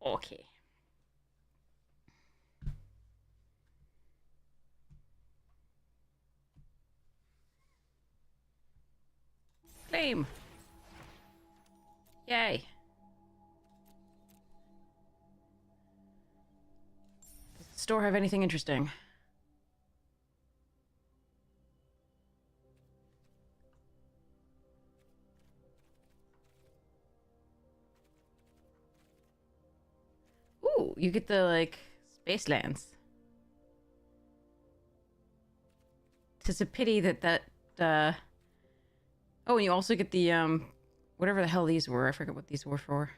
Okay. Claim. Yay. Does the store have anything interesting? Ooh, you get the, like, space lands. It's a pity that, Oh, and you also get the, whatever the hell these were. I forget what these were for.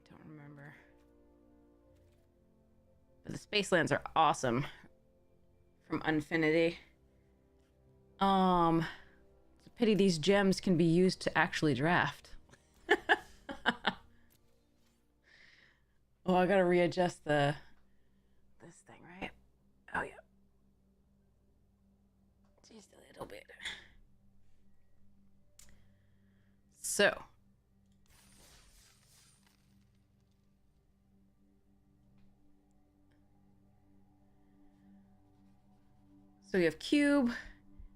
Don't remember. But the space lands are awesome. From Unfinity. It's a pity these gems can be used to actually draft. Oh, I gotta readjust this thing, right? Oh, yeah. Just a little bit. So. So we have Cube,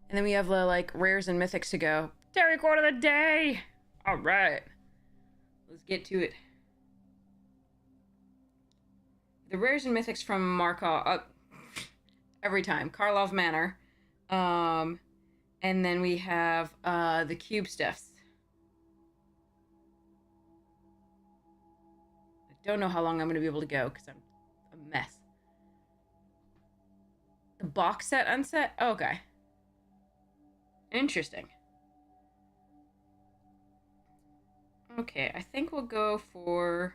and then we have the, like, rares and mythics to go. Terry Court of the day! Alright. Let's get to it. The rares and mythics from Markov, every time. Karlov Manor. And then we have the cube stuffs. I don't know how long I'm going to be able to go because I'm a mess. The box set unset? Okay. Interesting. Okay, I think we'll go for...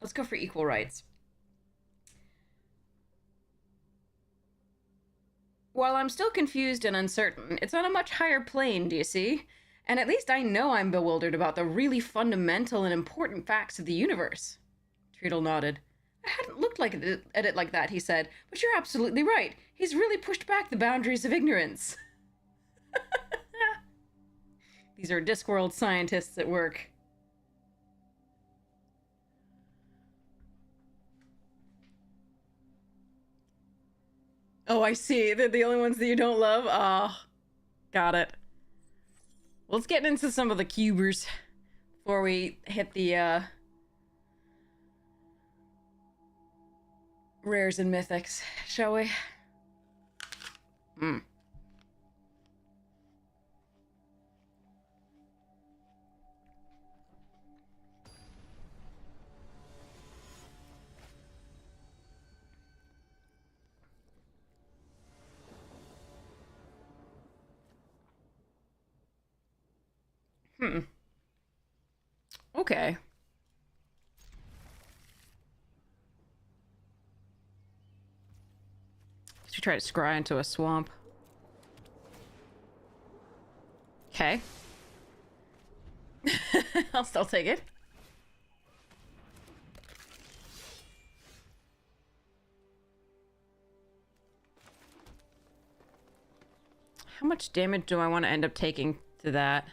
Let's go for equal rights. While I'm still confused and uncertain, it's on a much higher plane, do you see? And at least I know I'm bewildered about the really fundamental and important facts of the universe. Treadle nodded. I hadn't looked at it like that, he said, but you're absolutely right. He's really pushed back the boundaries of ignorance. These are Discworld scientists at work. Oh, I see. They're the only ones that you don't love? Oh, got it. Well, let's get into some of the cubers before we hit the, rares and mythics, shall we? Hmm. Okay. Should we try to scry into a swamp? Okay. I'll still take it. How much damage do I want to end up taking to that?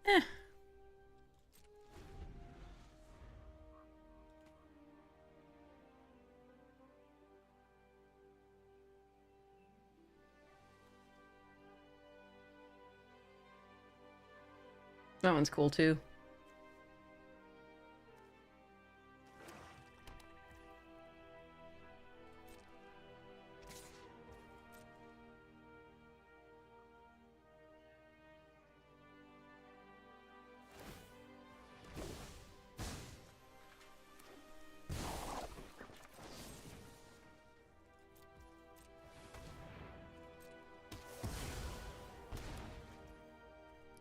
Eh. That one's cool too.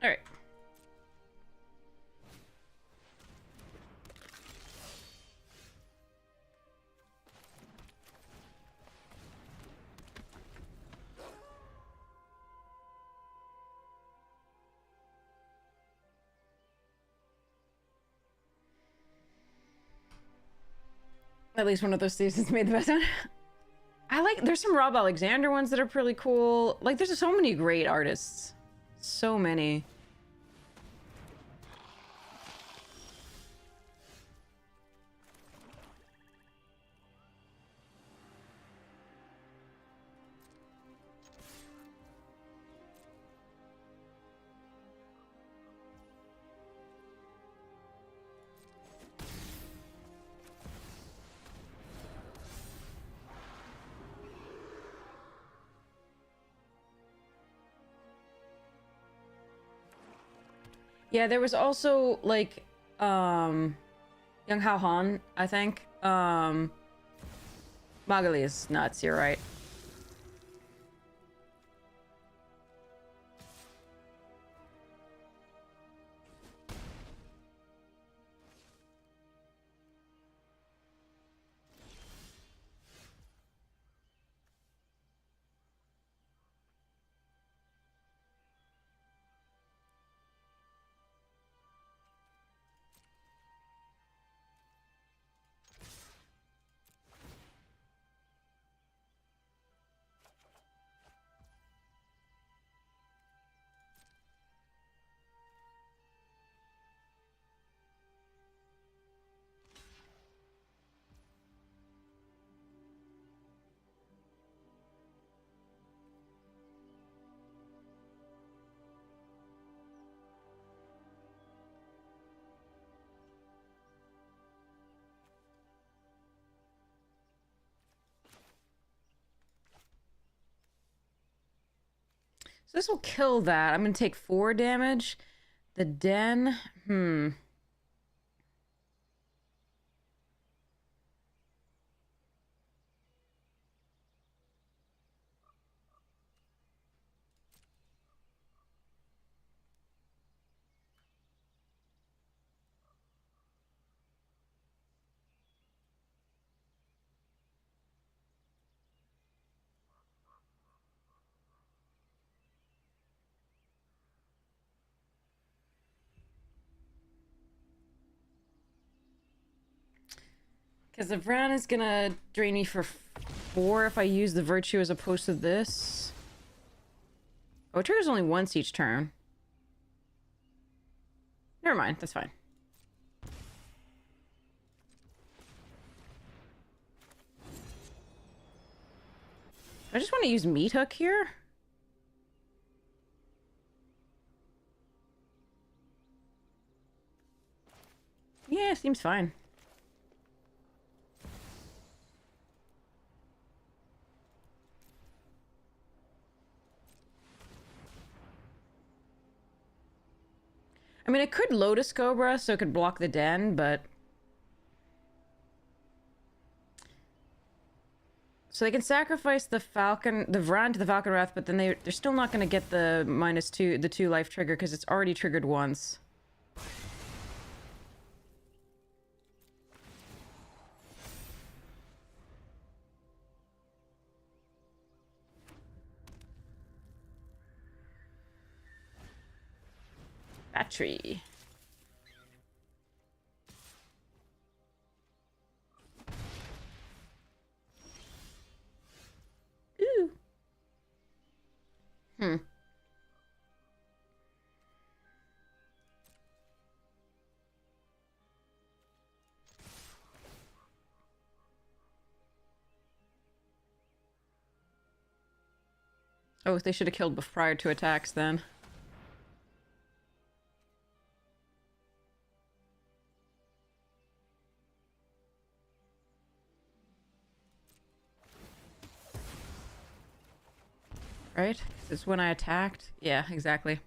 All right. At least one of those seasons made the best one. There's some Rob Alexander ones that are pretty cool. Like, there's so many great artists. So many. Yeah, there was also, like, Young Hao Han, I think. Magali is nuts, you're right. So this will kill that. I'm gonna take 4 damage. The den, because the Vran is gonna drain me for 4 if I use the Virtue as opposed to this. Oh, it triggers only once each turn. Never mind, that's fine. I just want to use Meat Hook here. Yeah, seems fine. I mean, I could Lotus Cobra so it could block the den, but... So they can sacrifice the Falcon, the Vran to the Falcon Wrath, but then they're still not going to get the -2, the 2 life trigger because it's already triggered once. Battery. Ooh. Oh, they should have killed prior to attacks then. Right? It's when I attacked. Yeah, exactly.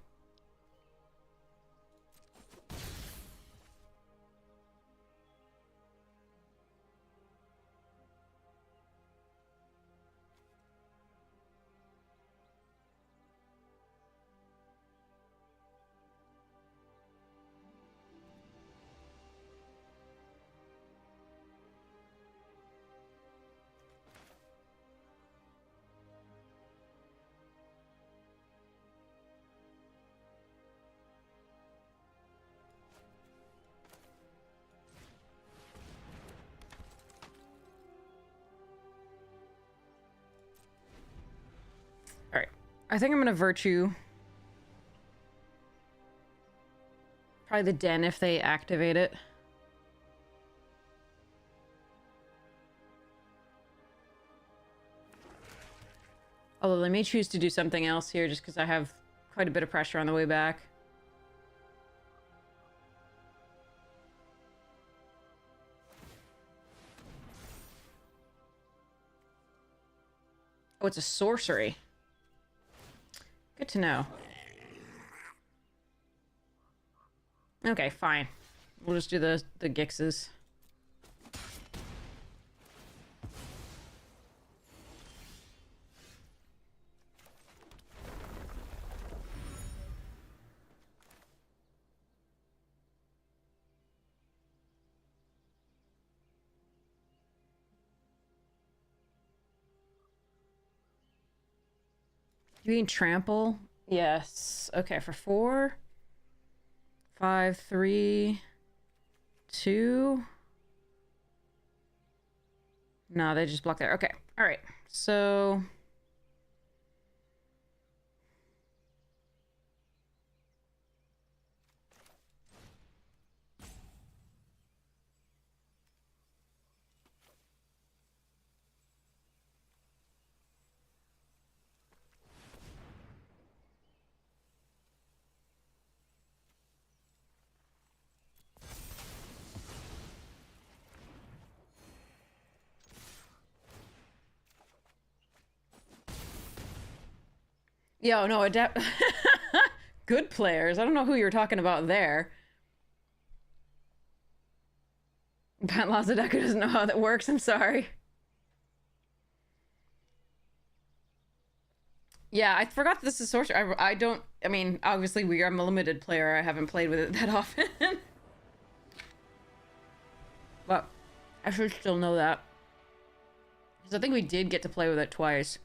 Alright. I think I'm gonna Virtue. Probably the Den if they activate it. Although they may choose to do something else here just because I have quite a bit of pressure on the way back. Oh, it's a sorcery. Good to know. Okay, fine. We'll just do the Gixes. You mean trample? Yes. Okay, for 4, 5, 3, 2. No, they just block there. Okay. All right. So yo, no, adapt. Good players. I don't know who you're talking about there. Pat Lazadeku doesn't know how that works. I'm sorry. Yeah, I forgot this is sorcery. I don't. I mean, obviously, I'm a limited player. I haven't played with it that often. But I should still know that. Because I think we did get to play with it twice.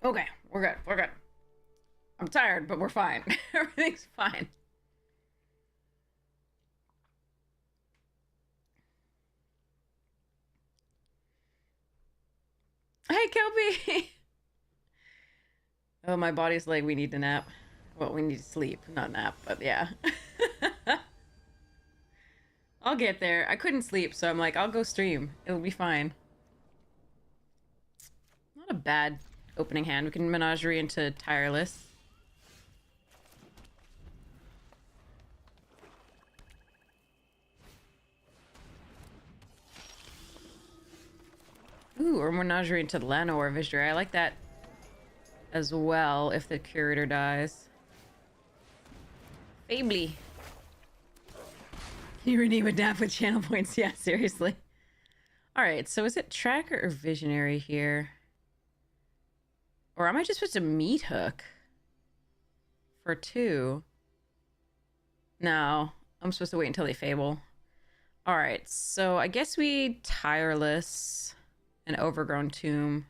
Okay, we're good. We're good. I'm tired, but we're fine. Everything's fine. Hey, Kelpie! Oh, my body's like, we need to nap. Well, we need to sleep, not nap, but yeah. I'll get there. I couldn't sleep, so I'm like, I'll go stream. It'll be fine. Not a bad opening hand. We can menagerie into Tireless. Ooh, or menagerie into Lano or Visionary. I like that as well if the curator dies. Fably. Can you redeem a nap with channel points? Yeah, seriously. Alright, so is it Tracker or Visionary here? Or am I just supposed to meat hook? For 2? No, I'm supposed to wait until they Fable. Alright, so I guess we Tireless and Overgrown Tomb.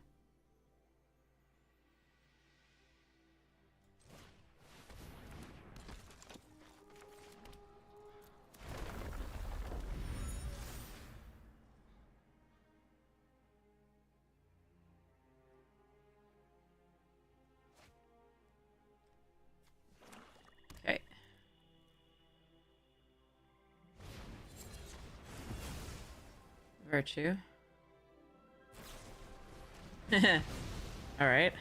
Okay. Virtue. All right.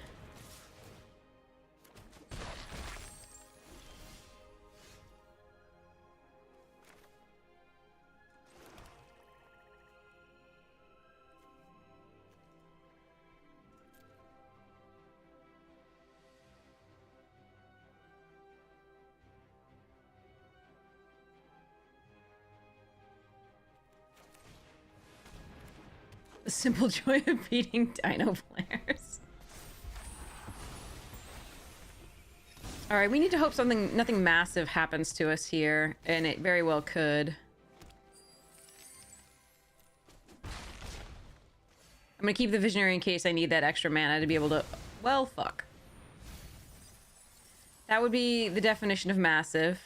The simple joy of beating dino players. Alright, we need to hope nothing massive happens to us here, and it very well could. I'm gonna keep the Visionary in case I need that extra mana to be able to... Well, fuck. That would be the definition of massive.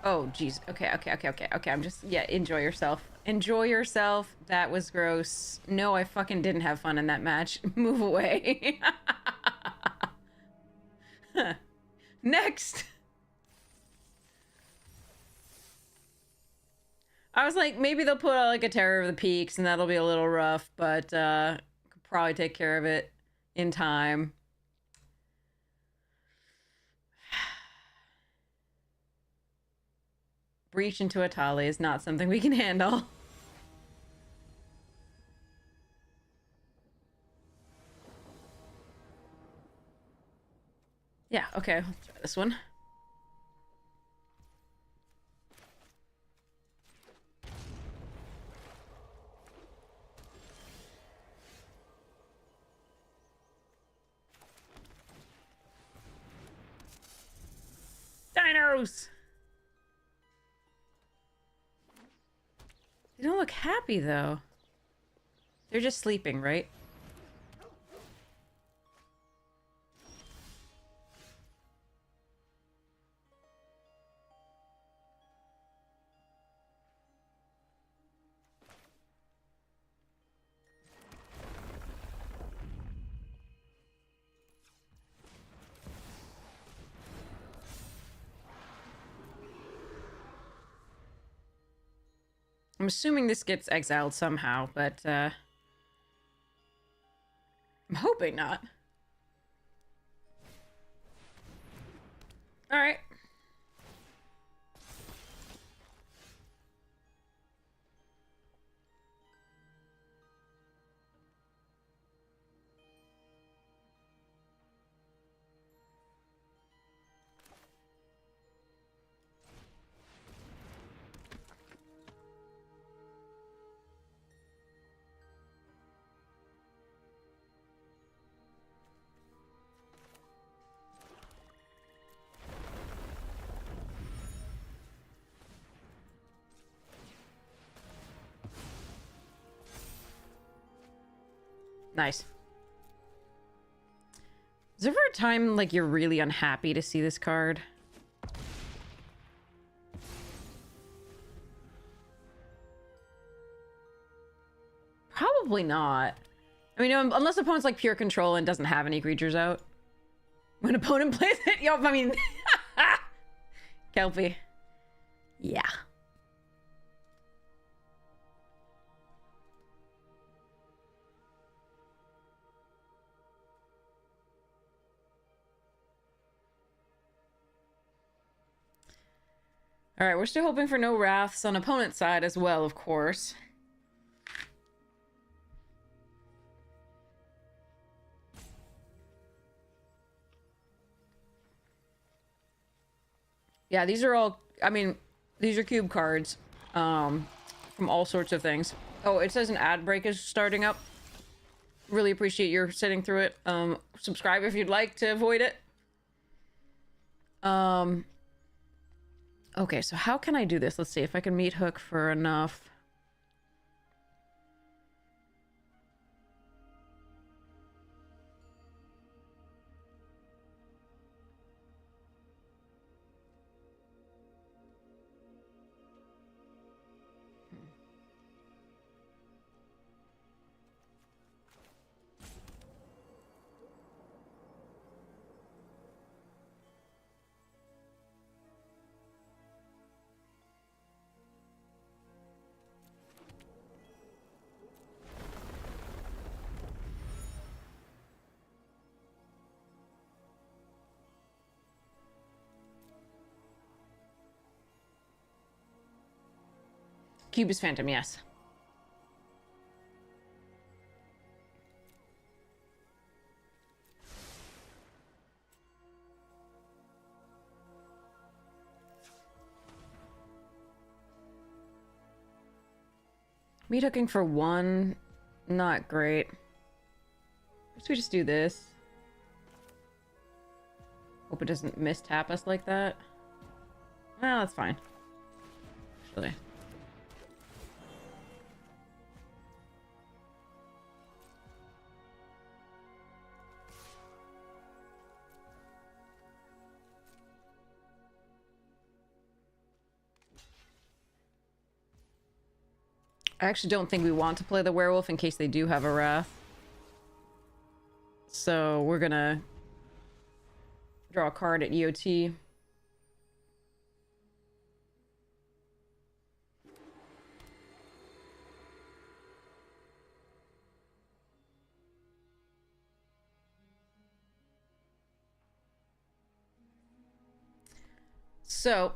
Oh, jeez. Okay. I'm just... Yeah, enjoy yourself. Enjoy yourself. That was gross. No, I fucking didn't have fun in that match. Move away. Next! I was like, maybe they'll put out like a Terror of the Peaks and that'll be a little rough, but could probably take care of it in time. Breach into a Tali is not something we can handle. Yeah, okay, let's try this one. Dinos! They don't look happy, though. They're just sleeping, right? I'm assuming this gets exiled somehow, but I'm hoping not. All right. Nice. Is there ever a time, like, you're really unhappy to see this card? Probably not. I mean, unless the opponent's, like, pure control and doesn't have any creatures out. When opponent plays it, yo, I mean... Kelpie. Yeah. Alright, we're still hoping for no wraths on opponent's side as well, of course. Yeah, these are all... I mean, these are cube cards. From all sorts of things. Oh, it says an ad break is starting up. Really appreciate your sitting through it. Subscribe if you'd like to avoid it. Okay, so how can I do this? Let's see if I can meet Hook for enough. Cube is Phantom, yes. Meat hooking for 1, not great. Guess we just do this. Hope it doesn't mistap us like that. Well, that's fine. Actually. I actually don't think we want to play the werewolf in case they do have a wrath. So we're gonna draw a card at EOT. So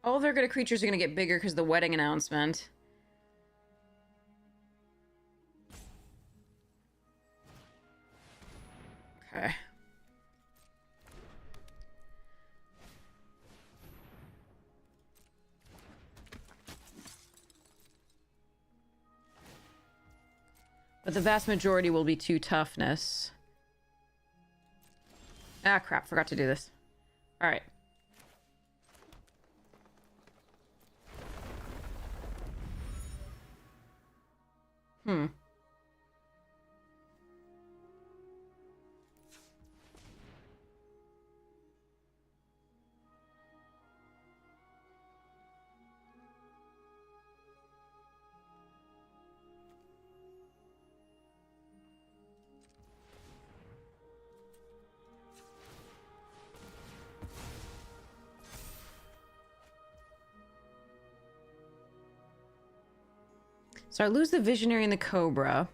all of their good creatures are going to get bigger because of the wedding announcement. Okay. But the vast majority will be 2 toughness. Ah, crap. Forgot to do this. Alright. Hmm. So I lose the Visionary and the Cobra.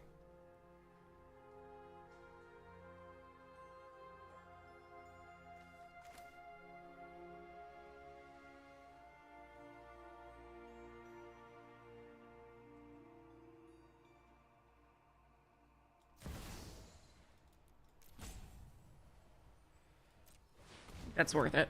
That's worth it.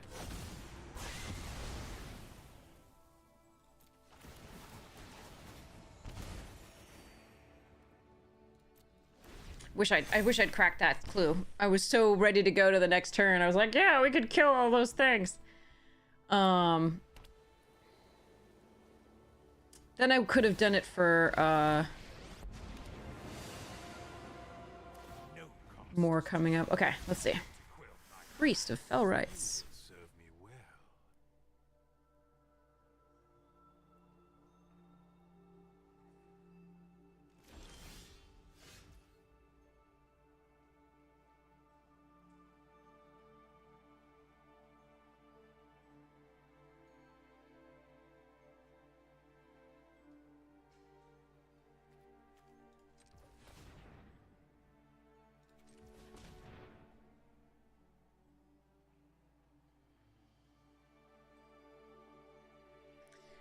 I wish I'd cracked that clue. I was so ready to go to the next turn. I was like, yeah, we could kill all those things. Then I could have done it for more coming up. Okay, let's see. Priest of Fell Rights.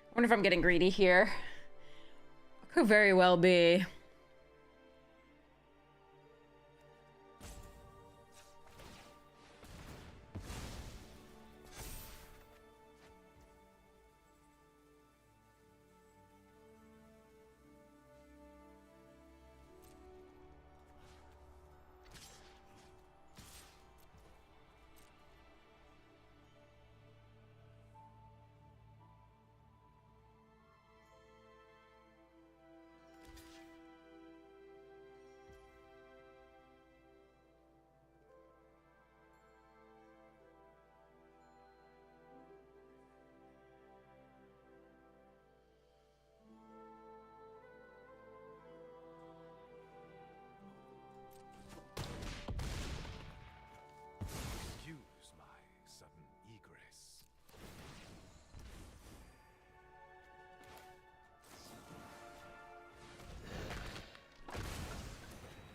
I wonder if I'm getting greedy here. Could very well be.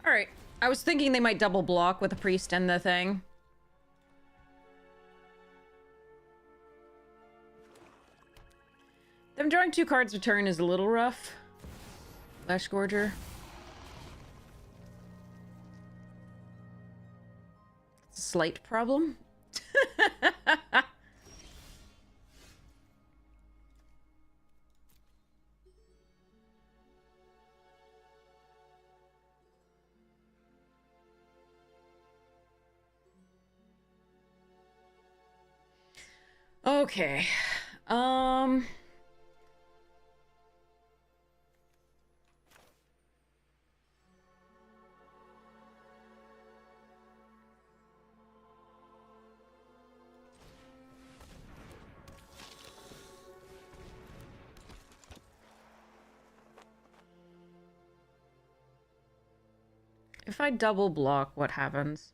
Alright. I was thinking they might double block with the priest and the thing. Them drawing 2 cards a turn is a little rough. Flesh Gorger. It's a slight problem. Okay. If I double block, what happens?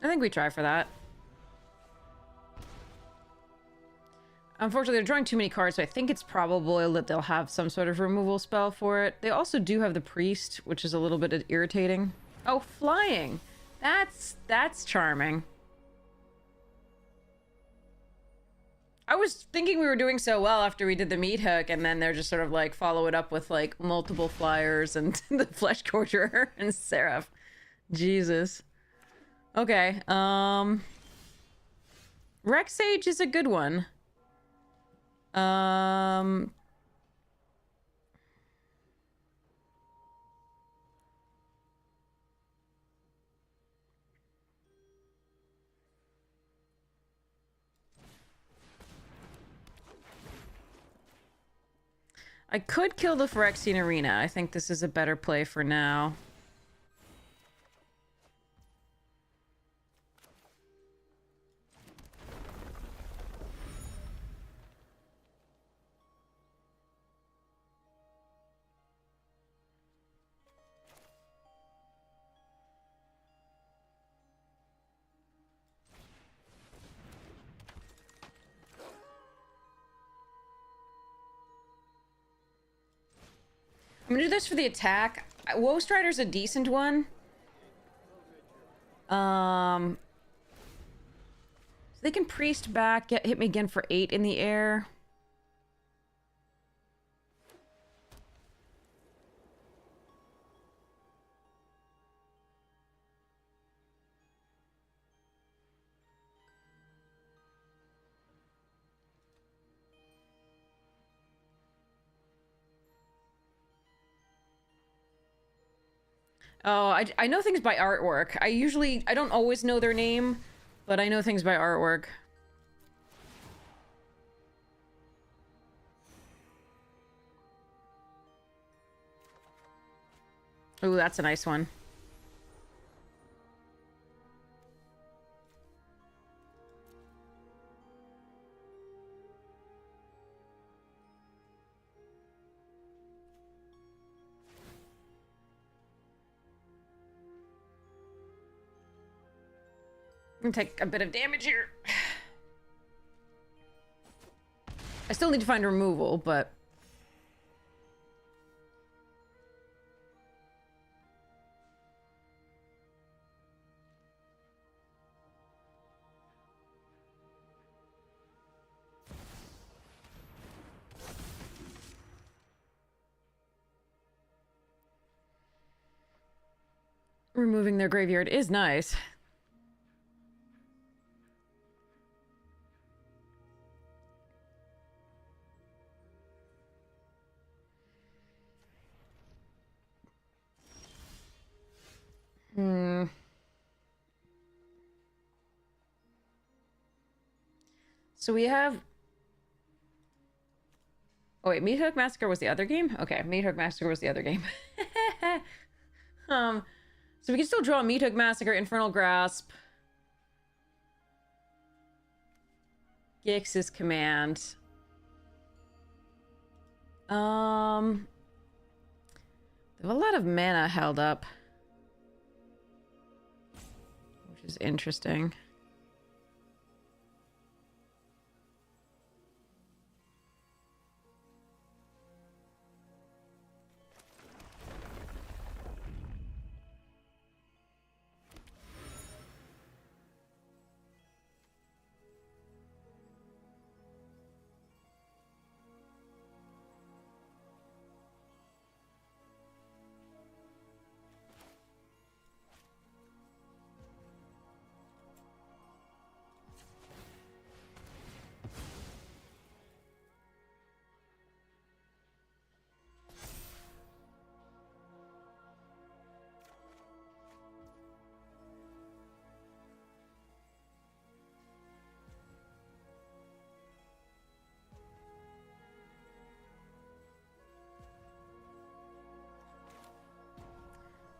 I think we try for that. Unfortunately, they're drawing too many cards, so I think it's probable that they'll have some sort of removal spell for it. They also do have the Priest, which is a little bit irritating. Oh, flying! That's charming. I was thinking we were doing so well after we did the meat hook, and then they're just sort of like follow it up with like multiple flyers and the Flesh Gorger and Seraph. Jesus. Okay, Rex Sage is a good one. I could kill the Phyrexian Arena. I think this is a better play for now. I'm gonna do this for the attack. Woe Strider's a decent one. So they can Priest back, hit me again for 8 in the air. Oh, I know things by artwork. I don't always know their name, but I know things by artwork. Ooh, that's a nice one. I'm gonna take a bit of damage here. I still need to find removal, but... removing their graveyard is nice. So we have... Oh wait, Meat Hook Massacre was the other game? Okay, Meat Hook Massacre was the other game. So we can still draw Meat Hook Massacre, Infernal Grasp. Gix's Command. They have a lot of mana held up, which is interesting.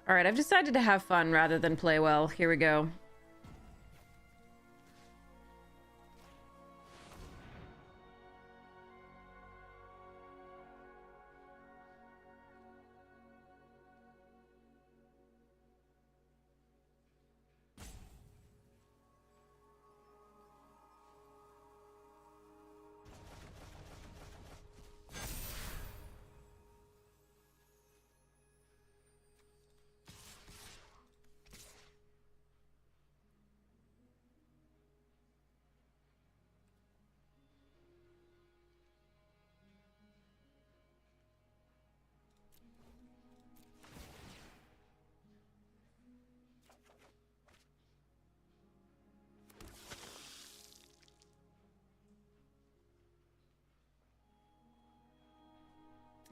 Alright, I've decided to have fun rather than play well. Here we go.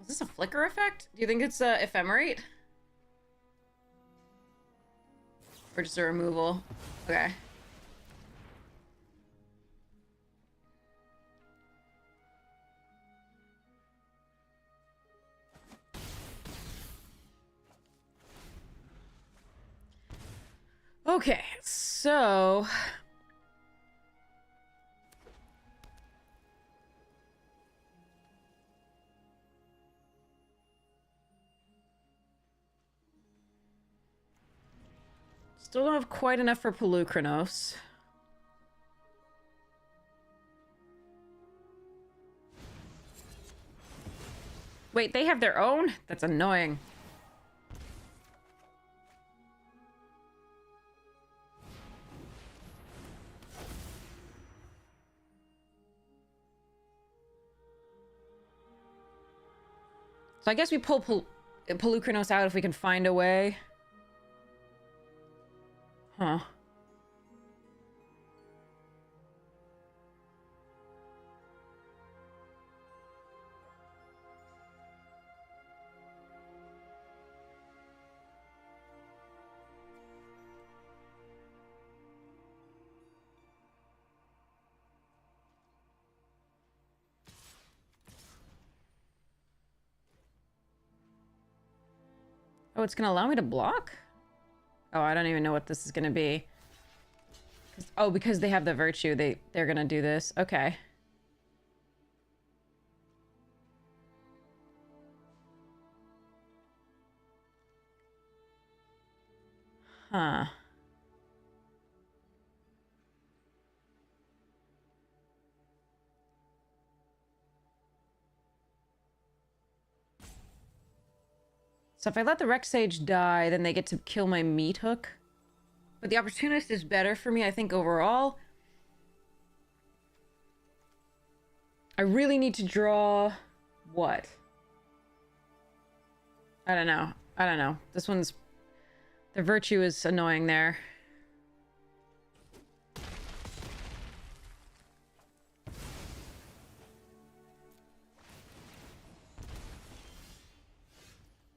Is this a flicker effect? Do you think it's ephemerate? Or just a removal? Okay. Okay, so... Still don't have quite enough for Pelucranos. Wait, they have their own? That's annoying. So I guess we pull Pelucranos out if we can find a way. Huh. Oh, it's gonna allow me to block? Oh, I don't even know what this is gonna be. Oh, because they have the virtue, they're gonna do this. Okay. Huh. So if I let the Rex Sage die, then they get to kill my meat hook. But the Opportunist is better for me, I think, overall. I really need to draw... what? I don't know. I don't know. This one's... the virtue is annoying there.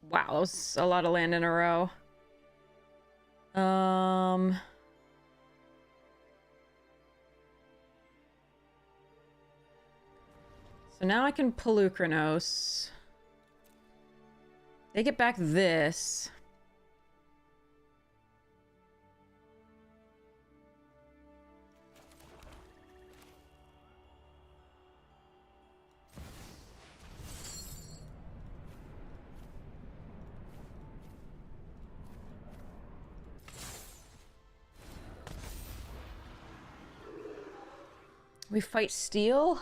Wow, that was a lot of land in a row. So now I can Pelucranos. They get back this. We fight steel?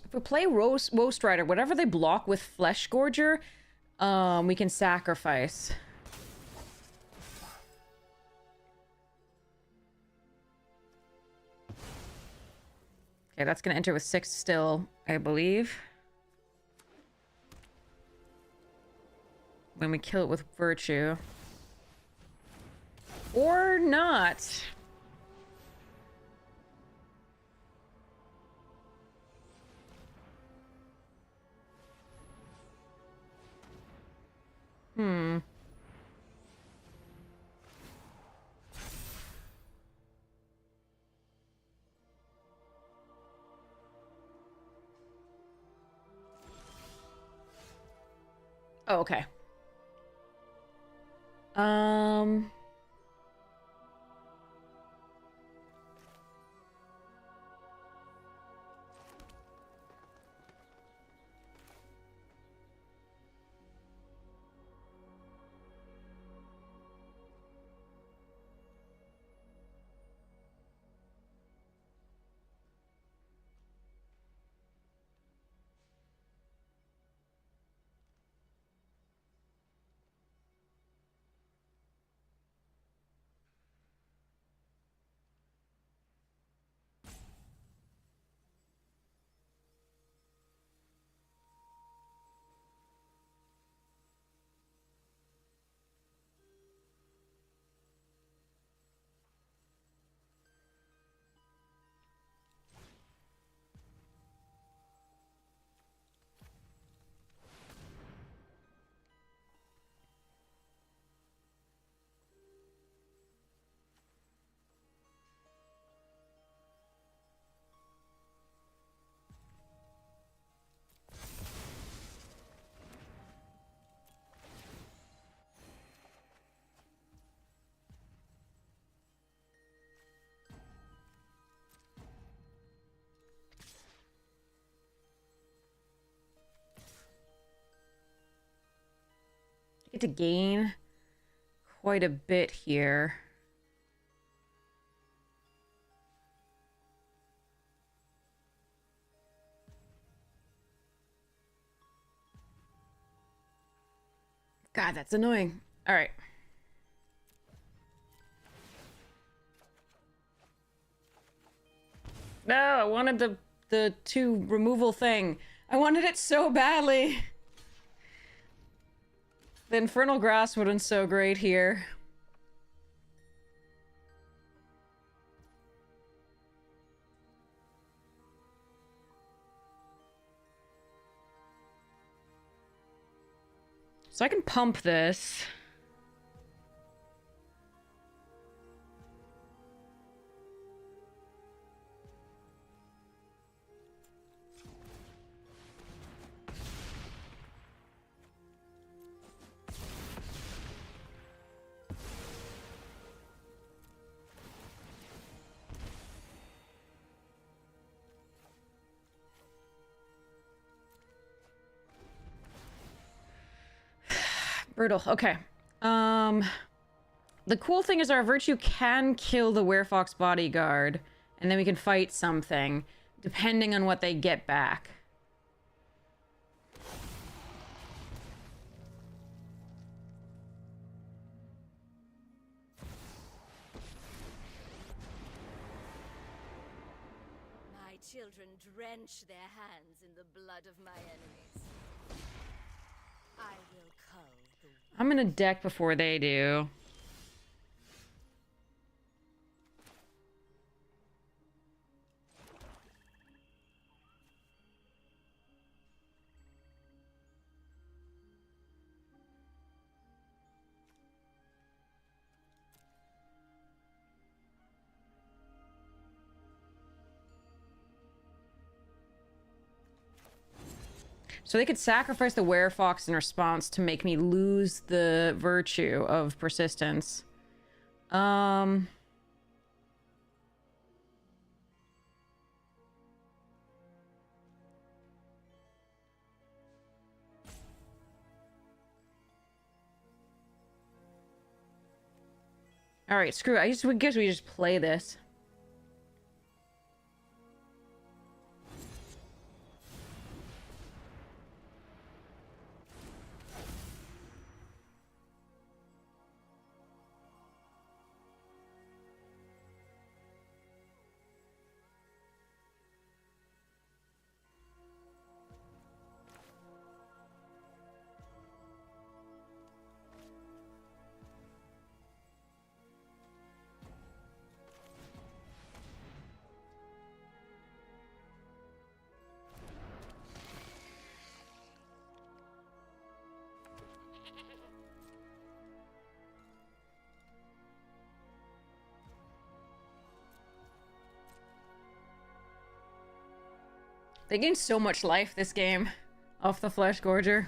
If we play Roast Rider, whatever they block with Flesh Gorger, we can sacrifice. Okay, that's gonna enter with 6 still, I believe. When we kill it with Virtue. Or not. Oh, okay. Get to gain quite a bit here. God, that's annoying. All right. No, I wanted the 2 removal thing. I wanted it so badly. The Infernal Grass would have been so great here. So I can pump this. Brutal. Okay. The cool thing is our Virtue can kill the Werefox Bodyguard, and then we can fight something, depending on what they get back. My children drench their hands in the blood of my enemies. I will cull the... I'm gonna deck before they do. So they could sacrifice the Werefox in response to make me lose the virtue of persistence. All right, screw it. I guess we just play this. They gain so much life this game off the Flesh Gorger.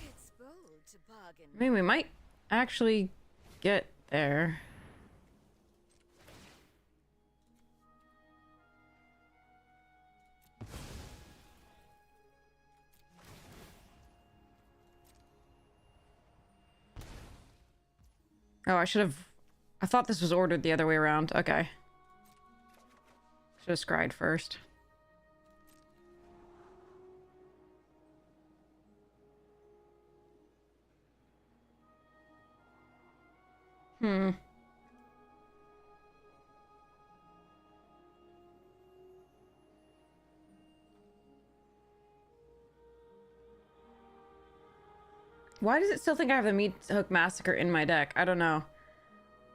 It's bold to bargain. I mean, we might actually get there. Oh, I should have... I thought this was ordered the other way around. Okay. Should have scryed first. Hmm. Why does it still think I have the Meat Hook Massacre in my deck? I don't know.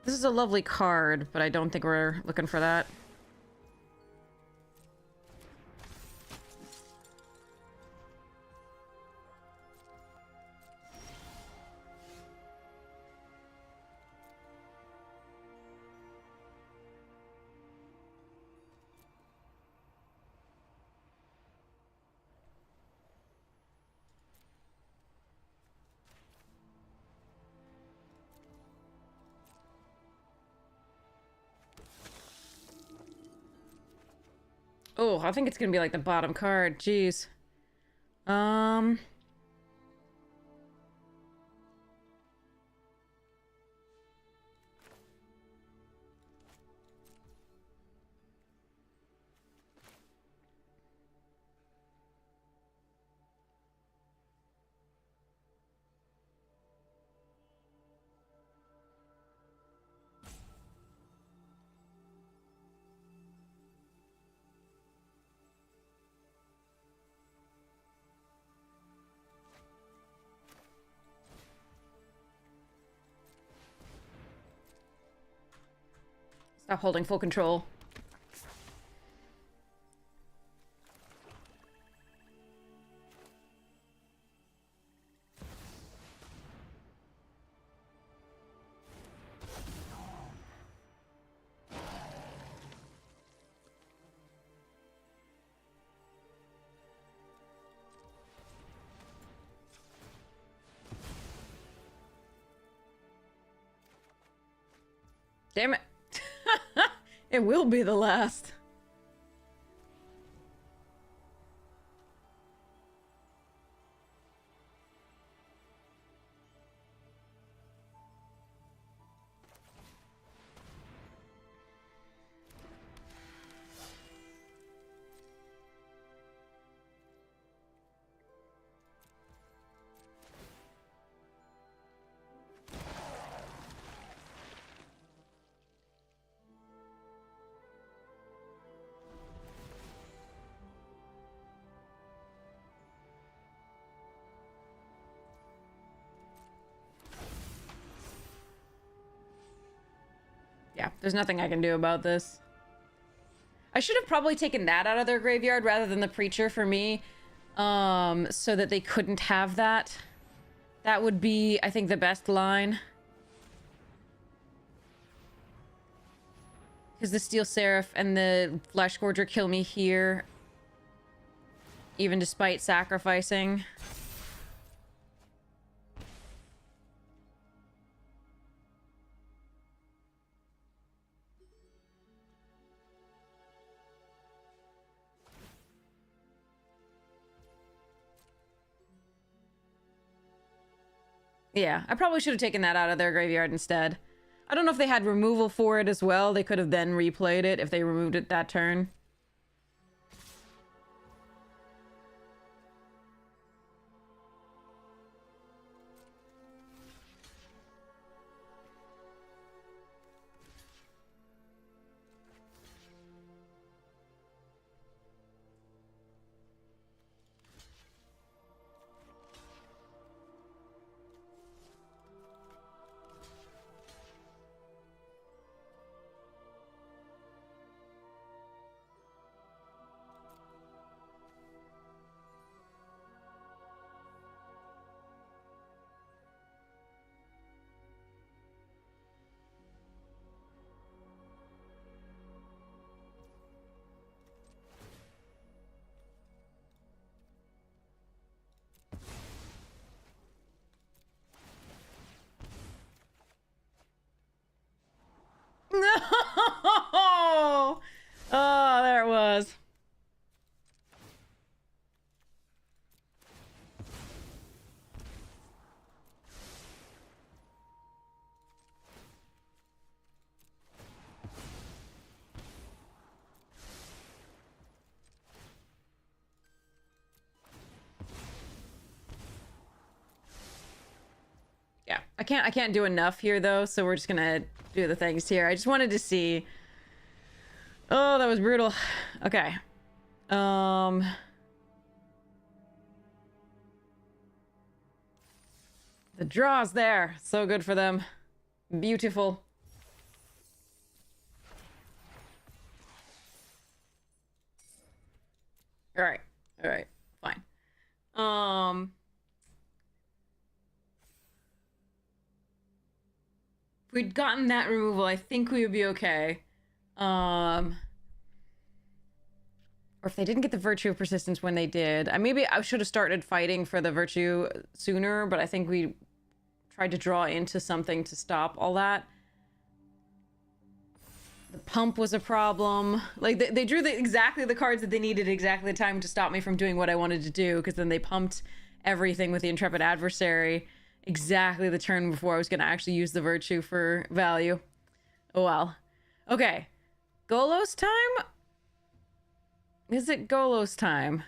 This is a lovely card, but I don't think we're looking for that. Oh, I think it's gonna be like the bottom card. Jeez. Stop holding full control. Damn it. It will be the last. Yeah, there's nothing I can do about this. I should have probably taken that out of their graveyard rather than the Preacher for me, so that they couldn't have that. That would be, I think, the best line. Because the Steel Seraph and the Flesh Gorger kill me here, even despite sacrificing. Yeah, I probably should have taken that out of their graveyard instead. I don't know if they had removal for it as well. They could have then replayed it if they removed it that turn. No! Oh, there it was. Yeah, I can't do enough here though, so we're just gonna do the things here. I just wanted to see. Oh, that was brutal. Okay. The draw's there. So good for them. Beautiful. All right. All right. Fine. If we'd gotten that removal, I think we would be okay. Or if they didn't get the Virtue of Persistence when they did. Maybe I should have started fighting for the Virtue sooner, but I think we tried to draw into something to stop all that. The pump was a problem. Like, they drew exactly the cards that they needed exactly the time to stop me from doing what I wanted to do, because then they pumped everything with the Intrepid Adversary exactly the turn before I was going to actually use the Virtue for value. Oh well. Okay. Golos time? Is it Golos time?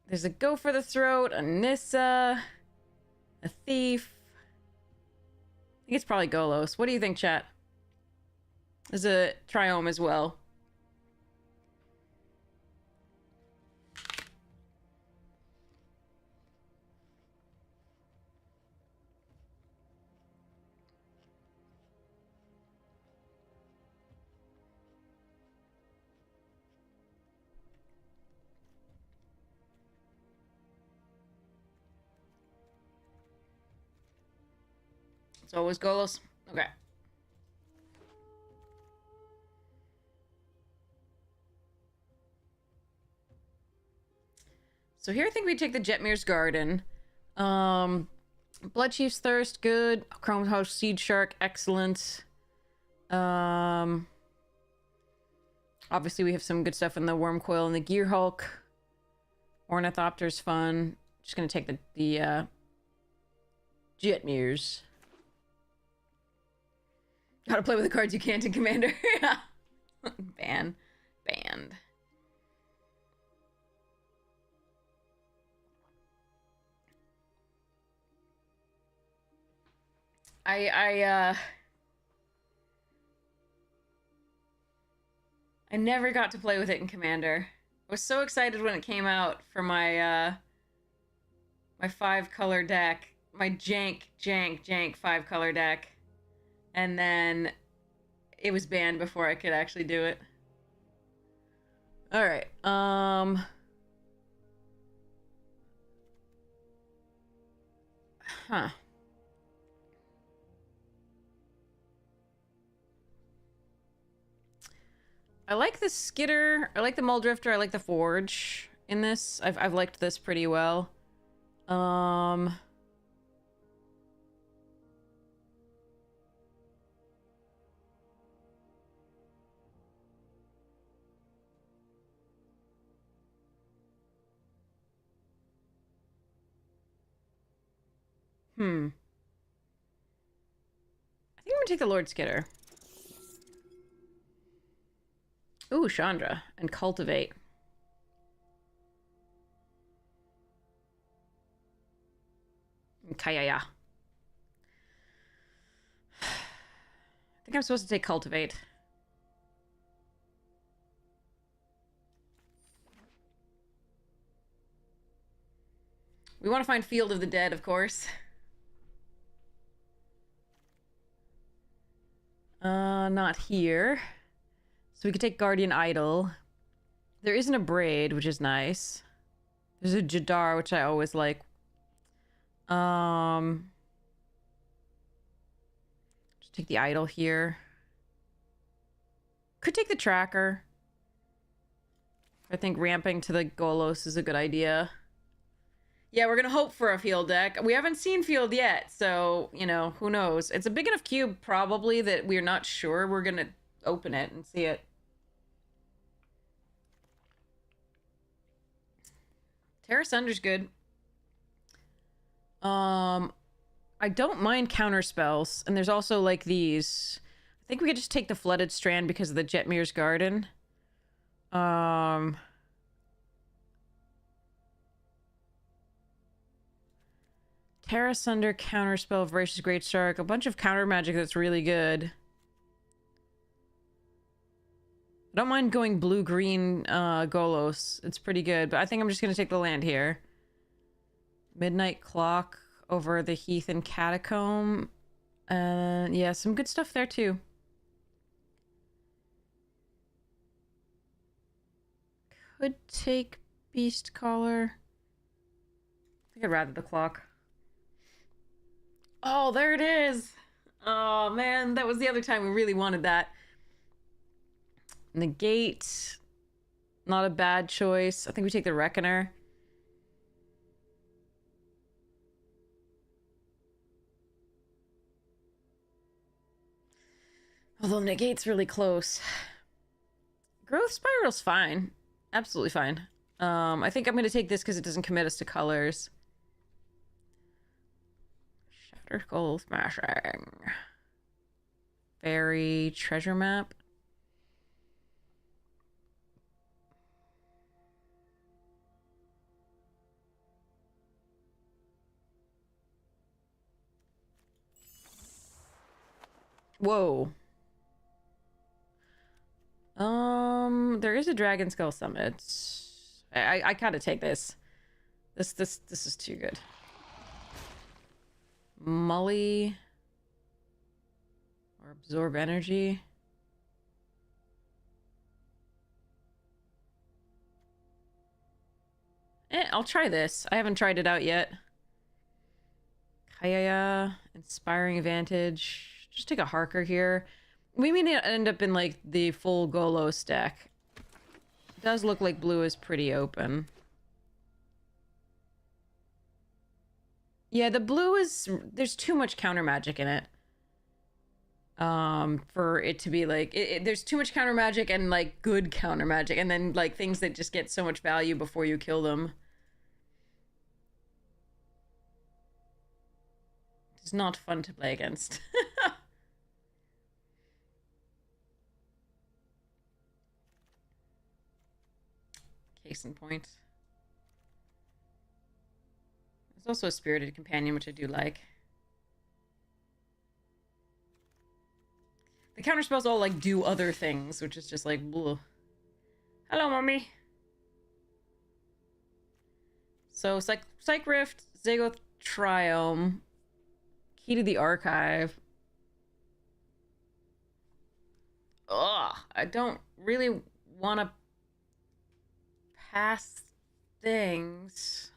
There's a Go for the Throat, a Nissa, a Thief. I think it's probably Golos. What do you think, chat? There's a Triome as well. It's always Golos. Okay. So here I think we take the Jetmir's Garden. Blood Chief's Thirst, good. Chrome House Seed Shark, excellent. Obviously we have some good stuff in the Worm Coil and the Gear Hulk. Ornithopter's fun. Just gonna take the Jetmir's. How to play with the cards you can't in Commander. Banned. I never got to play with it in Commander. I was so excited when it came out for my my 5-color deck, my jank 5-color deck, and then it was banned before I could actually do it. All right. Huh. I like the Skitter. I like the Muldrifter. I like the Forge in this. I've liked this pretty well. Hmm. I think I'm gonna take the Lord Skitter. Ooh, Chandra. And Cultivate. Kayaya. I think I'm supposed to take Cultivate. We want to find Field of the Dead, of course. Not here. So we could take Guardian Idol. There isn't a Braid, which is nice. There's a Jadar, which I always like. Just take the Idol here. Could take the Tracker. I think ramping to the Golos is a good idea. Yeah, we're gonna hope for a field deck. We haven't seen field yet, so, you know, who knows? It's a big enough cube, probably, that we're not sure we're gonna open it and see it. Terra Sunder's good. I don't mind counter spells, and there's also, like, these. I think we could just take the Flooded Strand because of the Jetmir's Garden. Terra Sunder, Counterspell, Voracious Great Shark, a bunch of counter magic that's really good. I don't mind going blue-green Golos. It's pretty good, but I think I'm just gonna take the land here. Midnight Clock over the Heath and Catacomb. Yeah, some good stuff there too. Could take Beast Caller. I think I'd rather the clock. Oh, there it is. Oh, man. That was the other time we really wanted that. Negate. Not a bad choice. I think we take the Reckoner. Although Negate's really close. Growth Spiral's fine. Absolutely fine. I think I'm going to take this because it doesn't commit us to colors. Shattered Skull Smashing. Fairy Treasure Map. Whoa. There is a Dragon Skull Summit. I gotta take this. This is too good. Mully. Or Absorb Energy. I'll try this. I haven't tried it out yet. Kaya, Inspiring Advantage. Just take a Harker here. We may end up in, like, the full Golos deck. It does look like blue is pretty open. Yeah, the blue is... There's too much counter magic in it. For it to be, like... there's too much counter magic and, like, good counter magic. And then, like, things that just get so much value before you kill them. It's not fun to play against. Case in point. There's also a Spirited Companion, which I do like. The counterspells all, like, do other things, which is just like, ugh. Hello, mommy. So, Psych Rift, Zagoth Triome, Key to the Archive. Ugh, I don't really want to pass things.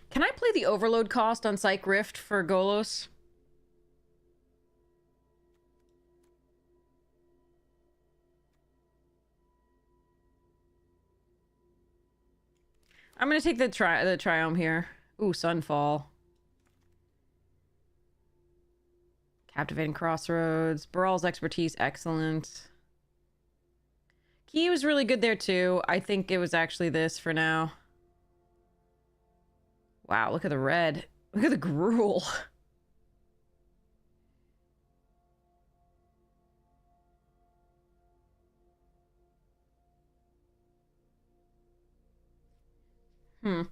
Can I play the overload cost on Psych Rift for Golos? I'm gonna take the Triome here. Ooh, Sunfall. Captivating Crossroads. Baral's expertise, excellent. Key was really good there too. I think it was actually this for now. Wow, look at the red. Look at the gruel. Hmm.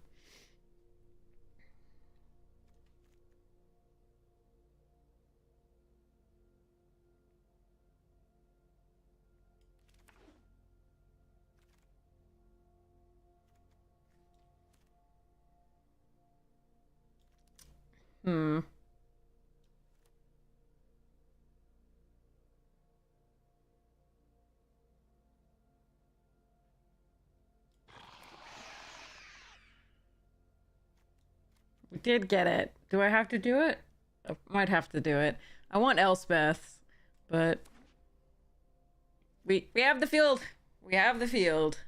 Hmm. We did get it. Do I have to do it? I might have to do it. I want Elspeth, but we have the field. We have the field.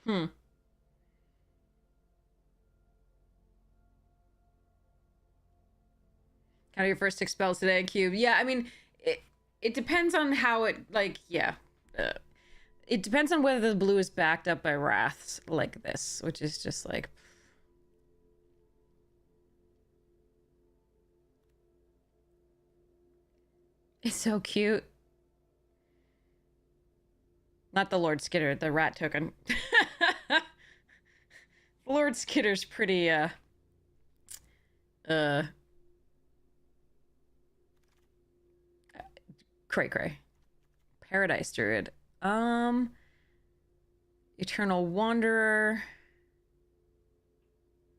Hmm. Count your first 6 spells today, Cube. Yeah, I mean, it depends on how it, like, yeah. It depends on whether the blue is backed up by wraths like this, which is just like... It's so cute. Not the Lord Skitter, the rat token. Lord Skitter's pretty, cray-cray. Paradise Druid. Eternal Wanderer.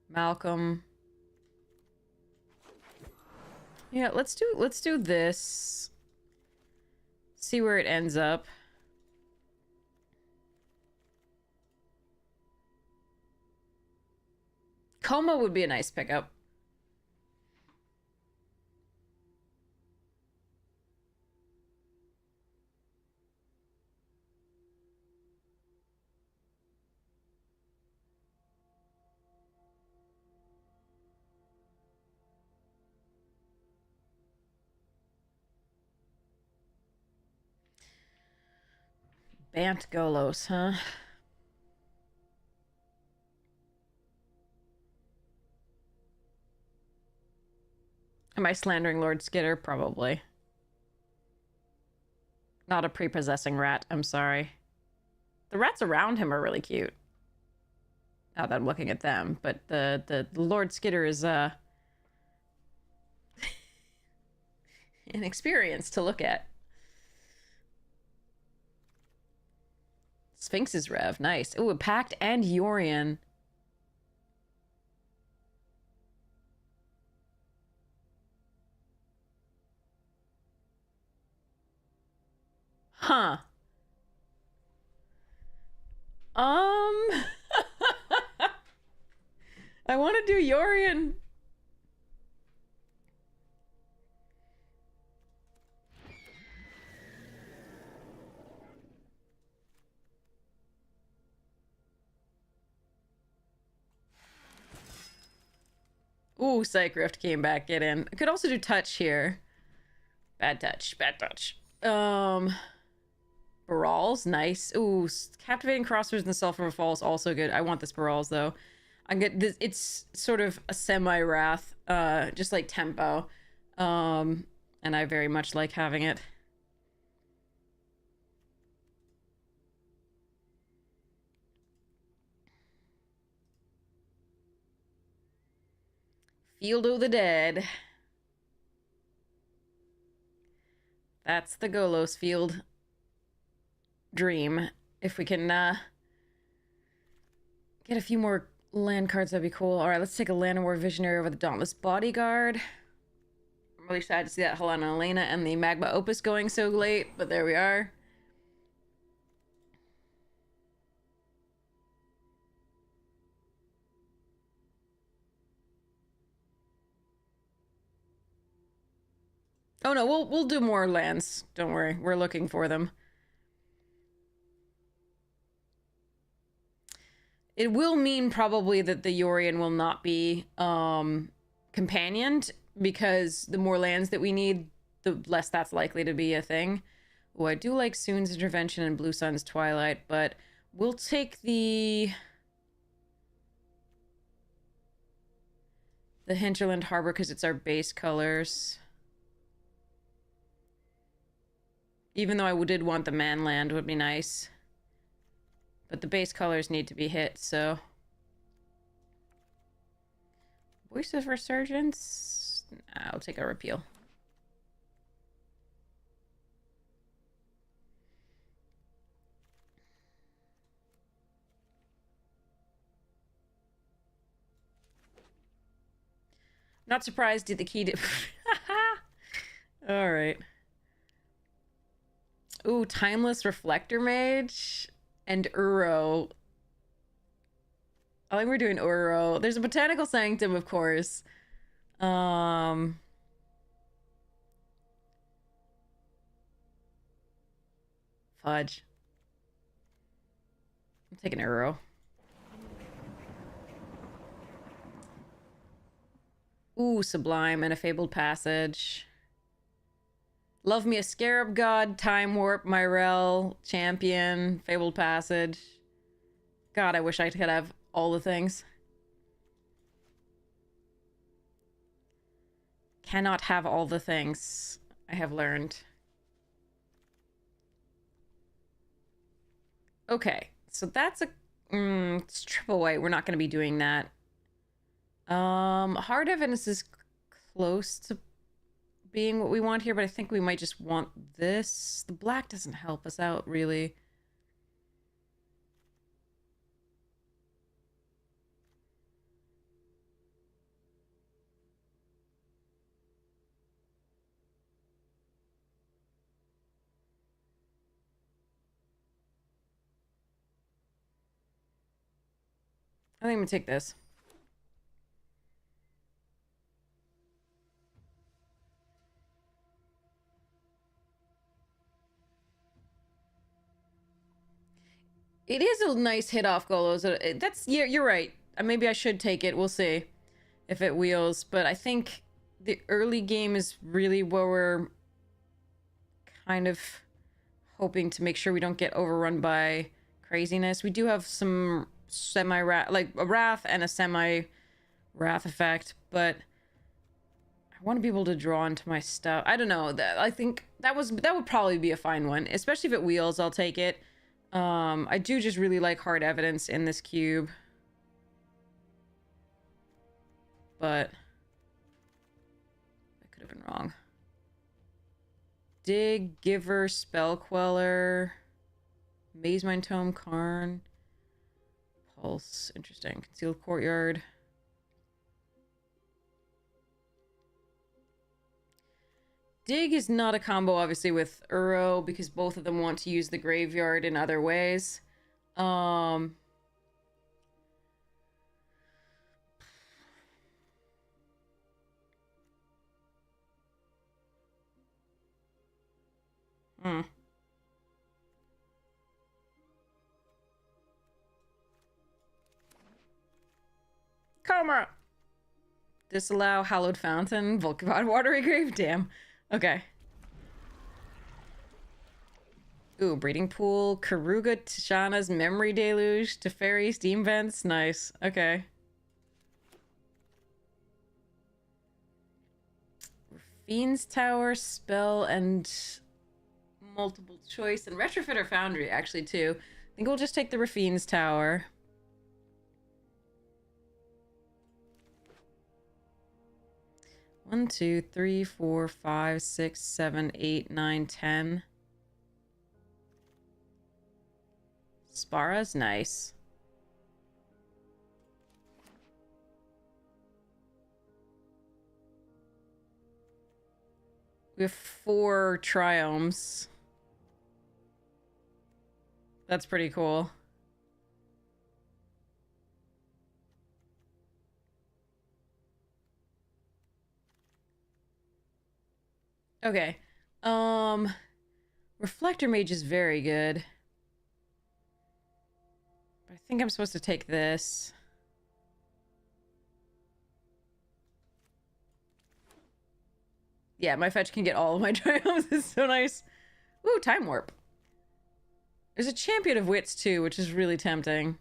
Malcolm. Yeah, let's do this. See where it ends up. Coma would be a nice pickup. Bant Golos, huh? Am I slandering Lord Skitter? Probably. Not a prepossessing rat, I'm sorry. The rats around him are really cute. Now that I'm looking at them, but the Lord Skitter is an experience to look at. Sphinx's Rev, nice. Ooh, a Pact and Yorian. Huh. I want to do Yorian. Ooh, Psych Rift came back. Get in. I could also do Touch here. Bad touch. Bad touch. Barals, nice. Ooh, Captivating Crossroads and the Sulphur Falls also good. I want this Barals though. I get this. It's sort of a semi-wrath, just like tempo, and I very much like having it. Field of the Dead. That's the Golos field dream. If we can get a few more land cards, that'd be cool. All right, let's take a Land and War Visionary over the Dauntless Bodyguard. I'm really sad to see that Helena Elena and the Magma Opus going so late, but there we are. Oh no, we'll do more lands. Don't worry, we're looking for them. It will mean probably that the Yorian will not be companioned, because the more lands that we need, the less that's likely to be a thing. Oh, I do like Soon's Intervention and Blue Sun's Twilight, but we'll take the Hinterland Harbor because it's our base colors. Even though I did want the Manland, would be nice. But the base colors need to be hit, so... Voice of Resurgence? I'll take a repeal. Not surprised the key did... Alright. Ooh, Timeless Reflector Mage and Uro. I think we're doing Uro. There's a Botanical Sanctum, of course. Fudge. I'm taking Uro. Ooh, Sublime and a Fabled Passage. Love me a Scarab God, Time Warp, Myrel, Champion, Fabled Passage. God, I wish I could have all the things. Cannot have all the things, I have learned. Okay, so that's a... it's triple white. We're not going to be doing that. Hard Evidence is close to being what we want here, but I think we might just want this. The black doesn't help us out, really. I think I'm gonna take this. It is a nice hit off Golos. That's, yeah, you're right. Maybe I should take it. We'll see if it wheels. But I think the early game is really where we're kind of hoping to make sure we don't get overrun by craziness. We do have some semi-wrath, like a wrath and a semi-wrath effect, but I want to be able to draw into my stuff. I don't know. I think that would probably be a fine one, especially if it wheels. I'll take it. I do just really like Hard Evidence in this cube. But I could have been wrong. Dig, Giver, Spell Queller, Maze Mind Tome, Karn, Pulse, interesting. Concealed Courtyard. Dig is not a combo, obviously, with Uro, because both of them want to use the graveyard in other ways. Coma! Disallow Hallowed Fountain, Volcavod Watery Grave, damn. Okay. Ooh, Breeding Pool, Karuga, Tishana's Memory Deluge, Teferi, Steam Vents, nice. Okay. Fiend's Tower, Spell, and Multiple Choice, and Retrofitter Foundry, actually, too. I think we'll just take the Rafine's Tower. One, two, three, four, 5, 6, 7, 8, 9, 10. Spara's nice. We have 4 triomes. That's pretty cool. Okay. Reflector Mage is very good. I think I'm supposed to take this. Yeah, my fetch can get all of my triumphs. It's so nice. Ooh, time warp. There's a champion of wits too, which is really tempting.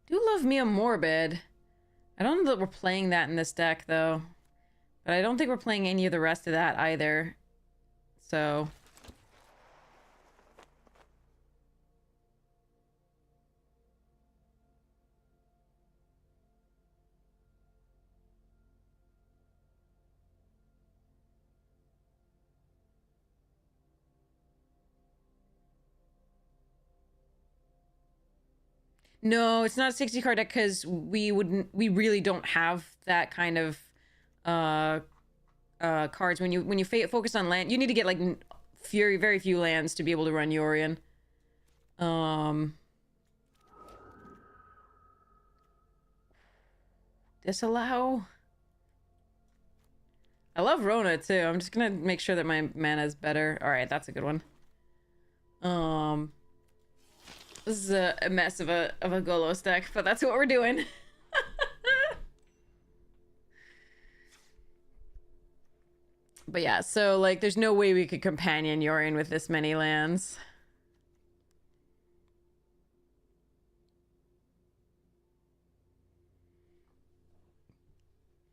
Do love me a morbid. I don't know that we're playing that in this deck though. But I don't think we're playing any of the rest of that either. So... No, it's not a 60 card deck because we really don't have that kind of cards. When you focus on land, you need to get like very few lands to be able to run Yorion. Disallow. I love Rona too. I'm just gonna make sure that my mana is better. All right, that's a good one. This is a mess of a Golos deck, but that's what we're doing. But yeah, so like there's no way we could companion Yorion with this many lands.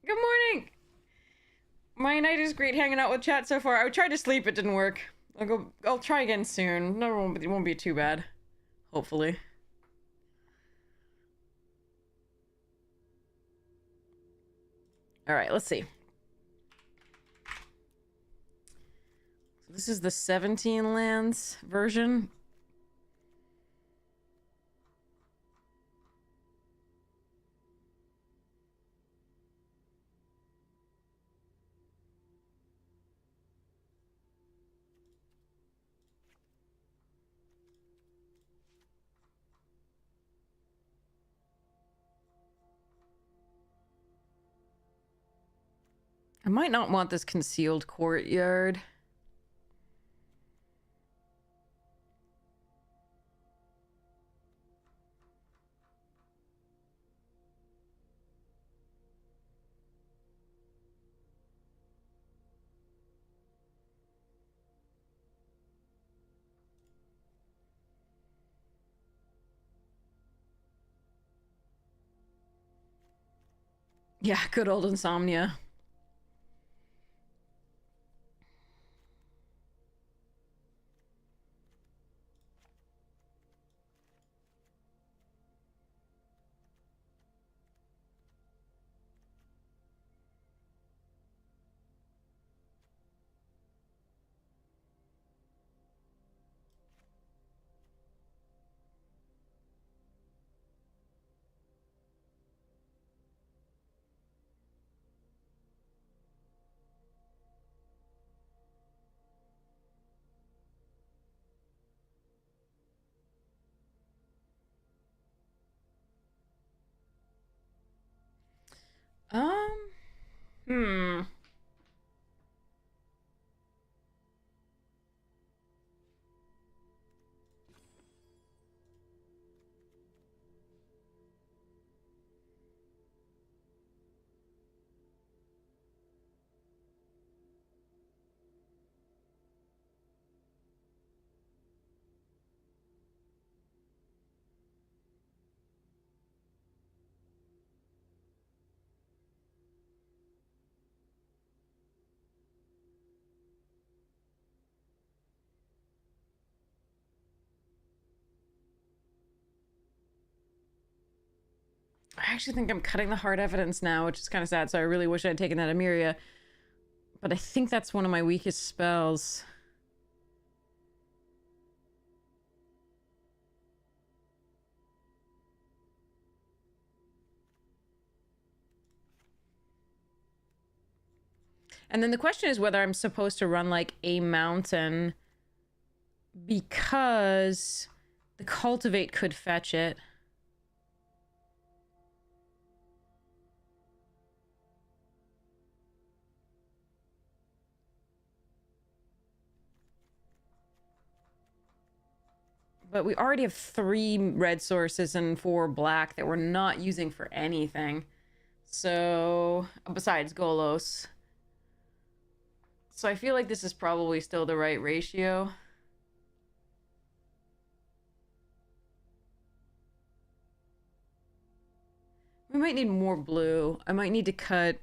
Good morning. My night is great hanging out with chat so far. I tried to sleep, it didn't work. I'll try again soon. No, it won't be too bad. Hopefully. All right, let's see. So this is the 17 lands version. I might not want this concealed courtyard. Yeah, good old insomnia. Hmm. I actually think I'm cutting the hard evidence now, which is kind of sad, so I really wish I had taken that Emiria. But I think that's one of my weakest spells. And then the question is whether I'm supposed to run, like, a mountain because the Cultivate could fetch it. But we already have 3 red sources and 4 black that we're not using for anything. So, besides Golos. So I feel like this is probably still the right ratio. We might need more blue. I might need to cut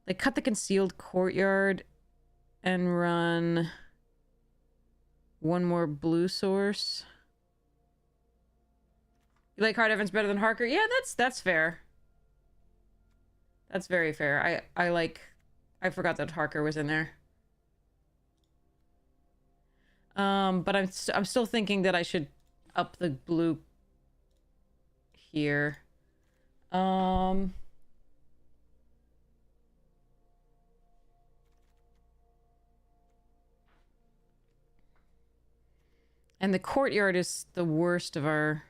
the concealed courtyard and run 1 more blue source. You like Hard Evans better than Harker? Yeah, that's fair. That's very fair. I forgot that Harker was in there. But I'm still thinking that I should up the blue here. And the courtyard is the worst of our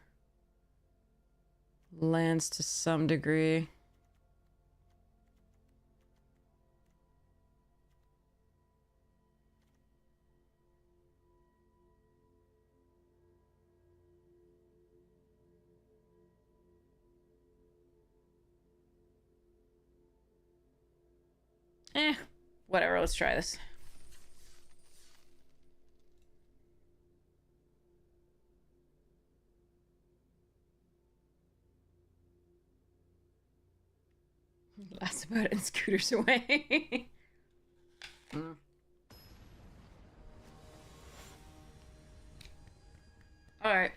lands to some degree. Whatever, let's try this. Laughs about it and scooters away. Alright.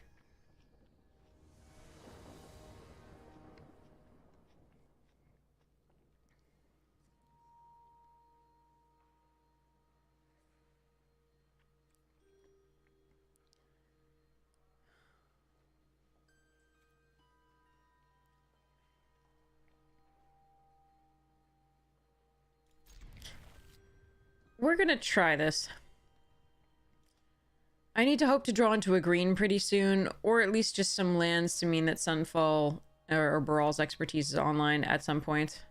We're gonna try this. I need to hope to draw into a green pretty soon, or at least just some lands to mean that Sunfall or Baral's expertise is online at some point.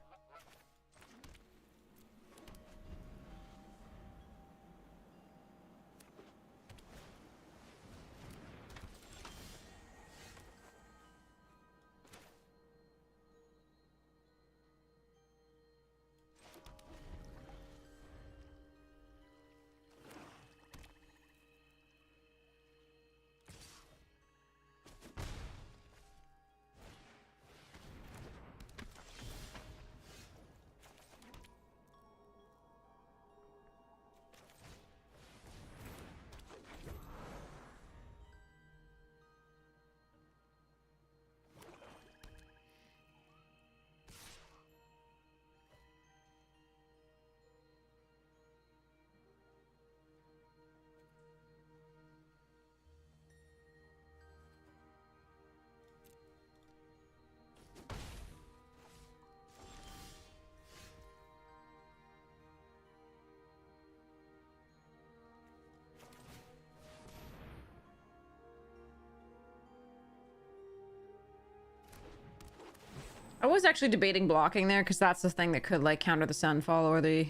I was actually debating blocking there, because that's the thing that could, like, counter the Sunfall or the,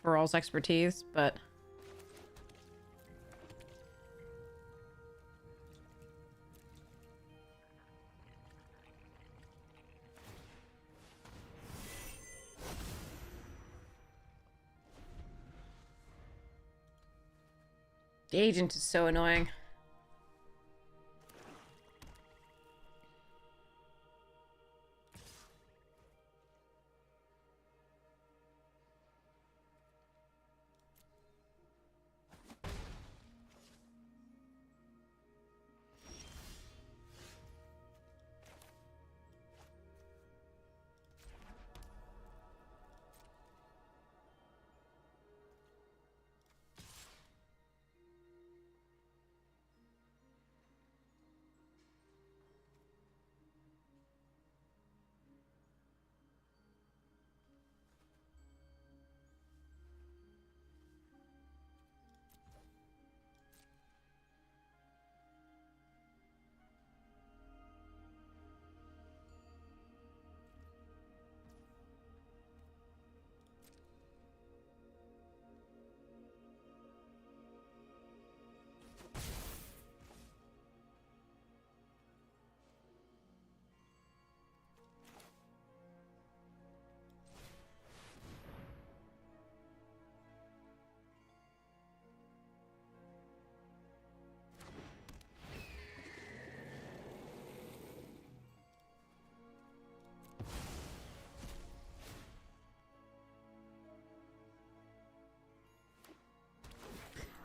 Baral's expertise, but... The agent is so annoying.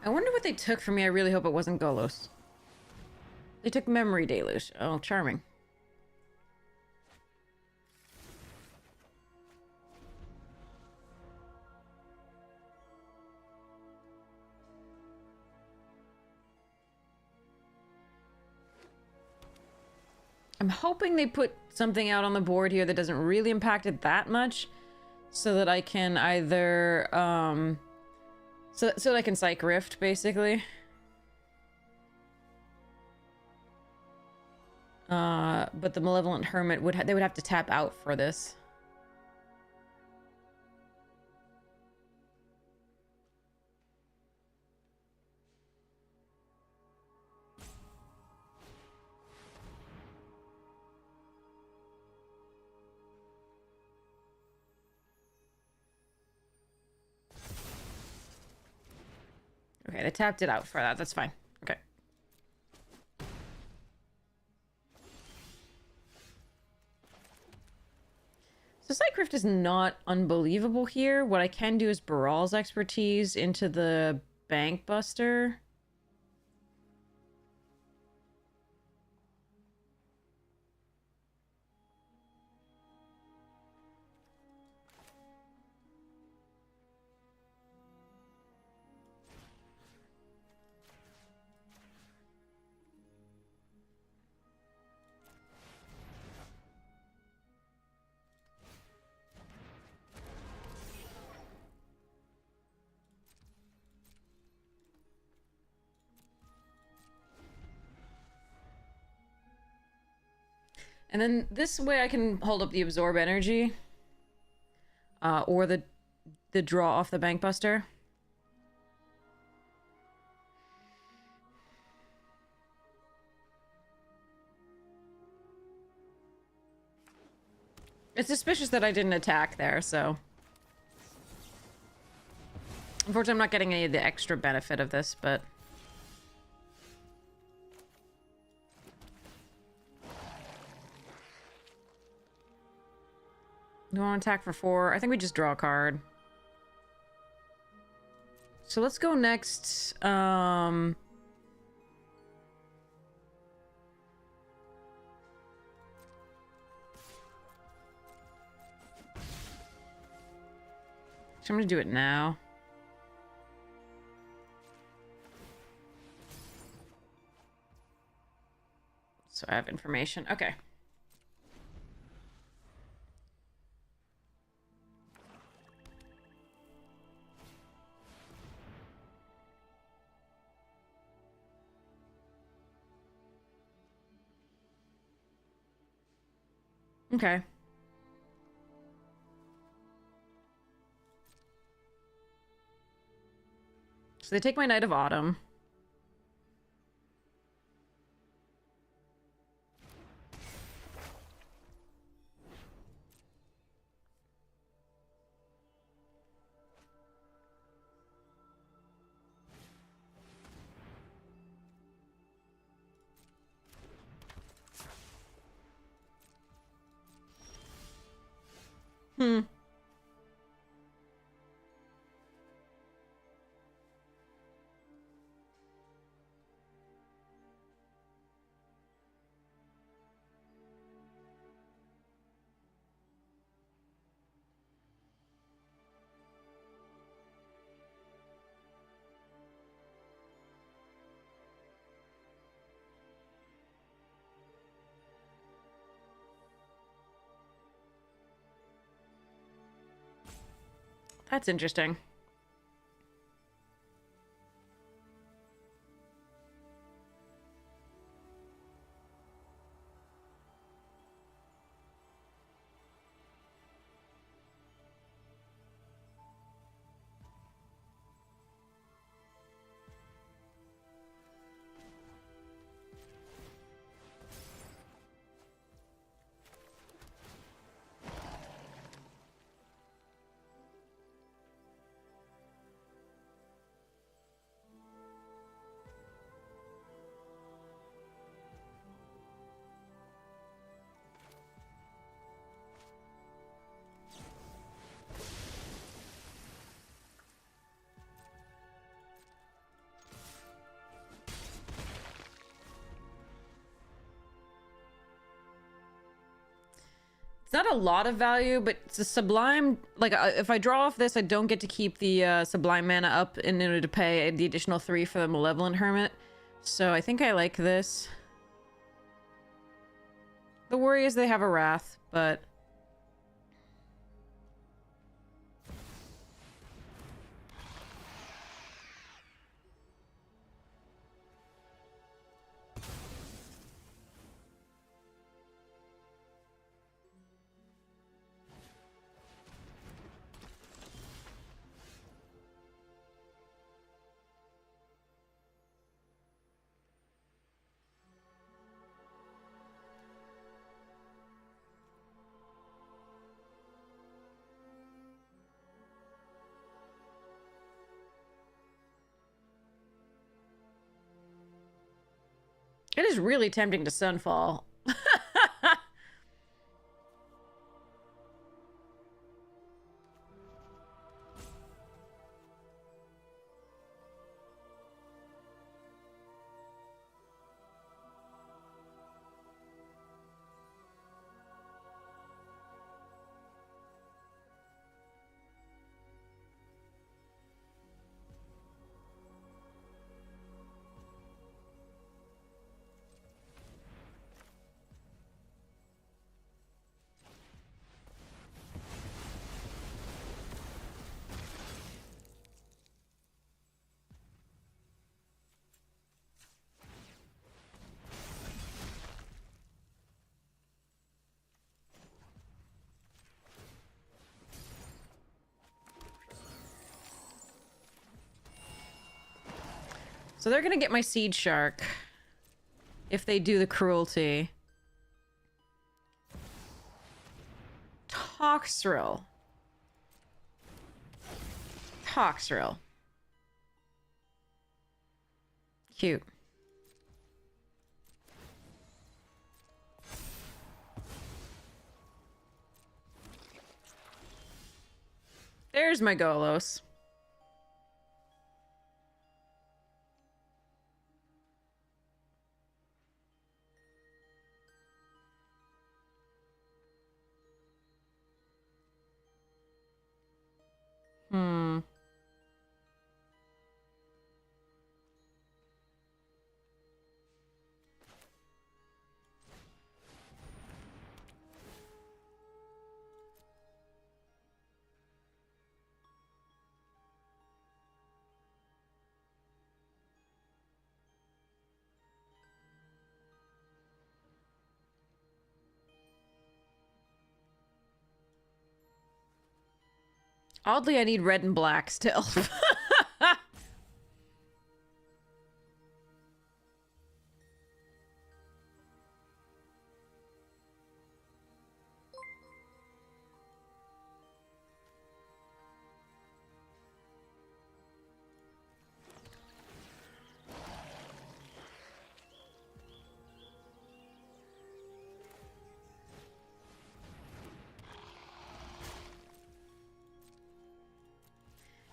I wonder what they took from me. I really hope it wasn't Golos. They took Memory Deluge. Oh, charming. I'm hoping they put something out on the board here that doesn't really impact it that much, so that I can either, so that I can Psych Rift, basically. But the Malevolent Hermit they would have to tap out for this. Okay, they tapped it out for that. That's fine. Okay. So Psych Rift is not unbelievable here. What I can do is Baral's expertise into the Bank Buster. And then this way I can hold up the Absorb Energy. Or the draw off the Bank Buster. It's suspicious that I didn't attack there, so... Unfortunately, I'm not getting any of the extra benefit of this, but... Do you want to attack for 4? I think we just draw a card. So let's go next, So I'm gonna do it now. So I have information. Okay. Okay. So they take my Knight of Autumn. Hmm. That's interesting. not a lot of value, but it's a sublime. Like, if I draw off this, I don't get to keep the sublime mana up in order to pay the additional 3 for the Malevolent Hermit. So I think I like this. The worry is they have a Wrath, but... It is really tempting to Sunfall. So they're gonna get my Seed Shark. If they do the cruelty. Toxrill. Toxrill. Cute. There's my Golos. Oddly, I need red and black still.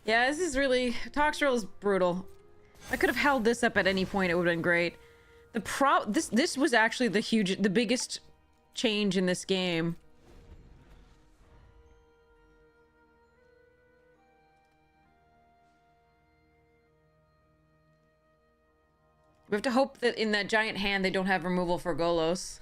Yeah, this is really... Toxrill is brutal. I could have held this up at any point, it would have been great. This was actually the biggest change in this game. We have to hope that in that giant hand they don't have removal for Golos.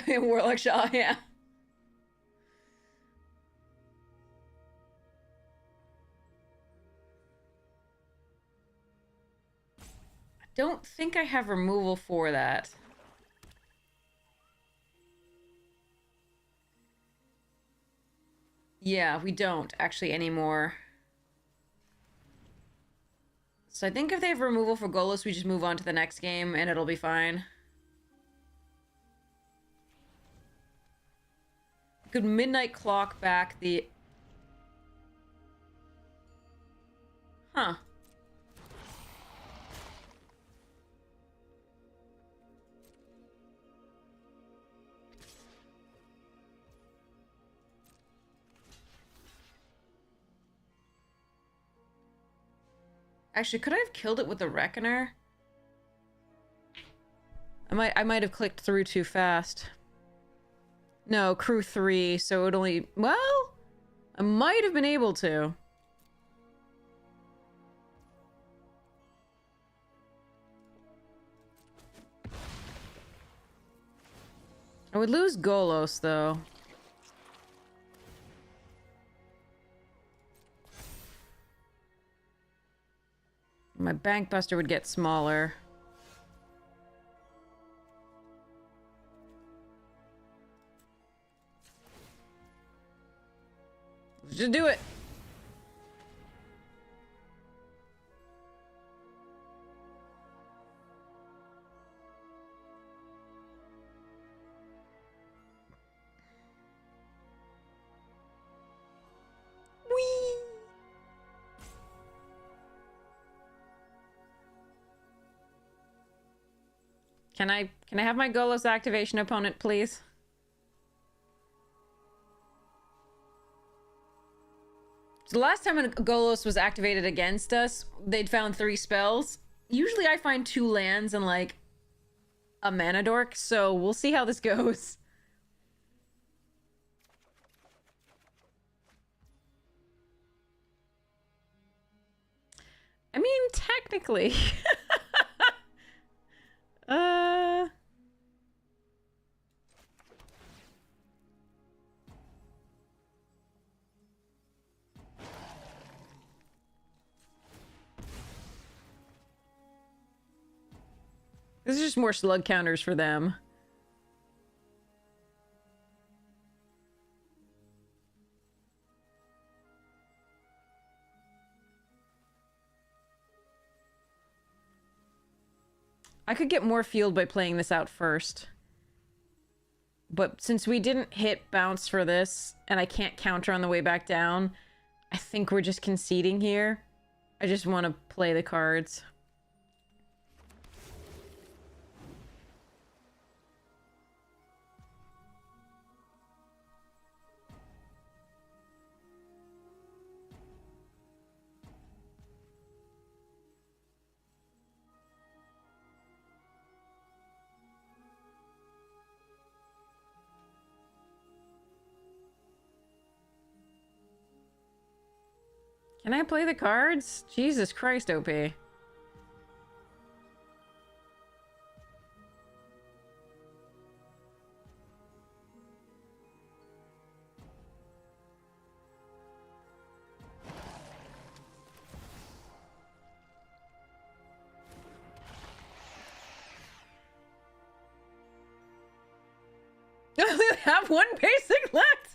Warlock Shaw, yeah. I don't think I have removal for that. Yeah, we don't actually anymore. So I think if they have removal for Golos, we just move on to the next game and it'll be fine. Could midnight clock back the... Huh. Actually, could I have killed it with the Reckoner? I might have clicked through too fast. No, crew 3, so it only... Well, I might have been able to. I would lose Golos, though. My Bank Buster would get smaller. Let's just do it. Whee! Can I have my Golos activation opponent, please? So the last time a Golos was activated against us, they'd found 3 spells. Usually I find 2 lands and like a mana dork, so we'll see how this goes. I mean, technically. This is just more slug counters for them. I could get more field by playing this out first. But since we didn't hit bounce for this, and I can't counter on the way back down, I think we're just conceding here. I just want to play the cards. Can I play the cards? Jesus Christ, OP. I only have 1 basic left!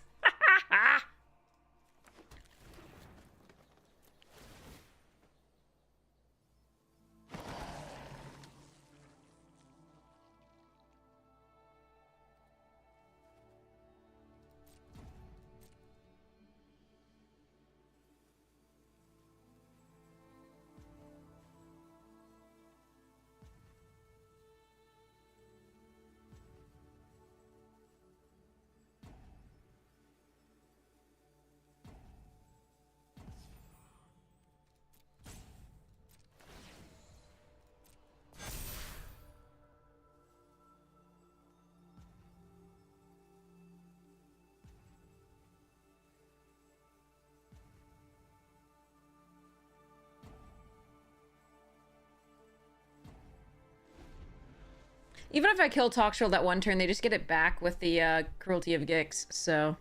Even if I kill Toxtrol that one turn, they just get it back with the Cruelty of Gix, so...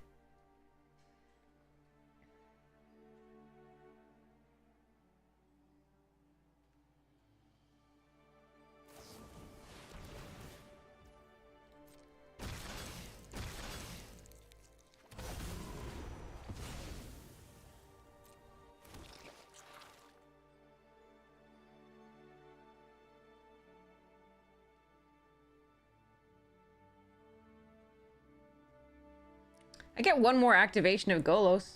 I get 1 more activation of Golos.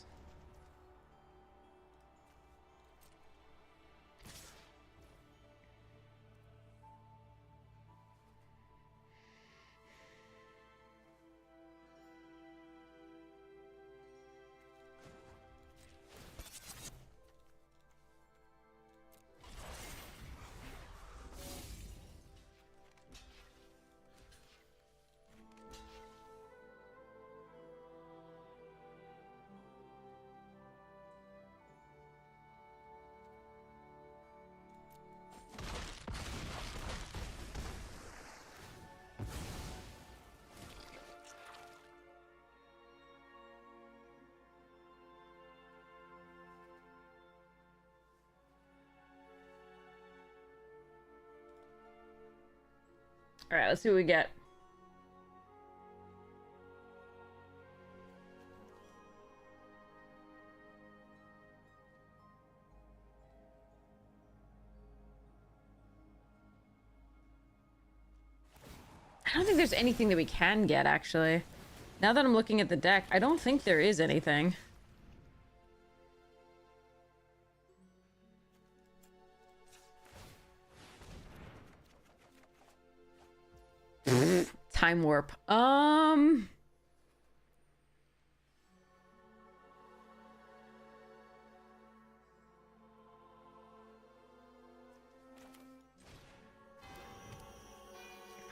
Alright, let's see what we get. I don't think there's anything that we can get, actually. Now that I'm looking at the deck, I don't think there is anything. Time warp.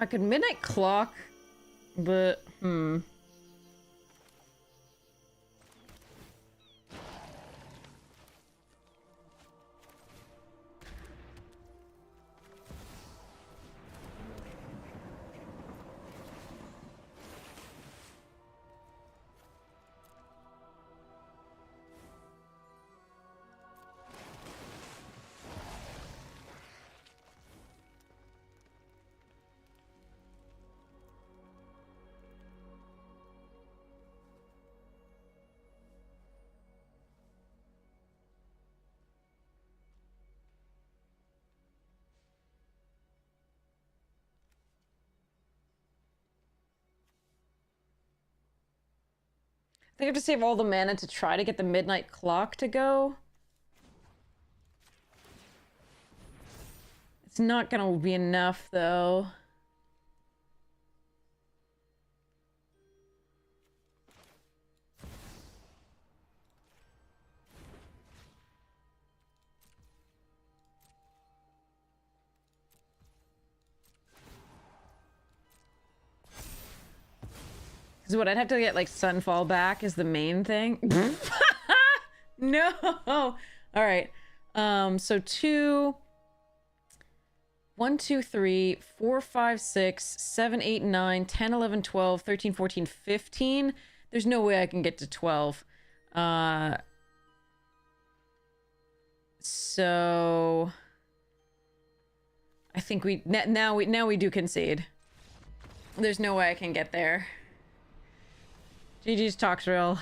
I could midnight clock, but I think I have to save all the mana to try to get the midnight clock to go. It's not gonna be enough, though. Because what I'd have to get, like, Sunfall back is the main thing. No! Alright. So 2... 1, 2, 3, 4, 5, 6, 7, 8, 9, 10, 11, 12, 13, 14, 15. There's no way I can get to 12. So... I think now we do concede. There's no way I can get there. GG's talks real.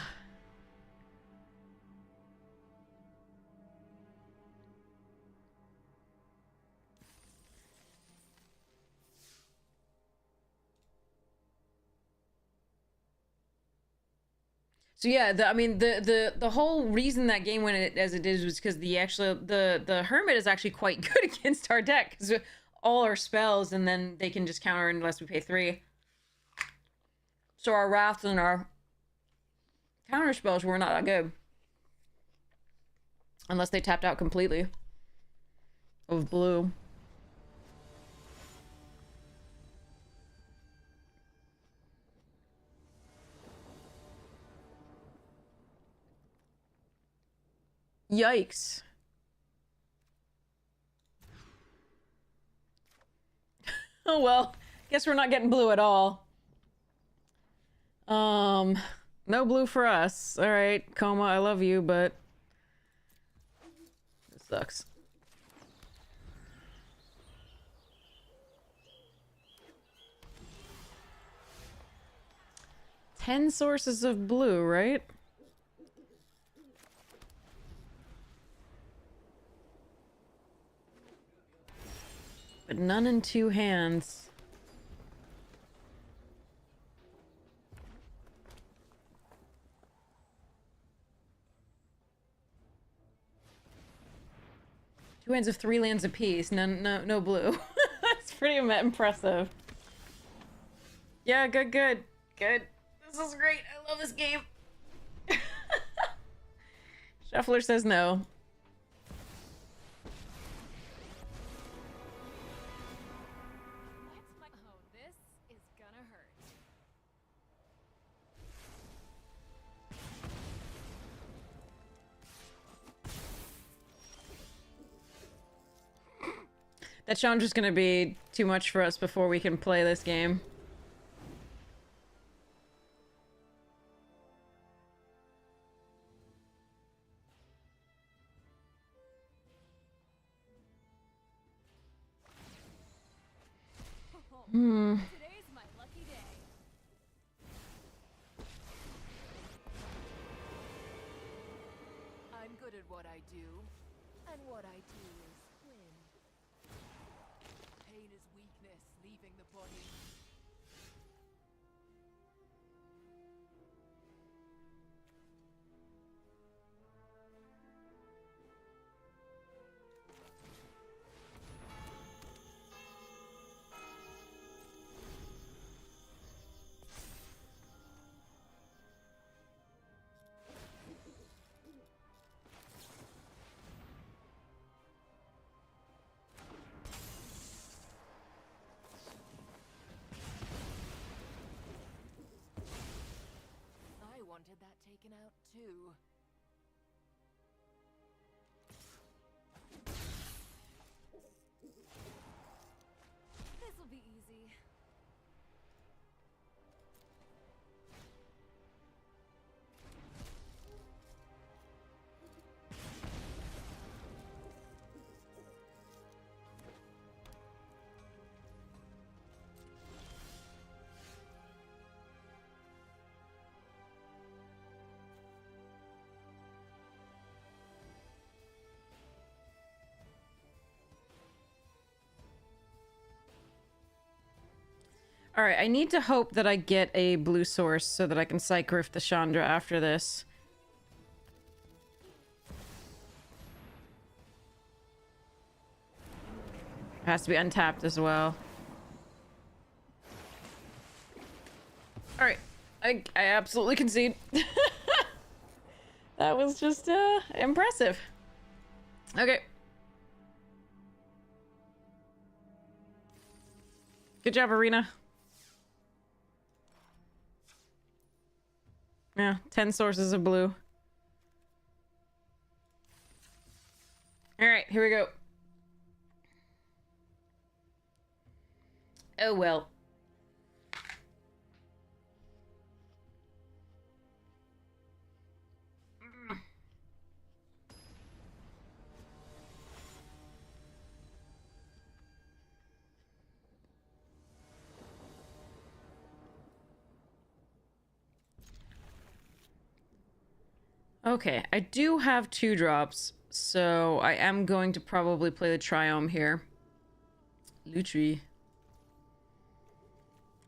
So yeah, the whole reason that game went as it is was because the Hermit is actually quite good against our deck, because all our spells, and then they can just counter unless we pay 3. So our Wraths and our counter spells were not that good. Unless they tapped out completely of blue. Yikes. Oh well, guess we're not getting blue at all. No blue for us. All right, Coma, I love you, but this sucks. Ten sources of blue, right? But none in 2 hands. Two hands of 3 lands apiece. No blue. That's pretty impressive. Yeah, good. This is great. I love this game. Shuffler says no. Oh, this is gonna hurt. That Chandra's gonna be too much for us before we can play this game. Oh, Today's my lucky day. I'm good at what I do, and what I do is win. Pain is weakness leaving the body. I wanted that taken out too. This'll be easy. Alright, I need to hope that I get a blue source so that I can psych rift the Chandra after this. It has to be untapped as well. Alright, I absolutely concede. That was just impressive. Okay. Good job, Arena. Yeah, 10 sources of blue. Alright, here we go. Oh well. Okay, I do have 2 drops, so I am going to probably play the Triome here. Lutri.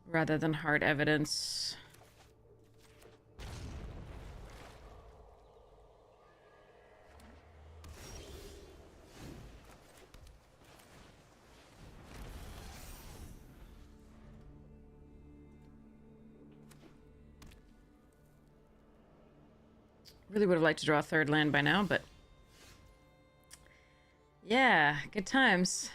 Rather than hard evidence. Really would have liked to draw a 3rd land by now, but... yeah, good times.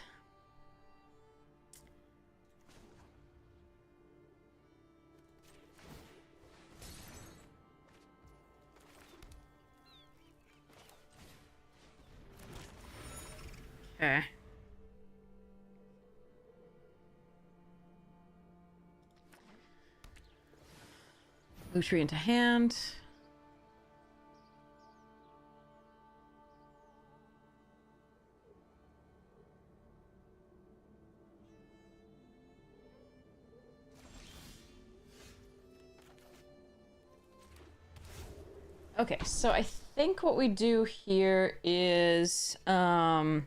Okay. Lutri into hand. Okay, so I think what we do here is, I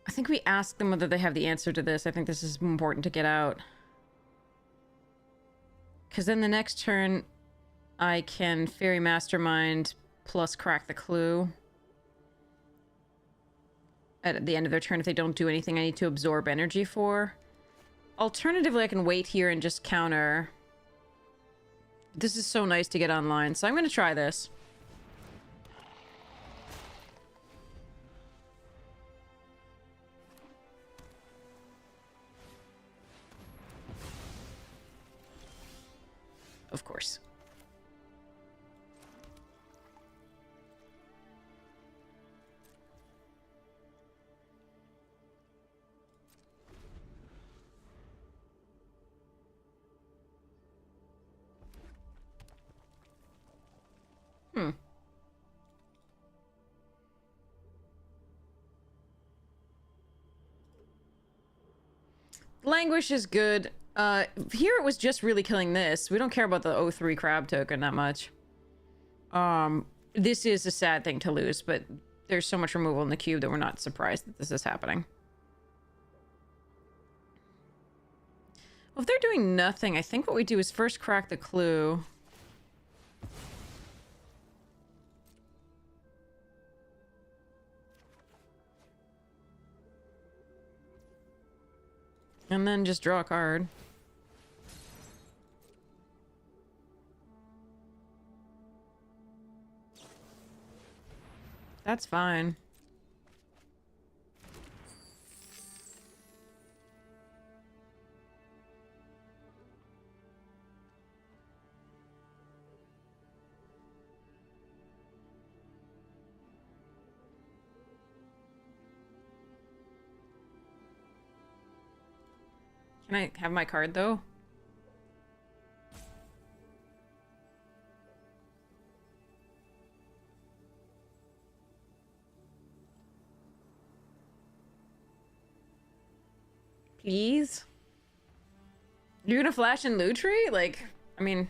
think we ask them whether they have the answer to this. I think this is important to get out. Because then the next turn, I can Fairy Mastermind plus crack the clue. At the end of their turn, if they don't do anything I need to absorb energy for. Alternatively, I can wait here and just counter. This is so nice to get online, so I'm going to try this. Of course. Languish is good. Here it was just really killing this. We don't care about the O3 crab token that much. This is a sad thing to lose, but there's so much removal in the cube that we're not surprised that this is happening. Well, if they're doing nothing, I think what we do is first crack the clue. And then just draw a card. That's fine. Can I have my card, though? Please? You're gonna flash in Lutri? Like, I mean...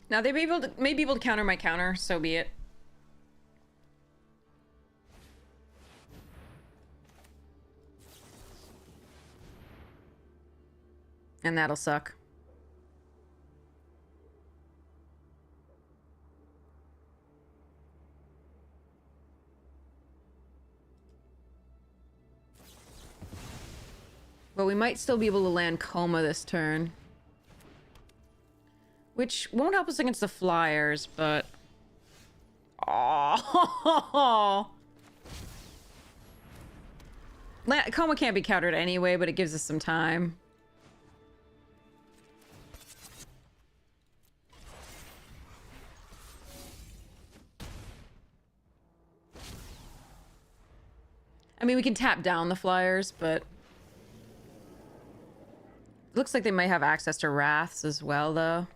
Now they may be able to counter my counter, so be it. And that'll suck. But we might still be able to land Coma this turn. Which won't help us against the Flyers, but... Oh. Coma can't be countered anyway, but it gives us some time. I mean, we can tap down the Flyers, but... Looks like they might have access to Wraths as well, though.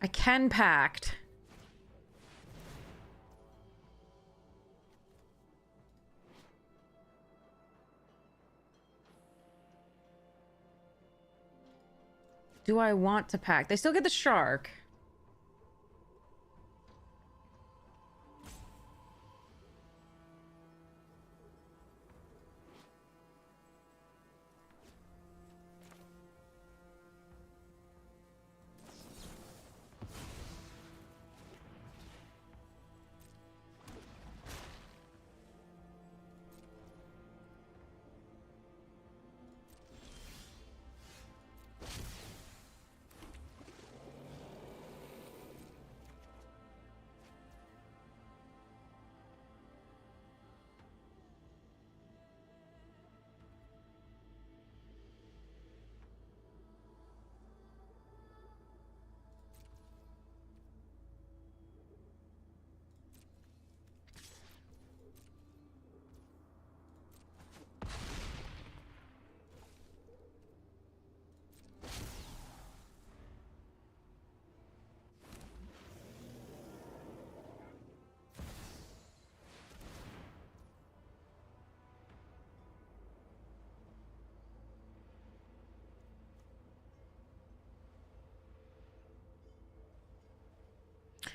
I can Pact. Do I want to Pact? They still get the Shark.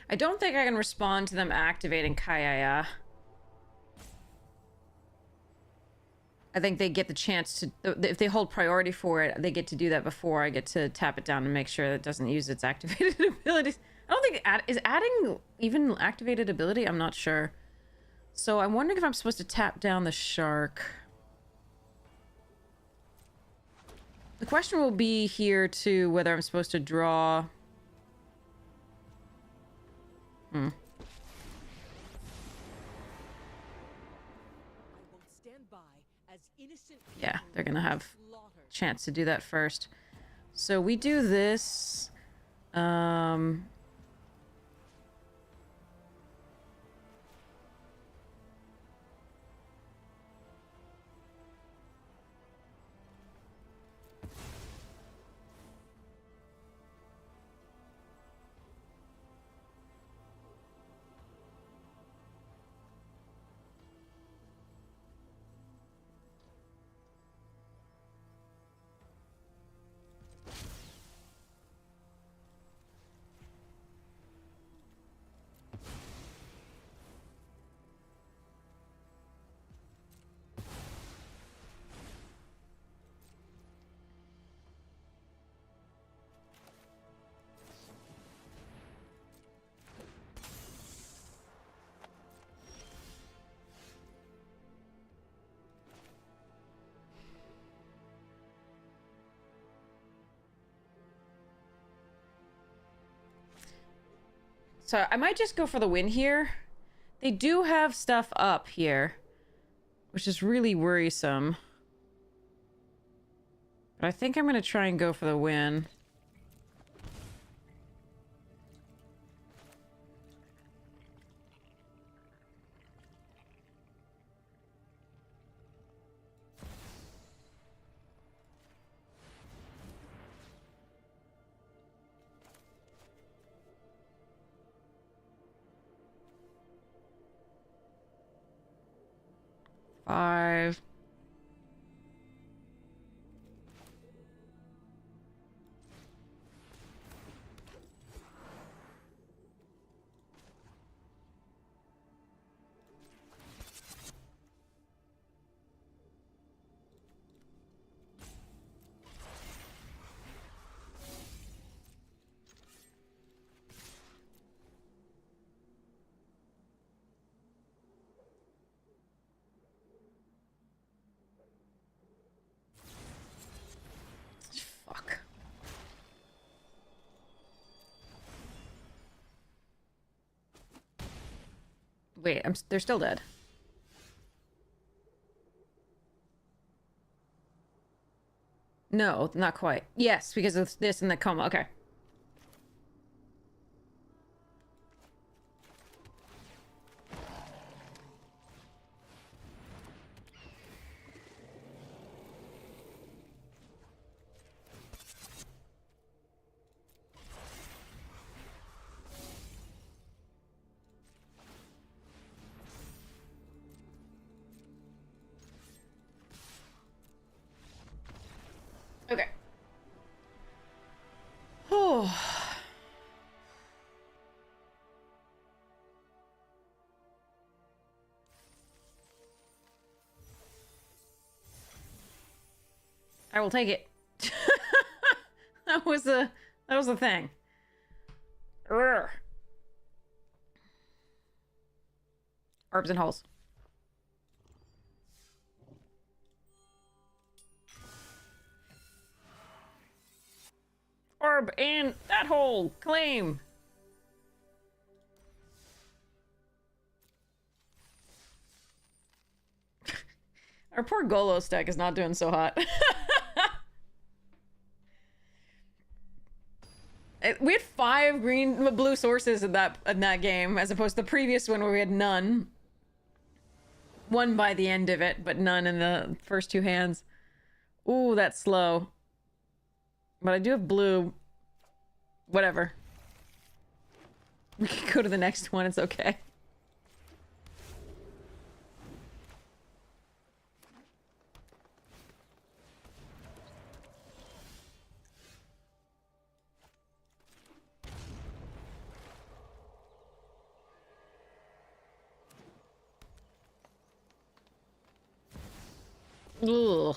I don't think I can respond to them activating Kayaya. I think they get the chance to... If they hold priority for it, they get to do that before I get to tap it down and make sure that it doesn't use its activated abilities. I don't think is adding even activated ability. I'm not sure. So I'm wondering if I'm supposed to tap down the shark. The question will be here too whether I'm supposed to draw. Yeah, they're gonna have a chance to do that first. So we do this. So I might just go for the win here. They do have stuff up here, which is really worrisome. But I think I'm going to try and go for the win. Five. Fuck. Wait, they're still dead. No, not quite. Yes, because of this and the coma. Okay. Okay. Oh. I will take it. That was a thing. Urgh. Orbs and holes. Orb in that hole. Claim. Our poor Golos deck is not doing so hot. We had 5 blue sources in that game, as opposed to the previous one where we had none. One by the end of it, but none in the first 2 hands. Ooh, that's slow. But I do have blue. Whatever. We can go to the next one, it's okay. Ugh.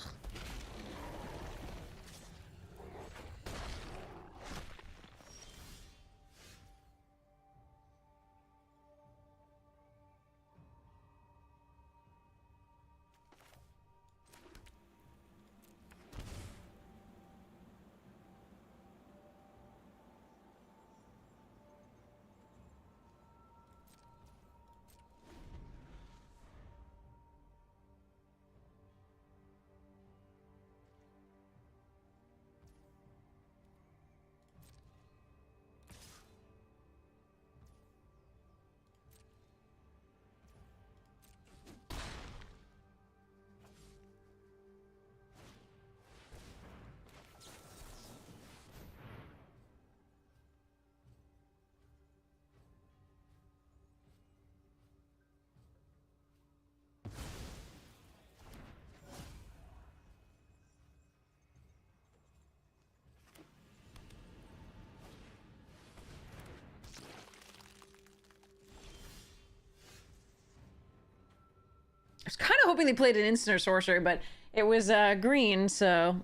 was kind of hoping they played an instant or sorcery, but it was green, so...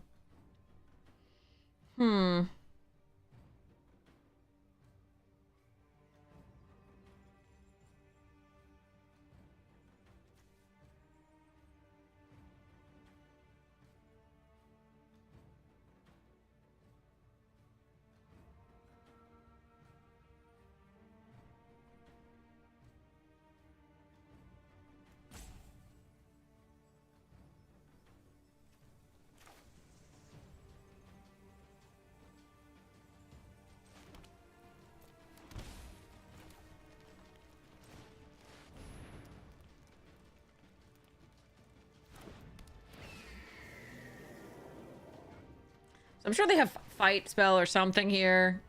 So I'm sure they have fight spell or something here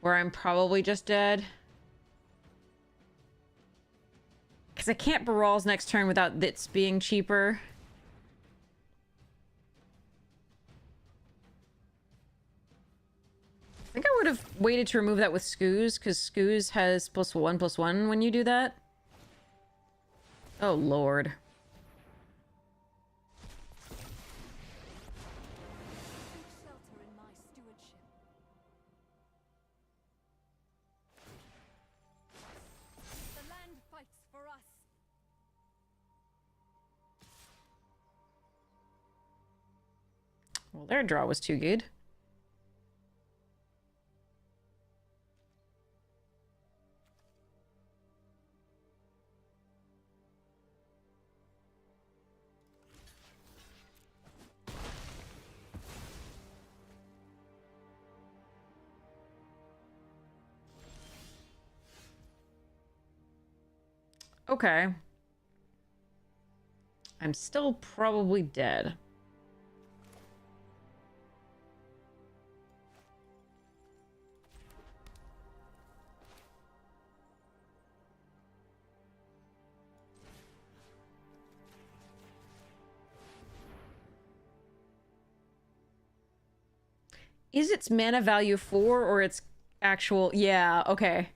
where I'm probably just dead. Because I can't Baral's next turn without this being cheaper. I think I would have waited to remove that with Skoos, because Skoos has +1/+1 when you do that. Oh, Lord. Shelter in my stewardship. The land fights for us. Well, their draw was too good. Okay. I'm still probably dead. Is its mana value 4 or its actual... Yeah, okay.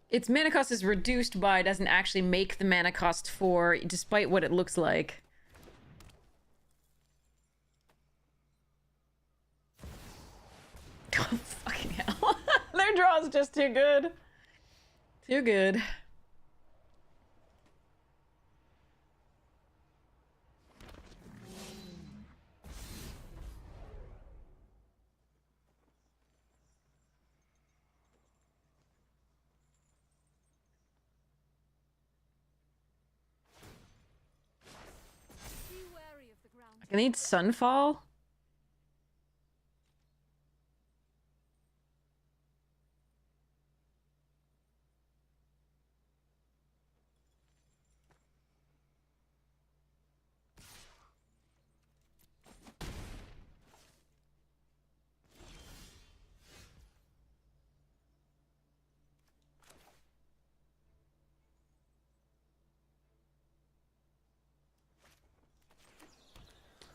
Its mana cost is reduced by, doesn't actually make the mana cost 4, despite what it looks like. Oh, fucking hell. Their draw is just too good. Too good. Be wary of the ground. I need Sunfall.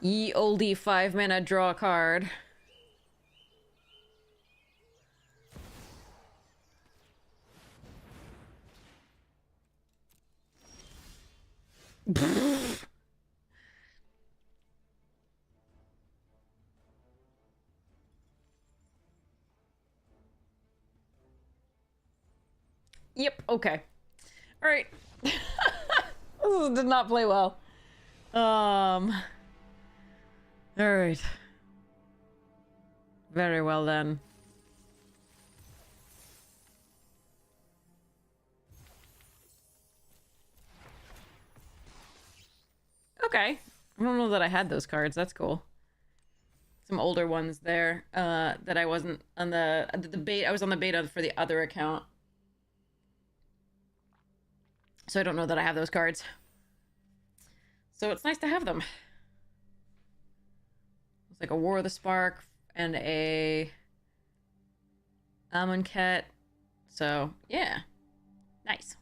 Ye oldie 5 mana, draw a card. Yep, okay. Alright. This did not play well. Alright. Very well then. Okay. I don't know that I had those cards. That's cool. Some older ones there that I wasn't on the beta. I was on the beta for the other account. So I don't know that I have those cards. So it's nice to have them. It's like a War of the Spark and a Amonkhet. So, yeah. Nice.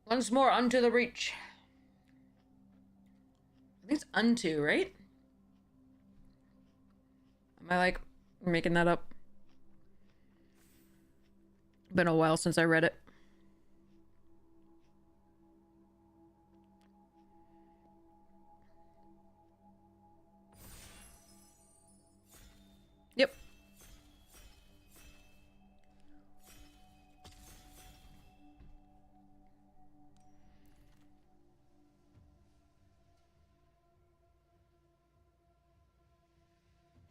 Once more unto the reach. I think it's unto, right? Am I like making that up? Been a while since I read it. Yep.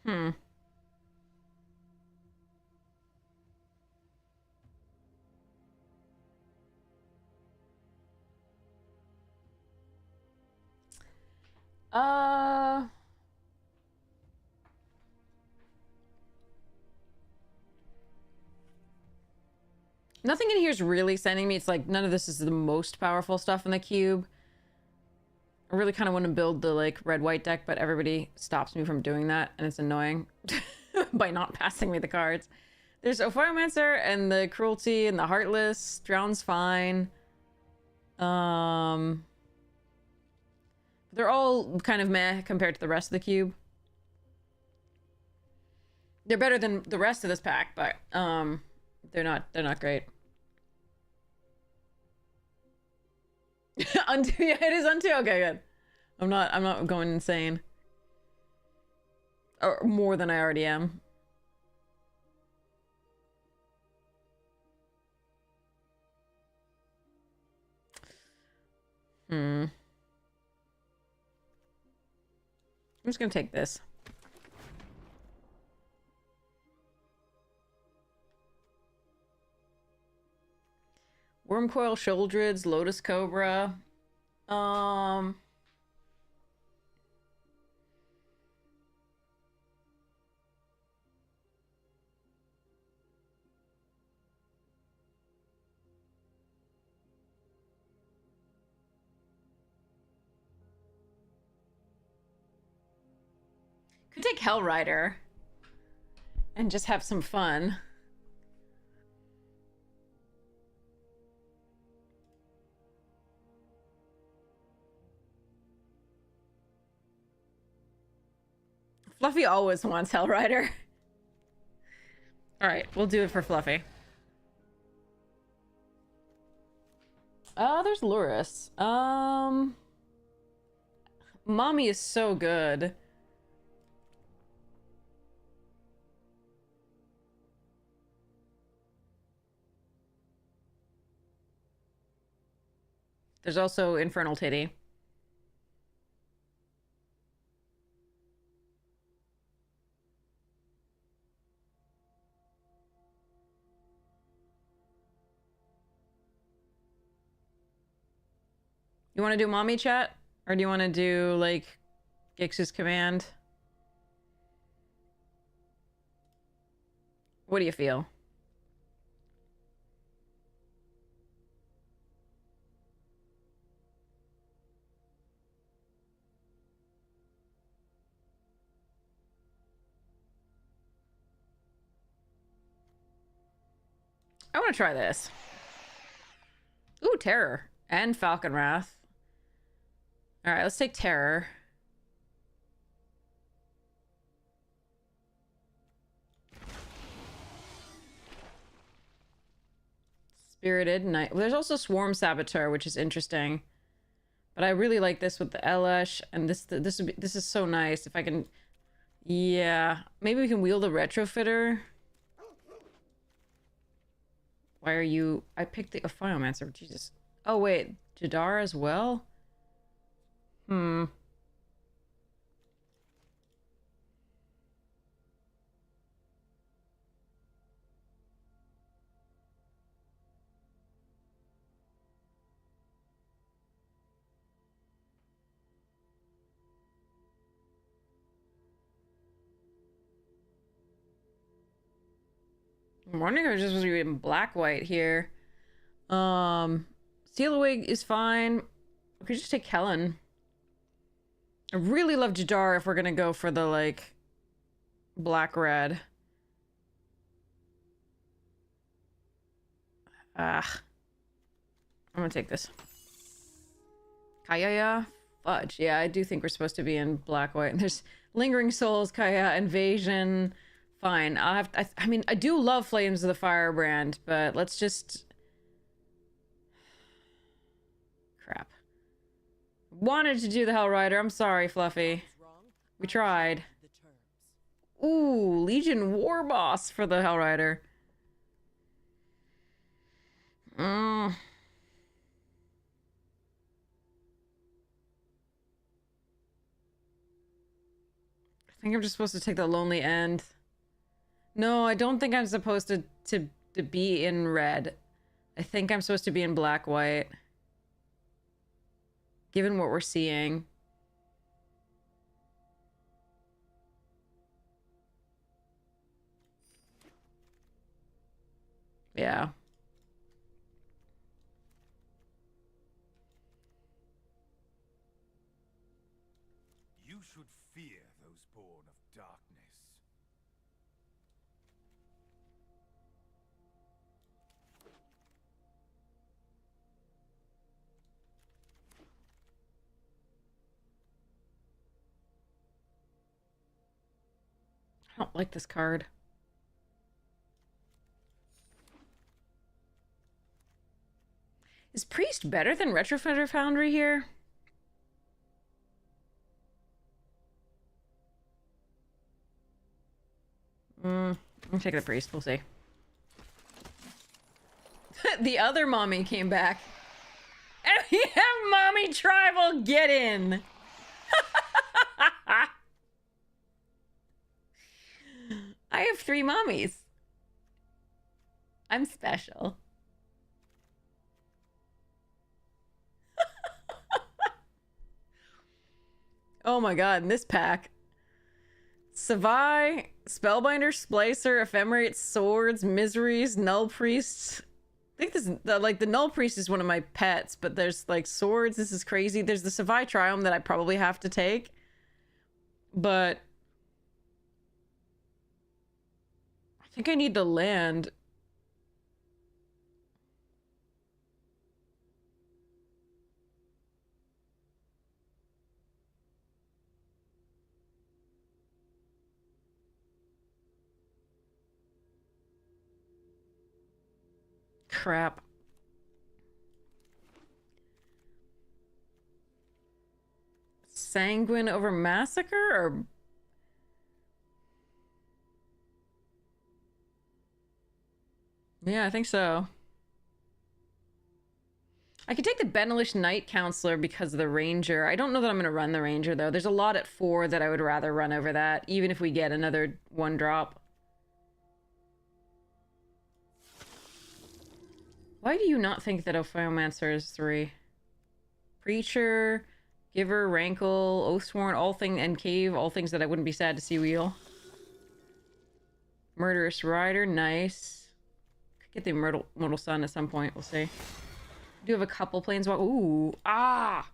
Hmm. Uh... Nothing in here is really sending me. It's like none of this is the most powerful stuff in the cube. I really kind of want to build the like red-white deck, but everybody stops me from doing that, and it's annoying by not passing me the cards. There's Ophiromancer and the Cruelty and the Heartless. Drown's fine. They're all kind of meh compared to the rest of the cube. They're better than the rest of this pack, but they're not great. Unto, yeah, it is unto. Okay, good. I'm not going insane. Or more than I already am. I'm just gonna take this. Wormcoil, Shouldrids, Lotus Cobra. Could take Hellrider and just have some fun. Fluffy always wants Hellrider. Alright, we'll do it for Fluffy. Oh, there's Lurus. Mommy is so good. There's also Infernal Titty. You want to do mommy chat? Or do you want to do, like, Gix's command? What do you feel? I want to try this. Ooh, Terror. And Falcon Wrath. Alright, let's take Terror. Spirited Night. There's also Swarm Saboteur, which is interesting. But I really like this with the Elesh, and this is so nice. If I can... Yeah. Maybe we can wield a Retrofitter. Why are you... I picked the Ophiromancer. Jesus. Oh, wait. Jadar as well? I'm wondering if I just was in black-white here. Steelwig is fine. We could just take Helen. I really love Jadar if we're gonna go for the, like, black-red. Ah. I'm gonna take this. Kaya? Fudge. Yeah, I do think we're supposed to be in black, white. There's Lingering Souls, Kaya, Invasion. Fine. I'll have to, I mean, I do love Flames of the Firebrand, but let's just... Crap. Wanted to do the Hell Rider. I'm sorry, Fluffy. We tried. Ooh, Legion War Boss for the Hell Rider. I think I'm just supposed to take the Lonely End. No, I don't think I'm supposed to be in red. I think I'm supposed to be in black, white. Given what we're seeing. Yeah. You should fear those born of darkness. I don't like this card. Is Priest better than Retrofitter Foundry here? I'm taking the Priest. We'll see. The other mommy came back. And we have Mommy Tribal get in. I have 3 mommies. I'm special. Oh my god, in this pack. Savai, Spellbinder, Splicer, Ephemerate, Swords, Miseries, Null Priests. I think this is, like, the Null Priest is one of my pets, but there's, like, Swords. This is crazy. There's the Savai Triumph that I probably have to take. But I think I need to land. Crap. Sanguine over Massacre, or... Yeah, I think so. I could take the Benelish Knight Counselor because of the Ranger. I don't know that I'm going to run the Ranger, though. There's a lot at 4 that I would rather run over that, even if we get another 1-drop. Why do you not think that Ophiomancer is 3? Preacher, Giver, Rankle, Oathsworn, all thing, and Cave, all things that I wouldn't be sad to see wheel. Murderous Rider, nice. Could get the Immortal Sun at some point, we'll see. Do have a couple planeswalkers. Ooh, ah!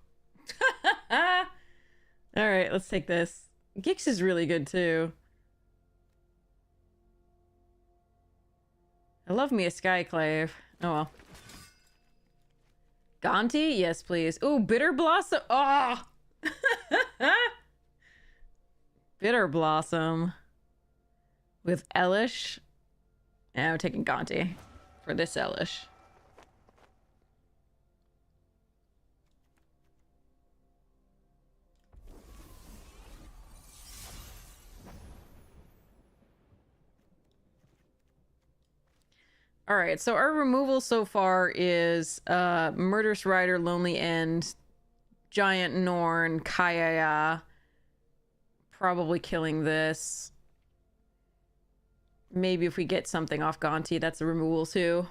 Alright, let's take this. Gix is really good, too. I love me a Skyclave. Oh well. Gonti? Yes, please. Ooh, Bitter Blossom. Ah! Oh! Bitter Blossom. With Elish. Yeah, I'm taking Gonti for this Elish. Alright, so our removal so far is Murderous Rider, Lonely End, Giant Norn, Kayaya. Probably killing this. Maybe if we get something off Gonti, that's a removal too.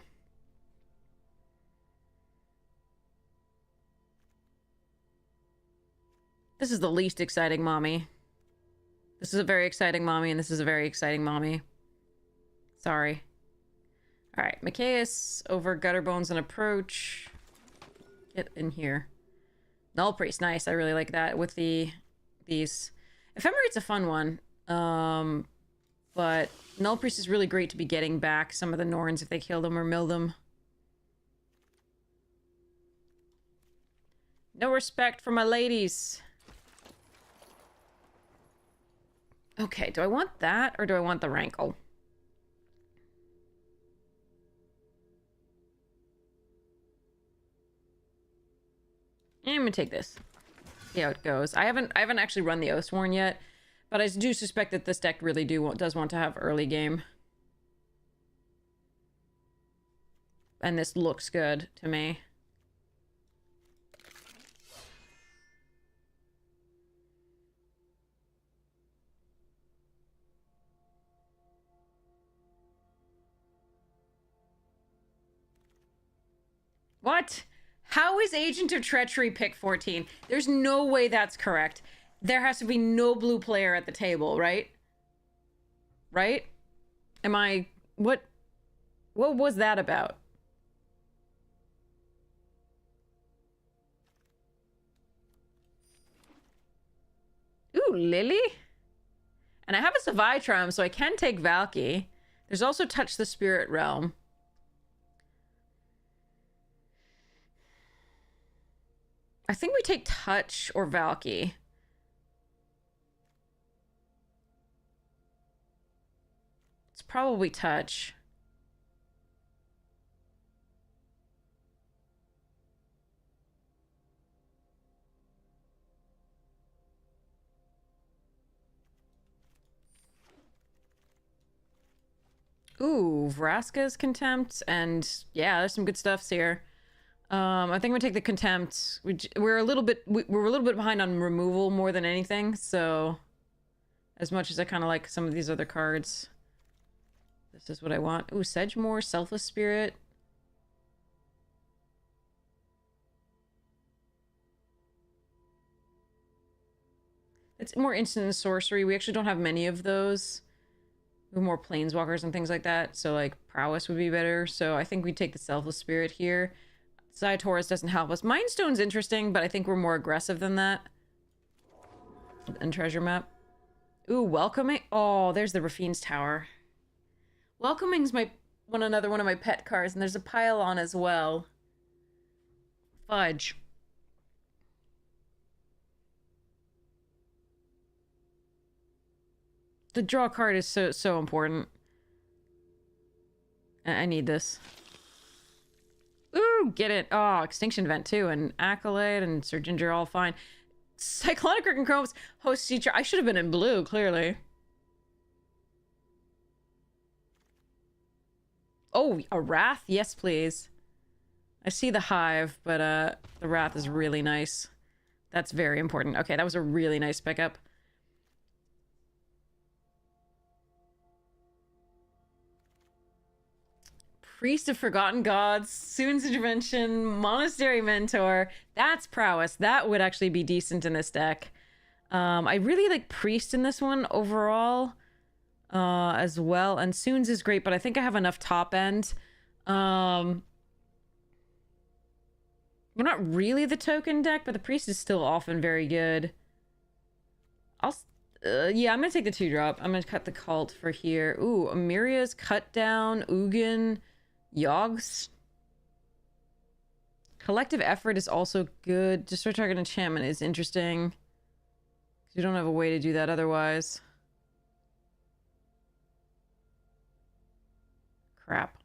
This is the least exciting mommy. This is a very exciting mommy, and this is a very exciting mommy. Sorry. Alright, Micaeus over Gutterbones and Approach. Get in here. Null Priest, nice. I really like that with these. Ephemerate's a fun one. But Null Priest is really great to be getting back some of the Norns if they kill them or mill them. No respect for my ladies. Okay, do I want that or do I want the rankle? I'm gonna take this. See how it goes. I haven't actually run the Oathsworn yet, but I do suspect that this deck really does want to have early game. And this looks good to me. What? How is Agent of Treachery pick 14? There's no way that's correct. There has to be no blue player at the table, right? Right? Am I... What was that about? Ooh, Lily? And I have a Savitrum, so I can take Valky. There's also Touch the Spirit Realm. I think we take Touch or Valky. It's probably Touch. Ooh, Vraska's Contempt, and yeah, there's some good stuffs here. I think I'm gonna take the Contempt. We're a little bit behind on removal more than anything, so as much as I kind of like some of these other cards, this is what I want. Ooh, Sedgemoor, Selfless Spirit. It's more instant and sorcery. We actually don't have many of those. We have more planeswalkers and things like that, so like prowess would be better. So I think we take the Selfless Spirit here. Ziotaurus doesn't help us. Mindstone's interesting, but I think we're more aggressive than that. And treasure map. Ooh, Welcoming. Oh, there's the Rafine's Tower. Welcoming's another one of my pet cards, and there's a Pylon as well. Fudge. The draw card is so important. I need this. Ooh, get it. Oh, Extinction Event too, and Accolade and Sir Ginger all fine. Cyclonic Rick and Chrome's host teacher. I should have been in blue, clearly. Oh, a Wrath? Yes, please. I see the Hive, but the Wrath is really nice. That's very important. Okay, that was a really nice pickup. Priest of Forgotten Gods, Soon's Intervention, Monastery Mentor. That's prowess. That would actually be decent in this deck. I really like Priest in this one overall as well. And Soon's is great, but I think I have enough top end. We're not really the token deck, but the Priest is still often very good. Yeah, I'm going to take the 2-drop. I'm going to cut the Cult for here. Ooh, Amiria's Cut Down, Ugin, Yogg's. Collective Effort is also good. Destroy target enchantment is interesting. You don't have a way to do that otherwise. Crap.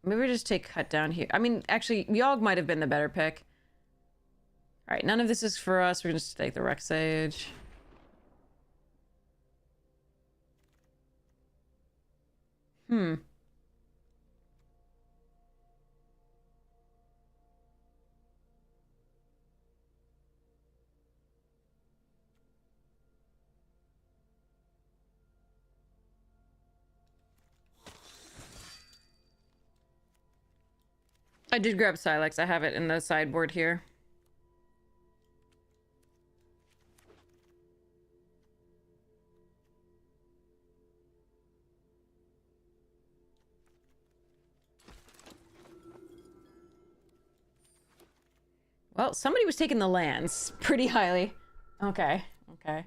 Maybe we just take Cut Down here. I mean, actually, Yogg might have been the better pick. Alright, none of this is for us. We're just take the Rex Sage. I did grab Silex. I have it in the sideboard here. Well, somebody was taking the lands pretty highly. Okay, okay.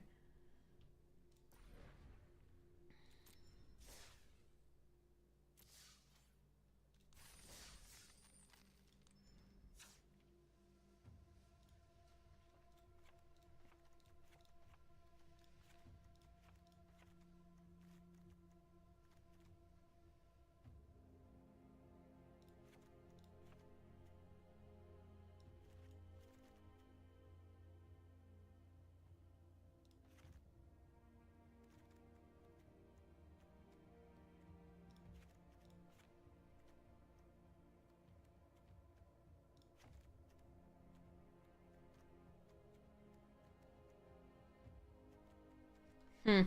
Hmm.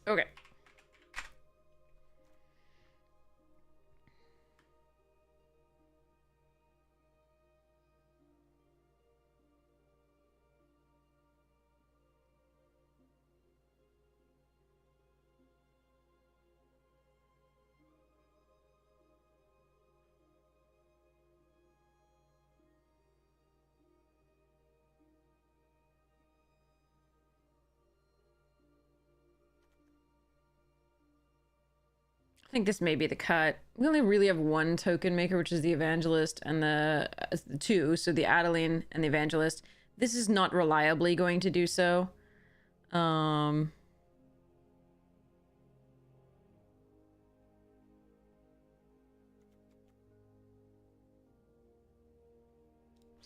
Okay. I think this may be the cut. We only really have one token maker, which is the Evangelist and the two, so the Adeline and the Evangelist. This is not reliably going to do so. So I'm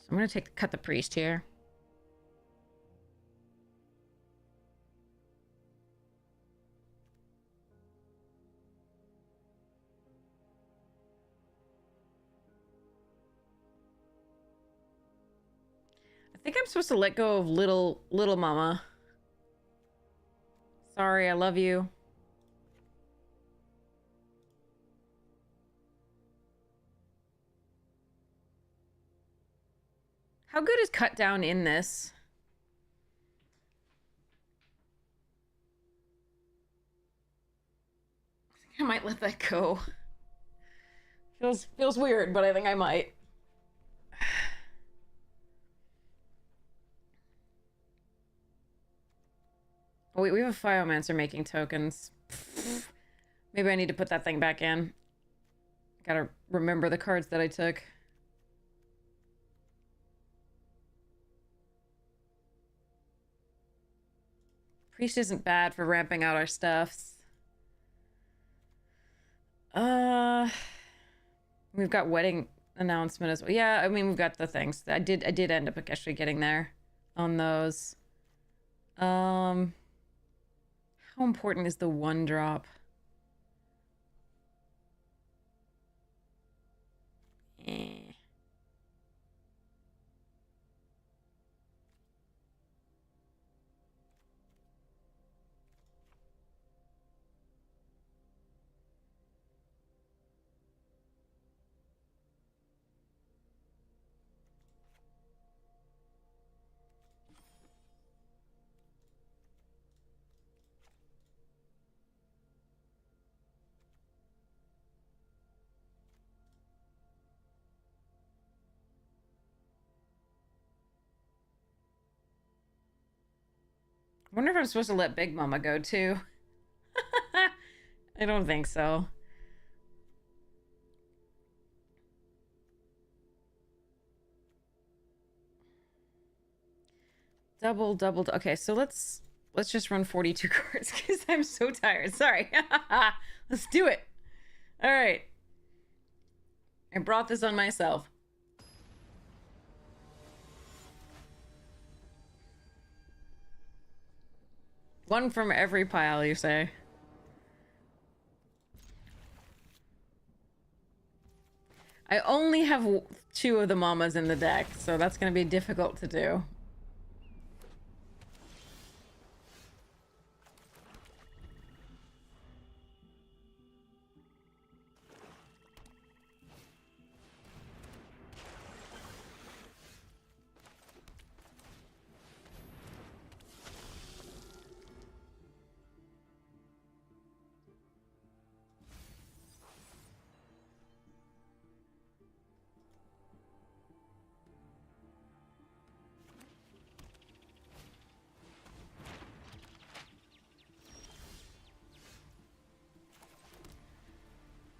gonna cut the priest here. I think I'm supposed to let go of little mama. Sorry, I love you. How good is cut down in this? I think I might let that go. Feels weird, but I think I might. Oh wait, we have a Phiomancer making tokens. Maybe I need to put that thing back in. Gotta remember the cards that I took. Priest isn't bad for ramping out our stuffs. We've got wedding announcement as well. Yeah, I mean, we've got the things. I did end up actually getting there on those. How important is the one drop? Eh. I wonder if I'm supposed to let Big Mama go too. I don't think so. Double. Okay, so let's just run 42 cards because I'm so tired. Sorry. Let's do it. All right. I brought this on myself. One from every pile, you say? I only have two of the mamas in the deck, so that's going to be difficult to do.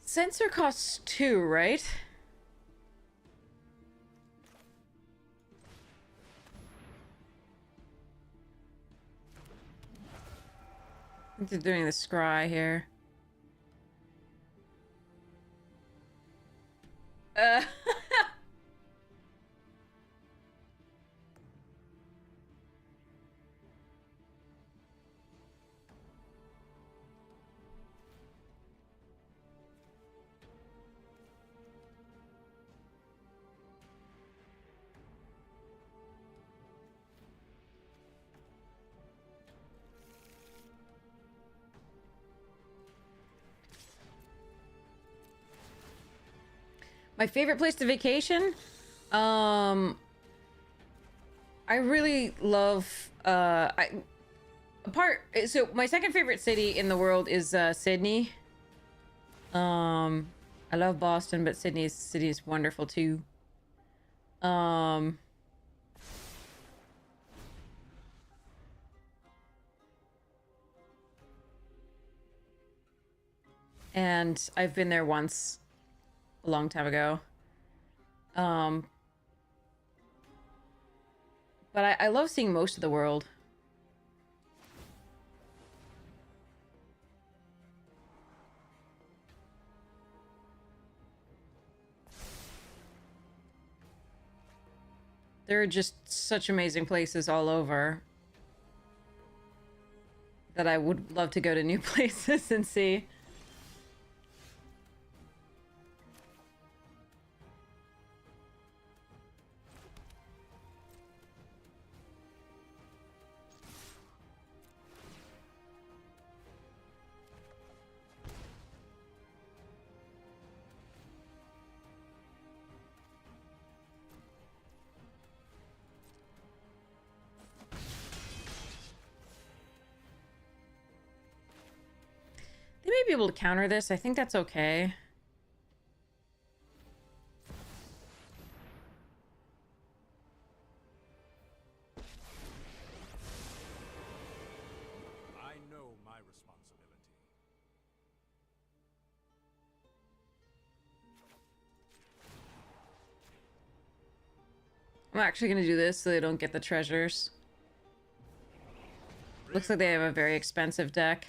Sensor costs 2, right? They're doing the scry here. Uh, my favorite place to vacation? I really love so my second favorite city in the world is Sydney. I love Boston, but Sydney's city is wonderful too. And I've been there once a long time ago. But I love seeing most of the world. There are just such amazing places all over that I would love to go to new places and see. They may be able to counter this. I think that's okay. I know my responsibility. I'm actually gonna do this so they don't get the treasures. Looks like they have a very expensive deck.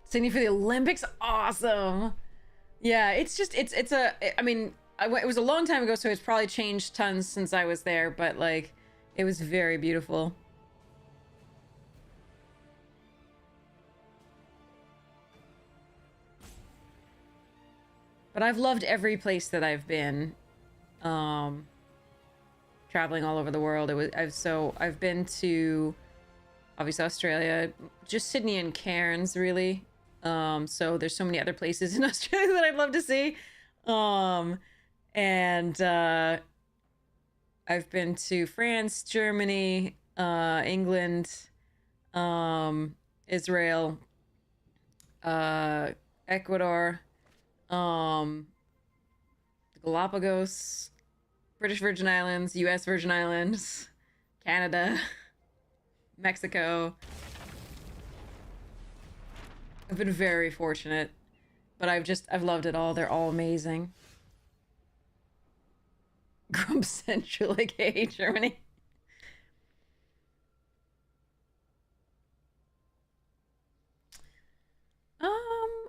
Sydney for the Olympics? Awesome! Yeah, it's just, I mean, it was a long time ago, so it's probably changed tons since I was there, but, like, it was very beautiful. But I've loved every place that I've been, traveling all over the world. I've been to, obviously, Australia, just Sydney and Cairns, really. So there's so many other places in Australia that I'd love to see. I've been to France, Germany, England, Israel, Ecuador, Galapagos, British Virgin Islands, US Virgin Islands, Canada, Mexico. I've been very fortunate, but I've loved it all. They're all amazing. Grump Central, like, hey, Germany.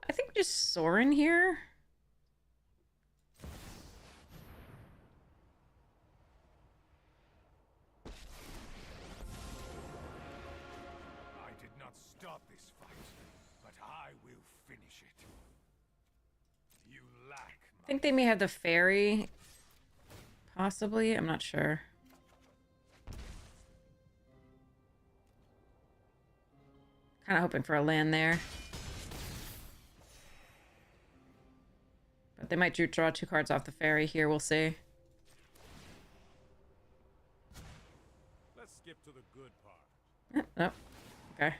I think just Soren here. I did not start this fight, but I will finish it. You lack I think they may have the ferry. Possibly, I'm not sure. Kind of hoping for a land there. But they might draw 2 cards off the ferry here, we'll see. Let's skip to the good part. Oh, okay.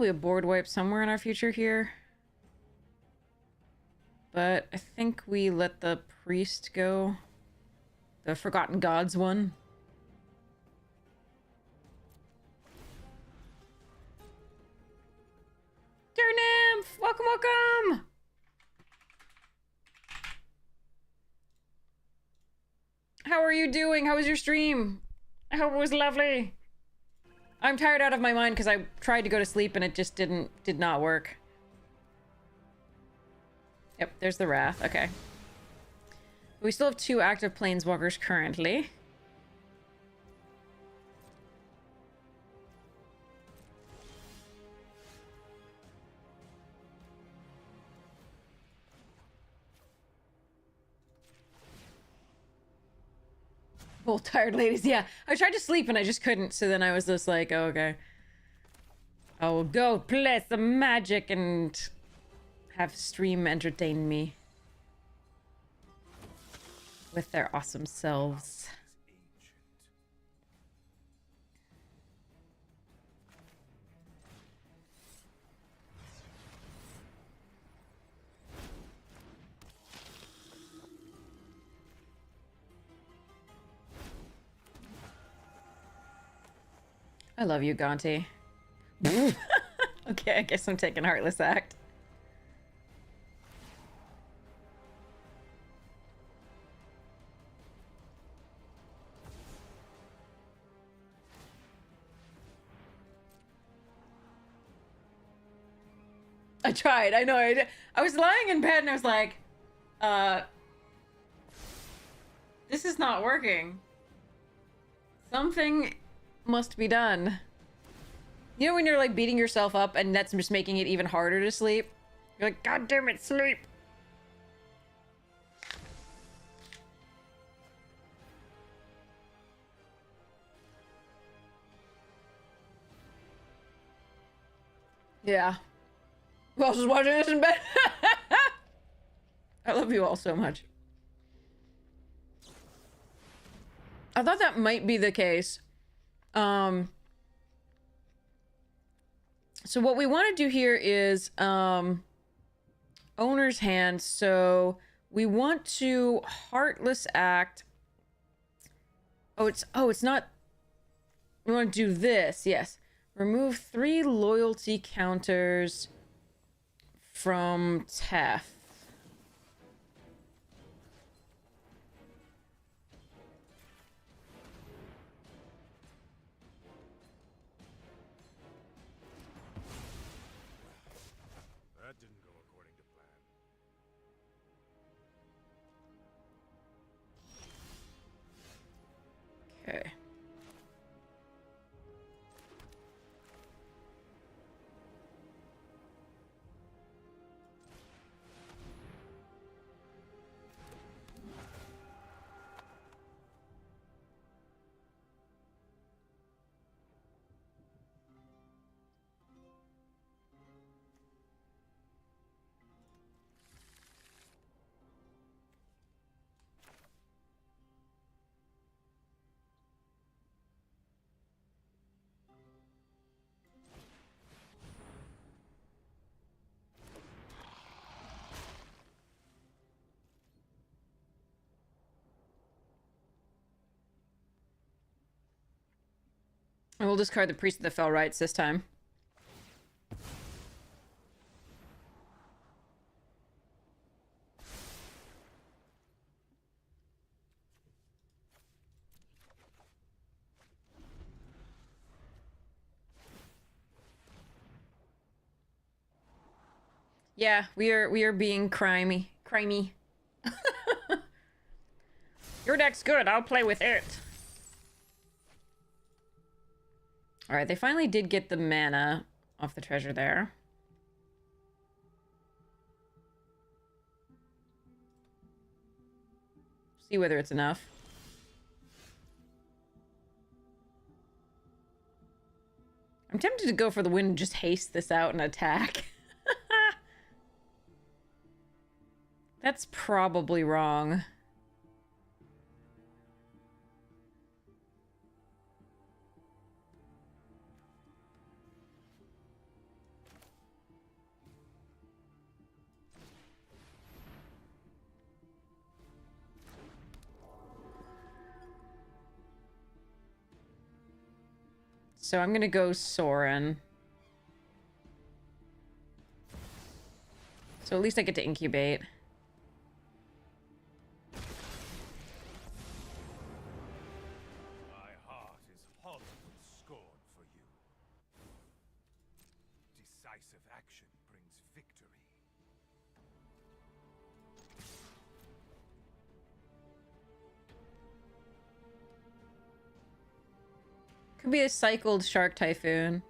probably a board wipe somewhere in our future here. But I think we let the priest go. The Forgotten Gods one. Dear Nymph! Welcome, welcome! How are you doing? How was your stream? I hope it was lovely. I'm tired out of my mind because I tried to go to sleep and it just did not work. Yep, there's the Wrath. Okay. We still have 2 active planeswalkers currently. Well, tired ladies, yeah. I tried to sleep and I just couldn't, so then I was just like, oh, okay. I will go play some Magic and have stream entertain me with their awesome selves. I love you, Gonti. Okay, I guess I'm taking Heartless Act. I tried. I know. I was lying in bed and I was like, this is not working. Something must be done. You know when you're like beating yourself up and that's just making it even harder to sleep? You're like, God damn it, sleep. Yeah. Who else is watching this in bed? I love you all so much. I thought that might be the case. So what we want to do here is owner's hand. So we want to Heartless Act. Oh, it's not. We want to do this. Yes. Remove 3 loyalty counters from Tef. That didn't go according to plan. Okay. And we'll discard the Priest of the Fell Rites this time. Yeah, we are being crimey. Your deck's good, I'll play with it. Alright, they finally did get the mana off the treasure there. See whether it's enough. I'm tempted to go for the win and just haste this out and attack. That's probably wrong. So I'm gonna go Soren. So at least I get to incubate. My heart is hollow with scorn for you. Decisive action brings victory. Could be a cycled Shark Typhoon.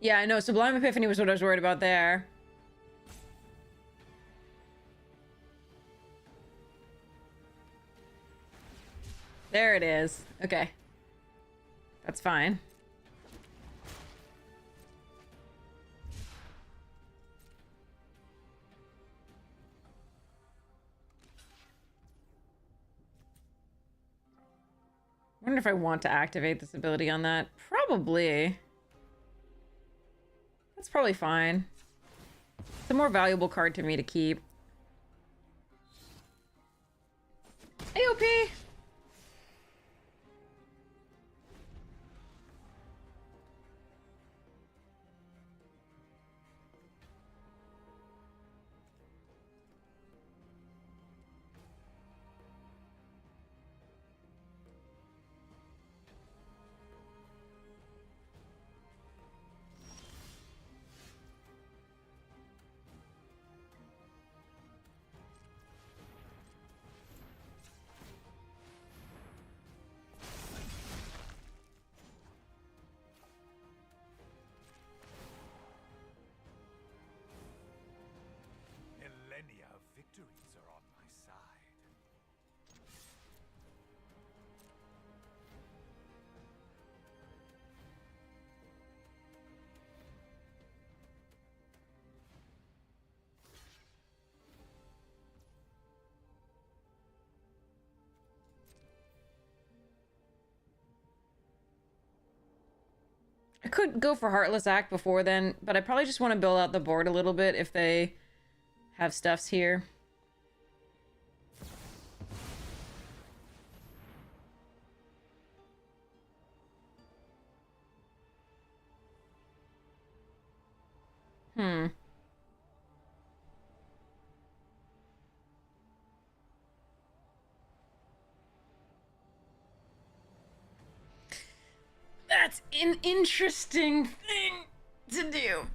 Yeah, I know. Sublime Epiphany was what I was worried about there. There it is. Okay. That's fine. I wonder if I want to activate this ability on that. Probably. That's probably fine. It's a more valuable card to me to keep. AOP! Millennia of victories are on my side. I could go for Heartless Act before then, but I probably just want to build out the board a little bit if they have stuffs here. Hmm. That's an interesting thing to do.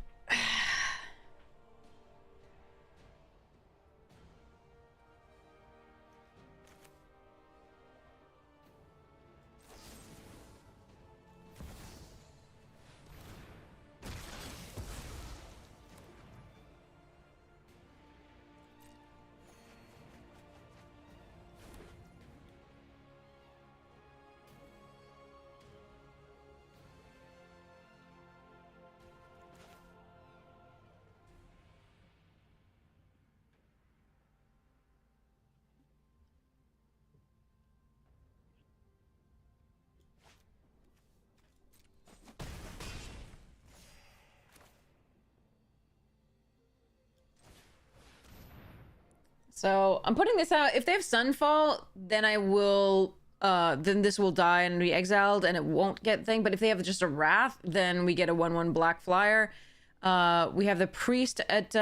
So I'm putting this out. If they have Sunfall, then I will then this will die and be exiled and it won't get thing. But if they have just a Wrath, then we get a 1/1 black flyer. We have the Priest at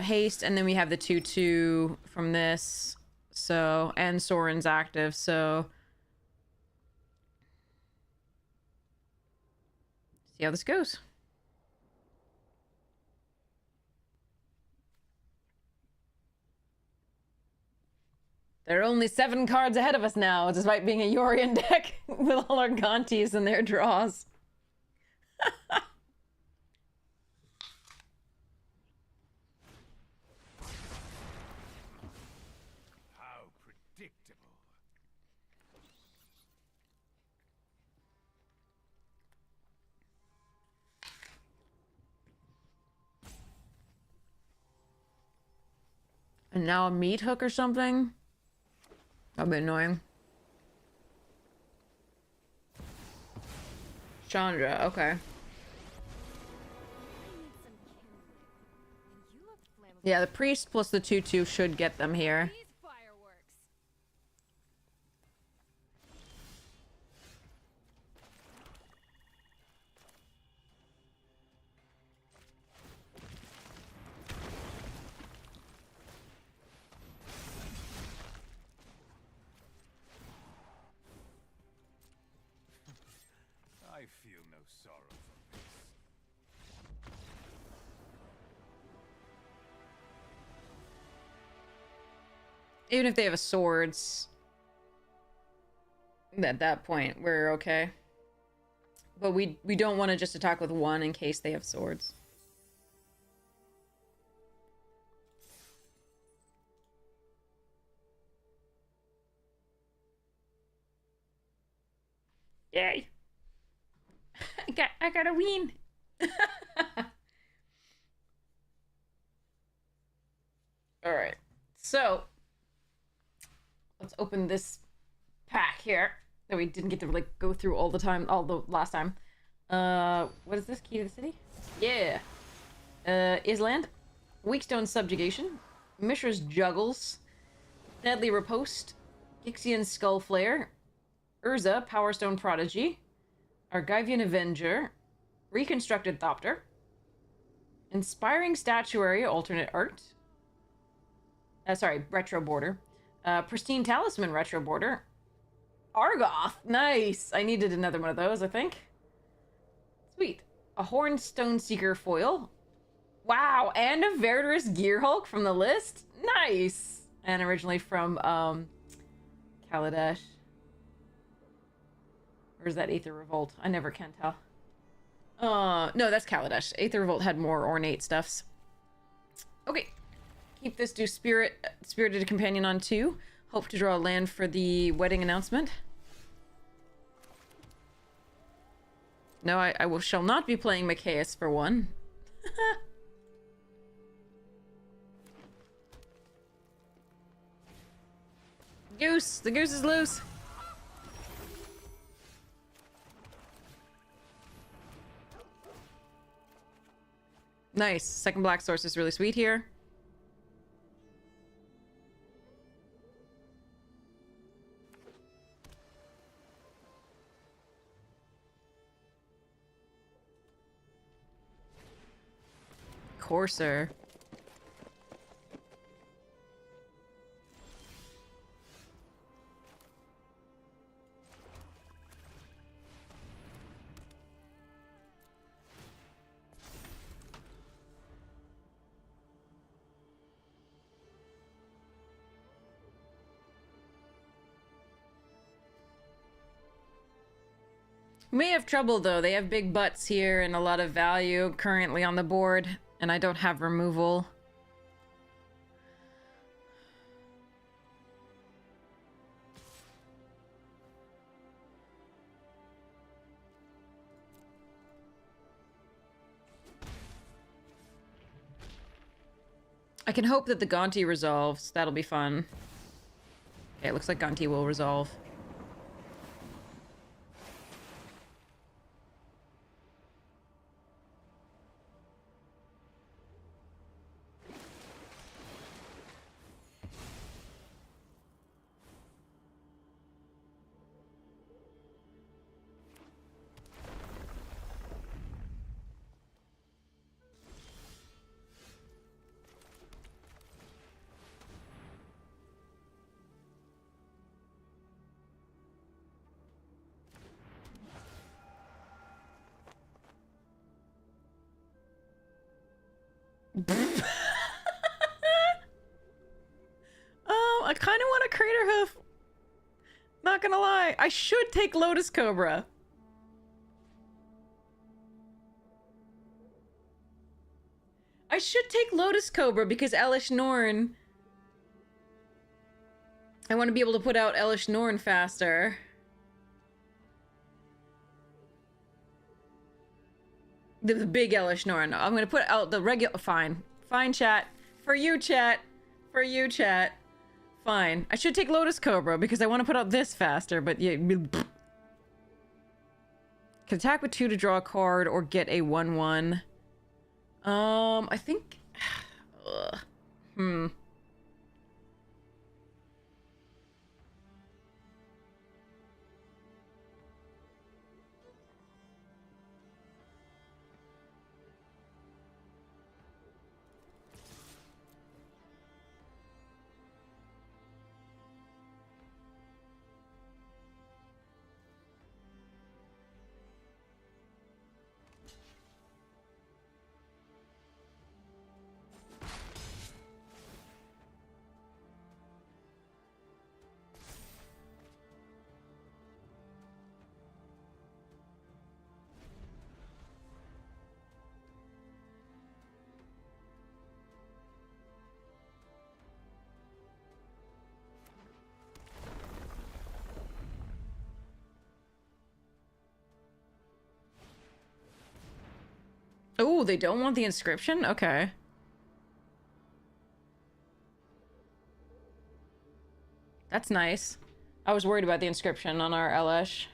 haste, and then we have the 2/2 from this. So, and Soren's active, so see how this goes. There are only 7 cards ahead of us now, despite being a Yorion deck with all our Gontis and their draws. How predictable. And now a meat hook or something? That'd be annoying. Chandra, okay. I need some kindling, and you look Yeah, the priest plus the 2/2 should get them here. These fireworks. I feel no sorrow for this. Even if they have a swords, at that point, we're okay. But we don't want to just attack with one in case they have swords. Yay! I got a win. All right, so let's open this pack here that we didn't get to like go through all the last time. What is this? Key to the city? Yeah. Island, Weakstone Subjugation, Mishra's Juggles, Deadly Riposte, Gixian Skull Flare, Urza Powerstone Prodigy, Argivian Avenger, Reconstructed Thopter, Inspiring Statuary Alternate Art. Sorry, Retro Border. Pristine Talisman Retro Border. Argoth! Nice! I needed another one of those, I think. Sweet. A Horned Stoneseeker foil. Wow, and a Verdurous Gearhulk from the list? Nice! And originally from, Kaladesh. Or is that Aether Revolt? I never can tell. No, that's Kaladesh. Aether Revolt had more ornate stuffs. Okay. Keep this to Spirited Companion on 2. Hope to draw a land for the wedding announcement. No, I shall not be playing Micaeus for one. Goose! The goose is loose! Nice. Second black source is really sweet here. Courser. May have trouble though. They have big butts here and a lot of value currently on the board, and I don't have removal. I can hope that the Gonti resolves. That'll be fun. Okay, it looks like Gonti will resolve. Oh, I kind of want a Crater Hoof. Not gonna lie. I should take Lotus Cobra. I should take Lotus Cobra because Elish Norn. I want to be able to put out Elish Norn faster. The big Elish Norn. I'm gonna put out the regular. Fine. Fine, chat. For you, chat. For you, chat. Fine. I should take Lotus Cobra because I want to put out this faster, but yeah. Can attack with 2 to draw a card or get a 1/1. I think. Ugh. Hmm. Oh, they don't want the inscription? Okay. That's nice. I was worried about the inscription on our LS.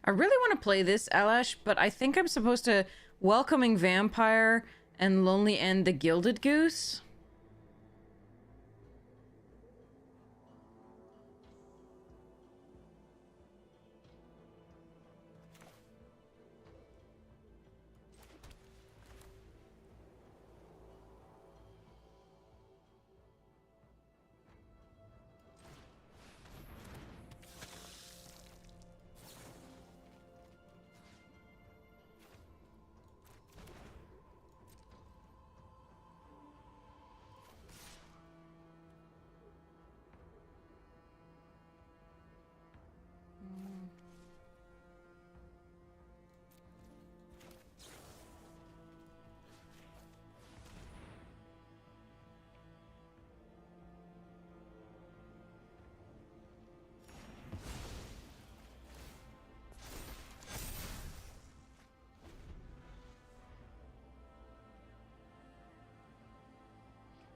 I really want to play this Alash, but I think I'm supposed to Welcoming Vampire and Lonely End the Gilded Goose.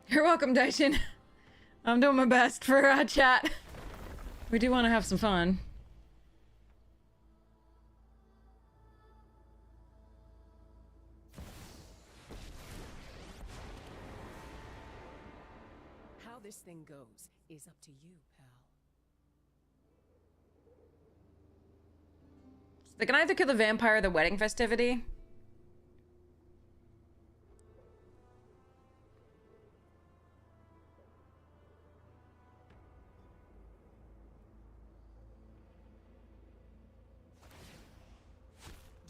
You're welcome, Daishin. I'm doing my best for chat. We do want to have some fun. How this thing goes is up to you, pal. They can either kill the vampire or the wedding festivity.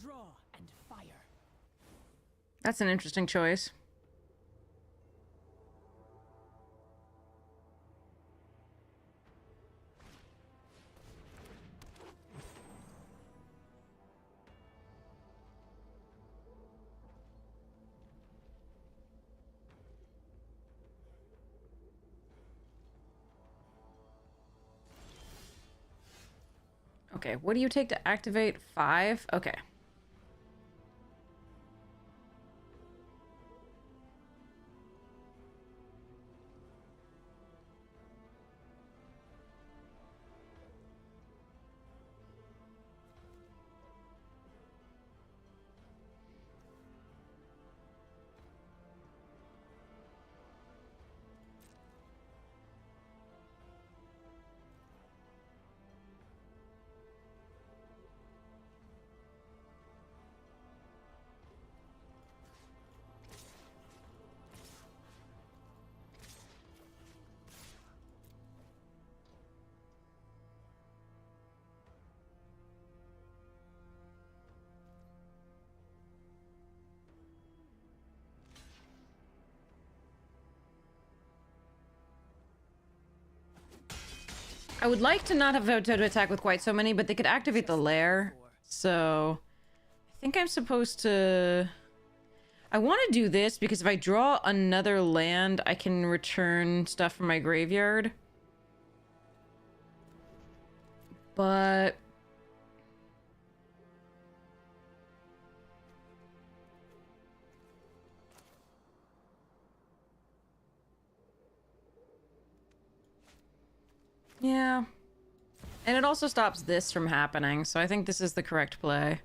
Draw and fire. That's an interesting choice. Okay, what do you take to activate 5? Okay. I would like to not have to attack with quite so many, but they could activate the lair. So think I'm supposed to... I want to do this because if I draw another land, I can return stuff from my graveyard. But... yeah. And it also stops this from happening, so I think this is the correct play.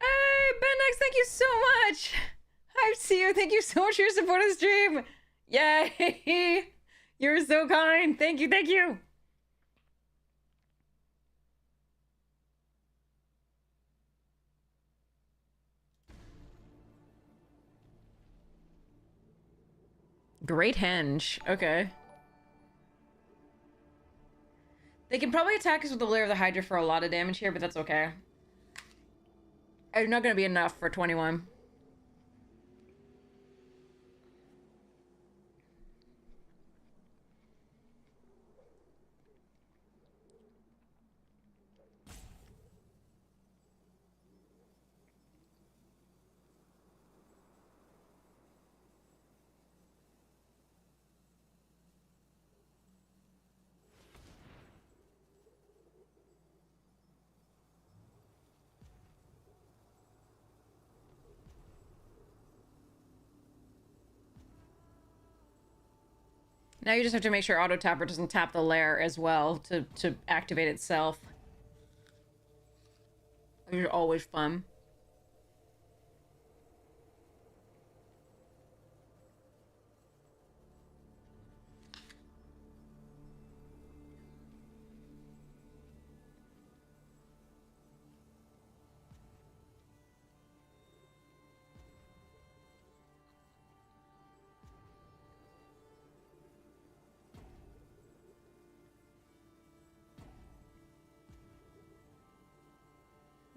Hey, Bendex, thank you so much! Hi, see you. Thank you so much for your support of the stream. Yay! You're so kind. Thank you, thank you. Great henge. Okay. They can probably attack us with the Lair of the Hydra for a lot of damage here, but that's okay. It's not gonna be enough for 21. Now you just have to make sure Auto Tapper doesn't tap the lair as well to activate itself. Which is always fun.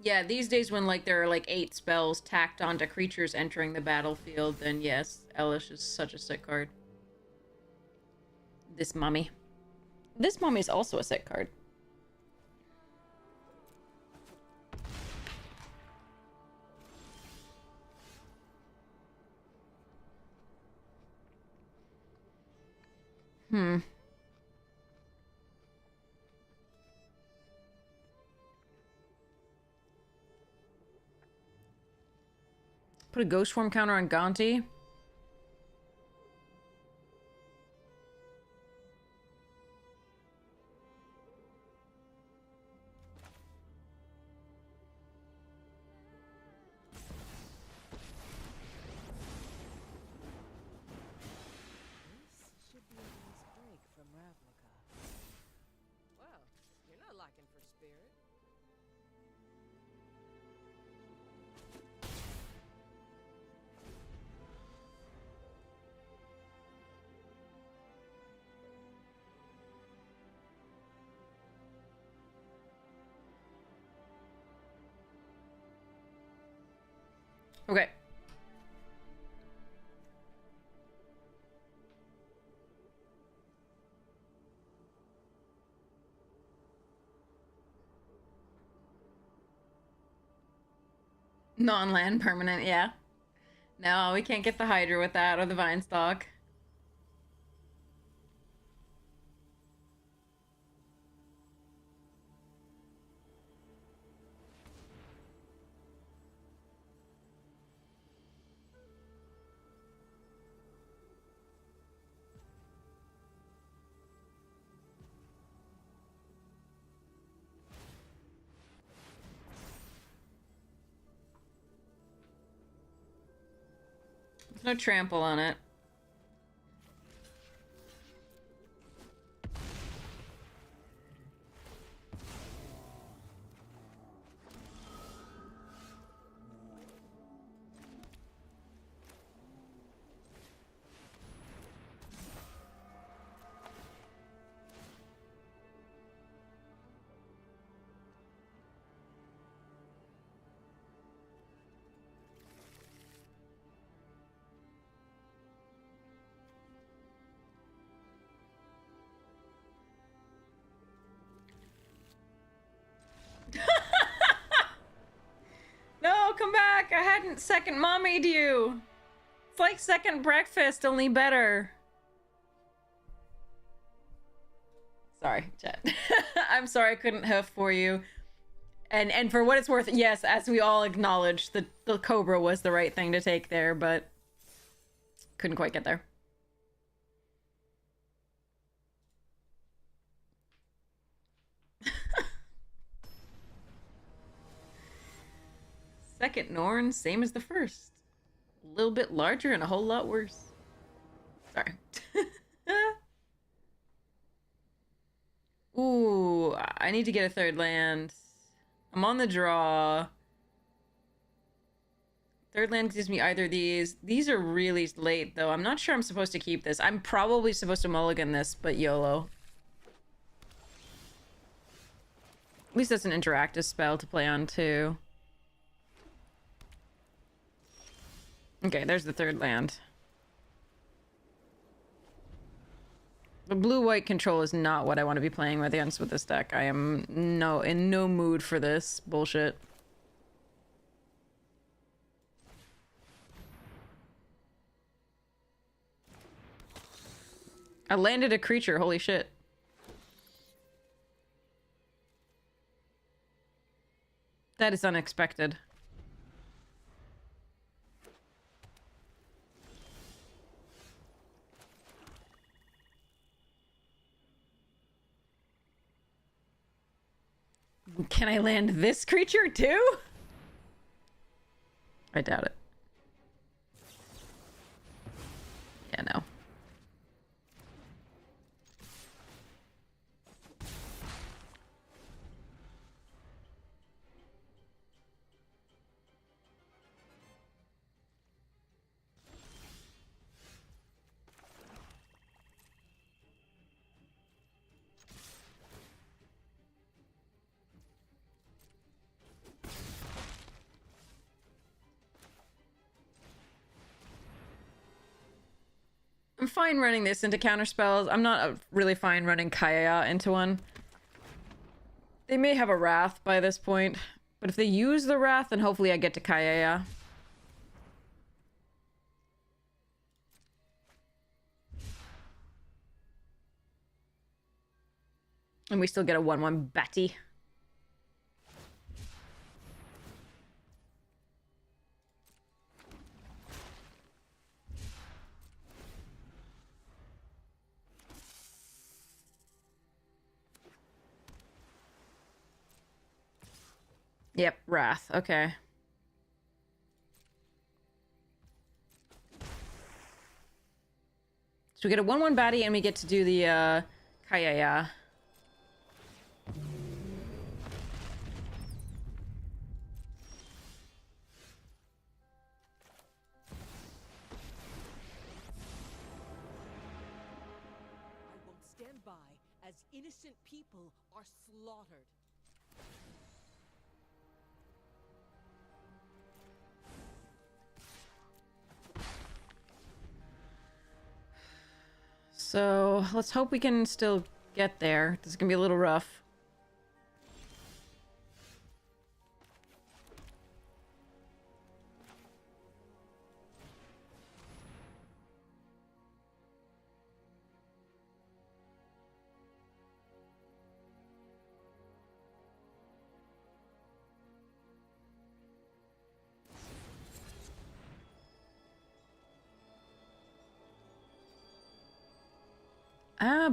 Yeah, these days when like there are like 8 spells tacked onto creatures entering the battlefield, then yes, Elish is such a sick card. This mummy. This mummy is also a sick card. Put a ghost form counter on Gonti. This should be a nice break from Ravnica. Well, you're not lacking for spirit. Okay. Non-land permanent, yeah. No, we can't get the Hydra with that or the Vine Stalk. There's no trample on it. back! I hadn't second mommied you! It's like second breakfast, only better. Sorry, chat. I'm sorry I couldn't hoof for you. And for what it's worth, yes, as we all acknowledge, the Cobra was the right thing to take there, but couldn't quite get there. Second Norn, same as the first. A little bit larger and a whole lot worse. Sorry. Ooh, I need to get a third land. I'm on the draw. Third land gives me either of these. These are really late, though. I'm not sure I'm supposed to keep this. I'm probably supposed to mulligan this, but YOLO. At least that's an interactive spell to play on, too. Okay, there's the third land. The blue-white control is not what I want to be playing with against with this deck. I am in no mood for this bullshit. I landed a creature, holy shit. That is unexpected. Can I land this creature too? I doubt it. Yeah, no. I'm fine running this into counterspells. I'm not really fine running Kaya into one. They may have a Wrath by this point, but if they use the Wrath, then hopefully I get to Kaya. And we still get a 1/1 Batty. Yep, Wrath. Okay. So we get a 1/1 Batty and we get to do the Kaya. I won't stand by as innocent people are slaughtered. So let's hope we can still get there. This is gonna be a little rough.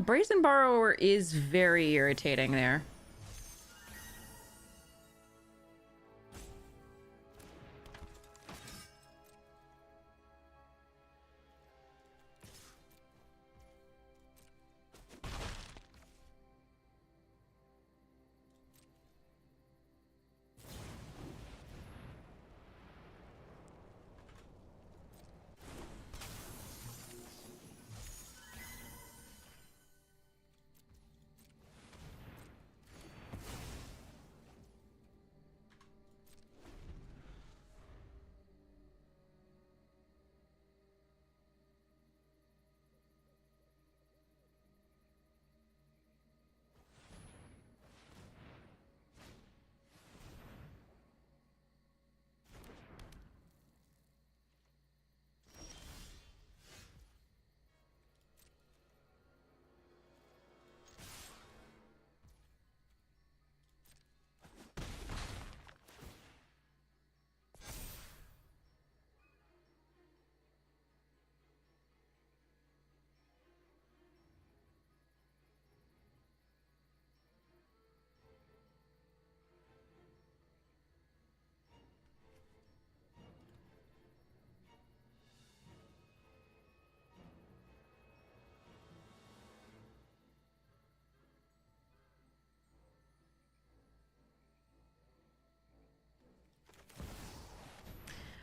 Brazen Borrower is very irritating there.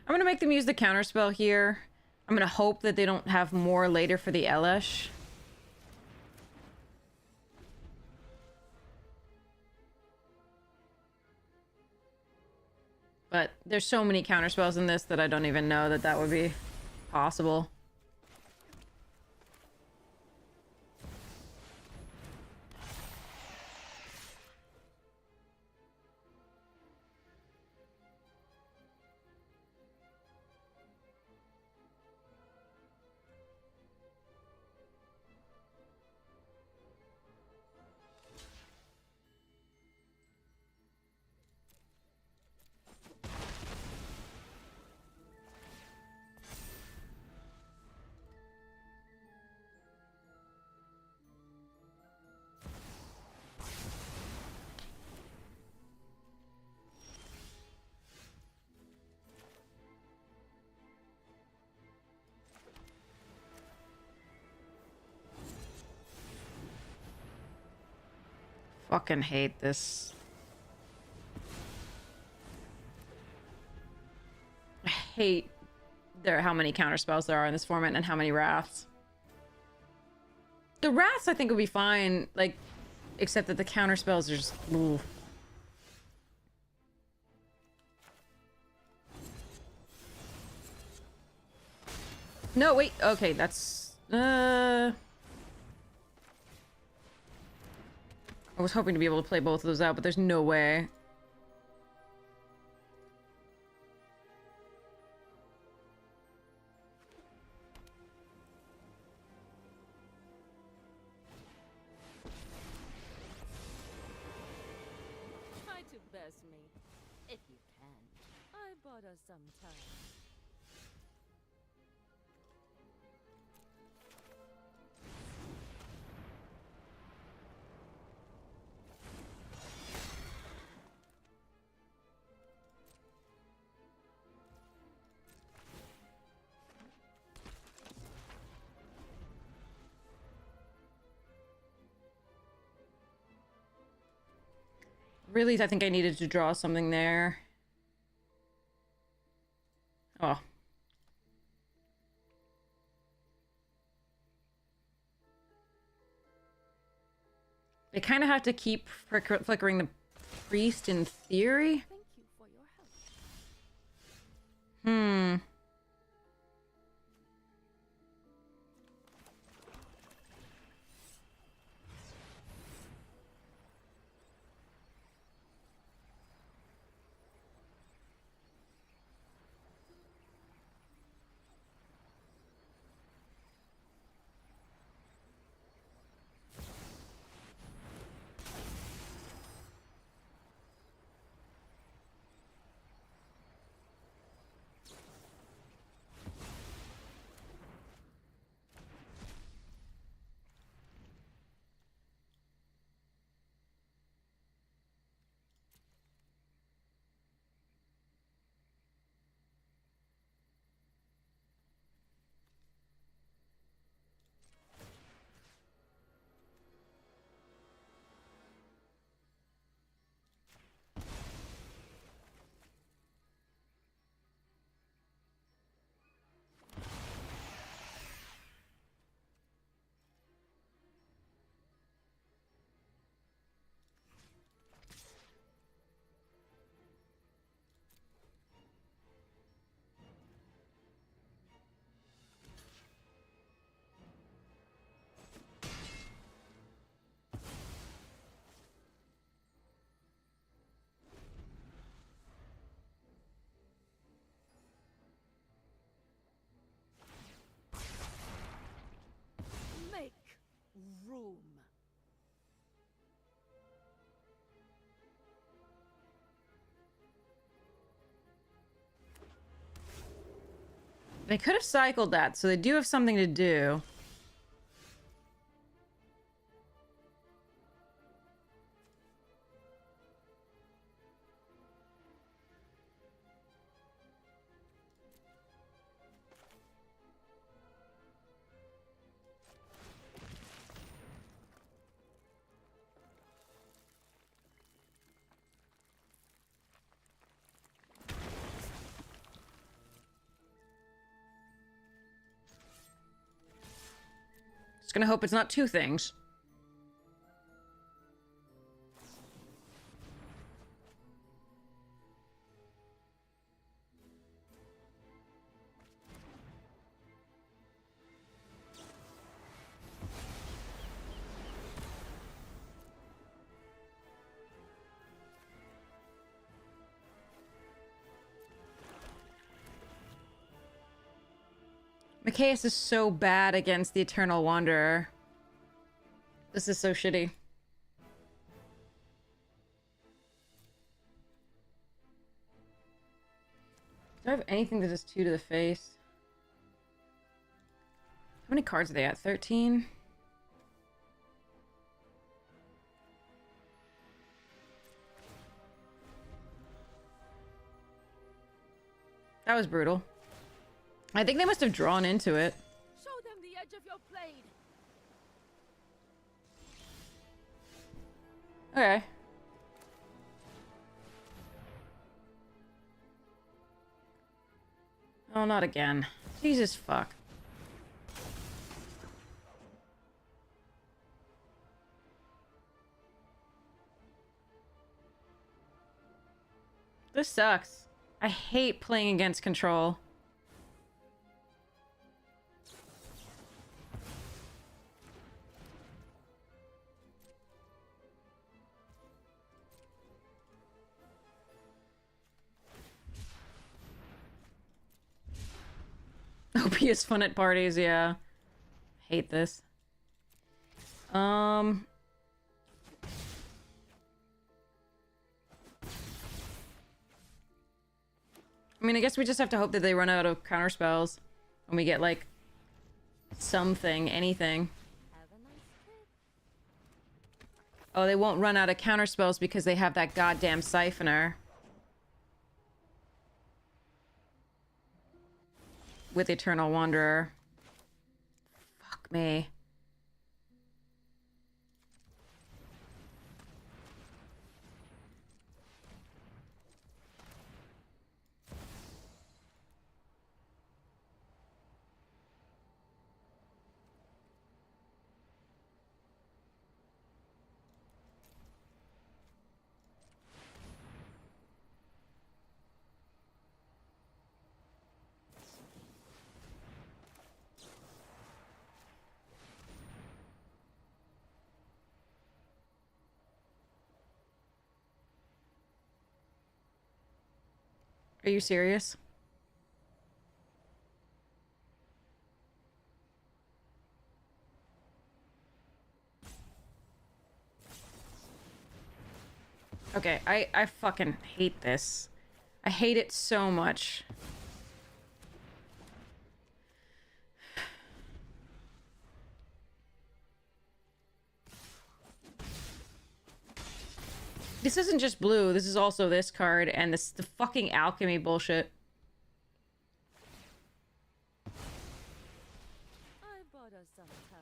I'm gonna make them use the counterspell here. I'm gonna hope that they don't have more later for the Elesh. But there's so many counterspells in this that I don't even know that that would be possible. Fucking hate this. I hate how many counterspells there are in this format and how many wraths. The wraths I think would be fine, like, except that the counterspells are just. Ooh. No, wait. Okay, that's. I was hoping to be able to play both of those out, but there's no way. Try to best me, if you can. I bought us some time. Really, I think I needed to draw something there. Oh. They kind of have to keep flickering the priest in theory. Thank you for your help. Hmm. Make room. They could have cycled that, so they do have something to do. gonna hope it's not two things. Micaeus is so bad against the Eternal Wanderer. This is so shitty. Do I have anything that does 2 to the face? How many cards are they at? 13? That was brutal. I think they must have drawn into it. Show them the edge of your blade. Okay. Oh, not again. Jesus fuck. This sucks. I hate playing against control. OP is fun at parties, yeah. Hate this. I mean, I guess we just have to hope that they run out of counter spells when we get, like, something, anything. Have a nice trip. Oh, they won't run out of counter spells because they have that goddamn siphoner. With Eternal Wanderer. Fuck me. Are you serious? Okay, I fucking hate this. I hate it so much. This isn't just blue, this is also this card, and this the fucking alchemy bullshit. I bought us some time.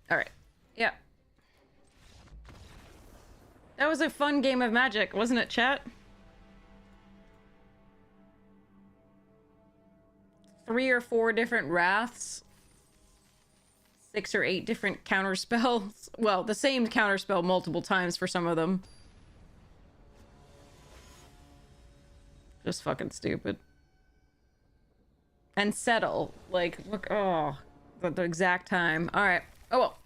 Alright. Yeah. That was a fun game of Magic, wasn't it, chat? 3 or 4 different wraths. 6 or 8 different counter spells. Well, the same counter spell multiple times for some of them. Just fucking stupid. And settle. Like, look, oh, the exact time. Alright. Oh well.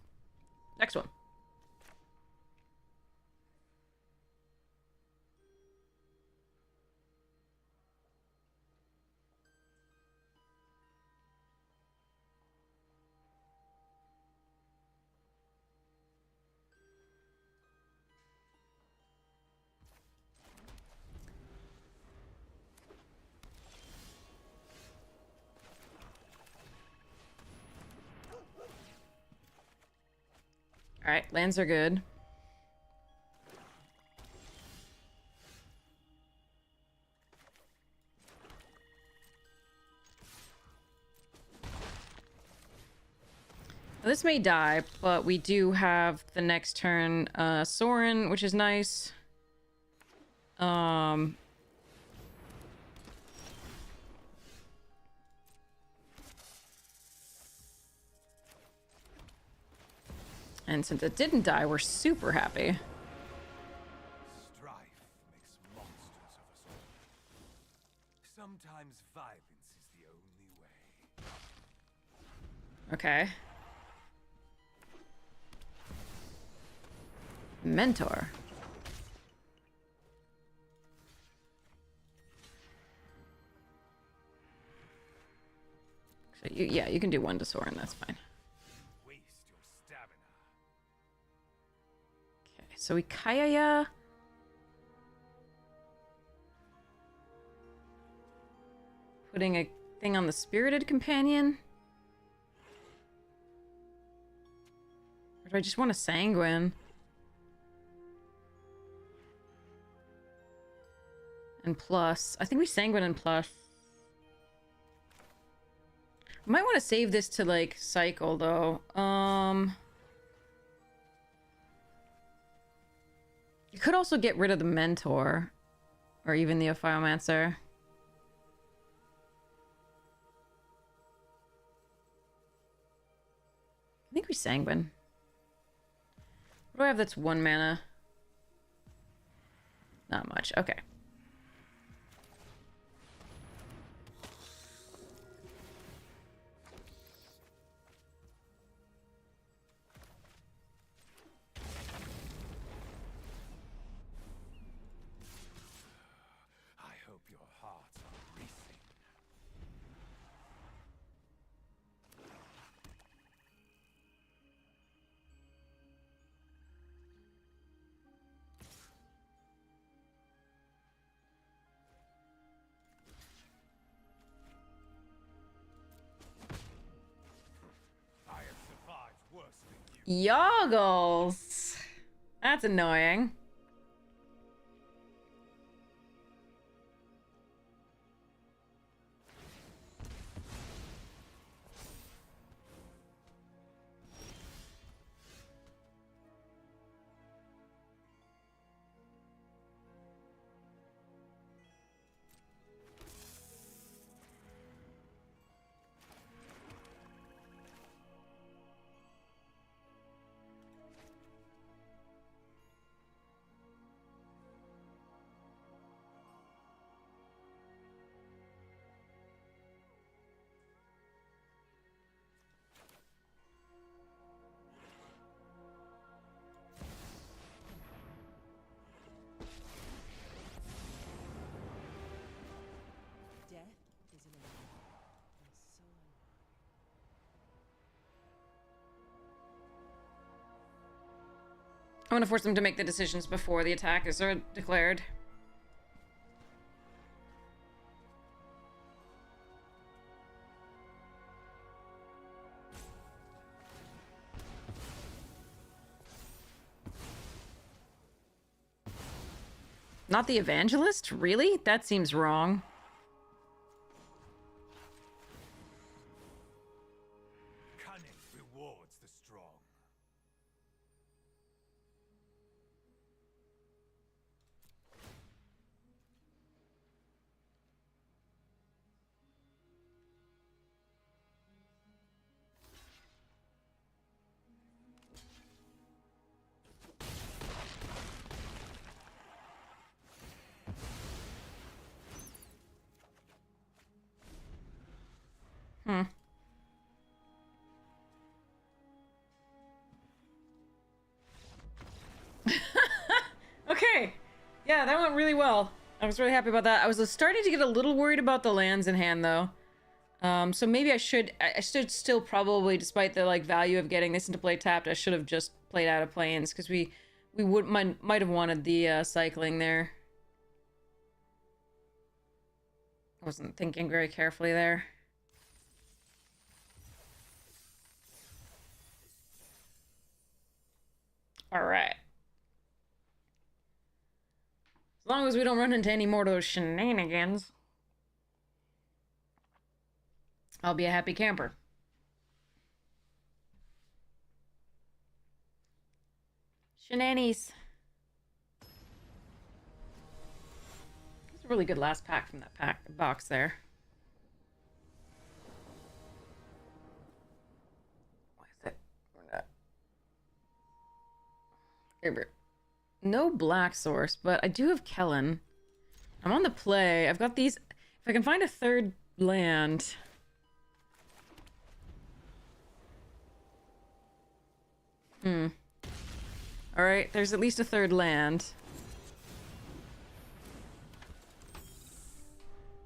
Next one. Alright, lands are good. This may die, but we do have the next turn Sorin, which is nice. And since it didn't die, we're super happy. Strife makes monsters of us all. Sometimes violence is the only way. Okay. Mentor. So yeah, you can do one to Soren, that's fine. Waste your stamina. Okay, so we Kayaya. Putting a thing on the Spirited Companion. Or do I just want a Sanguine? And plus. I think we Sanguine and plus. I might want to save this to, like, cycle, though. You could also get rid of the Mentor. Or even the Ophiomancer. I think we Sanguine. What do I have that's 1 mana? Not much. Okay. I hope your hearts are racing. I have survived worse than you. Yoggles! That's annoying. Death is an enemy. And so am I. I want to force them to make the decisions before the attack is declared. Not the Evangelist? Really? That seems wrong. Cunning rewards the strong. Hmm. Okay. Yeah, that went really well. I was really happy about that. I was starting to get a little worried about the lands in hand, though. So maybe I should still probably, despite the, like, value of getting this into play tapped, I should have just played out of Plains, because we might have wanted the cycling there. I wasn't thinking very carefully there. Alright. As long as we don't run into any more of those shenanigans, I'll be a happy camper. Shenanies. That's a really good last pack from that box there. What is it? We're not. No black source, but I do have Kellen. I'm on the play. I've got these. If I can find a third land. Alright, there's at least a third land.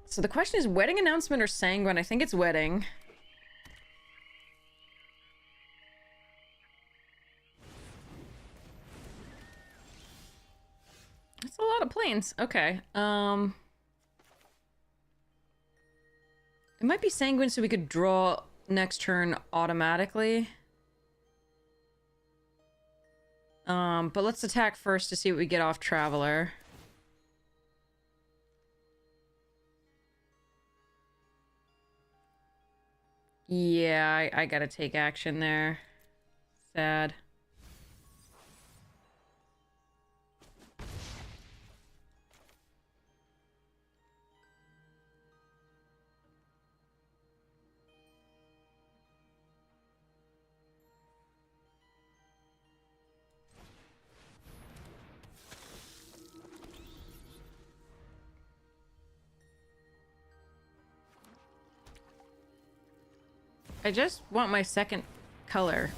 So the question is wedding announcement or sanguine? I think it's wedding. That's a lot of planes. Okay. It might be sanguine so we could draw next turn automatically. But let's attack first to see what we get off Traveler. Yeah, I gotta take action there. Sad. I just want my second color.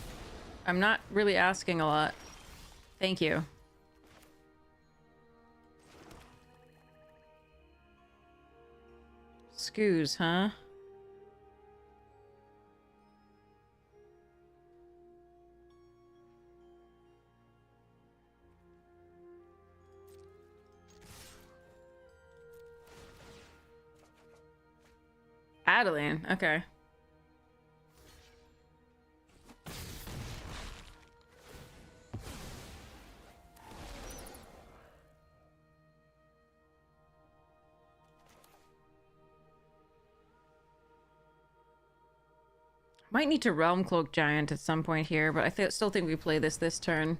I'm not really asking a lot. Thank you. Scoos, huh? Adeline, okay. Might need to Realm Cloak Giant at some point here, but I still think we play this turn.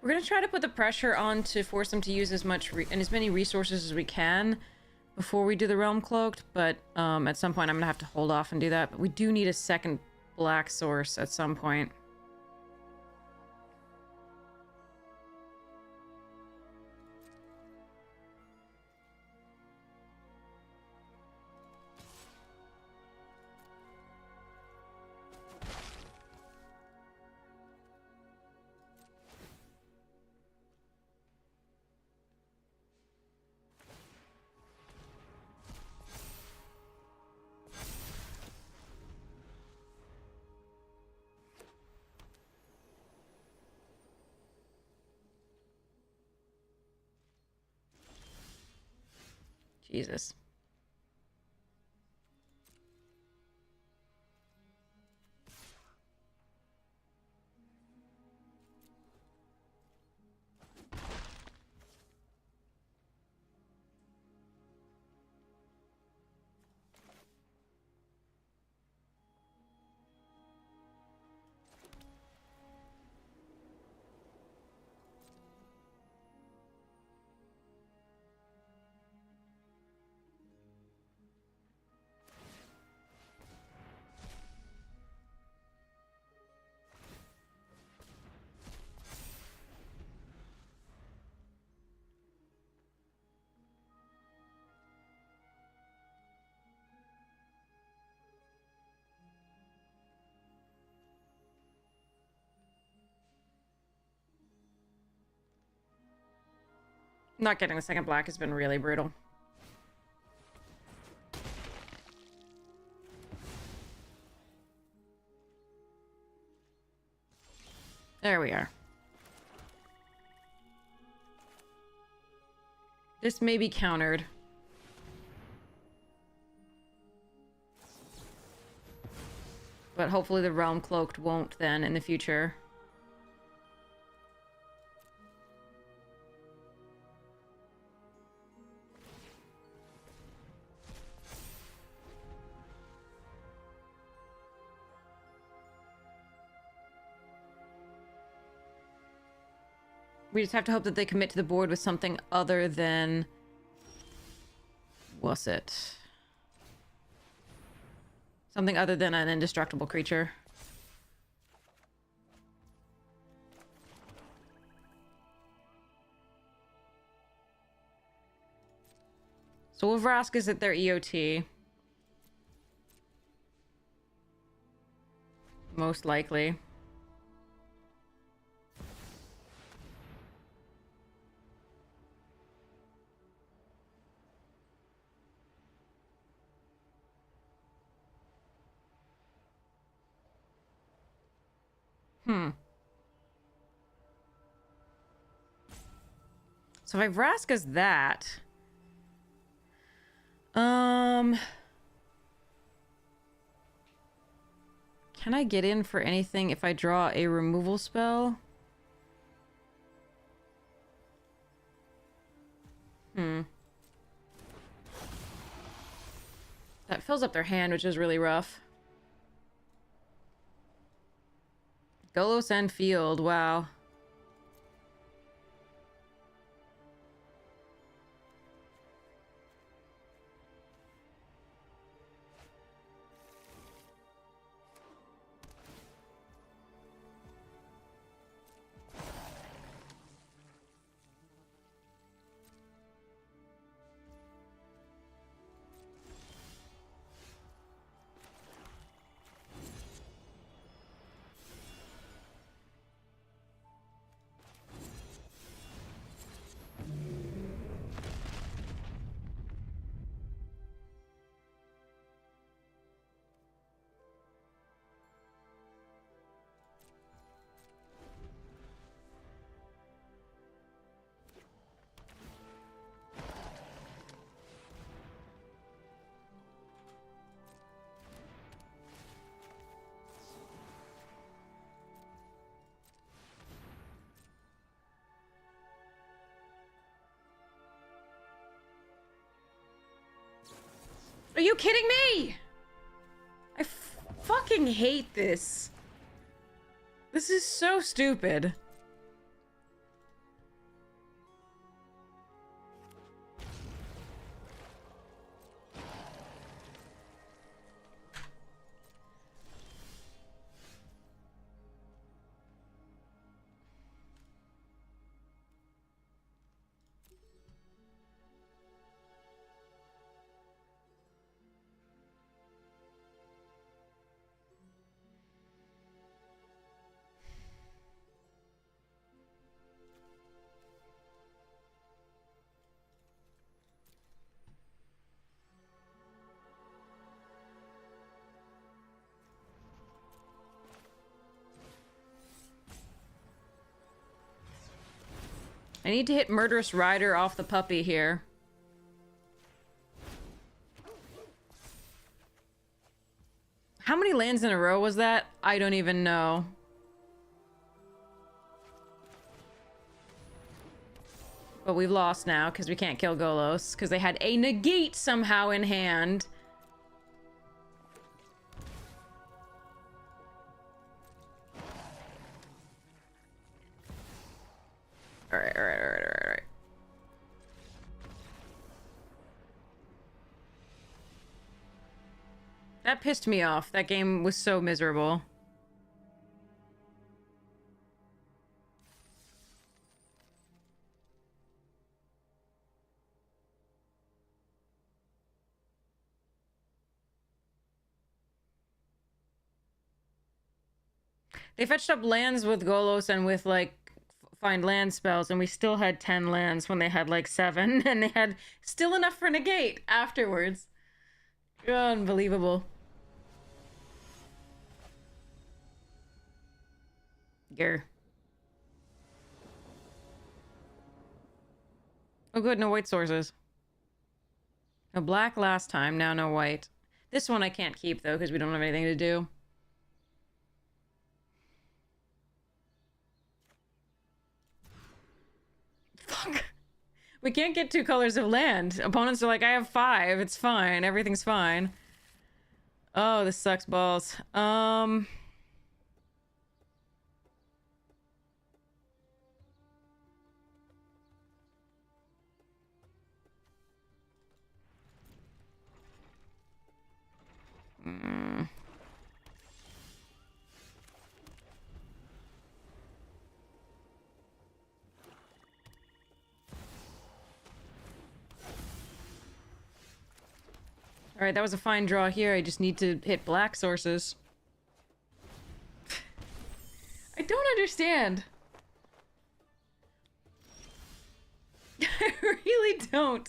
We're gonna try to put the pressure on to force them to use as much and as many resources as we can before we do the Realm Cloaked, but at some point I'm gonna have to hold off and do that. But we do need a second black source at some point. Jesus. Not getting the second black has been really brutal. There we are. This may be countered. But hopefully the Realm Cloaked won't then in the future. We just have to hope that they commit to the board with something other than... What's it? Something other than an indestructible creature. So we'll Vrask is at their EOT. Most likely. So if I Vraska's that... Can I get in for anything if I draw a removal spell? That fills up their hand, which is really rough. Golos and Field, wow. Are you kidding me? I fucking hate this. This is so stupid. I need to hit Murderous Rider off the puppy here. How many lands in a row was that? I don't even know. But we've lost now because we can't kill Golos because they had a negate somehow in hand. Alright. That pissed me off. That game was so miserable. They fetched up lands with Golos and with, like, find land spells, and we still had 10 lands when they had like 7, and they had still enough for negate afterwards. Unbelievable. Grr. Oh good, no white sources. No black last time, now no white. This one I can't keep though, because we don't have anything to do. Fuck. We can't get 2 colors of land. Opponents are like, I have 5, it's fine, everything's fine. Oh, this sucks balls. Alright, that was a fine draw here. I just need to hit black sources. I don't understand. I really don't.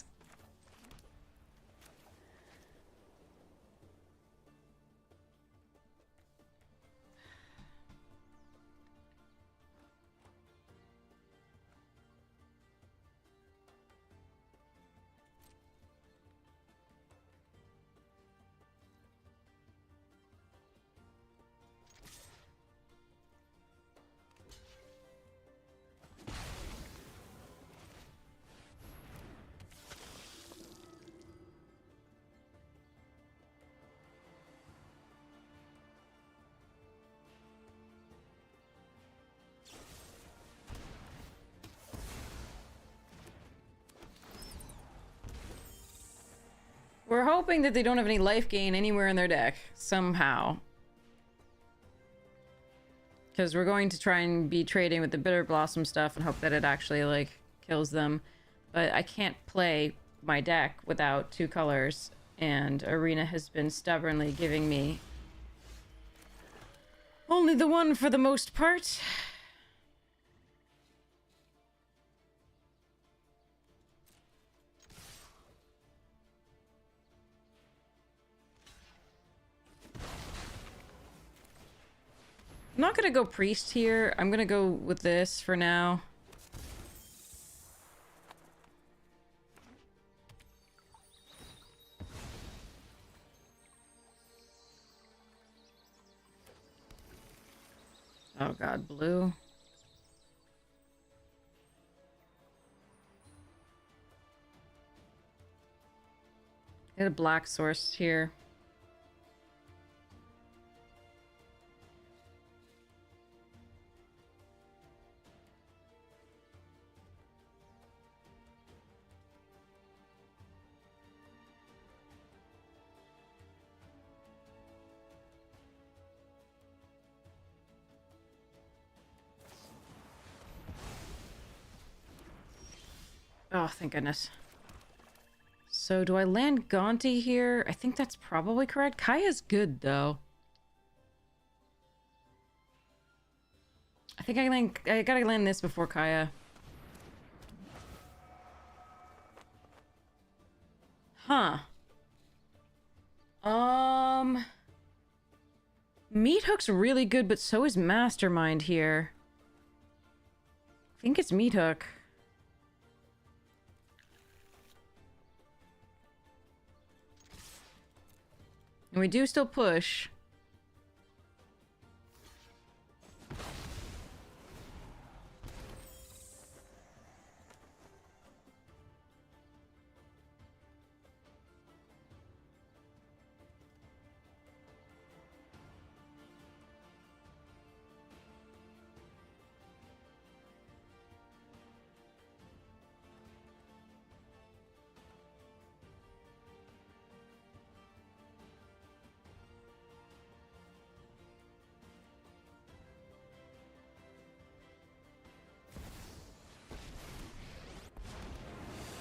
We're hoping that they don't have any life gain anywhere in their deck, somehow. Because we're going to try and be trading with the Bitter Blossom stuff and hope that it actually, like, kills them. But I can't play my deck without 2 colors, and Arena has been stubbornly giving me only the 1 for the most part. I'm not gonna go priest here. I'm gonna go with this for now. Oh god, blue. Get a black source here. Oh, thank goodness. So, do I land Gaunty here? I think that's probably correct. Kaya's good, though. I think I gotta land this before Kaya. Huh. Meat Hook's really good, but so is Mastermind here. I think it's Meat Hook. And we do still push.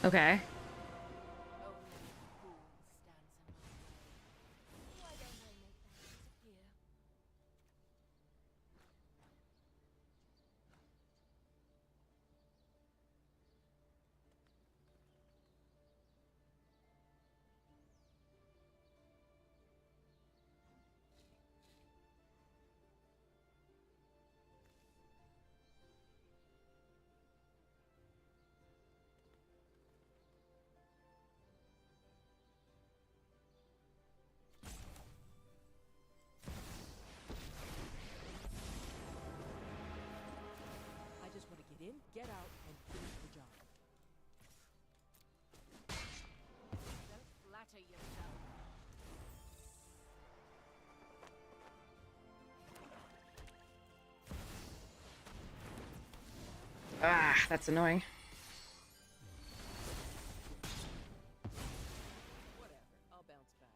Okay. Get out and finish the job. Don't flatter yourself. Ah, that's annoying. Whatever, I'll bounce back.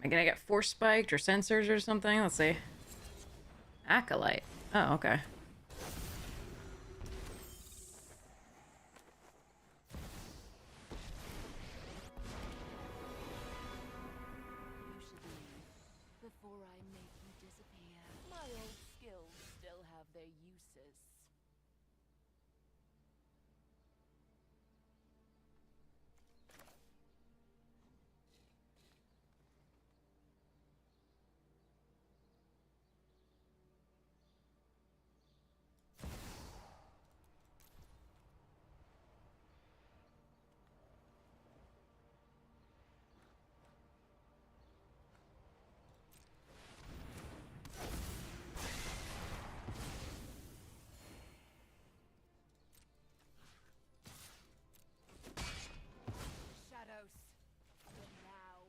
Am I gonna get force spiked or sensors or something? Let's see. Acolyte. Oh, okay. You should leave before I make you disappear. My old skills still have their uses. Shadows. For now.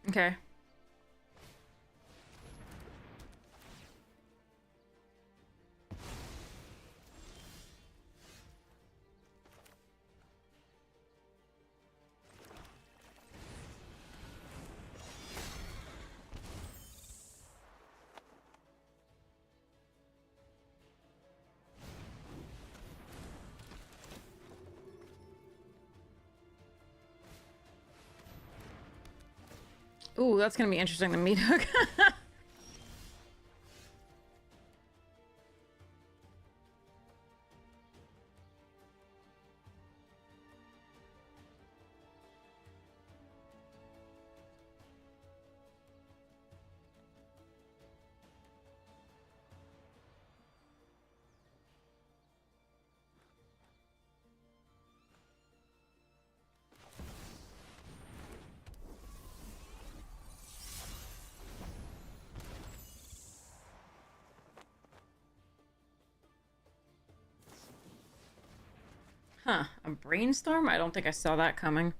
Okay. Ooh, that's gonna be interesting to meet. Huh, a brainstorm? I don't think I saw that coming.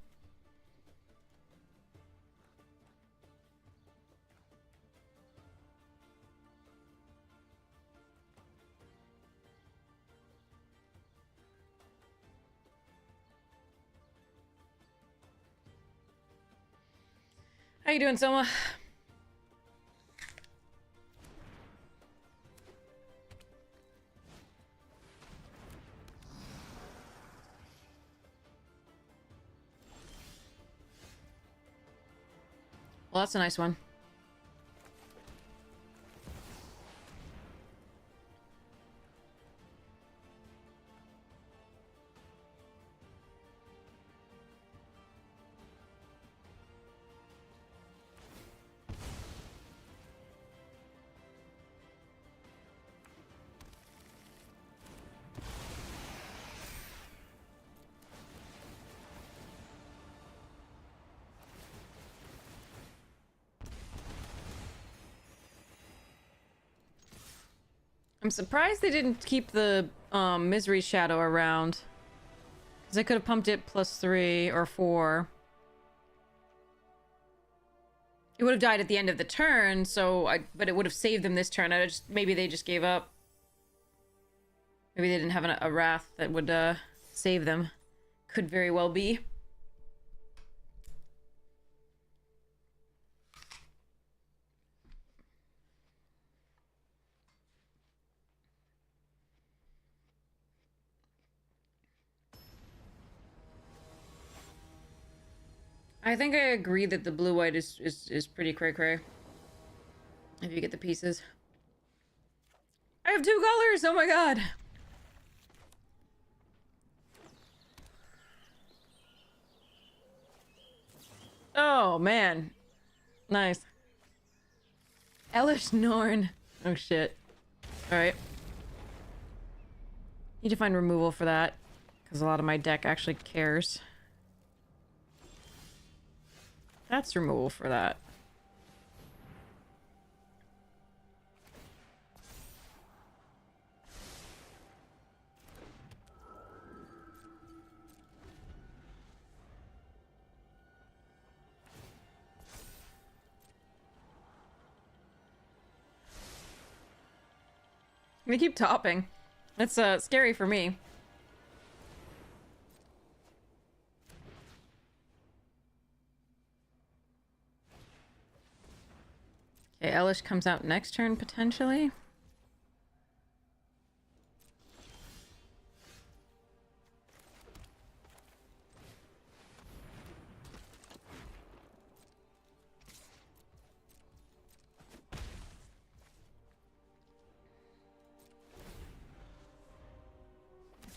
How you doing, Selma? Well, that's a nice one. I'm surprised they didn't keep the Misery Shadow around. Because I could have pumped it +3 or 4. It would have died at the end of the turn, but it would have saved them this turn. Maybe they just gave up. Maybe they didn't have a wrath that would save them. Could very well be. I think I agree that the blue-white is pretty cray-cray. If you get the pieces. I have 2 colors! Oh my god! Oh, man. Nice. Elish Norn. Oh, shit. Alright. Need to find removal for that. Because a lot of my deck actually cares. That's removal for that. We keep topping. That's scary for me. Okay, Elish comes out next turn, potentially.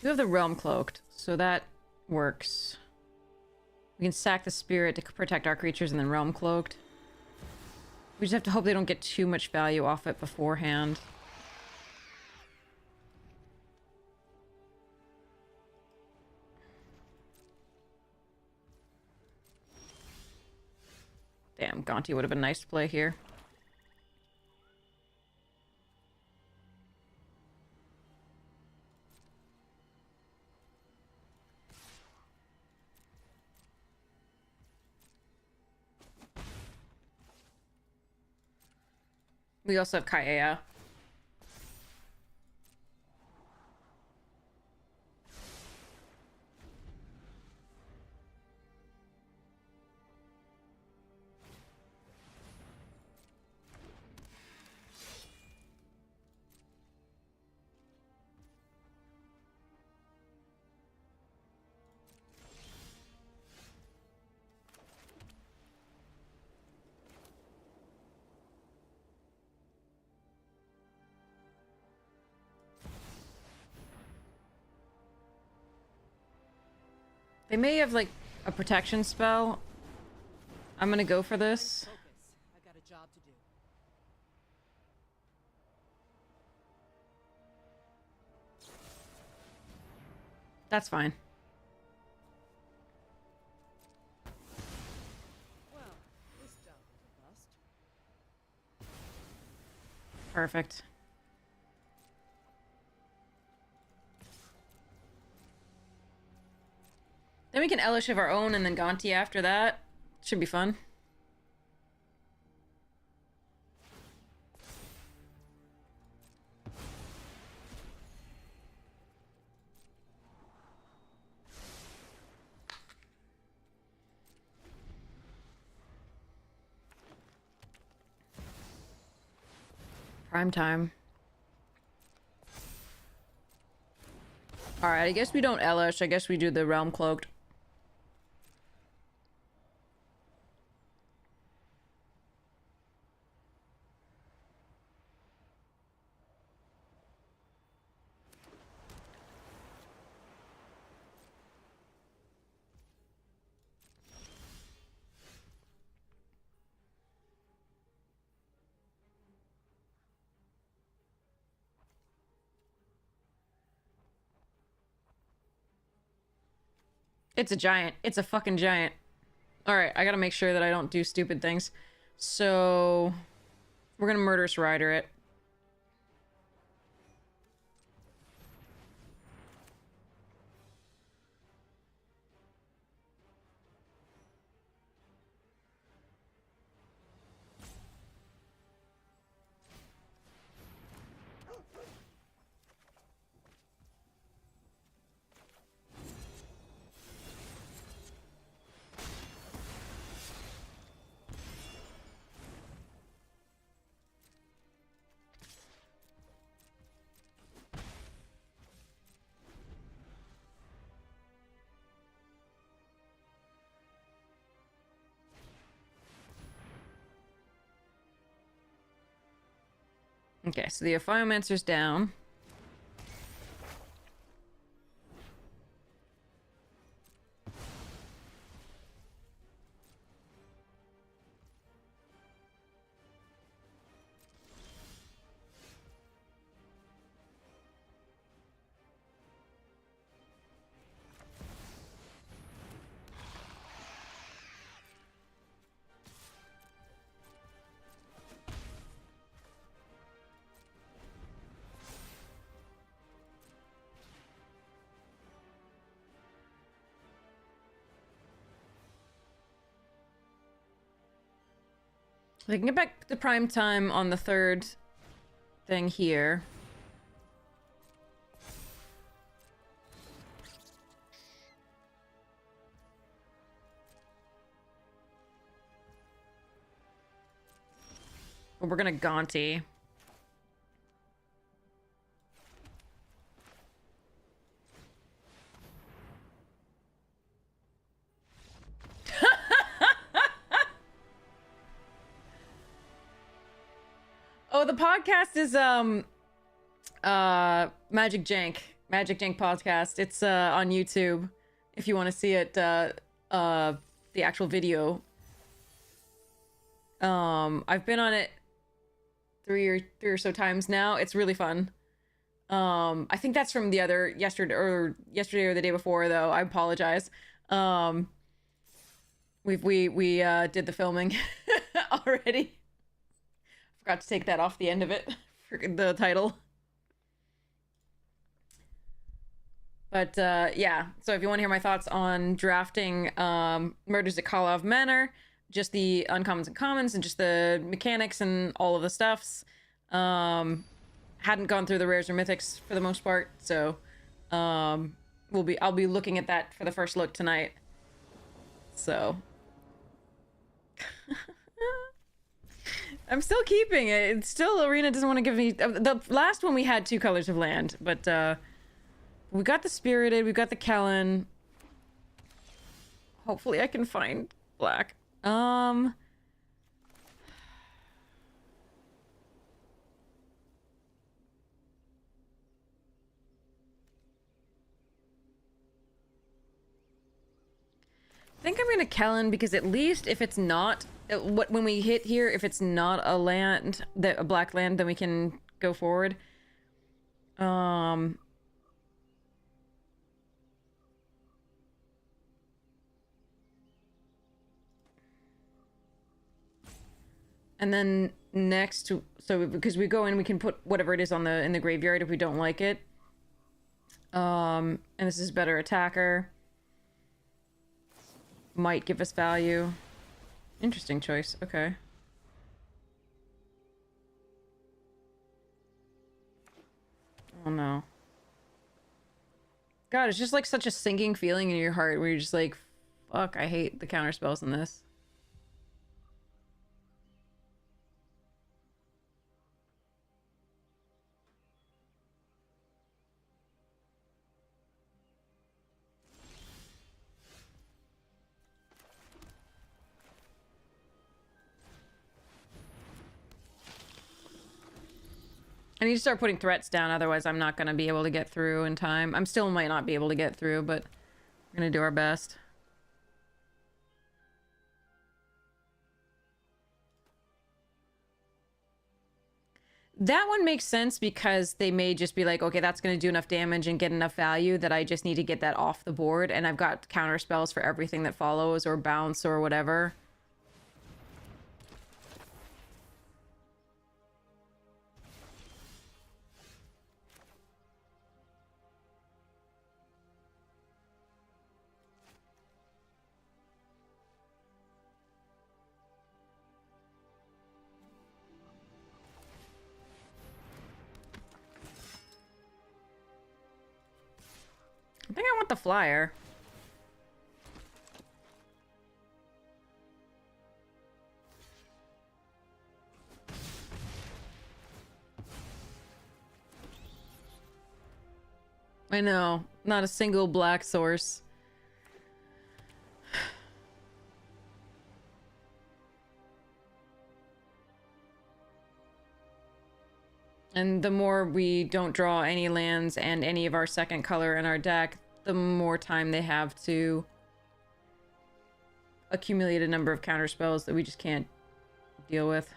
We have the Realm Cloaked, so that works. We can sack the Spirit to protect our creatures and then Realm Cloaked. We just have to hope they don't get too much value off it beforehand. Damn, Gonti would have been nice to play here. We also have Kaea. They may have, like, a protection spell. I'm gonna go for this. Focus. I got a job to do. That's fine. Well, this job was a bust. Perfect. Then we can Elish of our own and then Gonti after that. Should be fun. Prime time. Alright, I guess we don't Elish. I guess we do the Realm Cloaked. It's a giant. It's a fucking giant. Alright, I gotta make sure that I don't do stupid things. So... we're gonna Murderous Rider it. Okay, so the Ophiomancer's down. We can get back to prime time on the third thing here. But we're gonna Gaunty. Oh, the podcast is Magic Jank podcast. It's on YouTube if you want to see it, the actual video. I've been on it three or so times now. It's really fun. I think that's from the other yesterday or the day before, though. I apologize. We did the filming already. Forgot to take that off the end of it for the title. But yeah, so if you want to hear my thoughts on drafting Murders at Karlov Manor, just the uncommons and commons and just the mechanics and all of the stuffs. Hadn't gone through the rares or mythics for the most part, so I'll be looking at that for the first look tonight. So I'm still keeping it. It's still, Arena doesn't want to give me the last one. We had 2 colors of land, but we got the Spirited, we got the Kellen. Hopefully I can find black. I think I'm gonna Kellen because at least if it's not when we hit here, if it's not a land, a black land, then we can go forward. And then next, so because we go in, we can put whatever it is on in the graveyard if we don't like it. And this is better attacker. Might give us value. Interesting choice. Okay. Oh no. God, it's just like such a sinking feeling in your heart where you're just like, fuck, I hate the counter spells in this. I need to start putting threats down, otherwise I'm not going to be able to get through in time. I'm still might not be able to get through, but we're going to do our best. That one makes sense because they may just be like, okay, that's going to do enough damage and get enough value that I just need to get that off the board, and I've got counter spells for everything that follows or bounce or whatever. I think I want the flyer. I know, not a single black source. And the more we don't draw any lands and any of our second color in our deck, the more time they have to accumulate a number of counter spells that we just can't deal with.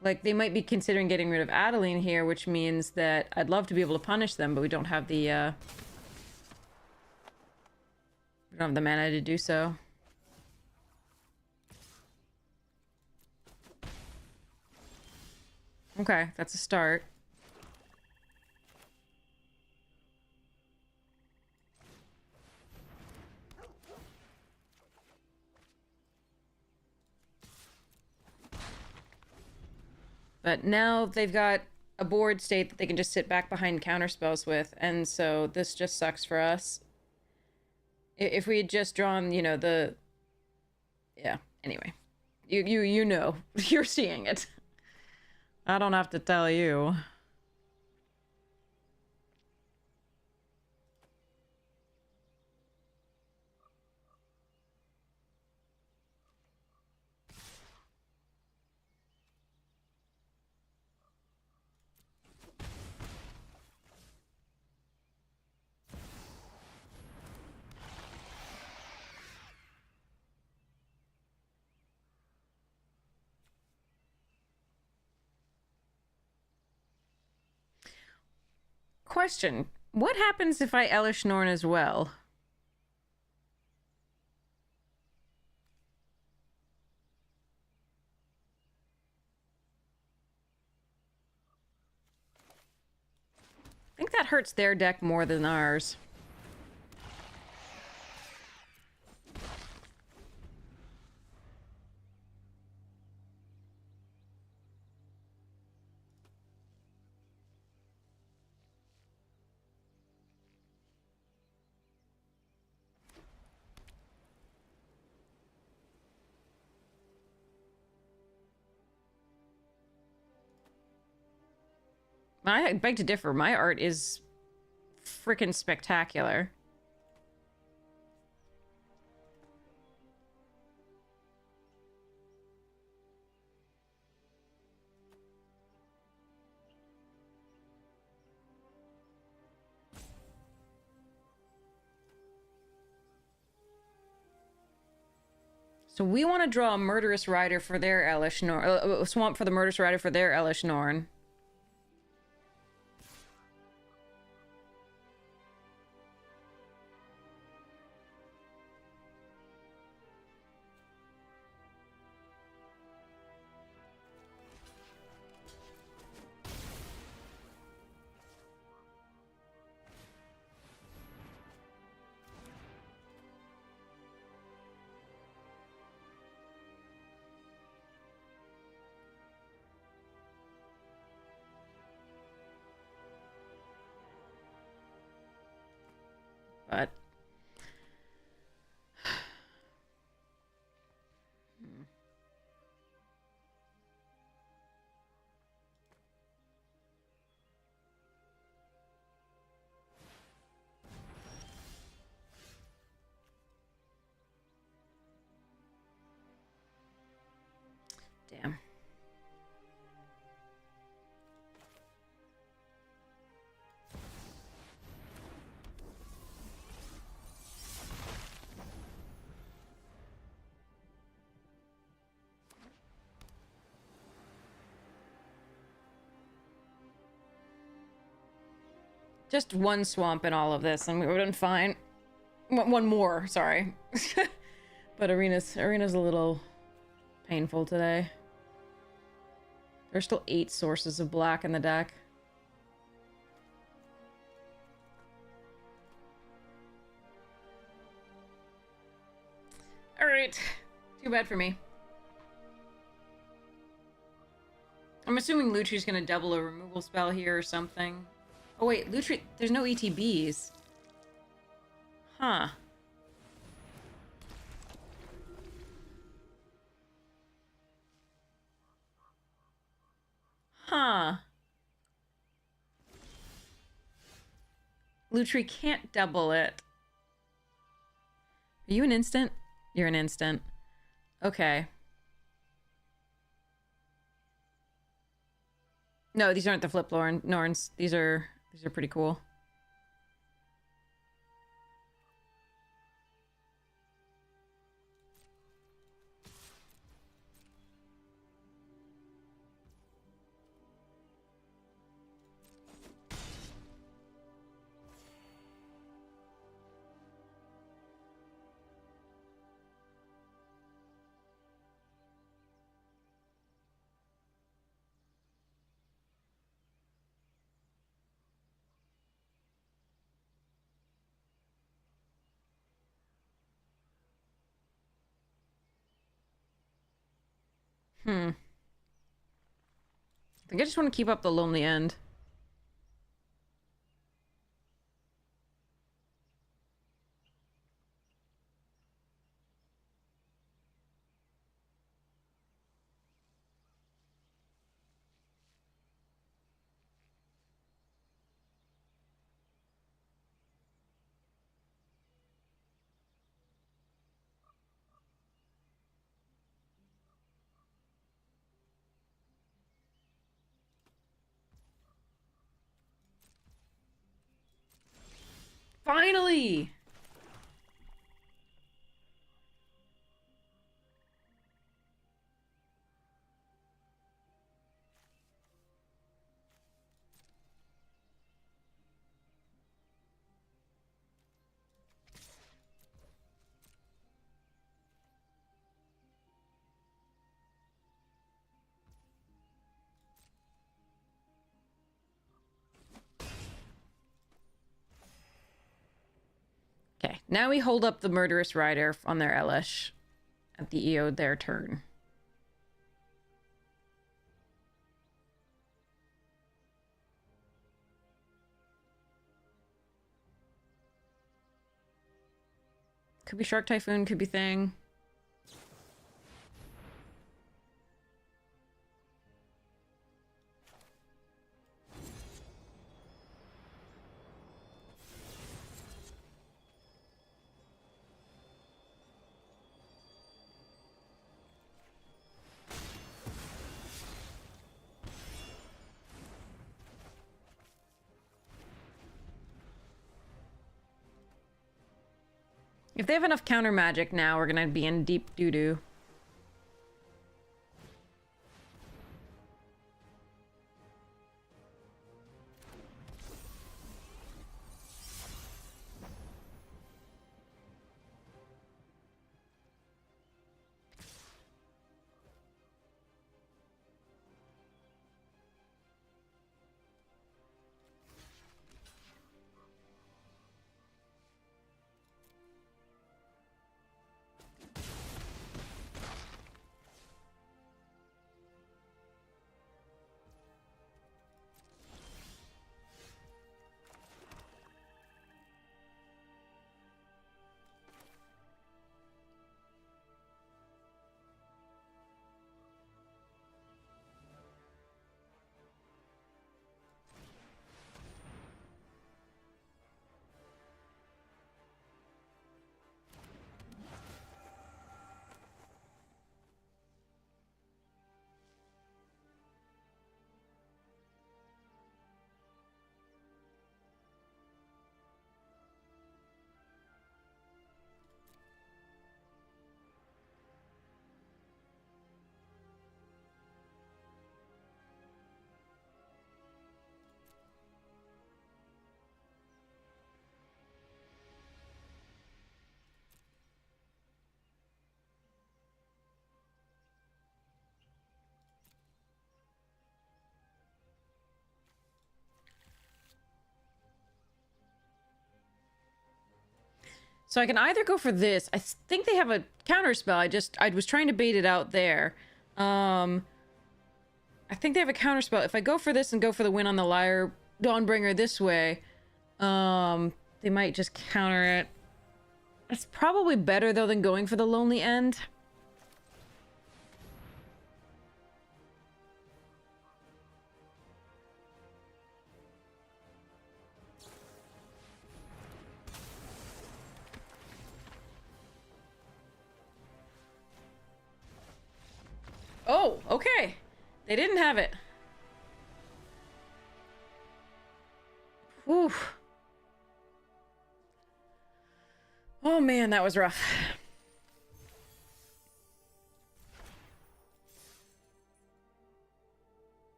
Like, they might be considering getting rid of Adeline here, which means that I'd love to be able to punish them, but we don't have the, we don't have the mana to do so. Okay, that's a start. But now they've got a board state that they can just sit back behind counterspells with, and so this just sucks for us. If we had just drawn, you know, the... Yeah, anyway. You know. You're seeing it. I don't have to tell you. Question. What happens if I Elish Norn as well? I think that hurts their deck more than ours. I beg to differ. My art is freaking spectacular. So we want to draw a Murderous Rider for their Elish Norn. A Swamp for the Murderous Rider for their Elish Norn. But damn. Just one swamp in all of this, and we would have been fine. One more, sorry. But arena's a little painful today. There's still 8 sources of black in the deck. Alright. Too bad for me. I'm assuming Lutri's gonna double a removal spell here or something. Oh wait, Lutri... There's no ETBs. Huh. Huh. Lutri can't double it. Are you an instant? You're an instant. Okay. No, these aren't the flip Norns. These are pretty cool. I think I just want to keep up the lonely end. Finally! Okay, now we hold up the murderous rider on their Elish at the EO their turn. Could be Shark Typhoon, could be Thing. If they have enough counter magic now, we're gonna be in deep doo-doo. So I can either go for this. I think they have a counter spell. I was trying to bait it out there. I think they have a counter spell. If I go for this and go for the win on the Lyre Dawnbringer this way, they might just counter it. It's probably better though than going for the Lonely End. Oh, okay. They didn't have it. Whew. Oh man, that was rough.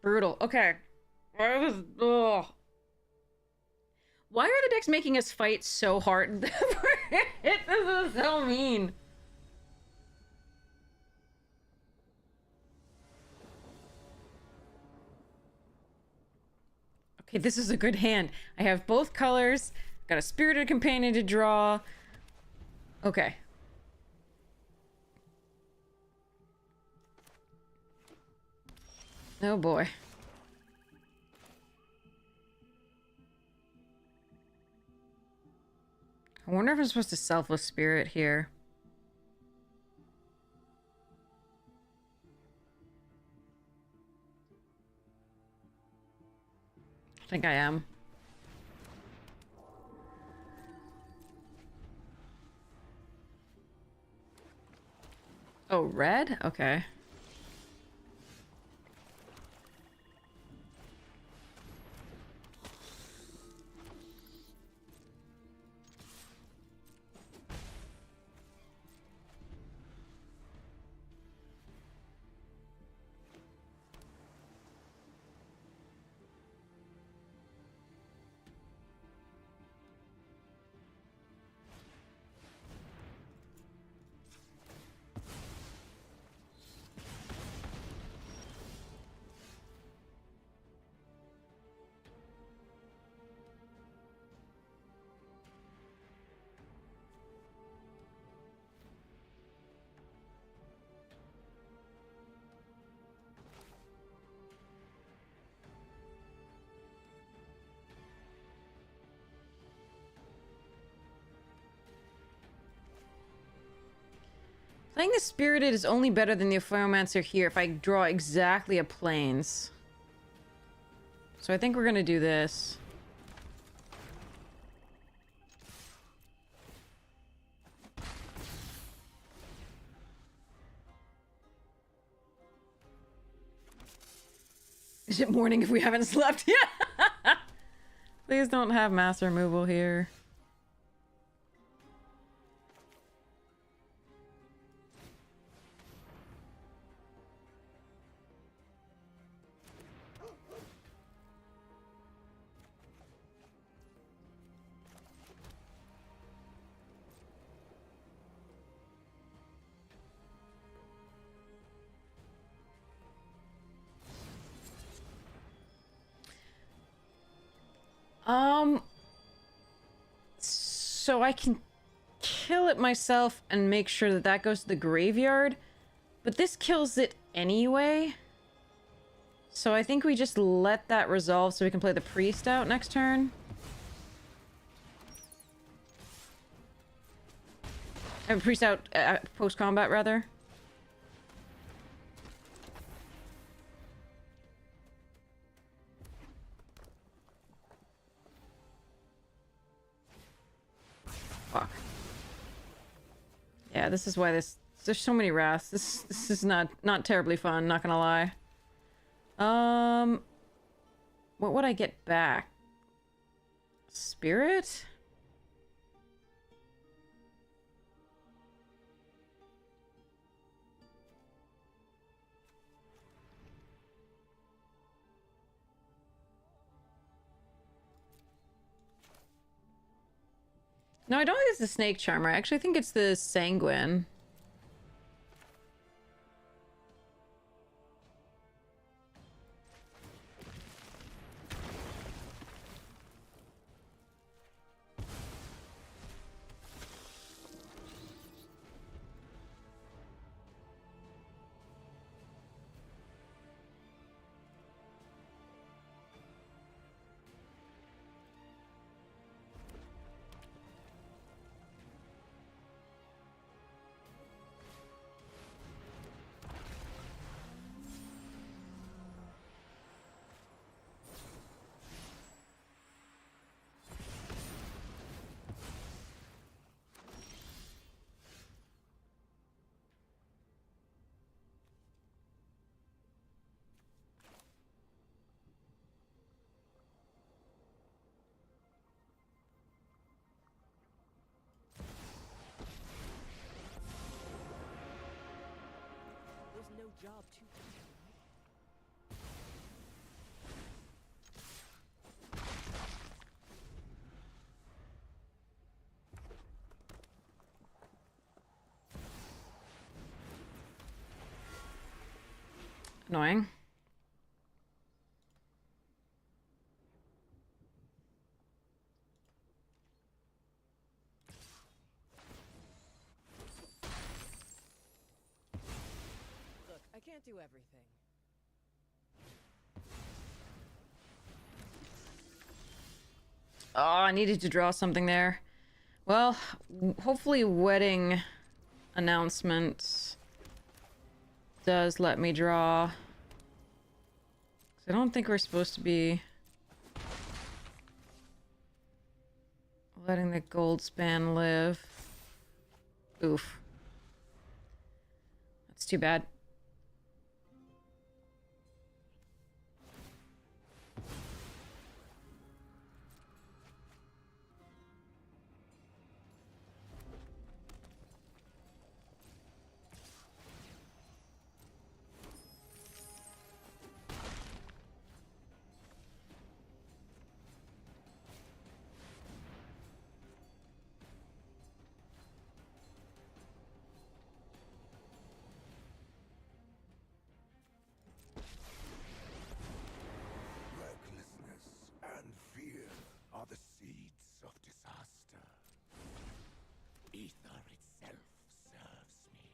Brutal. Okay. Ugh. Why are the decks making us fight so hard? This is so mean. Okay, this is a good hand. I have both colors. Got a Spirited Companion to draw. Okay. Oh boy. I wonder if I'm supposed to Selfless Spirit here. I think I am. Oh, red? Okay. Playing the Spirited is only better than the Ephromancer here if I draw exactly a Plains. So I think we're gonna do this. Is it morning if we haven't slept yet? Please don't have mass removal here. So I can kill it myself and make sure that that goes to the graveyard, but this kills it anyway. So I think we just let that resolve so we can play the priest out next turn. Priest out post-combat, rather. Fuck. Yeah, this is why there's so many wraths. This is not terribly fun, not gonna lie. What would I get back? Spirit? No, I don't think it's the Snake Charmer. I actually think it's the Sanguine. job too bad, right? Annoying. Look, I can't do everything. Oh, I needed to draw something there. Well, hopefully wedding announcement does let me draw. I don't think we're supposed to be letting the gold span live. Oof. That's too bad. Recklessness and fear are the seeds of disaster. Ether itself serves me.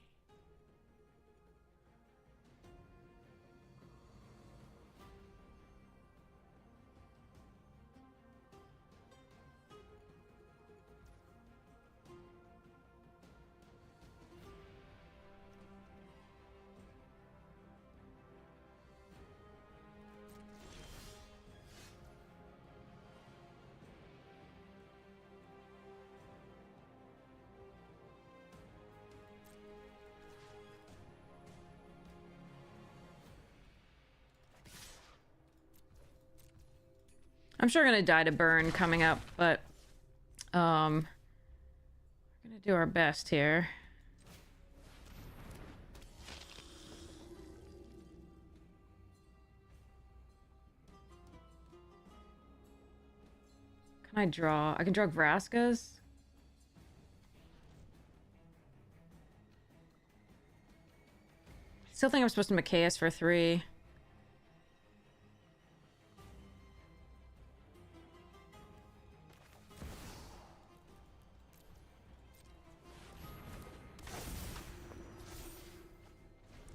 I'm sure gonna die to burn coming up, but we're gonna do our best here. Can I draw? I can draw Vraskas. Still think I'm supposed to MKS for 3.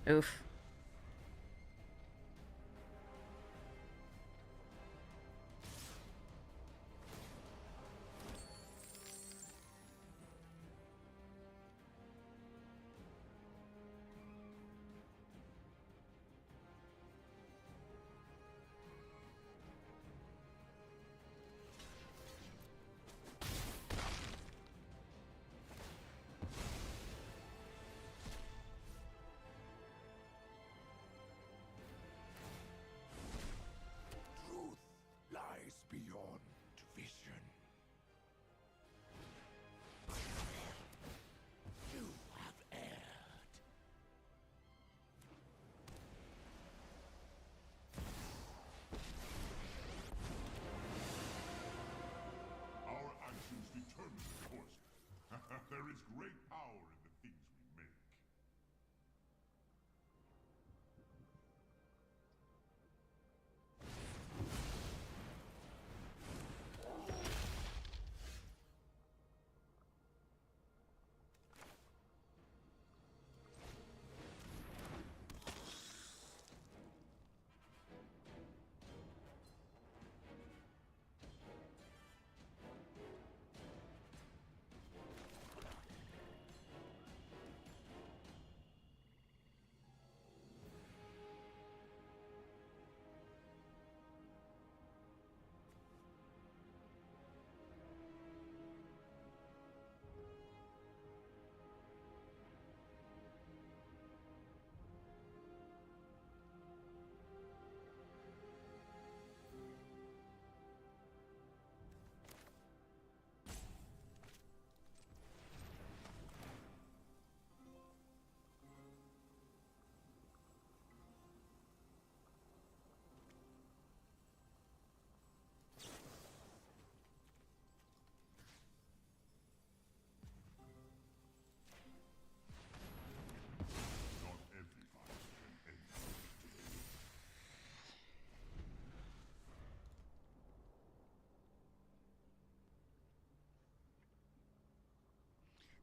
Oof. Truth lies beyond vision. You have erred. Our actions determine the course. There is great power in the things we make.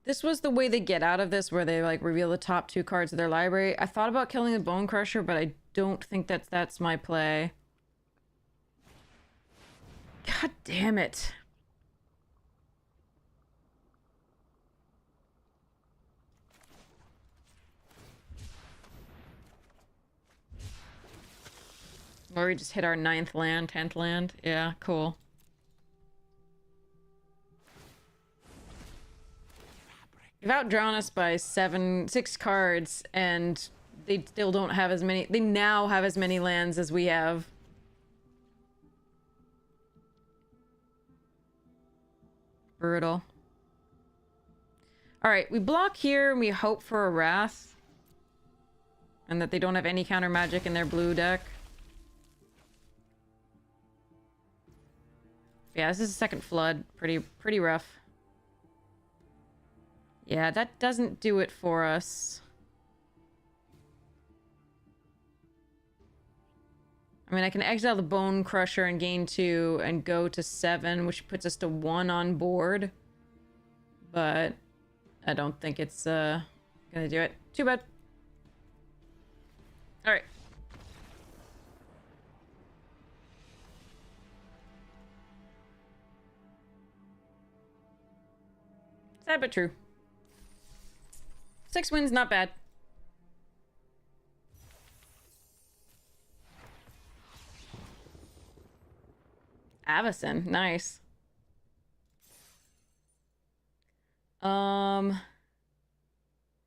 this was the way they get out of this, where they like reveal the top 2 cards of their library. I thought about killing the Bone Crusher, but I don't think that's my play. God damn it. Or we just hit our 9th land, 10th land. Yeah, cool. They've outdrawn us by 6 cards, and they still don't have as many. They now have as many lands as we have. Brutal. Alright, we block here and we hope for a Wrath. And that they don't have any counter magic in their blue deck. Yeah, this is a second flood. Pretty rough. Yeah, that doesn't do it for us. I mean, I can exile the Bone Crusher and gain 2 and go to 7, which puts us to 1 on board. But I don't think it's gonna do it. Too bad. Alright. Sad but true. 6 wins, not bad. Avacyn, nice. Yeah,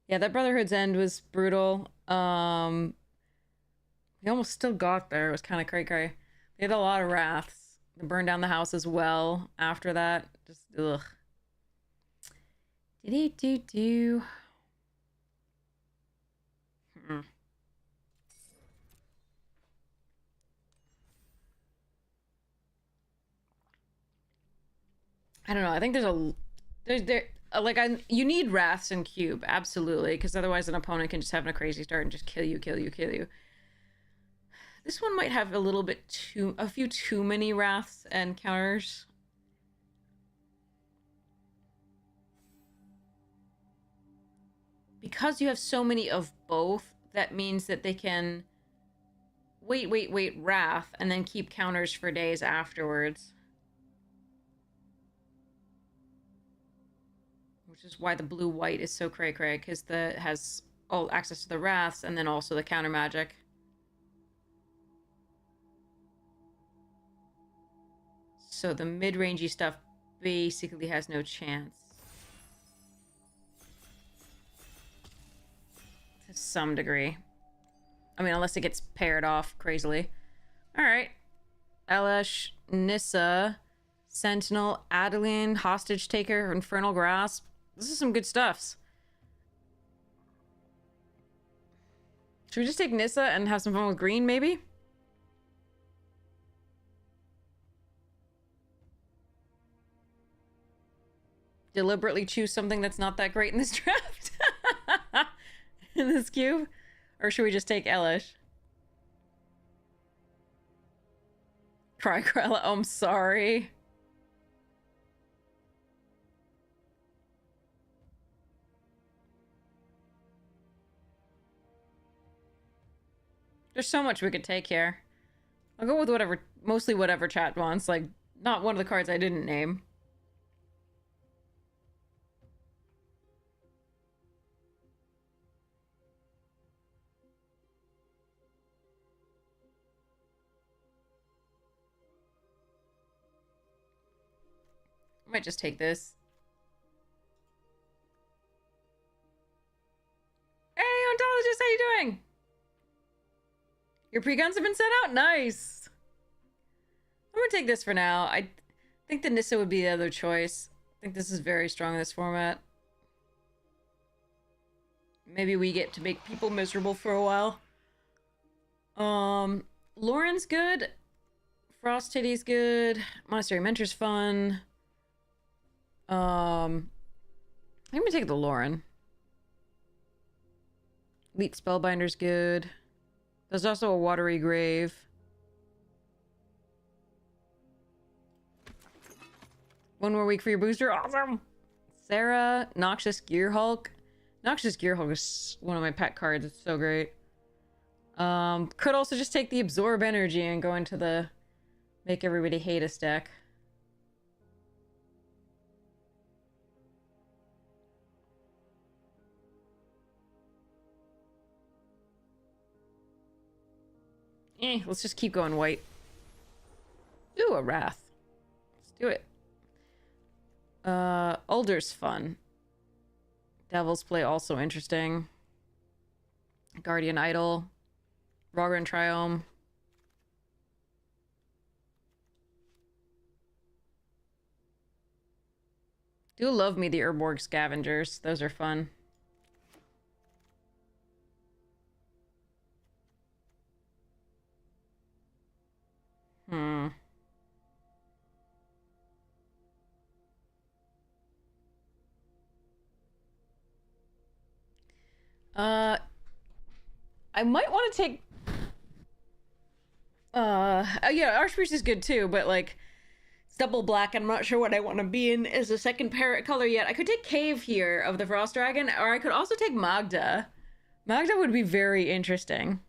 that Brotherhood's End was brutal. We almost still got there. It was kind of cray-cray. They had a lot of wraths. They burned down the house as well after that. Just, ugh. Do-do-do-do. I don't know. I think you need wraths in cube, absolutely, because otherwise an opponent can just have a crazy start and just kill you. This one might have a few too many wraths and counters. Because you have so many of both, that means that they can wait, wrath, and then keep counters for days afterwards. Which is why the blue-white is so cray-cray, because it has all access to the wraths and then also the counter magic. So the mid-rangey stuff basically has no chance. To some degree. I mean, unless it gets paired off crazily. Alright. Elesh, Nissa, Sentinel, Adeline, Hostage Taker, Infernal Grasp. This is some good stuffs. Should we just take Nissa and have some fun with green, maybe? Deliberately choose something that's not that great in this draft? In this cube? Or should we just take Elish? Crygrella, oh, I'm sorry. There's so much we could take here. I'll go with whatever, mostly whatever chat wants, like, not one of the cards I didn't name. I might just take this. Hey, ontologist, how you doing? Your pre-guns have been set out? Nice! I'm gonna take this for now. I think the Nissa would be the other choice. I think this is very strong in this format. Maybe we get to make people miserable for a while. Lauren's good. Frost Titty's good. Monastery Mentor's fun. I'm gonna take the Lauren. Elite Spellbinder's good. There's also a Watery Grave. One more week for your booster. Awesome! Sarah, Noxious Gearhulk. Noxious Gearhulk is one of my pet cards. It's so great. Could also just take the Absorb Energy and go into the Make Everybody Hate Us deck. Let's just keep going white. Ooh, a Wrath. Let's do it. Ulder's fun. Devil's Play also interesting. Guardian Idol. Rogran Triome. Do love me the Urborg Scavengers. Those are fun. I might want to take... yeah, Archpriest is good too, but like... It's double black, and I'm not sure what I want to be in as a second parrot color yet. I could take Cave here of the Frost Dragon, or I could also take Magda. Magda would be very interesting.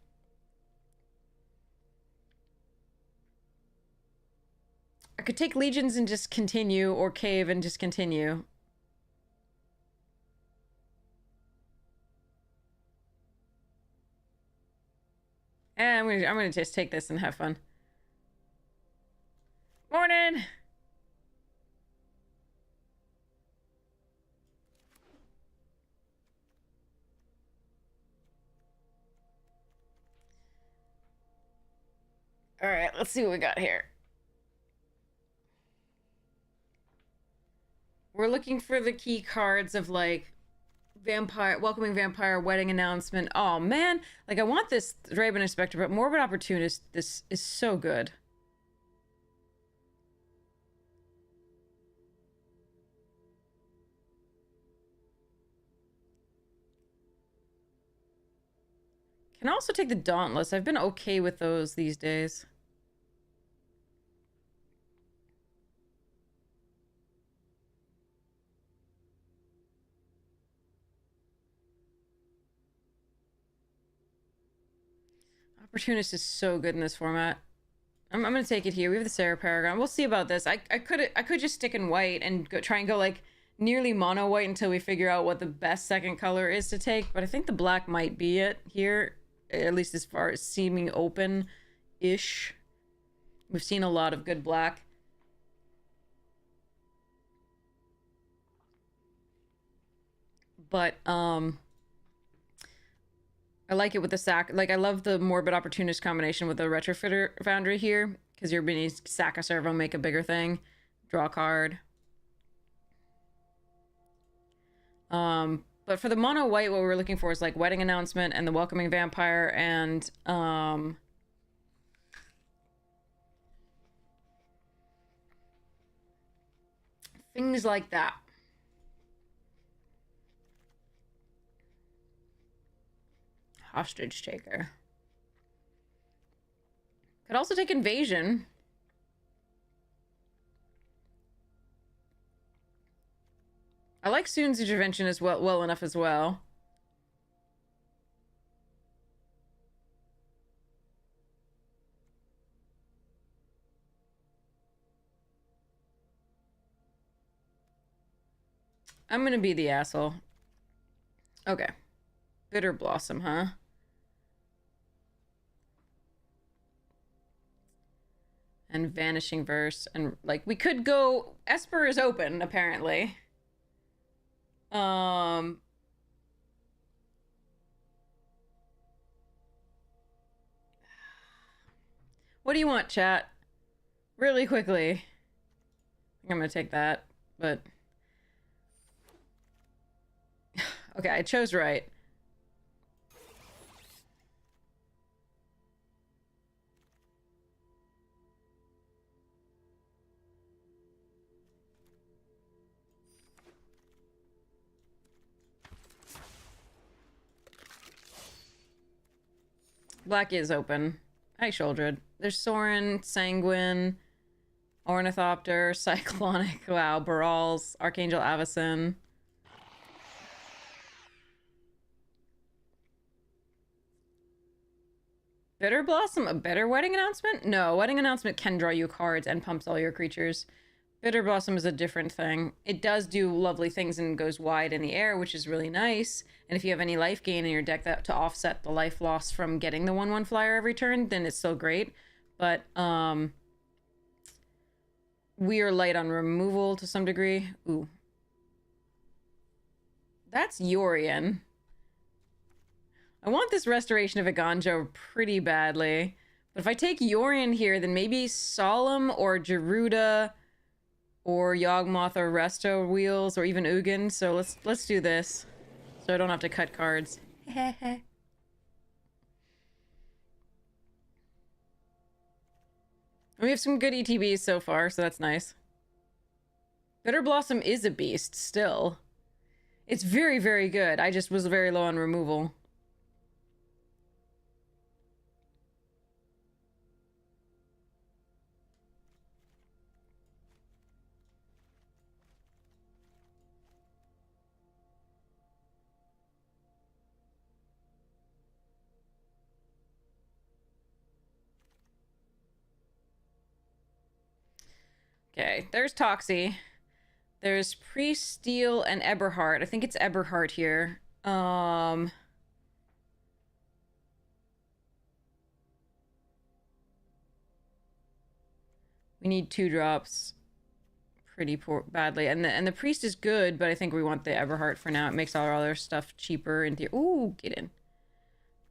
I could take Legions and just continue, or Cave and just continue. I'm gonna just take this and have fun. Morning! Alright, let's see what we got here. We're looking for the key cards of like Vampire, Welcoming Vampire, Wedding Announcement. Oh man, like I want this Draven Inspector, but Morbid Opportunist, this is so good. Can also take the Dauntless. I've been okay with those these days. Opportunist is so good in this format. I'm gonna take it here. We have the Sarah Paragon. We'll see about this. I could just stick in white and try and go like nearly mono white until we figure out what the best second color is to take. But I think the black might be it here, at least as far as seeming open-ish. We've seen a lot of good black. But I like it with the sack. Like, I love the Morbid Opportunist combination with the Retrofitter Foundry here, because you're going to sack a servo, make a bigger thing, draw a card. But for the mono white, what we're looking for is like Wedding Announcement and the Welcoming Vampire and things like that. Hostage Taker. Could also take Invasion. I like Soon's Intervention as well enough as well. I'm gonna be the asshole. Okay. Bitter Blossom, huh? And Vanishing Verse. And, like, we could go... Esper is open, apparently. What do you want, chat? Really quickly. I think I'm gonna take that, but... Okay, I chose right. Black is open. Hi, Sholdred. There's Sorin, Sanguine, Ornithopter, Cyclonic, wow, Barals, Archangel Avacyn. Bitter Blossom, a better wedding announcement? No, wedding announcement can draw you cards and pumps all your creatures. Bitter Blossom is a different thing. It does do lovely things and goes wide in the air, which is really nice. And if you have any life gain in your deck that to offset the life loss from getting the 1/1 flyer every turn, then it's still great. But we are light on removal to some degree. Ooh. That's Yorion. I want this Restoration of Iganjo pretty badly. But if I take Yorion here, then maybe Solemn or Geruda or Yawgmoth or Resto Wheels or even Ugin. So let's do this. So I don't have to cut cards. We have some good ETBs so far, so that's nice. Bitter Blossom is a beast still. It's very, very good. I just was very low on removal. Okay, there's Toxie. There's Priest, Steel, and Eberhard. I think it's Eberhard here. We need 2 drops pretty badly. And the Priest is good, but I think we want the Eberhard for now. It makes all our other stuff cheaper. Ooh, get in.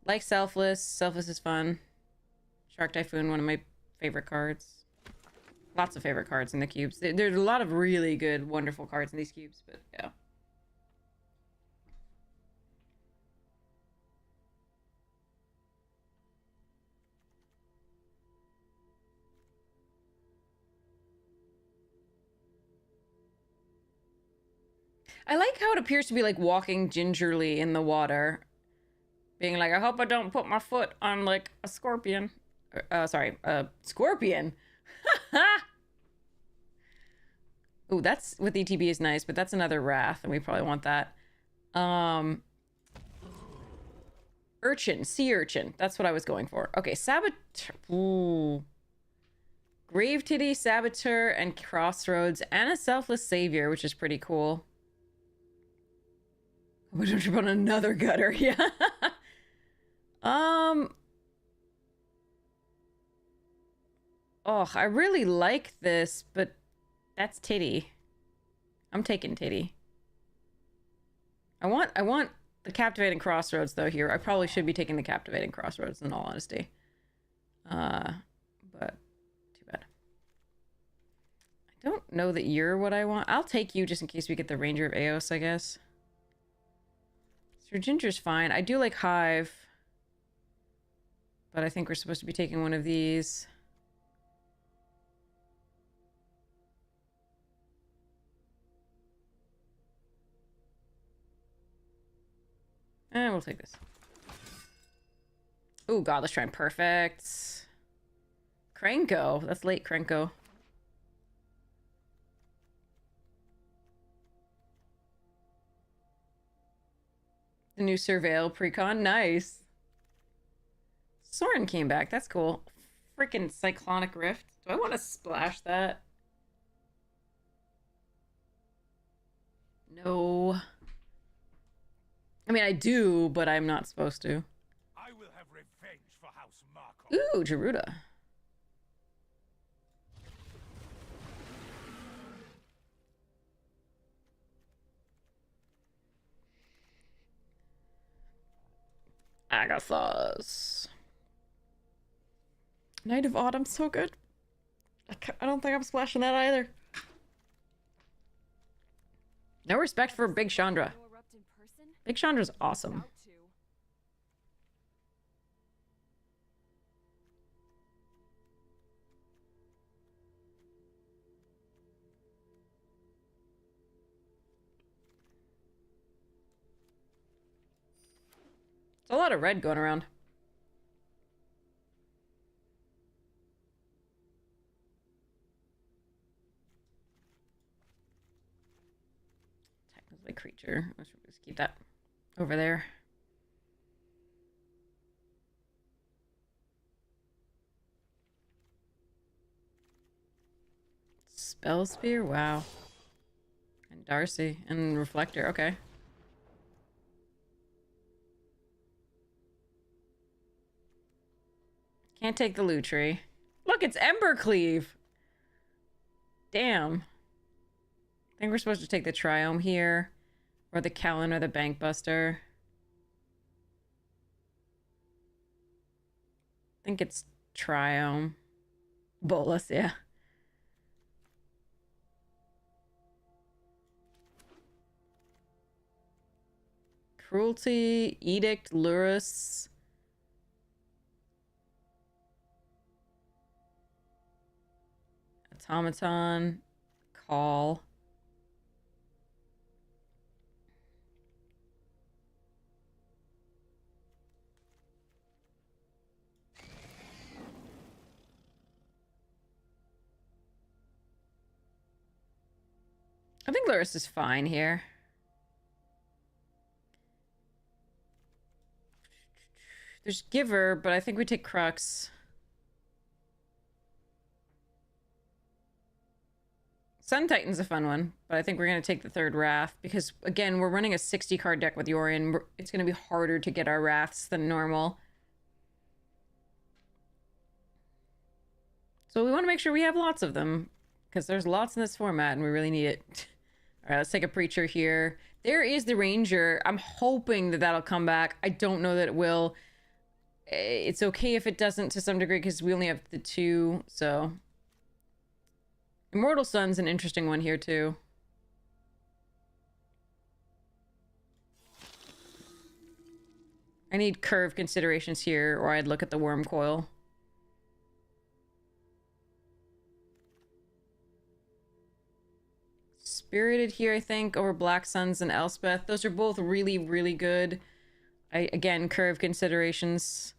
Like Selfless. Selfless is fun. Shark Typhoon, one of my favorite cards. Lots of favorite cards in the cubes. There's a lot of really good, wonderful cards in these cubes, but yeah. I like how it appears to be like walking gingerly in the water. Being like, I hope I don't put my foot on like a scorpion. Sorry, scorpion. Ooh, that's with ETB is nice, but that's another Wrath, and we probably want that. Urchin, Sea Urchin. That's what I was going for. Okay, Saboteur. Ooh. Grave Titty, Saboteur, and Crossroads, and a Selfless Savior, which is pretty cool. We don't trip on another gutter, yeah. Oh, I really like this, but that's Titty. I'm taking Titty. I want the Captivating Crossroads though here. I probably should be taking the Captivating Crossroads in all honesty. But too bad. I don't know that you're what I want. I'll take you just in case we get the Ranger of Eos, I guess. Sir Ginger's fine. I do like Hive. But I think we're supposed to be taking one of these. And we'll take this. Oh, God, let's try and perfect. Krenko. That's late, Krenko. The new Surveil Precon. Nice. Soren came back. That's cool. Freaking Cyclonic Rift. Do I want to splash that? No. I mean, I do, but I'm not supposed to. I will have revenge for House Markov. Ooh, Geruda. Agathos. Night of Autumn, so good. I don't think I'm splashing that either. No respect for Big Chandra. Big Chandra's awesome. There's a lot of red going around. Technically creature. Let's just keep that over there. Spell Spear? Wow. And Darcy. And Reflector. Okay. Can't take the loot tree. Look, it's Embercleave! Damn. I think we're supposed to take the Triome here. Or the Kellen or the Bankbuster. I think it's Triome. Bolus, yeah. Cruelty, Edict, Lurus. Automaton, Call. I think Lurus is fine here. There's Giver, but I think we take Crux. Sun Titan's a fun one, but I think we're going to take the third Wrath because, again, we're running a 60-card deck with Yorion. It's going to be harder to get our Wraths than normal. So we want to make sure we have lots of them because there's lots in this format and we really need it. All right, let's take a Preacher here. There is the Ranger. I'm hoping that that'll come back. I don't know that it will. It's okay if it doesn't to some degree because we only have the 2, so... Immortal Sun's an interesting one here, too. I need curve considerations here, or I'd look at the Worm Coil. Spirited here, I think, over Black Suns and Elspeth. Those are both really, really good. Again, curve considerations.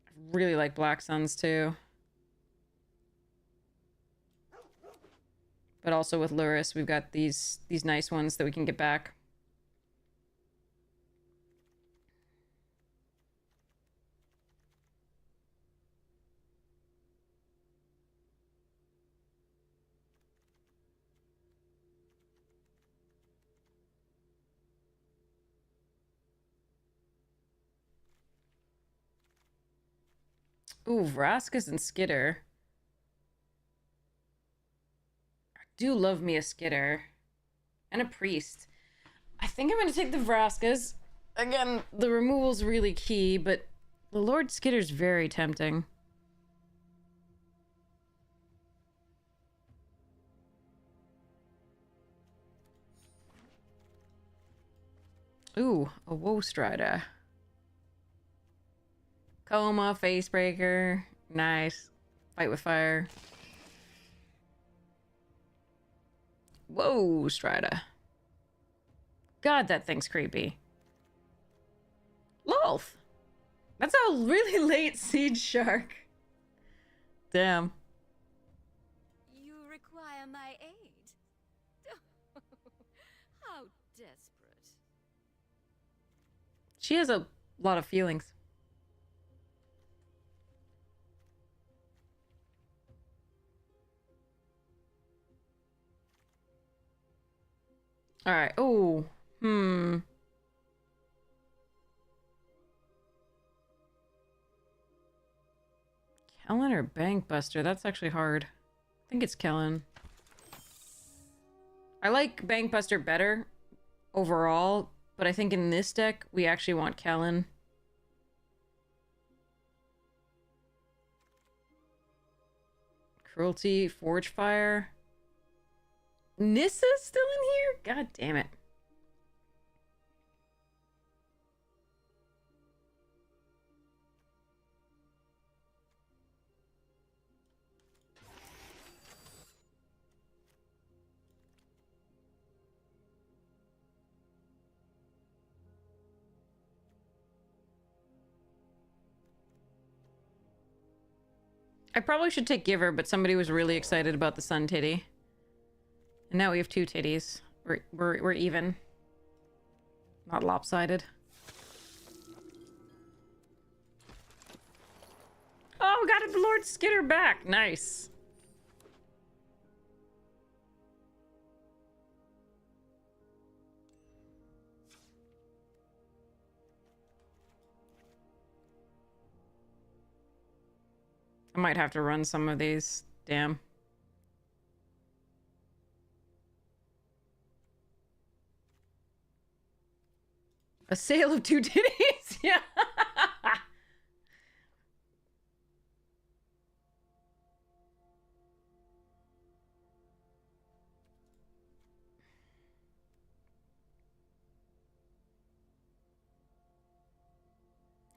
I really like Black Suns, too. But also with Lurus, we've got these nice ones that we can get back. Ooh, Vraskus and Skitter. Do love me a Skitter and a Priest. I think I'm going to take the Vraskas. Again, the removal's really key, but the Lord Skitter's very tempting. Ooh, a Woe Strider. Coma, Facebreaker. Nice. Fight with Fire. Whoa, Strider. God, that thing's creepy. Lolth. That's a really late Siege Shark. Damn. You require my aid? How desperate. She has a lot of feelings. All right. Oh, Kellen or Bankbuster? That's actually hard. I think it's Kellen. I like Bankbuster better overall, but I think in this deck, we actually want Kellen. Cruelty, Forge Fire. Nissa's still in here? God damn it. I probably should take Giver, but somebody was really excited about the Sun Titty. And now we have 2 titties. We're even. Not lopsided. Oh, we got a Lord Skitter back. Nice. I might have to run some of these. Damn. A sale of 2 titties? Yeah.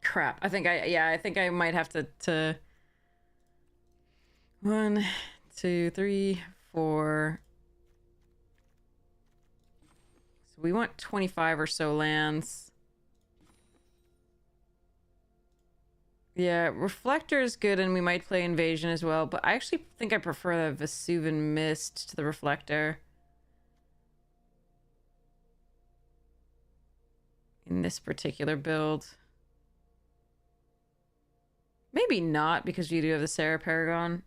Crap. I think I might have to 1, 2, 3, 4. So we want 25 or so lands. Yeah, Reflector is good, and we might play Invasion as well, but I actually think I prefer the Vesuvian Mist to the Reflector. In this particular build. Maybe not, because you do have the Sarah Paragon.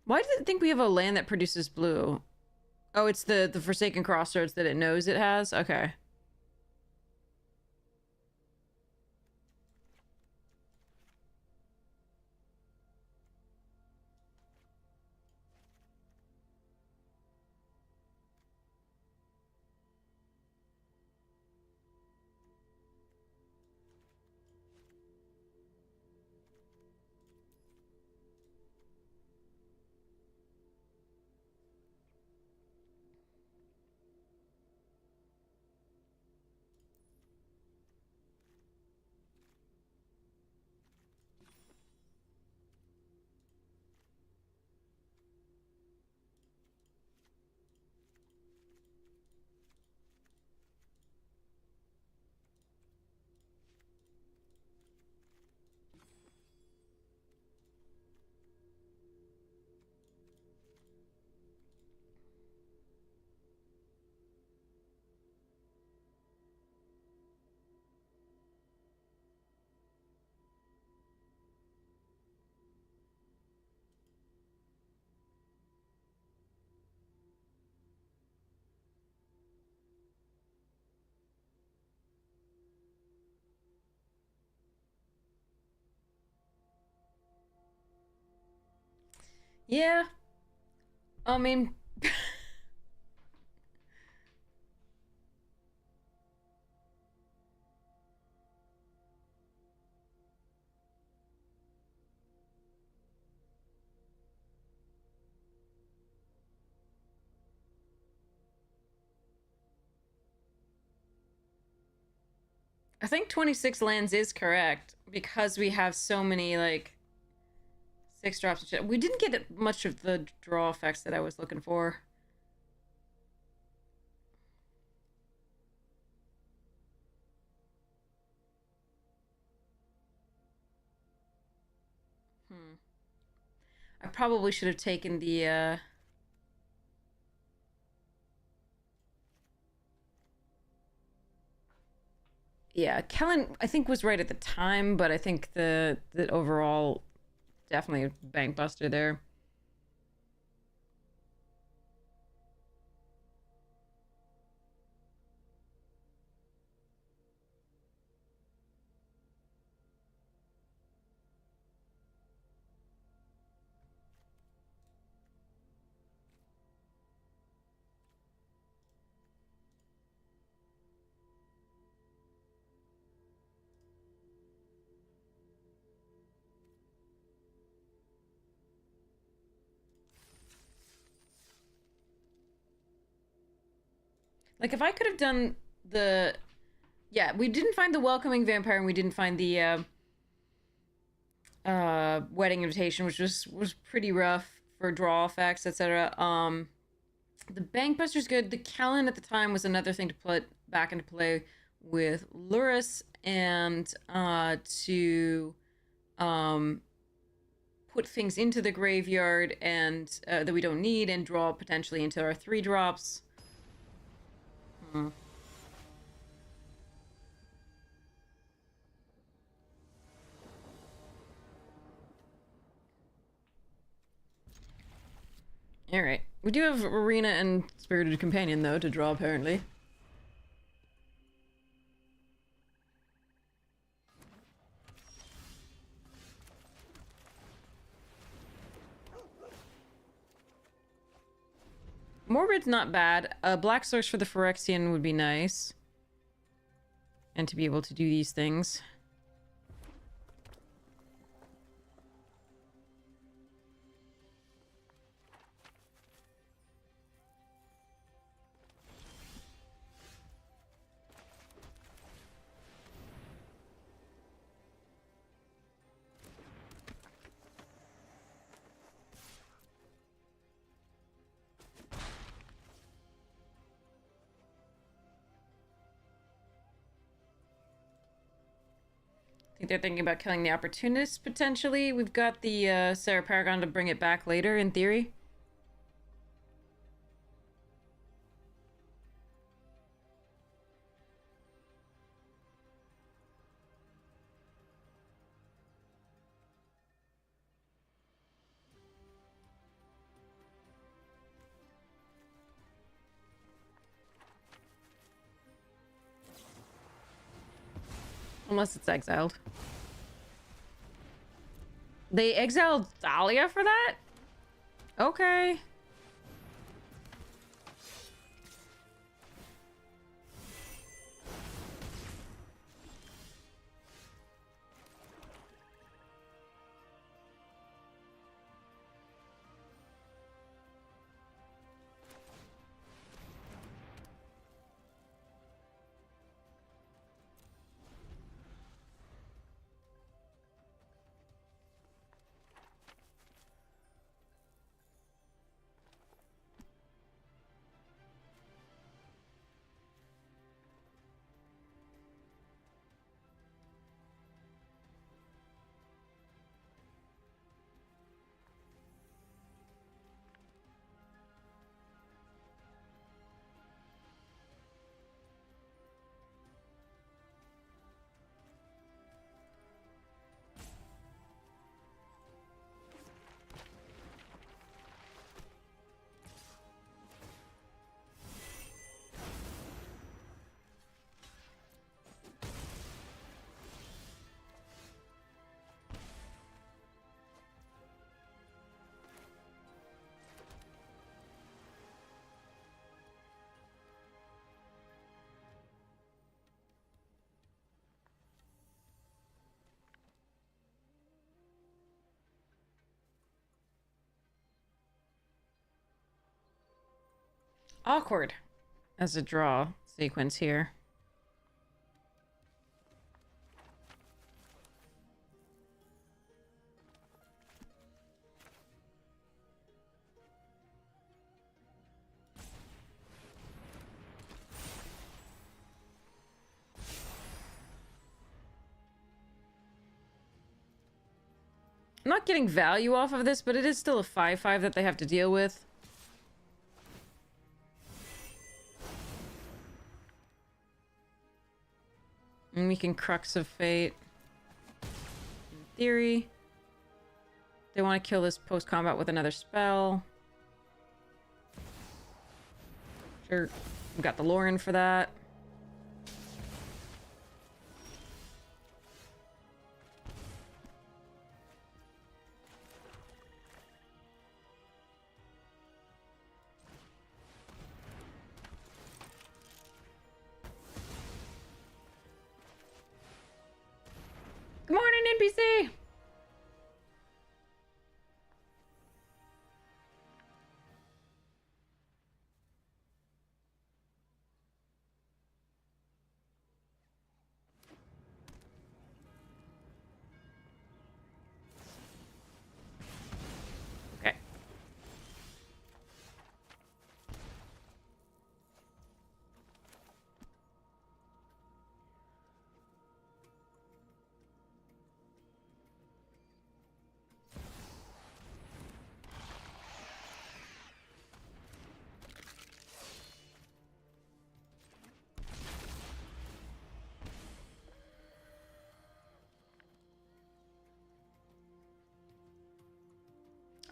Why does it think we have a land that produces blue? Oh, it's the Forsaken Crossroads that it knows it has? Okay. Yeah. I mean... I think 26 lands is correct, because we have so many, like, 6 drops and shit. We didn't get much of the draw effects that I was looking for. I probably should have taken the, Yeah, Kellen, I think, was right at the time, but I think the overall, definitely a bank buster there. Like, if I could have done the... Yeah, we didn't find the Welcoming Vampire, and we didn't find the, Wedding Invitation, which was pretty rough for draw effects, etc. The Bankbuster's good. The Kellen at the time was another thing to put back into play with Luris, and to put things into the graveyard and that we don't need, and draw potentially into our 3 drops. Alright. We do have Arena and Spirited Companion, though, to draw, apparently. Morbid's not bad. A black source for the Phyrexian would be nice. And to be able to do these things. I think they're thinking about killing the Opportunist, potentially. We've got the Sarah Paragon to bring it back later, in theory. Unless it's exiled. They exiled Dahlia for that? Okay. Awkward as a draw sequence here. I'm not getting value off of this, but it is still a 5/5 that they have to deal with. And we can Crux of Fate. In theory. They want to kill this post-combat with another spell. Sure. We've got the Lauren for that. Good morning, NPC!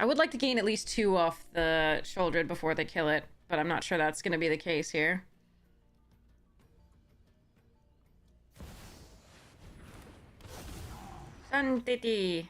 I would like to gain at least 2 off the Shouldered before they kill it, but I'm not sure that's going to be the case here. Santiti.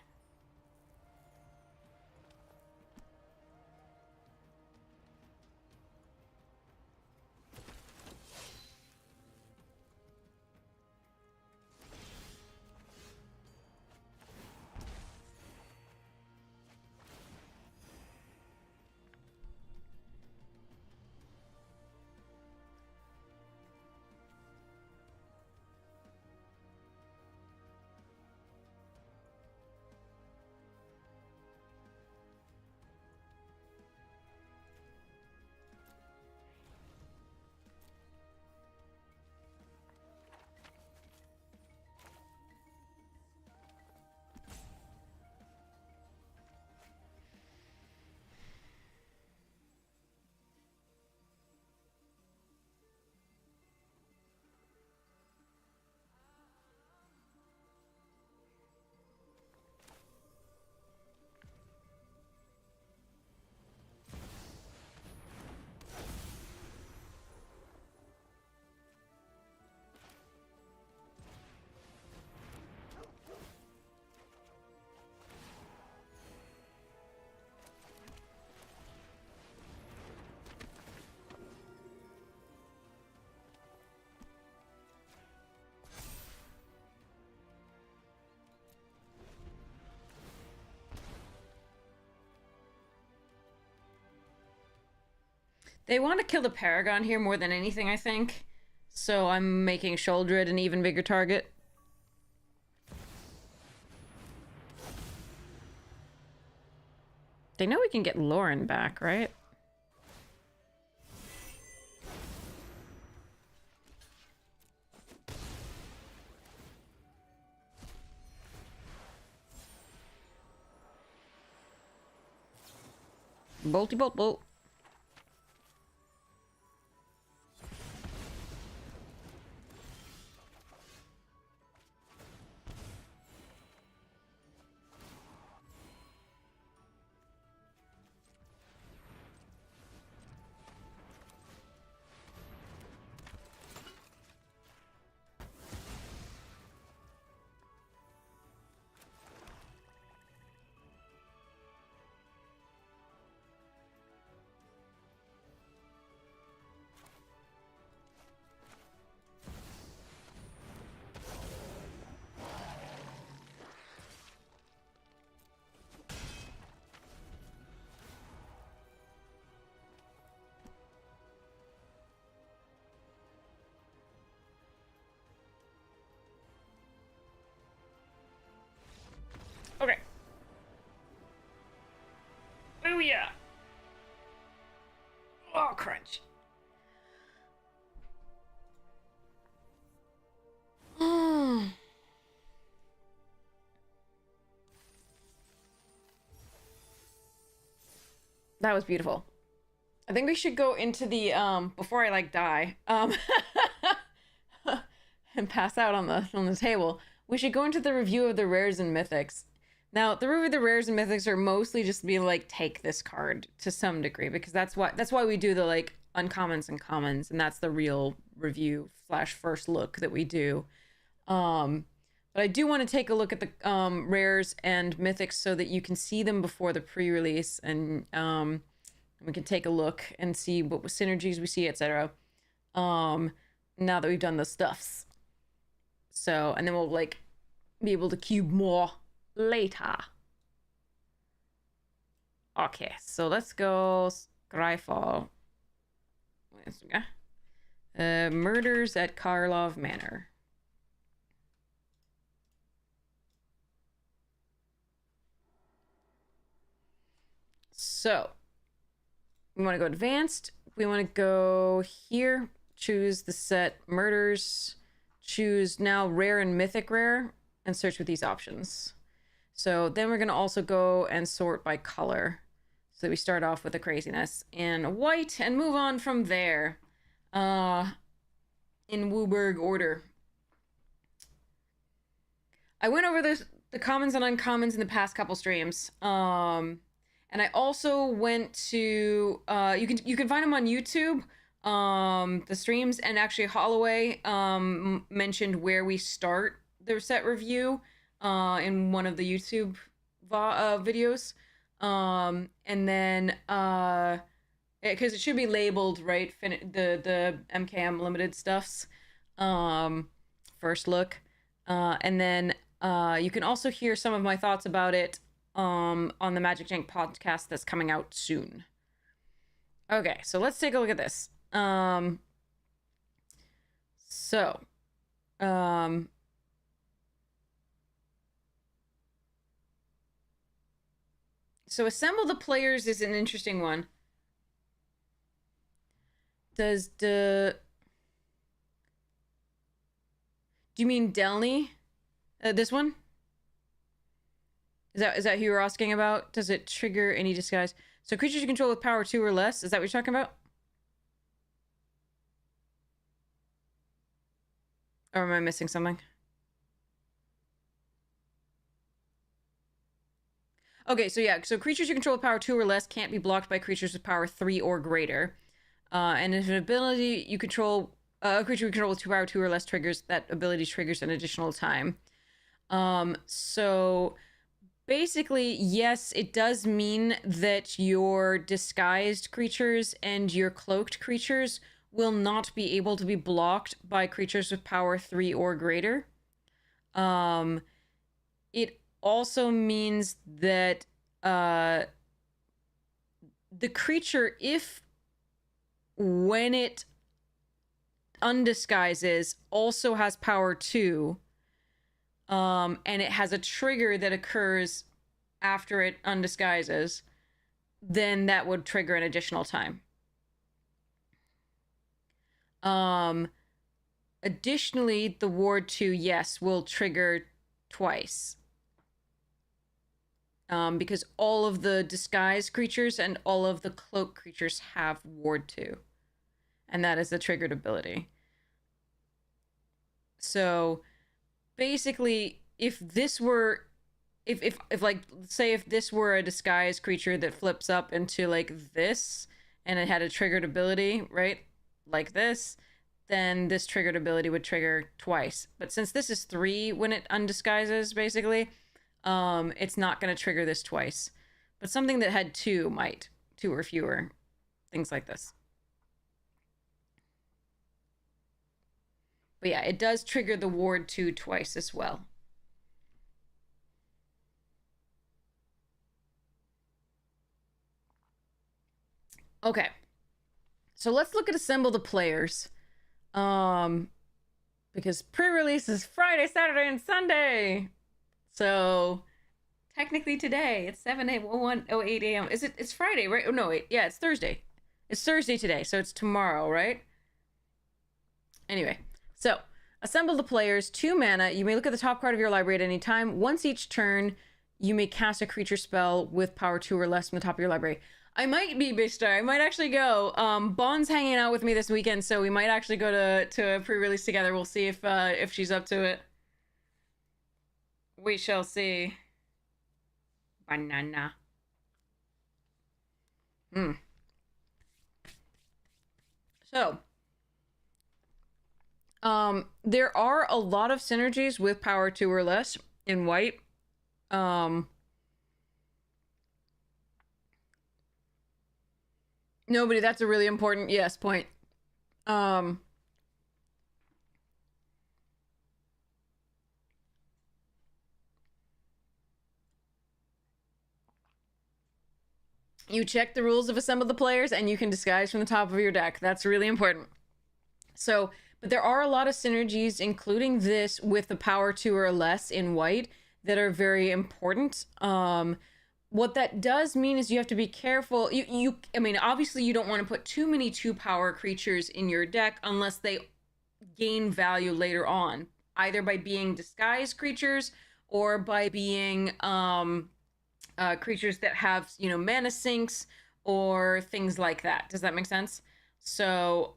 They want to kill the Paragon here more than anything, I think. So I'm making Shouldered an even bigger target. They know we can get Lauren back, right? Bolty bolt bolt. Okay. Oh yeah. Oh, crunch. That was beautiful. I think we should go into the before I like die and pass out on the table. We should go into the review of the rares and mythics. Now, the review of the rares and mythics are mostly just being like, take this card to some degree, because that's why we do the like uncommons and commons, and that's the real review / first look that we do. But I do want to take a look at the rares and mythics so that you can see them before the pre-release, and we can take a look and see what synergies we see, etc. Now that we've done the stuffs. So, and then we'll like be able to cube more later. Okay, so let's go Scryfall. Murders at Karlov Manor. So, we want to go advanced. We want to go here, choose the set murders, choose now rare and mythic rare, and search with these options. So then we're going to also go and sort by color. So we start off with the craziness in white and move on from there in Wooburg order. I went over the commons and uncommons in the past couple streams. And And I also went to you can find them on YouTube, the streams, and actually Holloway mentioned where we start the set review in one of the YouTube videos. And then because it should be labeled, right, the MKM limited stuffs, first look, and then you can also hear some of my thoughts about it on the Magic Jank podcast that's coming out soon. Okay, so let's take a look at this. So assemble the players is an interesting one. Do you mean Delny? This one? Is that who you're asking about? Does it trigger any disguise? So creatures you control with power 2 or less? Is that what you're talking about? Or am I missing something? Okay, so yeah, so creatures you control with power 2 or less can't be blocked by creatures with power 3 or greater. And if an ability you control, a creature you control with power 2 or less triggers, that ability triggers an additional time. So basically, yes, it does mean that your disguised creatures and your cloaked creatures will not be able to be blocked by creatures with power 3 or greater. It also means that the creature, when it undisguises, also has power 2, and it has a trigger that occurs after it undisguises, then that would trigger an additional time. Additionally, the ward 2, yes, will trigger twice. Because all of the disguised creatures and all of the cloak creatures have ward 2. And that is the triggered ability. So basically, if this were, if like, say if this were a disguised creature that flips up into like this, and it had a triggered ability, right? Like this, then this triggered ability would trigger twice. But since this is 3 when it undisguises, basically, it's not going to trigger this twice. But something that had 2 might. 2 or fewer. Things like this. But yeah, it does trigger the ward 2 twice as well. Okay. So let's look at assemble the players. Because pre-release is Friday, Saturday, and Sunday. So technically today it's 7:08 a.m. It's Friday, right? Oh no, wait. Yeah, it's Thursday. It's Thursday today, so it's tomorrow, right? Anyway, so assemble the players. 2 mana. You may look at the top card of your library at any time. Once each turn, you may cast a creature spell with power 2 or less from the top of your library. I might be Bishtar. I might actually go. Bond's hanging out with me this weekend, so we might actually go to a pre-release together. We'll see if she's up to it. We shall see. Banana. So, there are a lot of synergies with power 2 or less in white. Nobody, that's a really important yes point. You check the rules of assemble the players and you can disguise from the top of your deck. That's really important. So, but there are a lot of synergies, including this with the power 2 or less in white, that are very important. What that does mean is you have to be careful. I mean, obviously you don't want to put too many 2-power creatures in your deck unless they gain value later on, either by being disguised creatures or by being creatures that have, mana sinks or things like that. Does that make sense? So,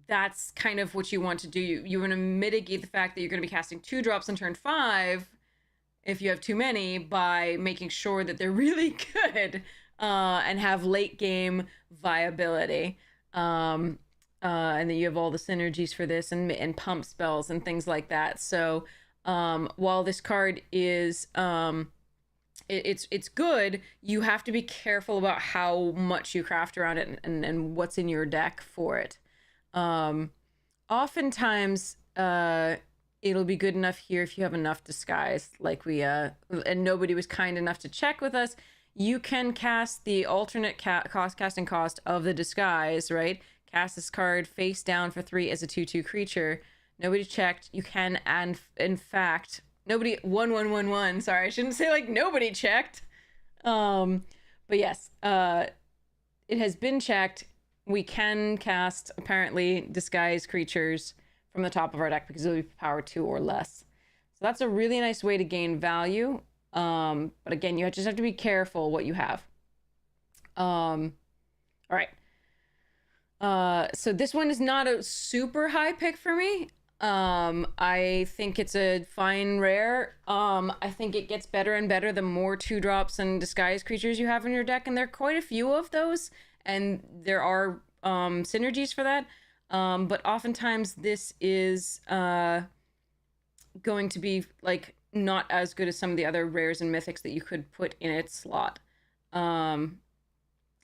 that's kind of what you want to do. You want to mitigate the fact that you're going to be casting 2 drops on turn 5 if you have too many by making sure that they're really good and have late game viability. And then you have all the synergies for this and pump spells and things like that. So while this card is it's good, you have to be careful about how much you craft around it and what's in your deck for it. Oftentimes it'll be good enough here if you have enough disguise, like we and nobody was kind enough to check with us. You can cast the alternate casting cost of the disguise, right? Cast this card face down for 3 as a 2/2 creature. Nobody checked. You can, and in fact, nobody 1/1/1/1. Sorry, I shouldn't say like nobody checked. But yes, it has been checked. We can cast apparently disguise creatures from the top of our deck because it'll be power 2 or less. So that's a really nice way to gain value. But again, you just have to be careful what you have. All right. So this one is not a super high pick for me. I think it's a fine rare. I think it gets better and better the more 2-drops and disguise creatures you have in your deck, and there are quite a few of those, and there are synergies for that. But oftentimes this is going to be like not as good as some of the other rares and mythics that you could put in its slot.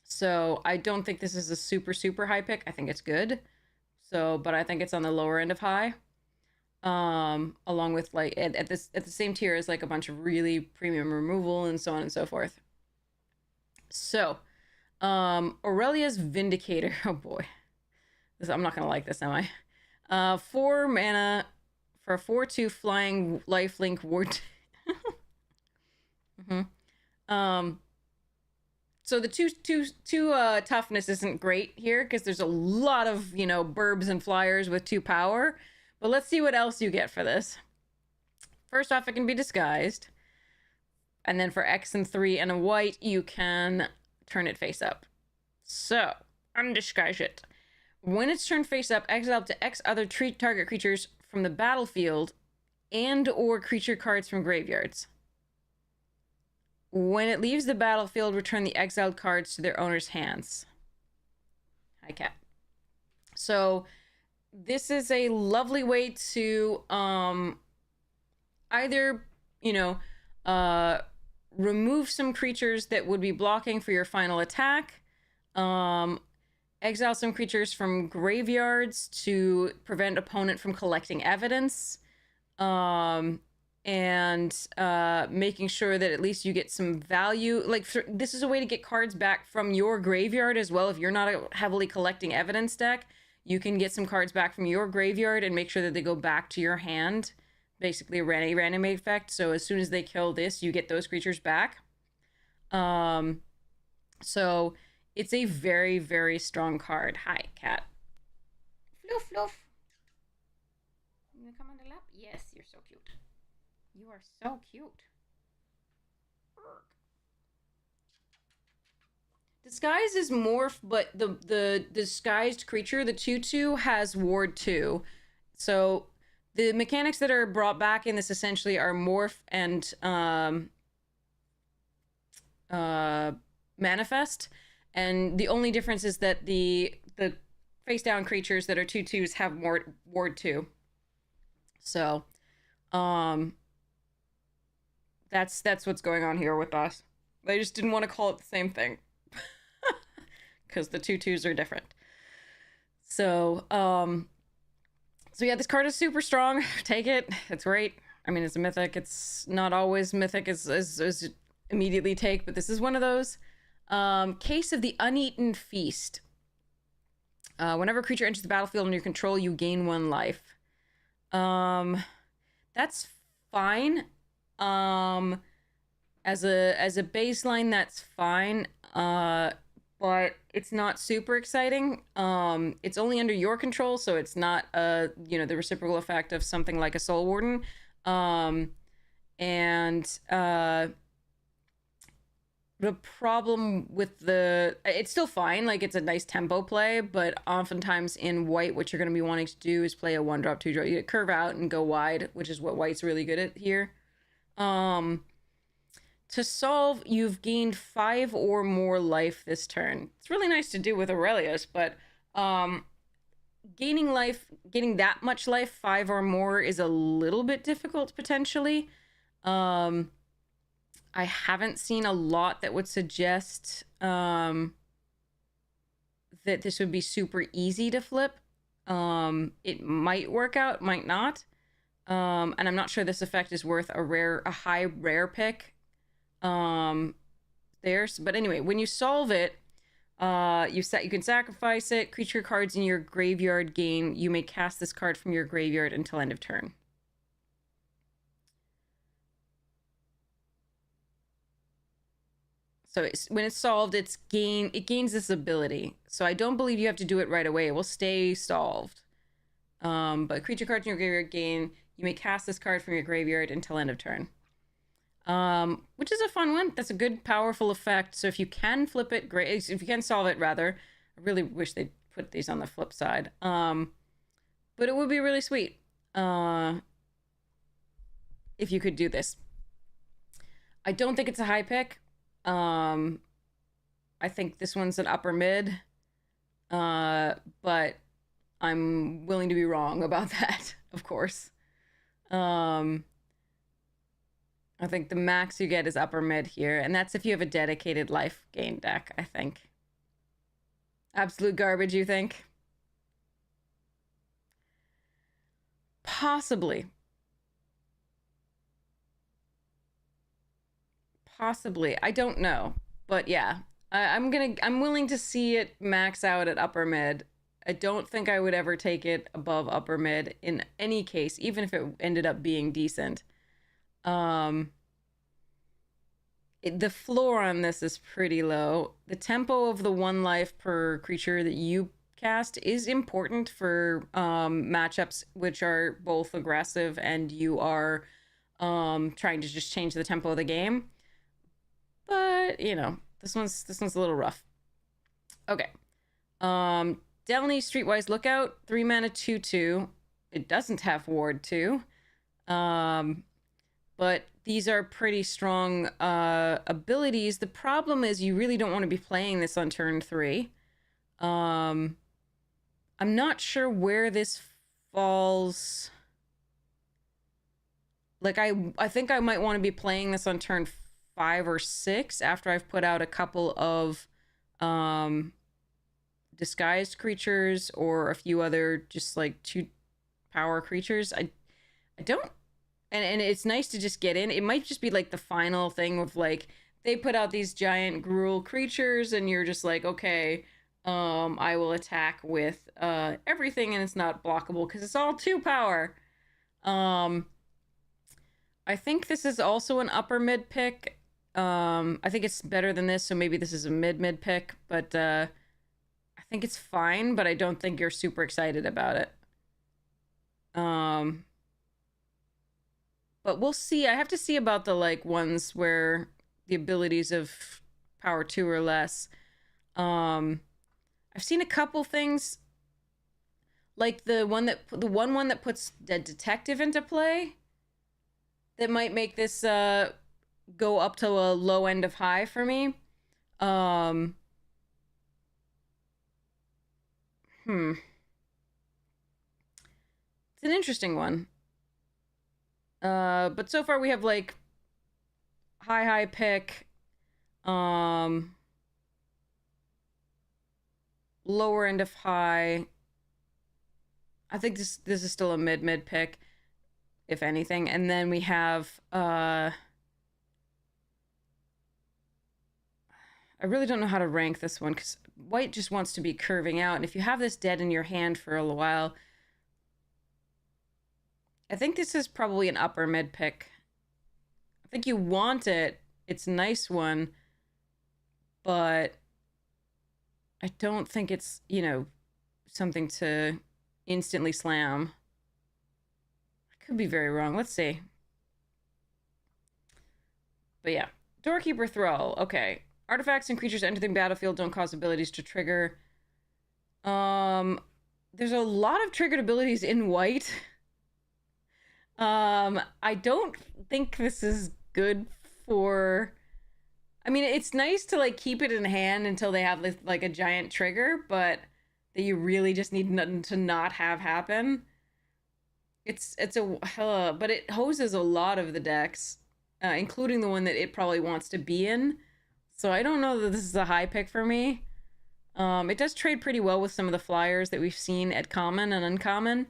So I don't think this is a super high pick. I think it's good. So, but I think it's on the lower end of high. Along with like at the same tier as like a bunch of really premium removal and so on and so forth. So, Aurelia's Vindicator. Oh boy. I'm not gonna like this, am I? 4 mana for a 4/2 flying lifelink ward. So the two toughness isn't great here because there's a lot of, you know, burbs and flyers with 2 power. But let's see what else you get for this. First off, it can be disguised. And then for X and 3 and a white, you can turn it face up. So, undisguise it. When it's turned face up, exile up to X other target creatures from the battlefield and or creature cards from graveyards. When it leaves the battlefield, return the exiled cards to their owner's hands. Hi, cat. So this is a lovely way to either, you know, remove some creatures that would be blocking for your final attack, exile some creatures from graveyards to prevent opponent from collecting evidence, and making sure that at least you get some value. Like, this is a way to get cards back from your graveyard as well. If you're not a heavily collecting evidence deck, you can get some cards back from your graveyard and make sure that they go back to your hand. Basically a random effect. So as soon as they kill this, you get those creatures back. So it's a very strong card. Hi, cat. Floof, floof. You gonna come on the lap? Yes, you're so cute. You are so cute. Disguise is morph, but the disguised creature, the 2/2, has ward 2. So the mechanics that are brought back in this essentially are morph and manifest. And the only difference is that the face down creatures that are 2/2s have more ward 2. So that's what's going on here with us. They just didn't want to call it the same thing. Because the 2/2s are different. So so yeah, this card is super strong. Take it. It's great. I mean, it's a mythic. It's not always mythic as immediately take, but this is one of those. Case of the Uneaten Feast. Whenever a creature enters the battlefield under your control, you gain 1 life. That's fine. As a baseline, that's fine. But it's not super exciting. It's only under your control, so it's not you know, the reciprocal effect of something like a Soul Warden. The problem with it's still fine, like it's a nice tempo play, but oftentimes in white, what you're going to be wanting to do is play a 1-drop, 2-drop. You curve out and go wide, which is what white's really good at here. To solve, you've gained 5 or more life this turn. It's really nice to do with Aurelius, but gaining that much life, 5 or more, is a little bit difficult potentially. I haven't seen a lot that would suggest that this would be super easy to flip. It might work out, might not. And I'm not sure this effect is worth a high rare pick. But anyway, when you solve it, you can sacrifice it. Creature cards in your graveyard gain. You may cast this card from your graveyard until end of turn. So when it's solved, it gains this ability. So I don't believe you have to do it right away. It will stay solved. But creature cards in your graveyard gain. You may cast this card from your graveyard until end of turn. Which is a fun one. That's a good, powerful effect. So if you can flip it, great. If you can solve it, rather. I really wish they'd put these on the flip side. But it would be really sweet if you could do this. I don't think it's a high pick. I think this one's an upper mid. But I'm willing to be wrong about that, of course. I think the max you get is upper mid here, and that's if you have a dedicated life gain deck, I think. Absolute garbage, you think? Possibly. Possibly. I don't know. But yeah, I'm willing to see it max out at upper mid. I don't think I would ever take it above upper mid in any case, even if it ended up being decent. The floor on this is pretty low. The tempo of the 1 life per creature that you cast is important for matchups which are both aggressive and you are trying to just change the tempo of the game. But, you know, this one's a little rough. Okay. Delny Streetwise Lookout, 3 mana 2/2. It doesn't have Ward 2. But these are pretty strong abilities. The problem is you really don't want to be playing this on turn 3. I'm not sure where this falls. Like, I think I might want to be playing this on turn 5 or 6 after I've put out a couple of disguised creatures or a few other just like 2 power creatures. I don't, and it's nice to just get in. It might just be like the final thing of like they put out these giant gruel creatures and you're just like, okay, I will attack with everything and it's not blockable because it's all 2 power. I think this is also an upper mid pick. I think it's better than this, so maybe this is a mid pick, but I think it's fine, but I don't think you're super excited about it. But we'll see. I have to see about the like ones where the abilities of power 2 or less. I've seen a couple things like the one that puts the detective into play that might make this go up to a low end of high for me. It's an interesting one. But so far we have like high pick, lower end of high. I think this is still a mid pick, if anything. And then we have I really don't know how to rank this one because white just wants to be curving out. And if you have this dead in your hand for a while, I think this is probably an upper mid pick. I think you want it. It's a nice one. But I don't think it's, you know, something to instantly slam. I could be very wrong. Let's see. But yeah. Doorkeeper Thrall. Okay. Artifacts and creatures entering the battlefield don't cause abilities to trigger. There's a lot of triggered abilities in white. I don't think this is good for... I mean, it's nice to like keep it in hand until they have like a giant trigger, but that you really just need nothing to not have happen. But it hoses a lot of the decks, including the one that it probably wants to be in. So I don't know that this is a high pick for me. It does trade pretty well with some of the flyers that we've seen at common and uncommon.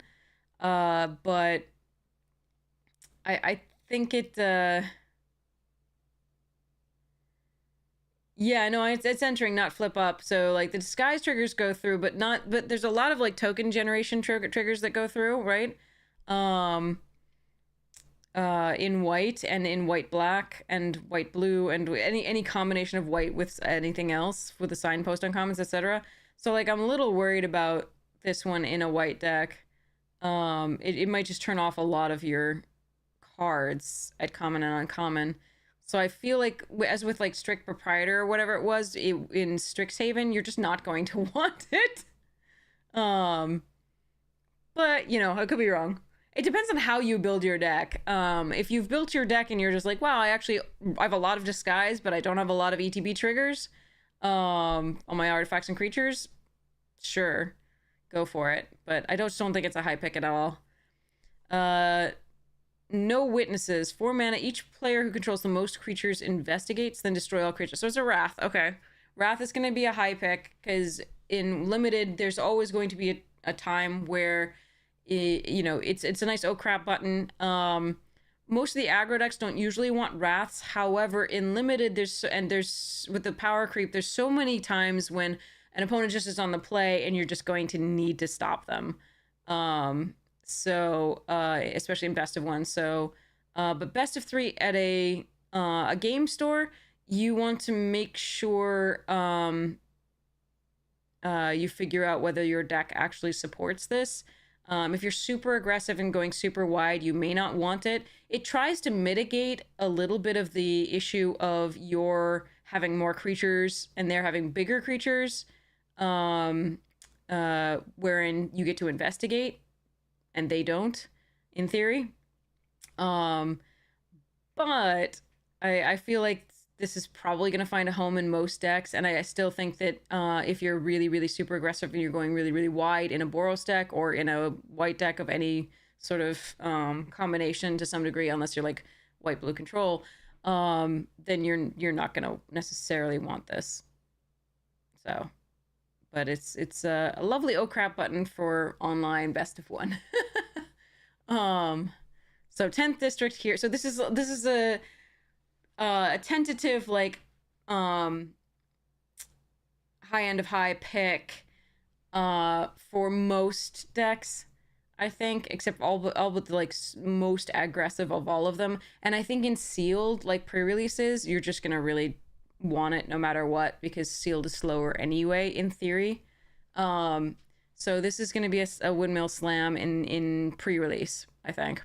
But I think it, yeah, no, it's entering, not flip up. So like the disguise triggers go through, but there's a lot of like token generation triggers that go through, right? In white and in white black and white blue and any combination of white with anything else with the signpost uncommons, etc. So like I'm a little worried about this one in a white deck. It might just turn off a lot of your cards at common and uncommon. So I feel like, as with like Strict Proprietor or whatever it was in Strixhaven, you're just not going to want it. But you know, I could be wrong. It depends on how you build your deck. If you've built your deck and you're just like, wow, I have a lot of disguise, but I don't have a lot of ETB triggers on my artifacts and creatures, sure, go for it. But I just don't think it's a high pick at all. No witnesses. 4 mana. Each player who controls the most creatures investigates, then destroy all creatures. So it's a Wrath. Okay. Wrath is going to be a high pick because in Limited, there's always going to be a time where, you know, it's a nice oh crap button. Most of the aggro decks don't usually want Wraths. However, in Limited, there's with the power creep, there's so many times when an opponent just is on the play and you're just going to need to stop them. So especially in best of one. So but best of 3 at a game store, you want to make sure you figure out whether your deck actually supports this. If you're super aggressive and going super wide, you may not want it. It tries to mitigate a little bit of the issue of your having more creatures and they're having bigger creatures, wherein you get to investigate and they don't, in theory. But I feel like this is probably going to find a home in most decks, and I still think that if you're really, really super aggressive and you're going really, really wide in a Boros deck or in a white deck of any sort of combination to some degree, unless you're like white-blue control, then you're not going to necessarily want this. So, but it's a lovely oh crap button for online best of one. So 10th district here. So this is a tentative like high end of high pick for most decks, I think, except all but the like most aggressive of all of them. And I think in sealed like pre-releases, you're just gonna really want it no matter what, because sealed is slower anyway in theory. So this is gonna be a windmill slam in pre-release, I think.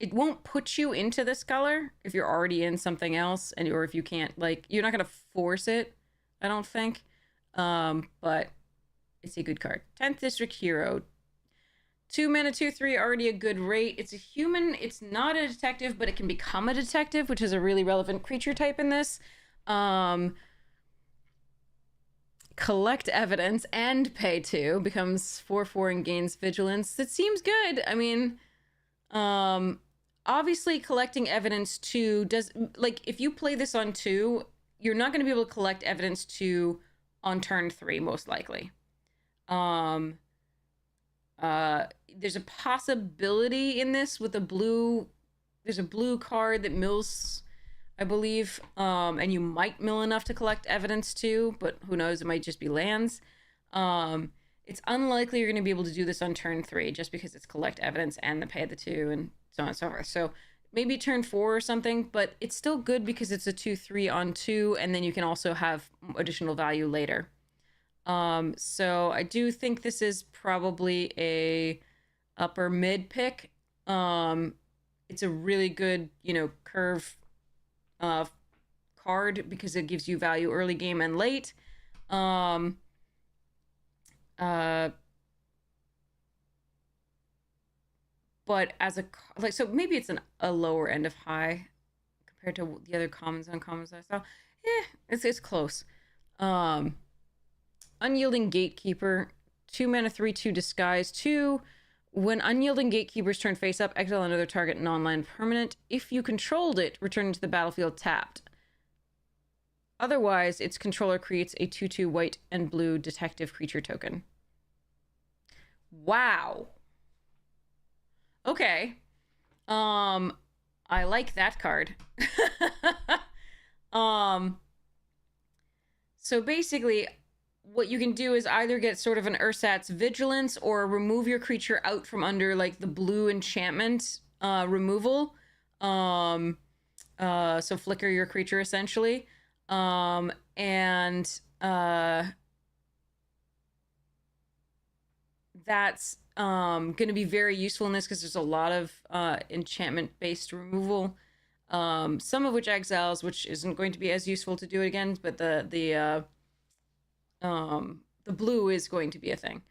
It won't put you into this color if you're already in something else, or if you can't, like, you're not gonna force it, I don't think. But it's a good card. 10th District Hero. 2 mana, 2/3, already a good rate. It's a human. It's not a detective, but it can become a detective, which is a really relevant creature type in this. Collect evidence and pay 2, becomes 4/4 and gains vigilance. That seems good. I mean, obviously collecting evidence 2 does, like, if you play this on 2, you're not going to be able to collect evidence 2 on turn 3, most likely. There's a possibility in this with a blue, there's a blue card that mills, I believe, and you might mill enough to collect evidence 2, but who knows, it might just be lands. It's unlikely you're going to be able to do this on turn 3, just because it's collect evidence and the pay the 2 and so on and so forth. So maybe turn 4 or something, but it's still good because it's a 2/3 on 2, and then you can also have additional value later. So I do think this is probably a upper mid pick. It's a really good, you know, curve card because it gives you value early game and late. but as a like, so maybe it's a lower end of high compared to the other commons and uncommons I saw. It's close. Unyielding Gatekeeper, 2 mana, 3/2 disguise. 2. When Unyielding Gatekeepers turn face up, exile another target non-land permanent. If you controlled it, return it to the battlefield tapped. Otherwise, its controller creates a 2/2 white and blue detective creature token. Wow. Okay. I like that card. So basically, what you can do is either get sort of an Ursat's Vigilance or remove your creature out from under like the blue enchantment removal. So flicker your creature essentially. That's going to be very useful in this because there's a lot of enchantment-based removal. Some of which exiles, which isn't going to be as useful to do it again, but the blue is going to be a thing.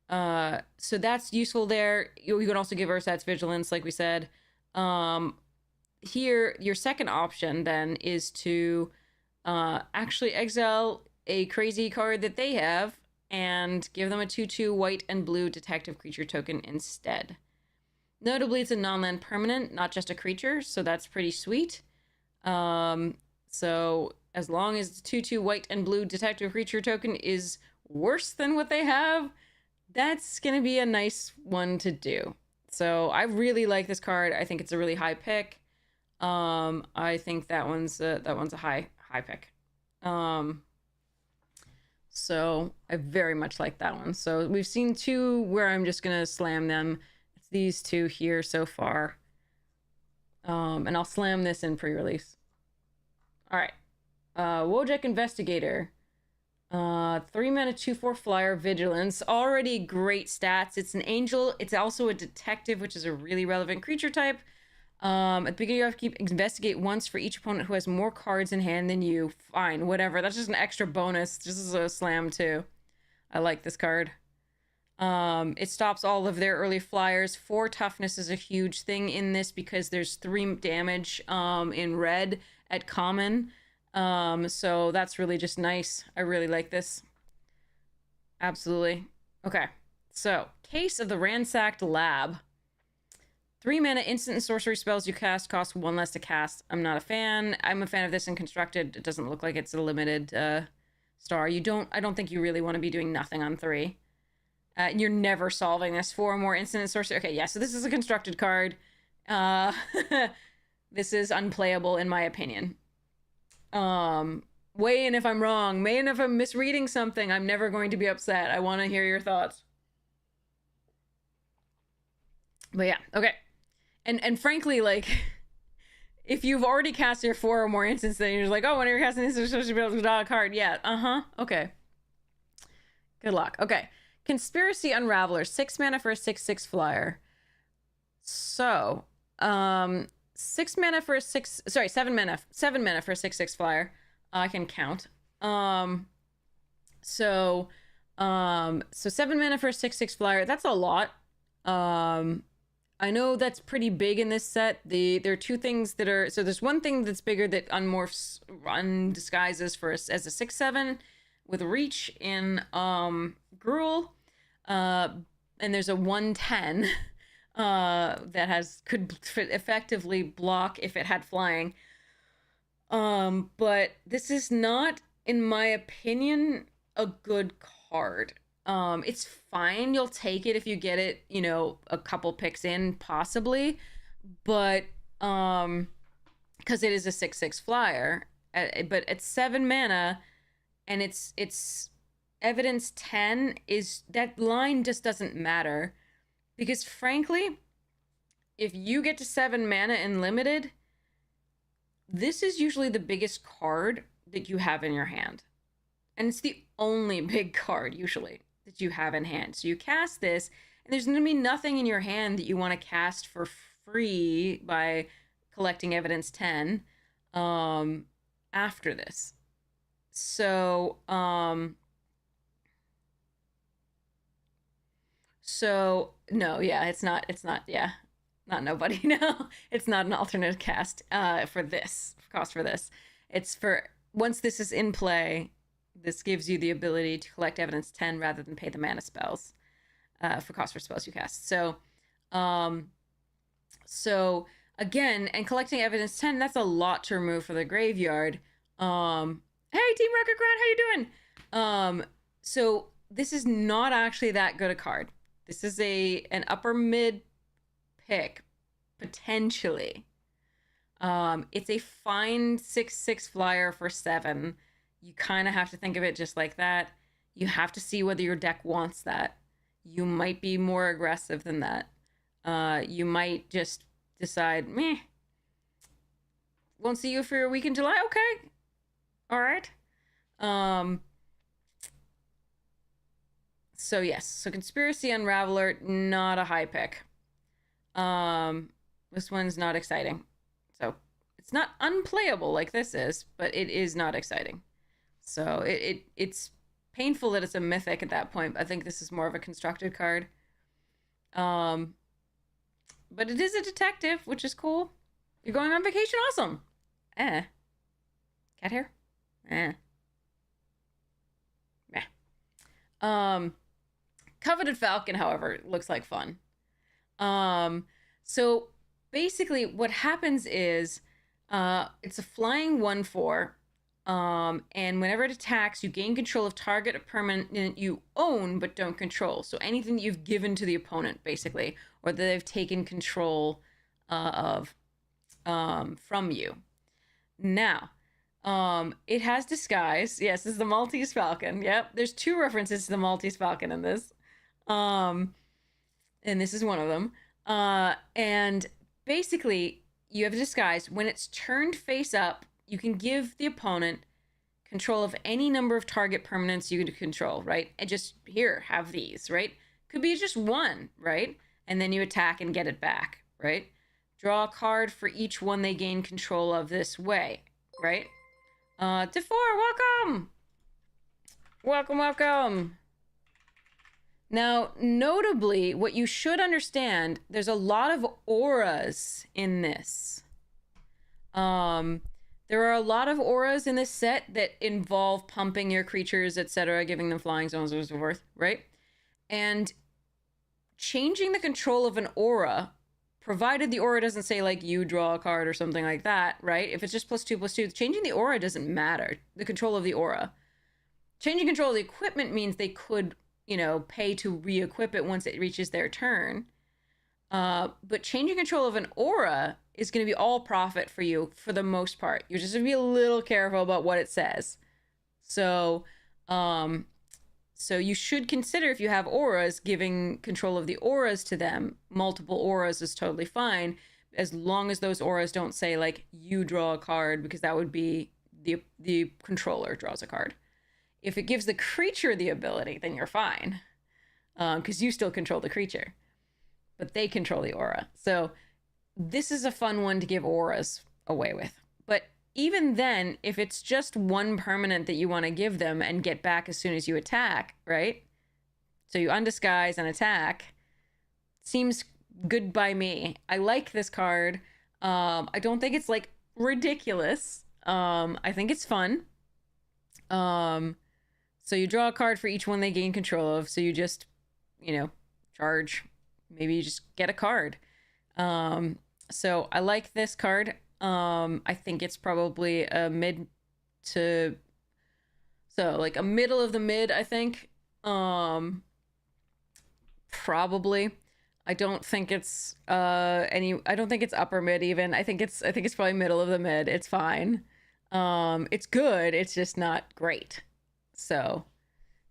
So that's useful there. You can also give Ursat's Vigilance, like we said. Here, your second option then is to actually exile a crazy card that they have and give them a 2/2 white and blue detective creature token instead. Notably, it's a non-land permanent, not just a creature, so that's pretty sweet. So as long as the 2/2 white and blue detective creature token is worse than what they have, that's going to be a nice one to do. So I really like this card. I think it's a really high pick. I think that one's a high pick. So I very much like that one. So we've seen 2 where I'm just going to slam them. It's these 2 here so far. And I'll slam this in pre-release. All right. Wojek Investigator. 3 mana, 2/4 flyer, Vigilance. Already great stats. It's an angel. It's also a detective, which is a really relevant creature type. At the beginning, you have to investigate once for each opponent who has more cards in hand than you. Fine, whatever. That's just an extra bonus. Just as a slam, too. I like this card. It stops all of their early flyers. 4 toughness is a huge thing in this because there's 3 damage in red at common. So that's really just nice. I really like this. Absolutely. Okay. So, Case of the Ransacked Lab. 3 mana instant and sorcery spells you cast cost 1 less to cast. I'm not a fan. I'm a fan of this in Constructed. It doesn't look like it's a limited star. I don't think you really want to be doing nothing on 3. You're never solving this. 4 more instant and sorcery. Okay, yeah, so this is a Constructed card. This is unplayable in my opinion. Weigh in if I'm wrong. Weigh in if I'm misreading something. I'm never going to be upset. I want to hear your thoughts. But yeah, okay. And frankly, like, if you've already cast your 4 or more instances, then you're just like, oh, when you're casting this, you're supposed to be able to draw a card. Yeah, okay. Good luck. Okay. Conspiracy Unraveler, 6 mana for a 6/6 flyer. So, 6 mana for a 7 mana for a 6/6 flyer. I can count. So 7 mana for a 6/6 flyer. That's a lot. I know that's pretty big in this set. There are 2 things that are... So there's one thing that's bigger that undisguises as a 6/7 with reach in Gruul. And there's a 1/10 that could effectively block if it had flying. But this is not, in my opinion, a good card. It's fine. You'll take it if you get it, a couple picks in, possibly. But, because it is a 6/6 flyer. But it's 7 mana, and it's evidence 10 is... That line just doesn't matter. Because, frankly, if you get to 7 mana in limited, this is usually the biggest card that you have in your hand. And it's the only big card, usually, that you have in hand. So you cast this, and there's going to be nothing in your hand that you want to cast for free by collecting evidence 10 after this. So, no, yeah, it's not, yeah. Not nobody, no. It's not an alternate cast for this, cost for this. It's for, once this is in play, this gives you the ability to collect evidence 10 rather than pay the mana spells for cost for spells you cast. So, again, and collecting evidence 10, that's a lot to remove for the graveyard. Hey, Team Rocket Grunt, how you doing? So this is not actually that good a card. This is an upper mid pick, potentially. It's a fine 6/6 flyer for 7. You kind of have to think of it just like that. You have to see whether your deck wants that. You might be more aggressive than that. You might just decide, meh, won't see you for a week in July. Okay, all right. So yes, so Conspiracy Unraveler, not a high pick. This one's not exciting. So it's not unplayable like this is, but it is not exciting. So it's painful that it's a mythic at that point. I think this is more of a constructed card. But it is a detective, which is cool. You're going on vacation, awesome. Cat hair? Meh. Coveted Falcon, however, looks like fun. So basically what happens is it's a flying 1/4. And whenever it attacks, you gain control of target or permanent you own but don't control. So anything that you've given to the opponent, basically, or that they've taken control of from you. Now, it has Disguise. Yes, this is the Maltese Falcon. Yep, there's 2 references to the Maltese Falcon in this. And this is one of them. And basically, you have a Disguise. When it's turned face up, you can give the opponent control of any number of target permanents you can control, right? And just, here, have these, right? Could be just 1, right? And then you attack and get it back, right? Draw a card for each one they gain control of this way, right? Defor, welcome! Welcome. Now, notably, what you should understand, there's a lot of auras in this. There are a lot of auras in this set that involve pumping your creatures, etc., giving them flying zones and so forth, right? And changing the control of an aura, provided the aura doesn't say, like, you draw a card or something like that, right? If it's just +2/+2, changing the aura doesn't matter. The control of the aura. Changing control of the equipment means they could, pay to re-equip it once it reaches their turn. But changing control of an aura is going to be all profit for you for the most part. You're just going to be a little careful about what it says. So you should consider, if you have auras, giving control of the auras to them. Multiple auras is totally fine, as long as those auras don't say, like, you draw a card, because that would be the controller draws a card. If it gives the creature the ability, then you're fine, because you still control the creature, but they control the aura. So this is a fun one to give auras away with. But even then, if it's just 1 permanent that you want to give them and get back as soon as you attack, right? So you undisguise and attack. Seems good by me. I like this card. I don't think it's, like, ridiculous. I think it's fun. So you draw a card for each one they gain control of. So you just, charge. Maybe you just get a card. So I like this card. I think it's probably a mid to, so like a middle of the mid, I think. Probably. I don't think it's I don't think it's upper mid even. I think it's probably middle of the mid. It's fine. It's good. It's just not great. So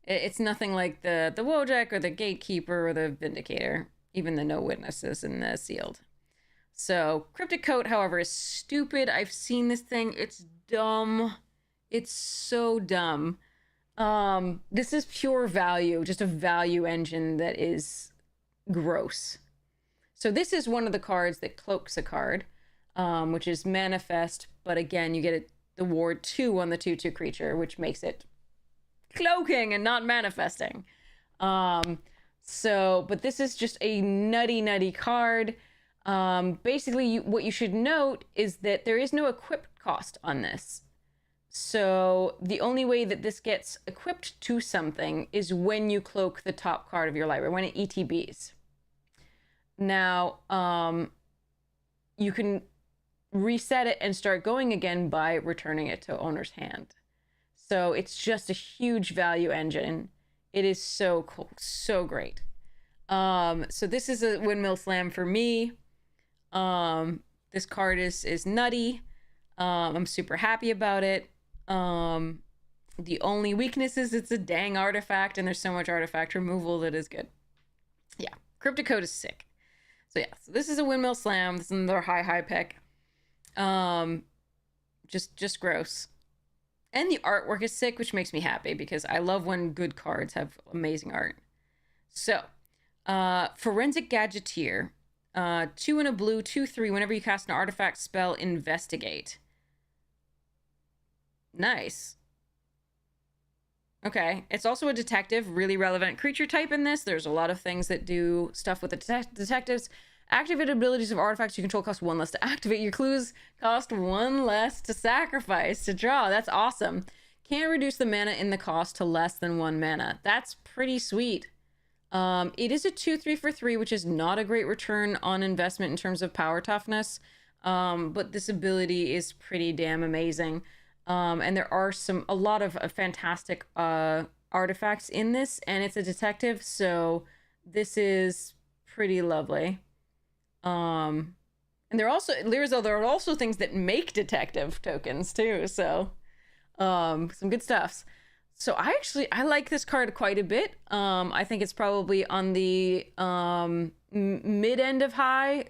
it's nothing like the Wojak or the Gatekeeper or the Vindicator, even the No Witnesses and the Sealed. So Cryptic Coat, however, is stupid. I've seen this thing. It's dumb. It's so dumb. This is pure value, just a value engine that is gross. So this is one of the cards that cloaks a card, which is Manifest, but again, you get the ward 2 on the 2/2 creature, which makes it cloaking and not manifesting. But this is just a nutty card. Basically, what you should note is that there is no equip cost on this. So the only way that this gets equipped to something is when you cloak the top card of your library, when it ETBs. Now, you can reset it and start going again by returning it to owner's hand. So it's just a huge value engine. It is so cool, so great. So this is a windmill slam for me. This card is nutty. I'm super happy about it. The only weakness is it's a dang artifact, and there's so much artifact removal that is good. Yeah, Cryptic Code is sick. So yeah, so this is a windmill slam. This is another high pick. Just gross. And the artwork is sick, which makes me happy because I love when good cards have amazing art. So, Forensic Gadgeteer. 2 and a blue, 2/3. Whenever you cast an artifact spell, investigate. Nice. Okay. It's also a detective, really relevant creature type in this. There's a lot of things that do stuff with the detectives. Activated abilities of artifacts you control cost 1 less to activate. Your clues cost 1 less to sacrifice to draw. That's awesome. Can't reduce the mana in the cost to less than 1 mana. That's pretty sweet. It is a 2/3 for 3, which is not a great return on investment in terms of power toughness. But this ability is pretty damn amazing. And there are a lot of fantastic artifacts in this, and it's a detective, so this is pretty lovely. And there are also things that make detective tokens too, so some good stuffs. So I like this card quite a bit. I think it's probably on the mid end of high.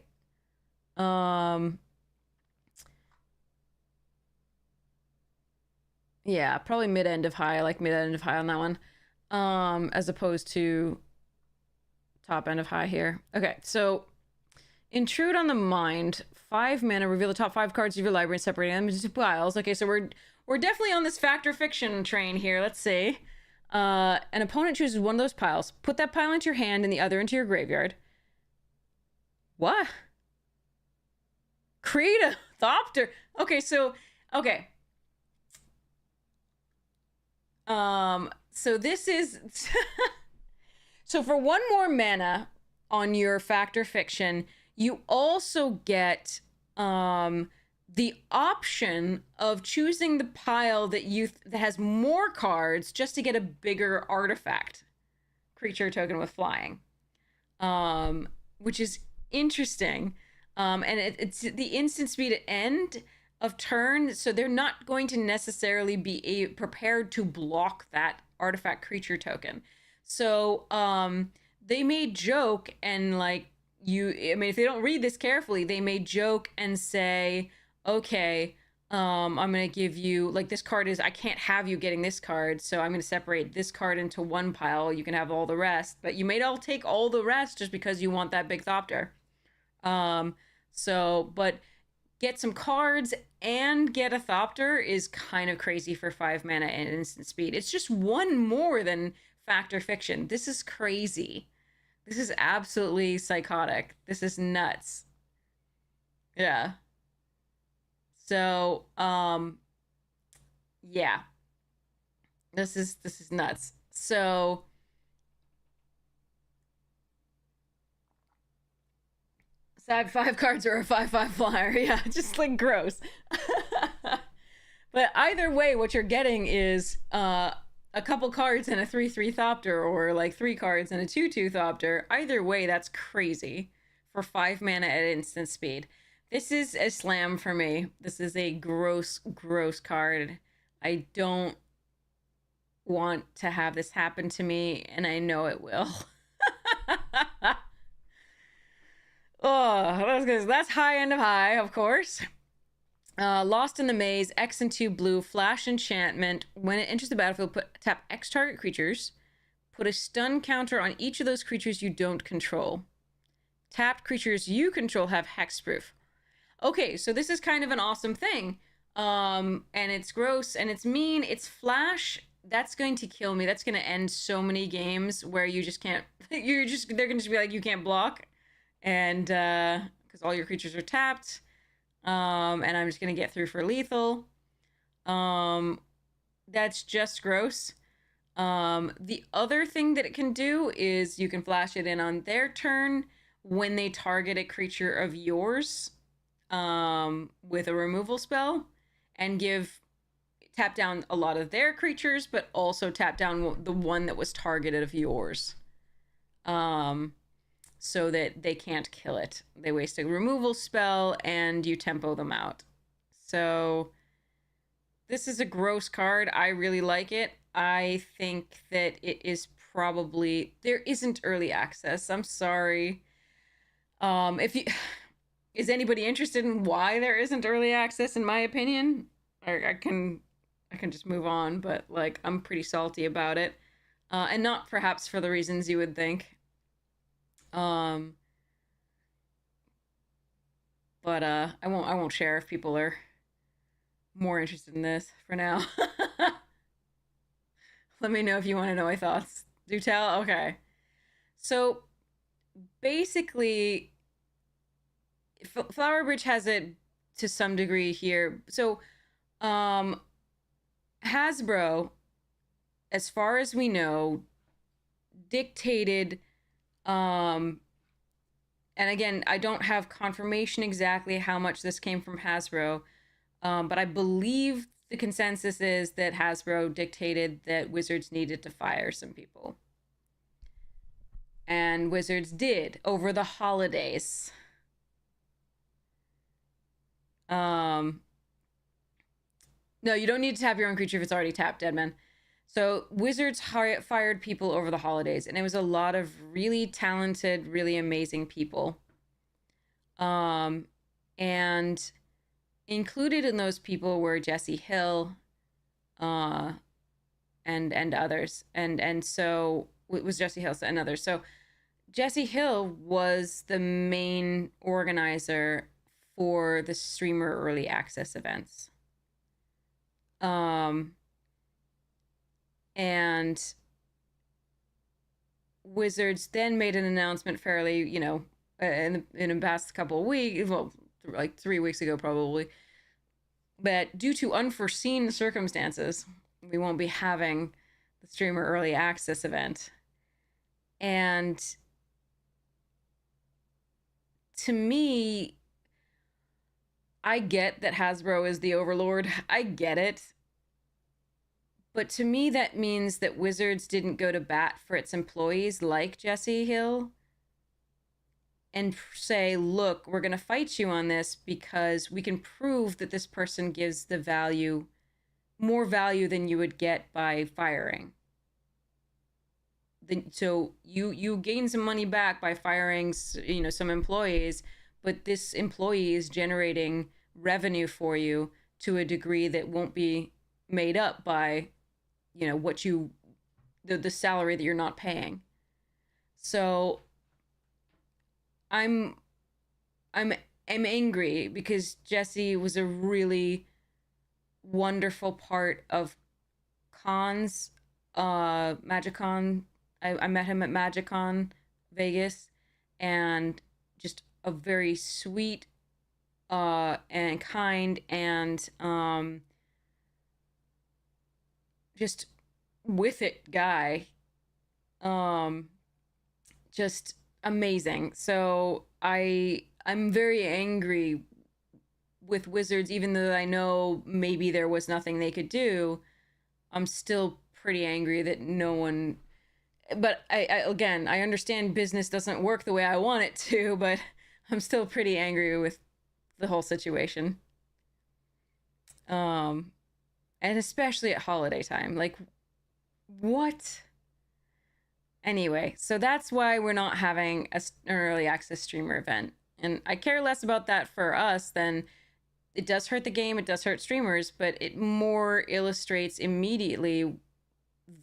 Yeah, probably mid end of high. I like mid end of high on that one, as opposed to top end of high here. Okay, so Intrude on the Mind, 5 mana, reveal the top 5 cards of your library and separate them into 2 piles. Okay, so we're definitely on this factor fiction train here. Let's see. An opponent chooses one of those piles. Put that pile into your hand and the other into your graveyard. What? Create a Thopter. Okay, so okay. So this is so for 1 more mana on your factor fiction, you also get the option of choosing the pile that has more cards just to get a bigger artifact creature token with flying, which is interesting. And it's the instant speed at end of turn, so they're not going to necessarily be prepared to block that artifact creature token. So they may joke and if they don't read this carefully, they may joke and say, okay, I'm gonna give you this card I can't have you getting this card, so I'm gonna separate this card into 1 pile. You can have all the rest, but you may all take all the rest just because you want that big Thopter. But get some cards and get a Thopter is kind of crazy for 5 mana and instant speed. It's just 1 more than factor fiction. This is crazy. This is absolutely psychotic. This is nuts. Yeah. So, yeah. This is nuts. So, sad 5 cards or a 5/5 flyer. Yeah, just gross. But either way, what you're getting is a couple cards and a 3/3 Thopter, or 3 cards and a 2/2 Thopter. Either way, that's crazy for 5 mana at instant speed. This is a slam for me. This is a gross card. I don't want to have this happen to me, and I know it will. Oh, that's high end of high, of course. Lost in the Maze, X and 2 blue, flash enchantment. When it enters the battlefield, tap X target creatures. Put a stun counter on each of those creatures you don't control. Tapped creatures you control have hexproof. Okay, so this is kind of an awesome thing. And it's gross and it's mean. It's flash. That's going to kill me. That's going to end so many games where you just can't. They're going to just be like, you can't block. And because all your creatures are tapped. And I'm just going to get through for lethal. That's just gross. The other thing that it can do is you can flash it in on their turn when they target a creature of yours with a removal spell, and tap down a lot of their creatures, but also tap down the one that was targeted of yours. So that they can't kill it. They waste a removal spell and you tempo them out. So this is a gross card. I really like it. I think that it is probably, there isn't early access. I'm sorry. Is anybody interested in why there isn't early access, in my opinion? I can just move on, but like, I'm pretty salty about it. And not perhaps for the reasons you would think. But I won't share if people are more interested in this for now. Let me know if you want to know my thoughts. Do tell? Okay. So basically, Flower Bridge has it to some degree here. So Hasbro, as far as we know, dictated and again, I don't have confirmation exactly how much this came from Hasbro, but I believe the consensus is that Hasbro dictated that Wizards needed to fire some people. And Wizards did over the holidays. No, you don't need to tap your own creature if it's already tapped, Deadman. So Wizards fired people over the holidays, and it was a lot of really talented, really amazing people. And included in those people were Jesse Hill, and others. And so it was Jesse Hill and others. So Jesse Hill was the main organizer for the streamer early access events. And Wizards then made an announcement fairly, in the past couple of weeks, well, like 3 weeks ago probably, that due to unforeseen circumstances, we won't be having the streamer early access event. And to me, I get that Hasbro is the overlord. I get it. But to me, that means that Wizards didn't go to bat for its employees like Jesse Hill and say, look, we're going to fight you on this because we can prove that this person gives the value, more value than you would get by firing. So you gain some money back by firing, some employees, but this employee is generating revenue for you to a degree that won't be made up by the salary that you're not paying. So I'm angry because Jesse was a really wonderful part of cons, MagicCon. I met him at MagicCon Vegas, and just a very sweet and kind and just with it guy. Just amazing. So I'm very angry with Wizards, even though I know maybe there was nothing they could do. I'm still pretty angry that no one, but I understand business doesn't work the way I want it to, but I'm still pretty angry with the whole situation. And especially at holiday time, like, what? Anyway, so that's why we're not having an early access streamer event. And I care less about that for us than it does hurt the game, it does hurt streamers, but it more illustrates immediately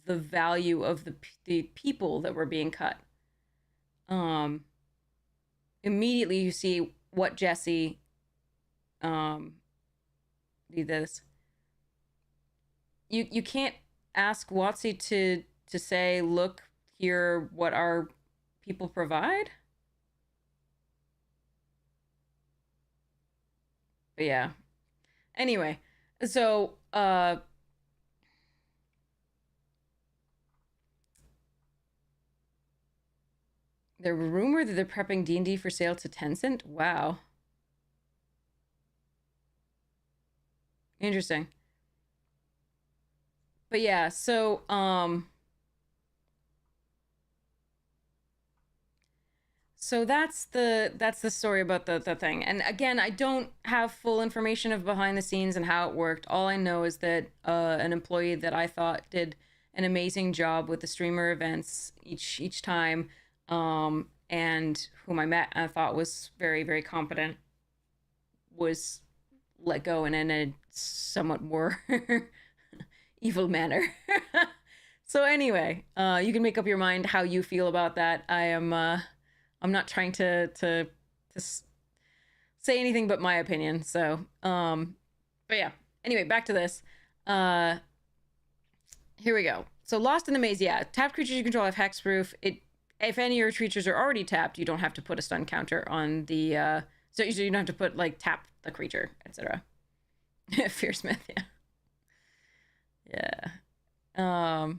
the value of the people that were being cut. Immediately you see what Jesse did this. You can't ask WotC to say, look, here what our people provide. But yeah. Anyway, so there were rumor that they're prepping D&D for sale to Tencent. Wow. Interesting. But yeah, so so that's the story about the thing. And again, I don't have full information of behind the scenes and how it worked. All I know is that an employee that I thought did an amazing job with the streamer events each time, and whom I met and I thought was very, very competent, was let go and in a somewhat more evil manner. So anyway, you can make up your mind how you feel about that. I'm not trying to say anything but my opinion. So, but yeah. Anyway, back to this. Here we go. So Lost in the Maze, yeah. Tapped creatures you control have hexproof. If any of your creatures are already tapped, you don't have to put a stun counter on the, so you don't have to put, like, tap the creature, etc. Fearsmith, yeah. Yeah.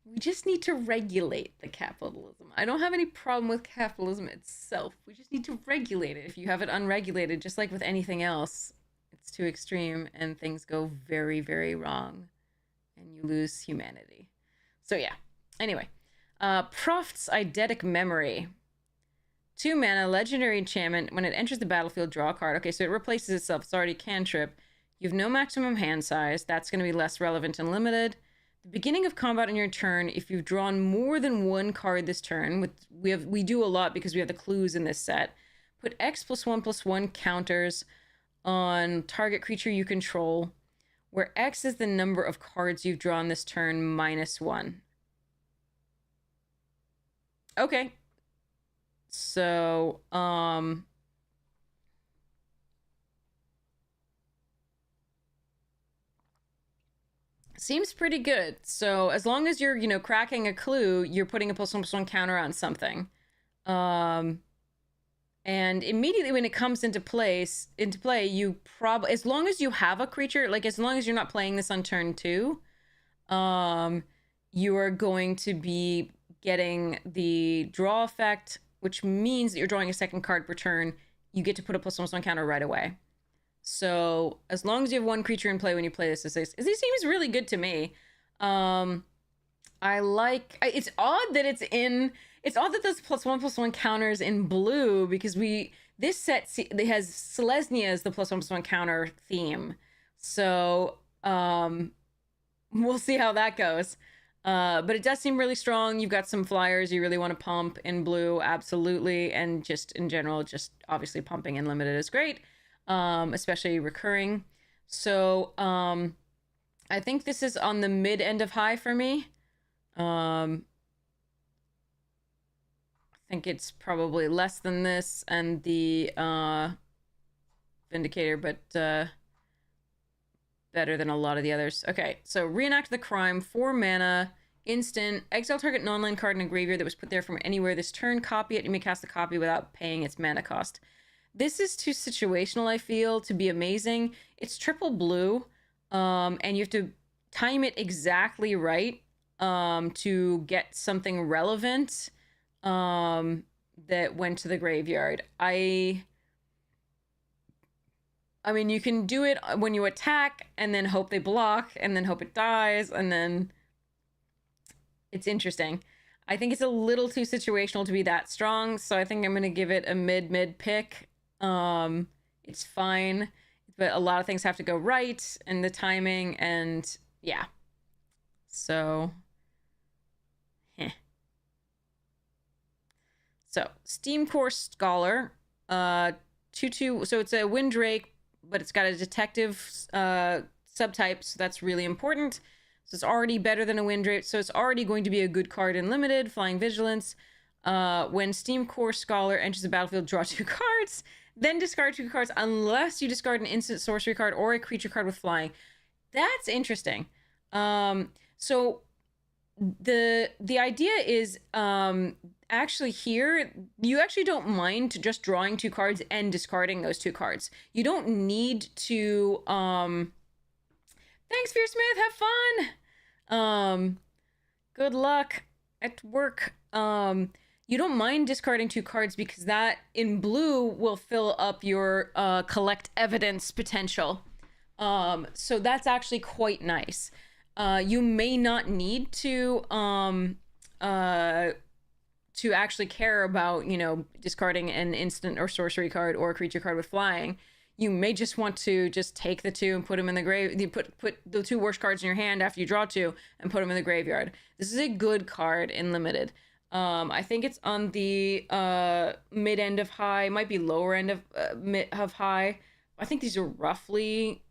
We just need to regulate the capitalism. I don't have any problem with capitalism itself. We just need to regulate it. If you have it unregulated, just like with anything else, it's too extreme and things go very, very wrong and you lose humanity. So yeah. Anyway, Proft's Eidetic Memory. 2 mana, legendary enchantment. When it enters the battlefield, draw a card. Okay, so it replaces itself. It's already cantrip. You have no maximum hand size. That's going to be less relevant and limited. The beginning of combat on your turn, if you've drawn more than one card this turn, we do a lot because we have the clues in this set. Put X+1/+1 counters on target creature you control, where X is the number of cards you've drawn this turn -1. Okay. So, seems pretty good. So as long as you're, cracking a clue, you're putting a +1/+1 counter on something. And immediately when it comes into play, you probably, as long as you have a creature, like as long as you're not playing this on turn 2, you are going to be getting the draw effect, which means that you're drawing a second card per turn. You get to put a +1/+1 counter right away. So as long as you have one creature in play when you play this seems really good to me. I like, it's odd that it's odd that those +1/+1 counters in blue, because this set has Selesnya as the +1/+1 counter theme. So we'll see how that goes. But it does seem really strong. You've got some flyers you really want to pump in blue, absolutely. And just in general, just obviousto pumping in limited is great. Especially recurring. So, I think this is on the mid end of high for me. I think it's probably less than this and the, Vindicator, but, better than a lot of the others. Okay, so Reenact the Crime, 4 mana, instant, exile target non-land card in a graveyard that was put there from anywhere this turn, copy it, you may cast the copy without paying its mana cost. This is too situational, I feel, to be amazing. It's triple blue, and you have to time it exactly right to get something relevant that went to the graveyard. I mean, you can do it when you attack, and then hope they block, and then hope it dies, and then it's interesting. I think it's a little too situational to be that strong, so I think I'm going to give it a mid pick. It's fine, but a lot of things have to go right, and the timing, and yeah. So, So, Steam Core Scholar, 2/2, so it's a Windrake, but it's got a detective subtype, so that's really important. So it's already better than a Windrake, so it's already going to be a good card in Limited, Flying Vigilance. When Steam Core Scholar enters the battlefield, draw 2 cards, then discard 2 cards unless you discard an instant sorcery card or a creature card with flying. That's interesting. So the idea is actually here you actually don't mind just drawing 2 cards and discarding those 2 cards. You don't need to thanks Fear Smith, have fun. Good luck at work. You don't mind discarding 2 cards because that in blue will fill up your collect evidence potential. So that's actually quite nice. You may not need to actually care about, you know, discarding an instant or sorcery card or a creature card with flying. You may just want to just take the 2 and put them in the grave. You put the 2 worst cards in your hand after you draw 2 and put them in the graveyard. This is a good card in limited. I think it's on the mid end of high, it might be lower end of mid of high. I think these are roughly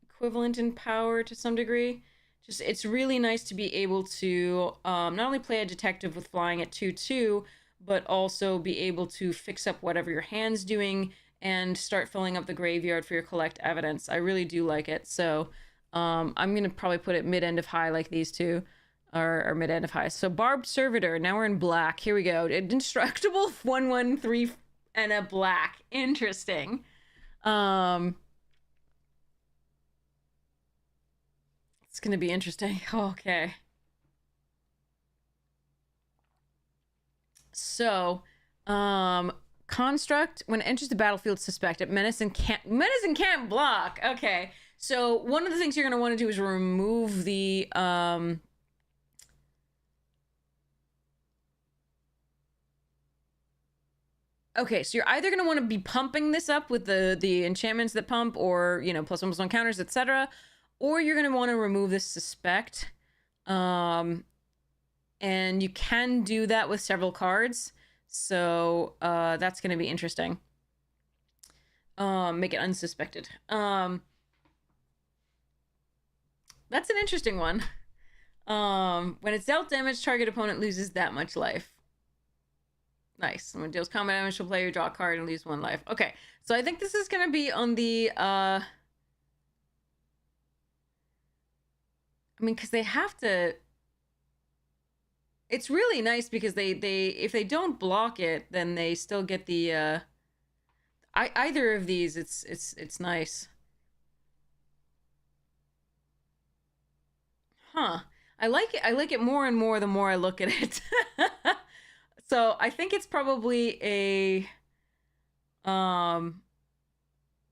equivalent in power to some degree. Just it's really nice to be able to not only play a detective with flying at 2/2, but also be able to fix up whatever your hand's doing and start filling up the graveyard for your collect evidence. I really do like it. So I'm gonna probably put it mid end of high like these two. Or mid end of high. So Barbed Servitor, now we're in black. Here we go. Indestructible 1/1/3 and a black. Interesting. It's gonna be interesting. Okay. So, construct when it enters the battlefield, suspect it. Menace and can't block. Okay. So one of the things you're gonna want to do is remove the Okay, so you're either going to want to be pumping this up with the enchantments that pump, or, you know, +1/+1 counters, etc. Or you're going to want to remove this suspect. And you can do that with several cards. So that's going to be interesting. Make it unsuspected. That's an interesting one. When it's dealt damage, target opponent loses that much life. Nice. When it deals combat damage to player, draw a card and lose 1 life. Okay, so I think this is gonna be on the I mean, because they have to. It's really nice because they if they don't block it, then they still get the either of these. It's nice. Huh. I like it more and more the more I look at it. So I think it's probably a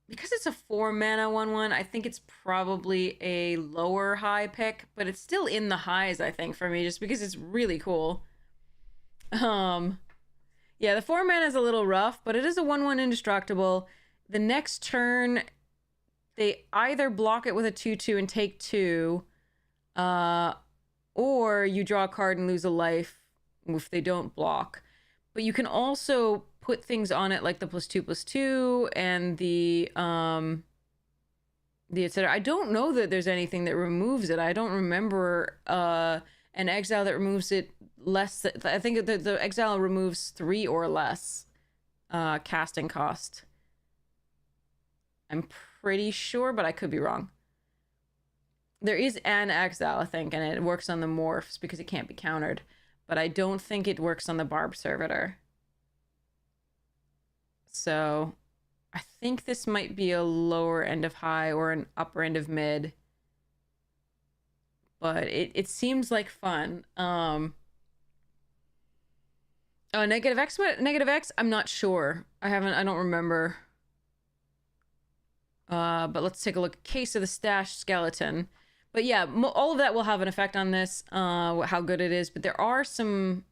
because it's a 4-mana 1/1, I think it's probably a lower high pick, but it's still in the highs, I think, for me, just because it's really cool. Yeah, the 4 mana is a little rough, but it is a 1/1 indestructible. The next turn, they either block it with a 2/2 and take 2, or you draw a card and lose a life if they don't block. But you can also put things on it like the +2/+2 and the etc. I don't know that there's anything that removes it. I don't remember an exile that removes it less. I think the exile removes 3 or less casting cost. I'm pretty sure, but I could be wrong. There is an exile, I think, and it works on the morphs because it can't be countered. But I don't think it works on the Barbed Servitor. So I think this might be a lower end of high or an upper end of mid. But it seems like fun. Oh, negative X? What? Negative X? I'm not sure. I don't remember. But let's take a look. Case of the Stashed Skeleton. But yeah, all of that will have an effect on this, how good it is. But there are some...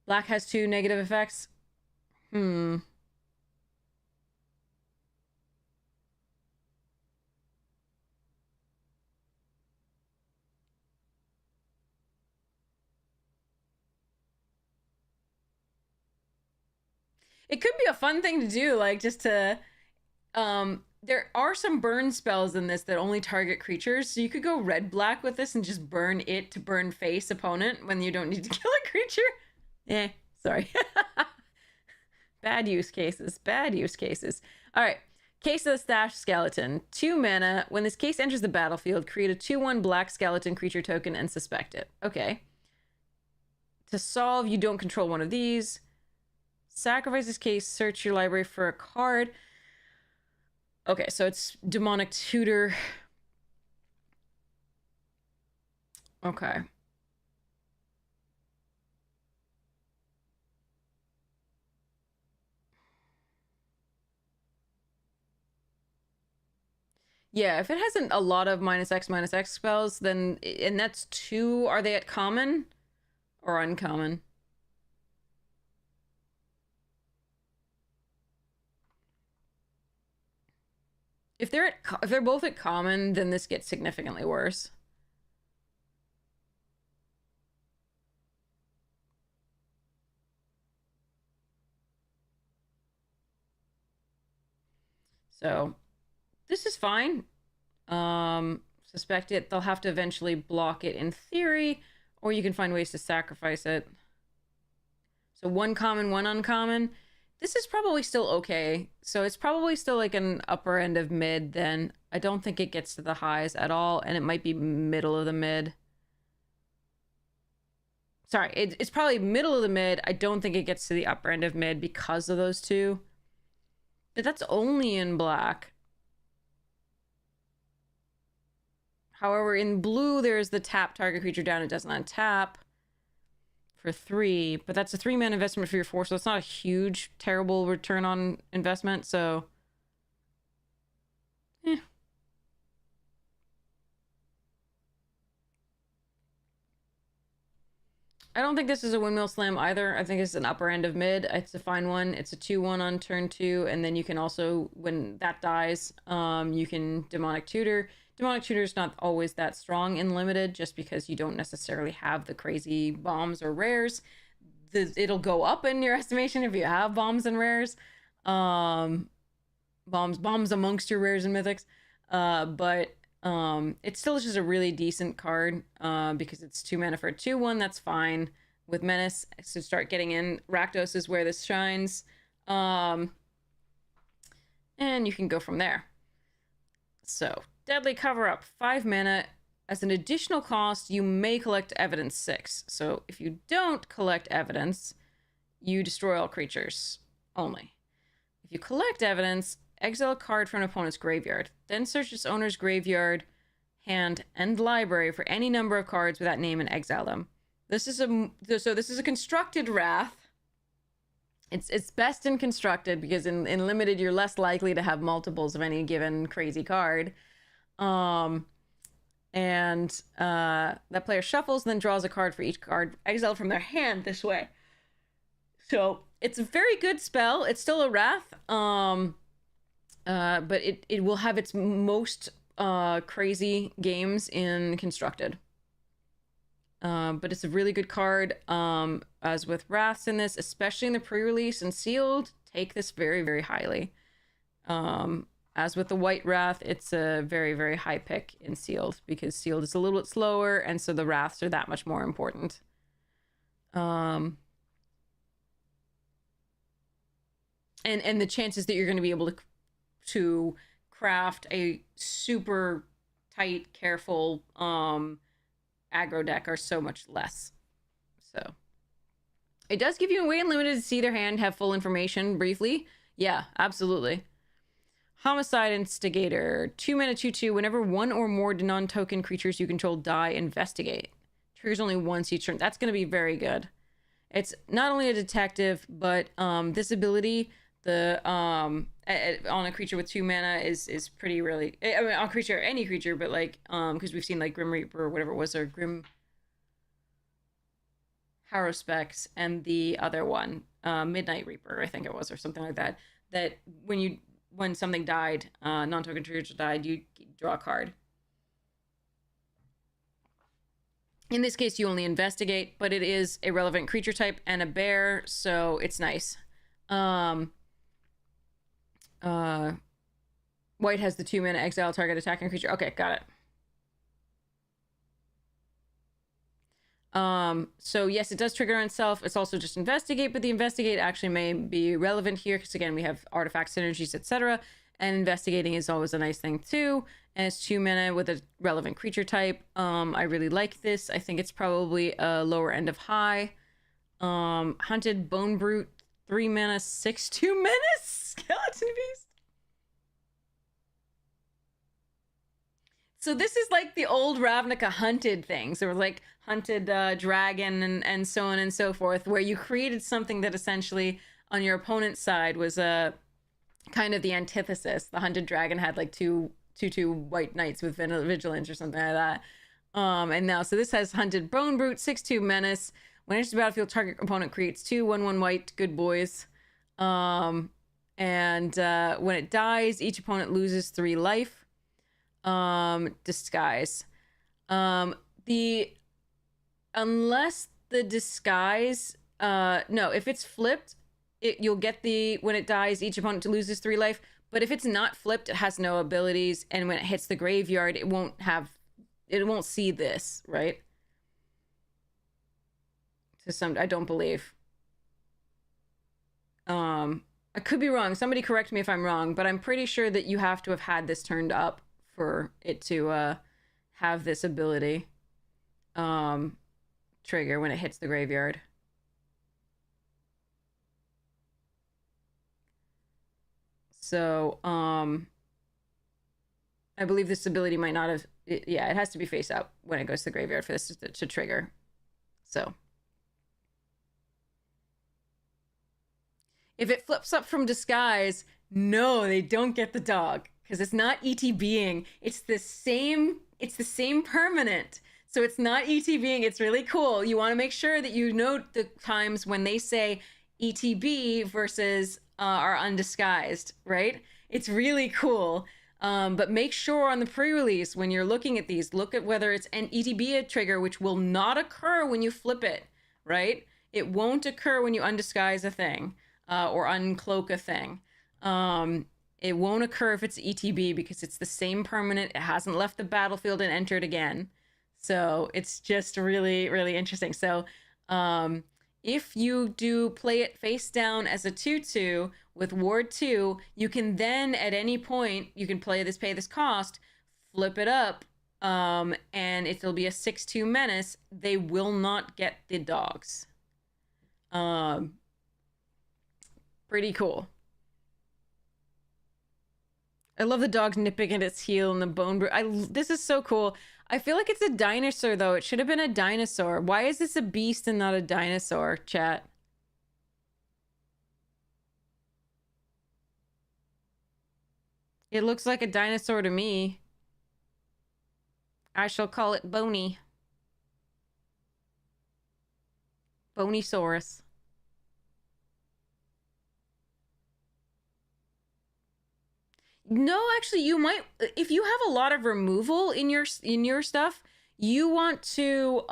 Black has 2 negative effects. It could be a fun thing to do, like, just to... There are some burn spells in this that only target creatures, so you could go red-black with this and just burn it to burn face opponent when you don't need to kill a creature. Sorry. Bad use cases. Bad use cases. All right. Case of the Stash Skeleton. 2 mana. When this case enters the battlefield, create a 2/1 black skeleton creature token and suspect it. Okay. To solve, you don't control one of these. Sacrifice this case, search your library for a card. Okay, so it's Demonic Tutor. Okay. Yeah, if it hasn't a lot of -X/-X spells, then... And that's 2. Are they at common? Or uncommon? If they're both at common, then this gets significantly worse. So, this is fine. Suspect it. They'll have to eventually block it in theory, or you can find ways to sacrifice it. So 1 common, 1 uncommon. This is probably still okay. So it's probably still like an upper end of mid then. I don't think it gets to the highs at all, and it might be middle of the mid. Sorry, it's probably middle of the mid. I don't think it gets to the upper end of mid because of those 2. But that's only in black. However, in blue, there's the tap target creature down. It doesn't untap for 3, but that's a 3-mana investment for your 4, so it's not a huge, terrible return on investment, so... I don't think this is a windmill slam either. I think it's an upper end of mid. It's a fine one. It's a 2/1 on turn 2, and then you can also, when that dies, you can Demonic Tutor. Demonic Tutor is not always that strong in limited, just because you don't necessarily have the crazy bombs or rares. It'll go up in your estimation if you have bombs and rares. Bombs amongst your rares and mythics. But it still is just a really decent card because it's 2 mana for a 2/1. That's fine with Menace. So start getting in. Rakdos is where this shines. And you can go from there. So, Deadly Cover-Up, 5 mana. As an additional cost, you may collect Evidence 6. So, if you don't collect Evidence, you destroy all creatures only. If you collect Evidence, exile a card from an opponent's graveyard. Then search its owner's graveyard, hand, and library for any number of cards with that name and exile them. This is a constructed Wrath. It's best in constructed because in limited you're less likely to have multiples of any given crazy card. That player shuffles, then draws a card for each card exiled from their hand this way. So it's a very good spell. It's still a Wrath. But it will have its most crazy games in constructed. But it's a really good card. As with Wraths in this, especially in the pre-release and sealed, take this very, very highly. As with the White Wrath, it's a very, very high pick in sealed because sealed is a little bit slower, and so the Wraths are that much more important. And the chances that you're going to be able to craft a super tight, careful aggro deck are so much less. So it does give you a way in limited to see their hand, have full information briefly. Yeah, absolutely. Homicide Instigator, 2 mana 2/2. Whenever one or more non-token creatures you control die, investigate. Triggers only once each turn. That's going to be very good. It's not only a detective, but this ability, on a creature with 2 mana is pretty really. I mean, on creature, any creature, but like because we've seen like Grim Reaper or whatever it was, or Grim Harrowspecs, and the other one, Midnight Reaper, I think it was, or something like that. That when something died, non-token creature died, you draw a card. In this case, you only investigate, but it is a relevant creature type and a bear, so it's nice. White has the 2 mana exile target attacking creature. Okay, got it. So yes, it does trigger on itself. It's also just investigate, but the investigate actually may be relevant here because again, we have artifact synergies, etc. And investigating is always a nice thing too. And it's 2 mana with a relevant creature type. I really like this. I think it's probably a lower end of high. Hunted Bone Brute, 3 mana, 6/2 menace, Skeleton Beast. So this is like the old Ravnica hunted things. There was like hunted dragon and so on and so forth, where you created something that essentially on your opponent's side was a kind of the antithesis. The hunted dragon had like two white knights with vigilance or something like that. And now, so this has hunted Bone Brute, 6/2 menace. When it enters the battlefield, target opponent creates 2 1/1 white, good boys. And when it dies, each opponent loses 3 life. Disguise. Unless the disguise, no, if it's flipped, you'll get when it dies, each opponent loses 3 life. But if it's not flipped, it has no abilities, and when it hits the graveyard, it won't see this, right? I don't believe. I could be wrong. Somebody correct me if I'm wrong, but I'm pretty sure that you have to have had this turned up for it to have this ability trigger when it hits the graveyard. So, I believe this ability might not have... yeah, it has to be face up when it goes to the graveyard for this to trigger. So... if it flips up from disguise, no, they don't get the dog, because it's not ETBing. It's the same permanent. So it's not ETBing. It's really cool. You want to make sure that you note the times when they say ETB versus are undisguised, right? It's really cool. But make sure on the pre-release, when you're looking at these, look at whether it's an ETB trigger, which will not occur when you flip it, right? It won't occur when you undisguise a thing. Or uncloak a thing. It won't occur if it's ETB because it's the same permanent. It hasn't left the battlefield and entered again. So it's just really, really interesting. So if you do play it face down as a 2/2 with Ward 2, you can then at any point, you can pay this cost, flip it up, and it'll be a 6/2 menace. They will not get the dogs. Pretty cool. I love the dog nipping at its heel and the bone. This is so cool. I feel like it's a dinosaur, though. It should have been a dinosaur. Why is this a beast and not a dinosaur, chat? It looks like a dinosaur to me. I shall call it Bony. Bonysaurus. No, actually, you might, if you have a lot of removal in your stuff, you want to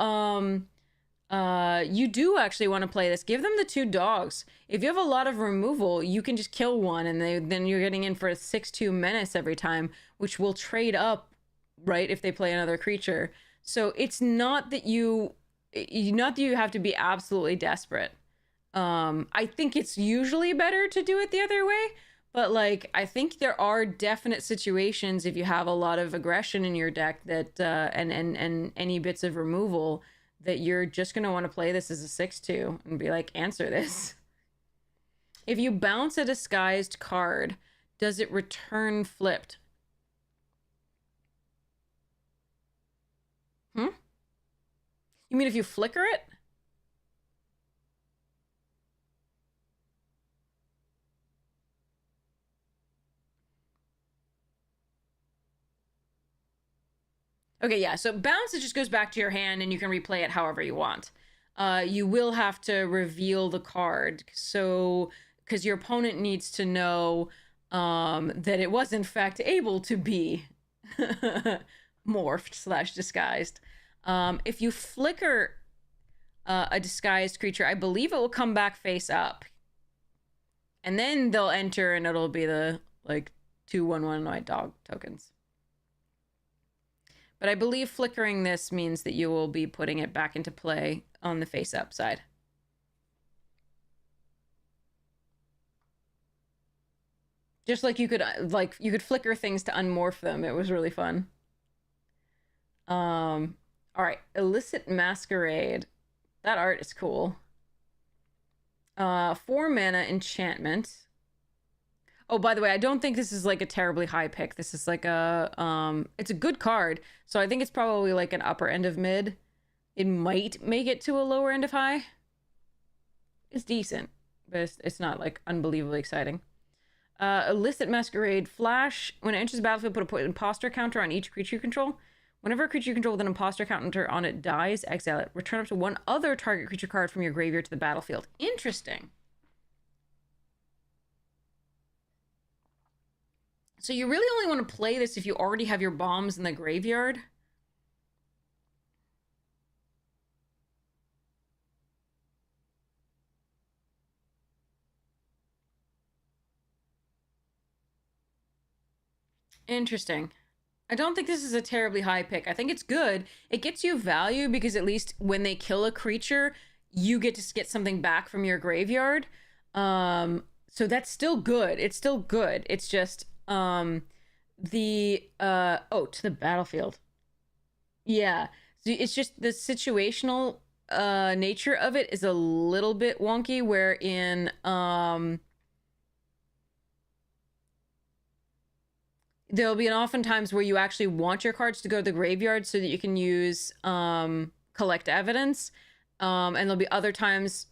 you do actually want to play this. Give them the 2 dogs. If you have a lot of removal, you can just kill one, and then you're getting in for a 6/2 menace every time, which will trade up, right, if they play another creature. So it's not that you have to be absolutely desperate. I think it's usually better to do it the other way. But, like, I think there are definite situations if you have a lot of aggression in your deck that, and any bits of removal, that you're just going to want to play this as a 6/2 and be like, answer this. If you bounce a disguised card, does it return flipped? You mean if you flicker it? Okay, yeah, so bounce, it just goes back to your hand and you can replay it however you want. You will have to reveal the card, so because your opponent needs to know that it was in fact able to be morphed / disguised. If you flicker a disguised creature, I believe it will come back face up. And then they'll enter and it'll be the, like, 2 1/1 white dog tokens. But I believe flickering this means that you will be putting it back into play on the face-up side. Just like you could flicker things to unmorph them. It was really fun. All right, Illicit Masquerade. That art is cool. 4 mana enchantment. Oh, by the way, I don't think this is like a terribly high pick. This is like a it's a good card. So I think it's probably like an upper end of mid. It might make it to a lower end of high. It's decent, but it's not like unbelievably exciting. Illicit Masquerade. Flash. When it enters the battlefield, put an imposter counter on each creature you control. Whenever a creature you control with an imposter counter on it dies, exile it. Return up to one other target creature card from your graveyard to the battlefield. Interesting. So you really only want to play this if you already have your bombs in the graveyard. Interesting. I don't think this is a terribly high pick. I think it's good. It gets you value because at least when they kill a creature, you get to get something back from your graveyard. So that's still good. It's still good. It's just to the battlefield. Yeah. So it's just the situational nature of it is a little bit wonky, wherein there'll be often times where you actually want your cards to go to the graveyard so that you can use collect evidence. And there'll be other times,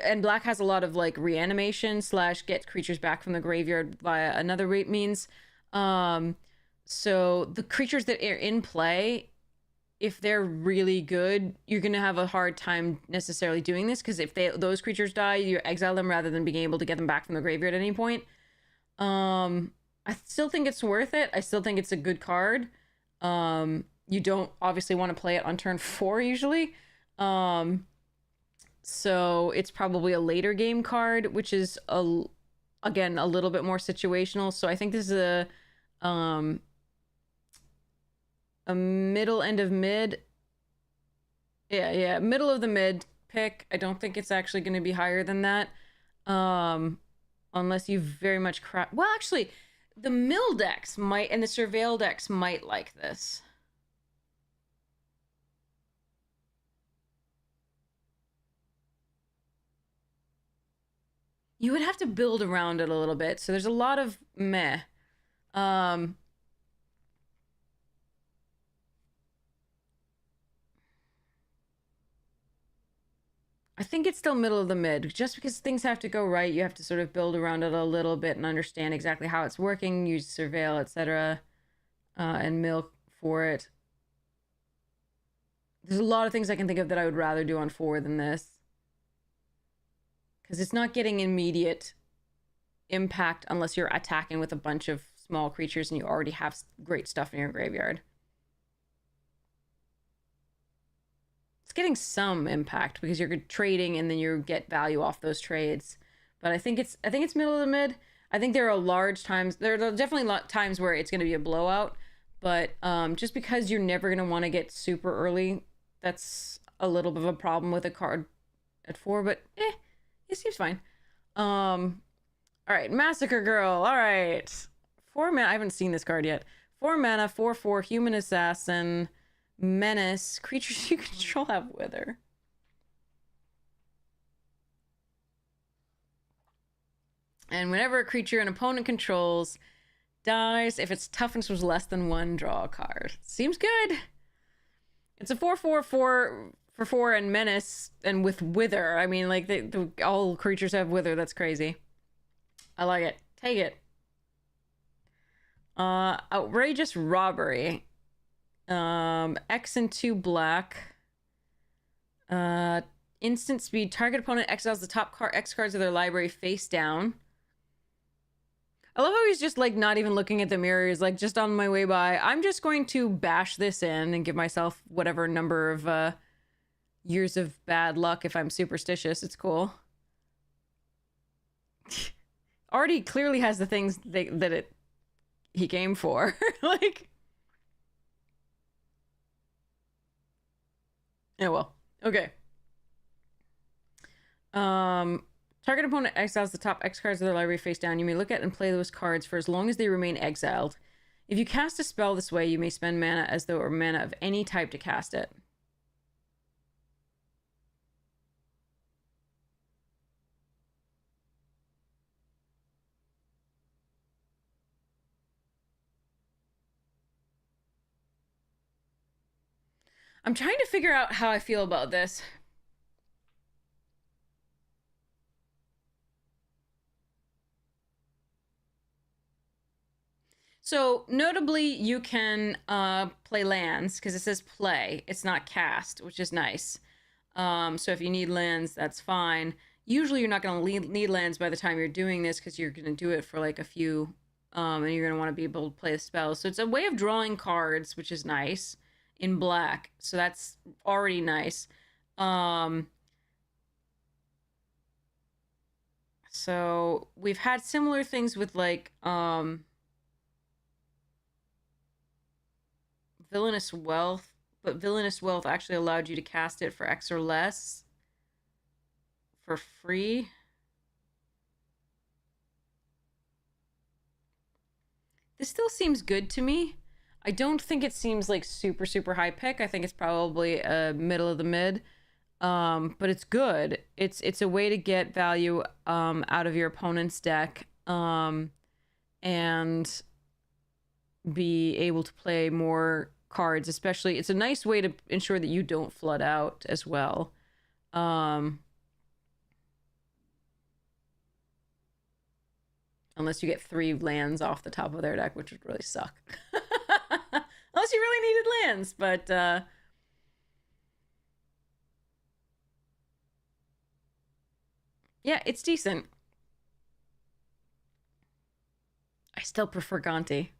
and black has a lot of like reanimation / get creatures back from the graveyard via another means. So the creatures that are in play, if they're really good, you're gonna have a hard time necessarily doing this, because if those creatures die, you exile them rather than being able to get them back from the graveyard at any point. I still think it's worth it. I still think it's a good card. You don't obviously want to play it on turn 4 usually. So it's probably a later game card, which is again a little bit more situational. So I think this is a middle end of mid. Yeah, middle of the mid pick. I don't think it's actually going to be higher than that. Unless you very much well, actually, the mill decks might, and the surveil decks might like this. You would have to build around it a little bit. So there's a lot of meh. I think it's still middle of the mid. Just because things have to go right, you have to sort of build around it a little bit and understand exactly how it's working, use surveil, etc., and milk for it. There's a lot of things I can think of that I would rather do on 4 than this. Because it's not getting immediate impact unless you're attacking with a bunch of small creatures and you already have great stuff in your graveyard. It's getting some impact because you're trading and then you get value off those trades. But I think it's middle of the mid. I think there are definitely times where it's going to be a blowout. But just because you're never going to want to get super early, that's a little bit of a problem with a card at 4. But it seems fine. All right, Massacre Girl. All right, 4 mana. I haven't seen this card yet. 4 mana, 4/4 human assassin, menace. Creatures you control have wither. And whenever a creature an opponent controls dies, if its toughness was less than 1, draw a card. Seems good. It's a 4/4 for 4 and menace and with wither. I mean, like all creatures have wither. That's crazy. I like it. Take it. Outrageous Robbery. X and 2 black. Instant speed. Target opponent exiles the top X cards of their library face down. I love how he's just like not even looking at the mirror. He's like, just on my way by, I'm just going to bash this in and give myself whatever number of years of bad luck if I'm superstitious. It's cool. Already clearly has the things he came for. Like, oh well. Okay. Target opponent exiles the top X cards of their library face down. You may look at and play those cards for as long as they remain exiled. If you cast a spell this way, you may spend mana as though it were mana of any type to cast it. I'm trying to figure out how I feel about this. So, notably, you can play lands, because it says play. It's not cast, which is nice. So if you need lands, that's fine. Usually you're not going to need lands by the time you're doing this, because you're going to do it for like a few, and you're going to want to be able to play the spells. So it's a way of drawing cards, which is nice, in black. So that's already nice. So we've had similar things with like... Villainous Wealth, but Villainous Wealth actually allowed you to cast it for X or less for free. This still seems good to me. I don't think it seems like super, super high pick. I think it's probably a middle of the mid. But it's good. It's a way to get value out of your opponent's deck and be able to play more cards, especially. It's a nice way to ensure that you don't flood out as well. Unless you get 3 lands off the top of their deck, which would really suck. Unless you really needed lands, but yeah, it's decent. I still prefer Gonti.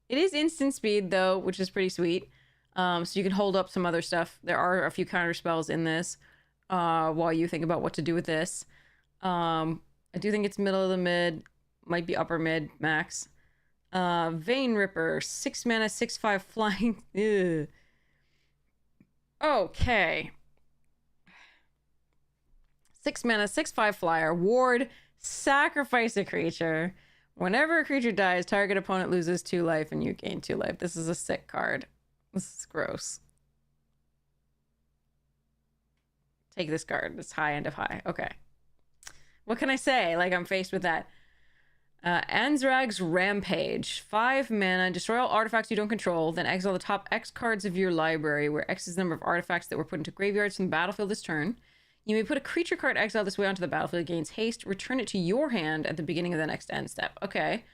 It is instant speed though, which is pretty sweet. So you can hold up some other stuff. There are a few counter spells in this while you think about what to do with this. I do think it's middle of the mid, might be upper mid max. Vein Ripper, 6 mana, 6/5 flying. Ugh. Okay. 6 mana, 6/5 flyer. Ward, sacrifice a creature. Whenever a creature dies, target opponent loses 2 life and you gain 2 life. This is a sick card. This is gross. Take this card. It's high end of high. Okay. What can I say? Like, I'm faced with that. Anzrag's Rampage. 5 mana. Destroy all artifacts you don't control. Then exile the top X cards of your library, where X is the number of artifacts that were put into graveyards from the battlefield this turn. You may put a creature card exiled this way onto the battlefield. It gains haste. Return it to your hand at the beginning of the next end step. Okay.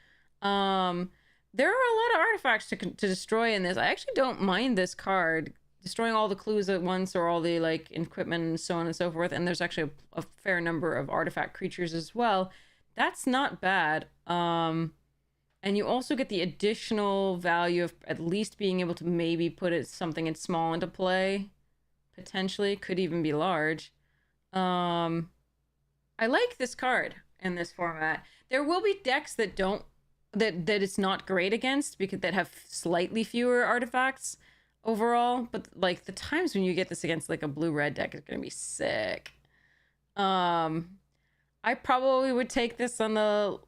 There are a lot of artifacts to destroy in this. I actually don't mind this card. Destroying all the clues at once, or all the like equipment and so on and so forth. And there's actually a fair number of artifact creatures as well. That's not bad. And you also get the additional value of at least being able to maybe put something in small into play. Potentially. Could even be large. I like this card in this format. There will be decks that don't that it's not great against, because that have slightly fewer artifacts overall, but like the times when you get this against like a blue-red deck is gonna be sick. I probably would take this on the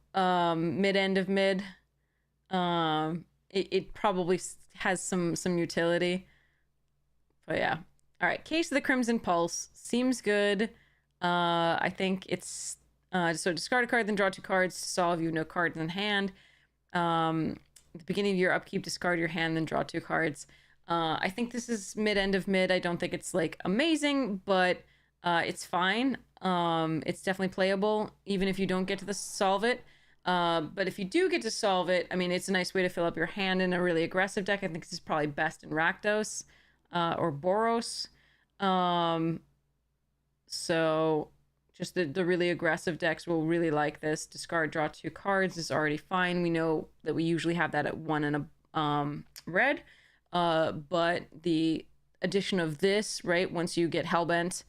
mid end of mid. It probably has some utility, but yeah. All right, Case of the Crimson Pulse seems good. I think it's so discard a card, then draw 2 cards to solve. You have no cards in hand. At the beginning of your upkeep, discard your hand, then draw 2 cards. I think this is mid end of mid. I don't think it's like amazing, but it's fine. It's definitely playable, even if you don't get to solve it. But if you do get to solve it, I mean, it's a nice way to fill up your hand in a really aggressive deck. I think this is probably best in Rakdos or Boros. So just the really aggressive decks will really like this. Discard, draw 2 cards is already fine. We know that we usually have that at 1 and a red. But the addition of this, right, once you get Hellbent,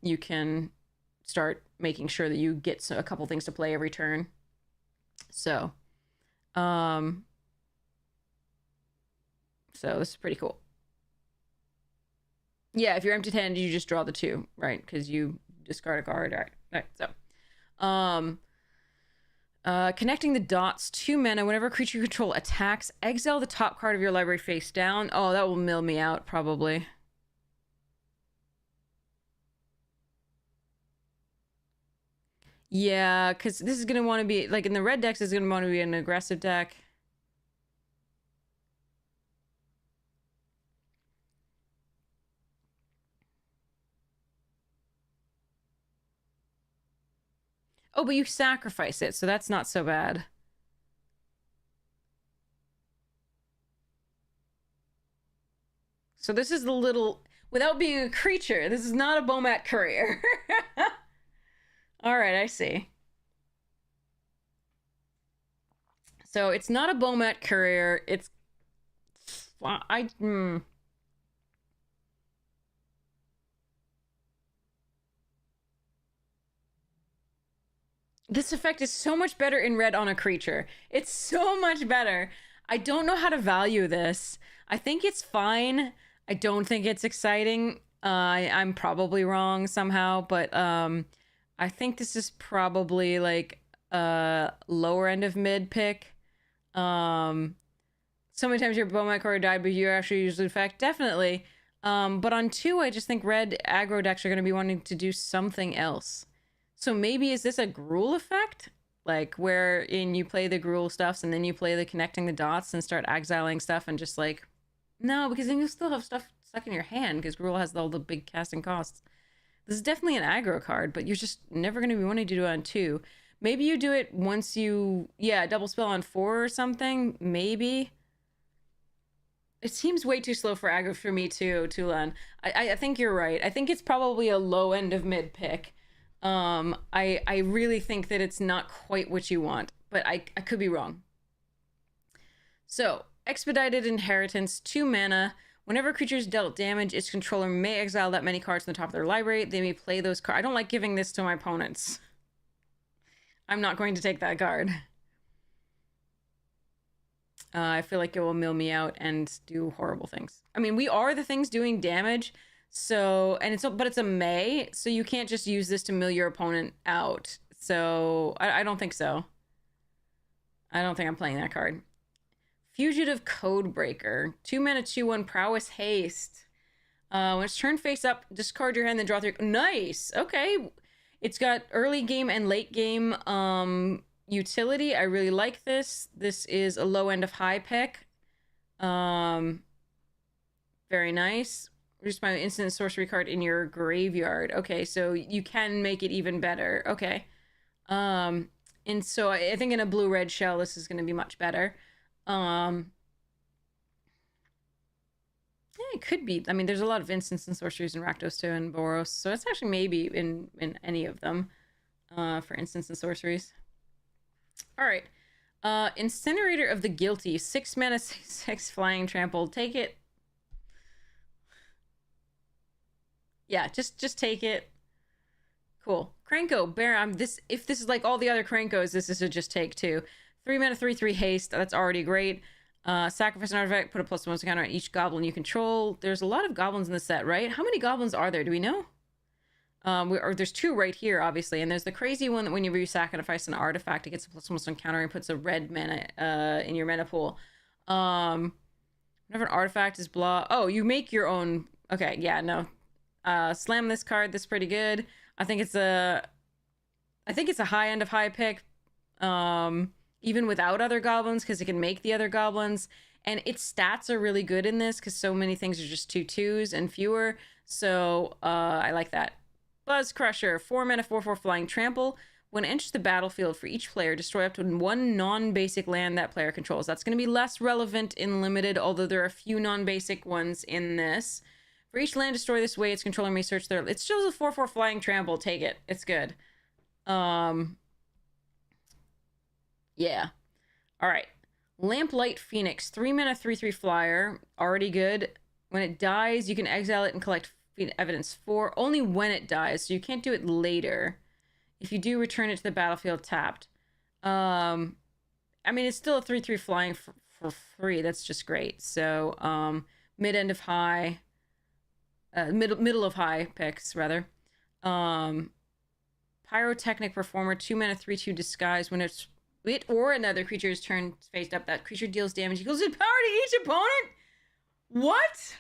you can start making sure that you get a couple things to play every turn. So this is pretty cool. Yeah, if you're empty-handed, you just draw the 2, right? Because you discard a card. All right. Connecting the dots, 2 mana. Whenever a creature you control attacks, exile the top card of your library face down. Oh, that will mill me out, probably. Yeah, because this is going to want to be, like, in the red decks, this is going to want to be an aggressive deck. Oh, but you sacrifice it, so that's not so bad. So this is the little... Without being a creature, this is not a Bomat Courier. Alright, I see. So it's not a Bomat Courier, it's... This effect is so much better in red on a creature. It's so much better. I don't know how to value this. I think it's fine. I don't think it's exciting. I'm probably wrong somehow, but I think this is probably like a lower end of mid pick. So many times your Bomat Courier died, but you actually use the effect. Definitely. But on 2, I just think red aggro decks are going to be wanting to do something else. So maybe is this a Gruul effect? Like wherein you play the Gruul stuffs and then you play the connecting the dots and start exiling stuff and just like... No, because then you still have stuff stuck in your hand because Gruul has all the big casting costs. This is definitely an aggro card, but you're just never going to be wanting to do it on 2. Maybe you do it once you... Yeah, double spell on 4 or something. Maybe. It seems way too slow for aggro for me too, Tulan. I think you're right. I think it's probably a low end of mid pick. I really think that it's not quite what you want, but I could be wrong. So, Expedited Inheritance, 2 mana. Whenever a creature is dealt damage, its controller may exile that many cards from the top of their library. They may play those cards. I don't like giving this to my opponents. I'm not going to take that card. I feel like it will mill me out and do horrible things. I mean, we are the things doing damage. So, and but it's a May, so you can't just use this to mill your opponent out. So, I don't think so. I don't think I'm playing that card. Fugitive Codebreaker. 2 mana, 2/1 Prowess Haste. When it's turned face up, discard your hand, then draw 3. Nice! Okay. It's got early game and late game utility. I really like this. This is a low end of high pick. Very nice. Reduce my instant sorcery card in your graveyard. Okay, so you can make it even better. Okay. And so I think in a blue-red shell, this is going to be much better. Yeah, it could be. I mean, there's a lot of instants and sorceries in Rakdos too and Boros, so it's actually maybe in any of them for instants and sorceries. All right. Incinerator of the Guilty. 6 mana, 6 flying trample. Take it. Yeah, just take it. Cool. Krenko, Bear, if this is like all the other Krenkos, this is a just take too. 3 mana, 3/3 haste. That's already great. Sacrifice an artifact, put a +1 counter on each goblin you control. There's a lot of goblins in the set, right? How many goblins are there? Do we know? There's 2 right here, obviously, and there's the crazy one that whenever you sacrifice an artifact, it gets a +1 counter and puts a red mana in your mana pool. Whenever an artifact is blah. Oh, you make your own. Okay, yeah, no. Slam this card. That's pretty good. I think it's a high end of high pick. Even without other goblins, because it can make the other goblins. And its stats are really good in this, because so many things are just 2/2s and fewer. So, I like that. Buzz Crusher, 4 mana, 4/4 flying trample. When it enters the battlefield, for each player, destroy up to 1 non-basic land that player controls. That's going to be less relevant in Limited, although there are a few non-basic ones in this. For each land destroy this way, its controller may search their... It's still a 4/4 flying trample. Take it. It's good. Yeah. All right. Lamplight Phoenix. 3 mana, 3/3 flyer. Already good. When it dies, you can exile it and collect evidence 4. Only when it dies, so you can't do it later. If you do, return it to the battlefield tapped. I mean, it's still a 3/3 flying for free. That's just great. So, mid-end of high... middle of high picks, rather. Pyrotechnic Performer, 2 mana, 3/2 disguise. When it or another creature's turn faced up, that creature deals damage equals its power to each opponent? What?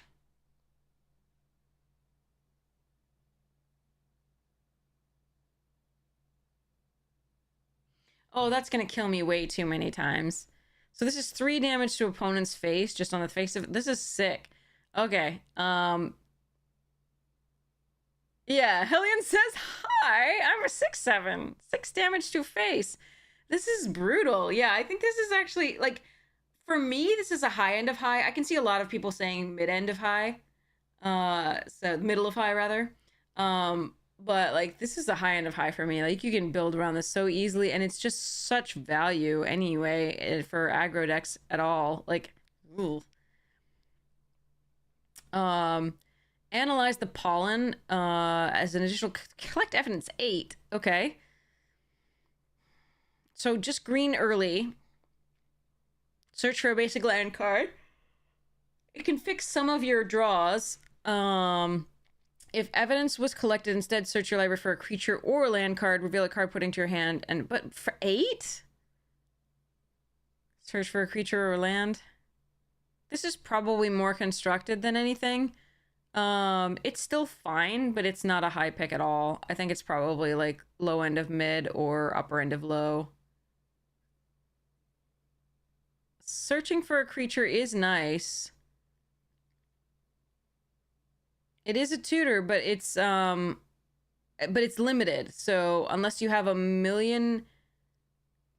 Oh, that's gonna kill me way too many times. So this is 3 damage to opponent's face, just on the face of it. This is sick. Okay, yeah, Hellion says, hi, I'm a 6/7. 6 damage to face. This is brutal. Yeah, I think this is actually, like, for me, this is a high end of high. I can see a lot of people saying mid end of high. So middle of high, rather. But, like, this is a high end of high for me. Like, you can build around this so easily, and it's just such value anyway for aggro decks at all. Like, ooh. Analyze the pollen as an additional collect evidence 8. Okay. So just green early. Search for a basic land card. It can fix some of your draws. If evidence was collected, instead search your library for a creature or a land card. Reveal a card put into your hand. But for 8? Search for a creature or land. This is probably more constructed than anything. It's still fine, but it's not a high pick at all. I think it's probably like low end of mid or upper end of low. Searching for a creature is nice. It is a tutor, but it's limited. So unless you have a million,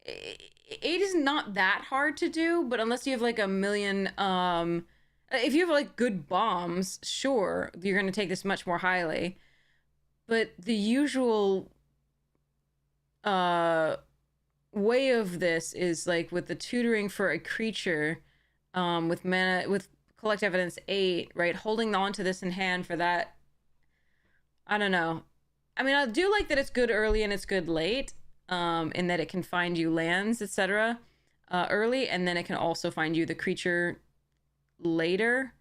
it is not that hard to do, but unless you have like a million, if you have like good bombs, sure, you're going to take this much more highly. But the usual way of this is like with the tutoring for a creature, with mana, with collect evidence 8, right? Holding on to this in hand for that. I don't know. I mean, I do like that it's good early and it's good late, in that it can find you lands, etc. Early, and then it can also find you the creature later.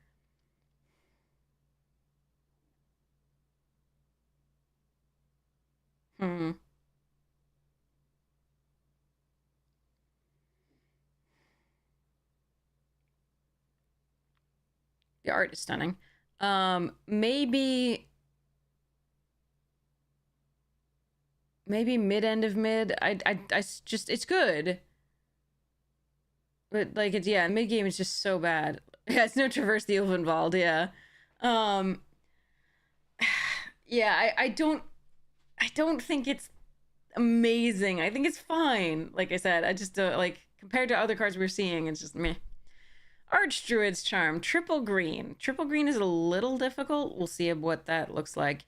The art is stunning. Maybe mid end of mid. I just, it's good. But like, it's, yeah, mid game is just so bad. Yeah, it's no Traverse the Ilvenwald, yeah. Yeah, I don't think it's amazing. I think it's fine. Like I said, I just like, compared to other cards we're seeing, it's just meh. Archdruid's Charm, triple green. Triple green is a little difficult. We'll see what that looks like.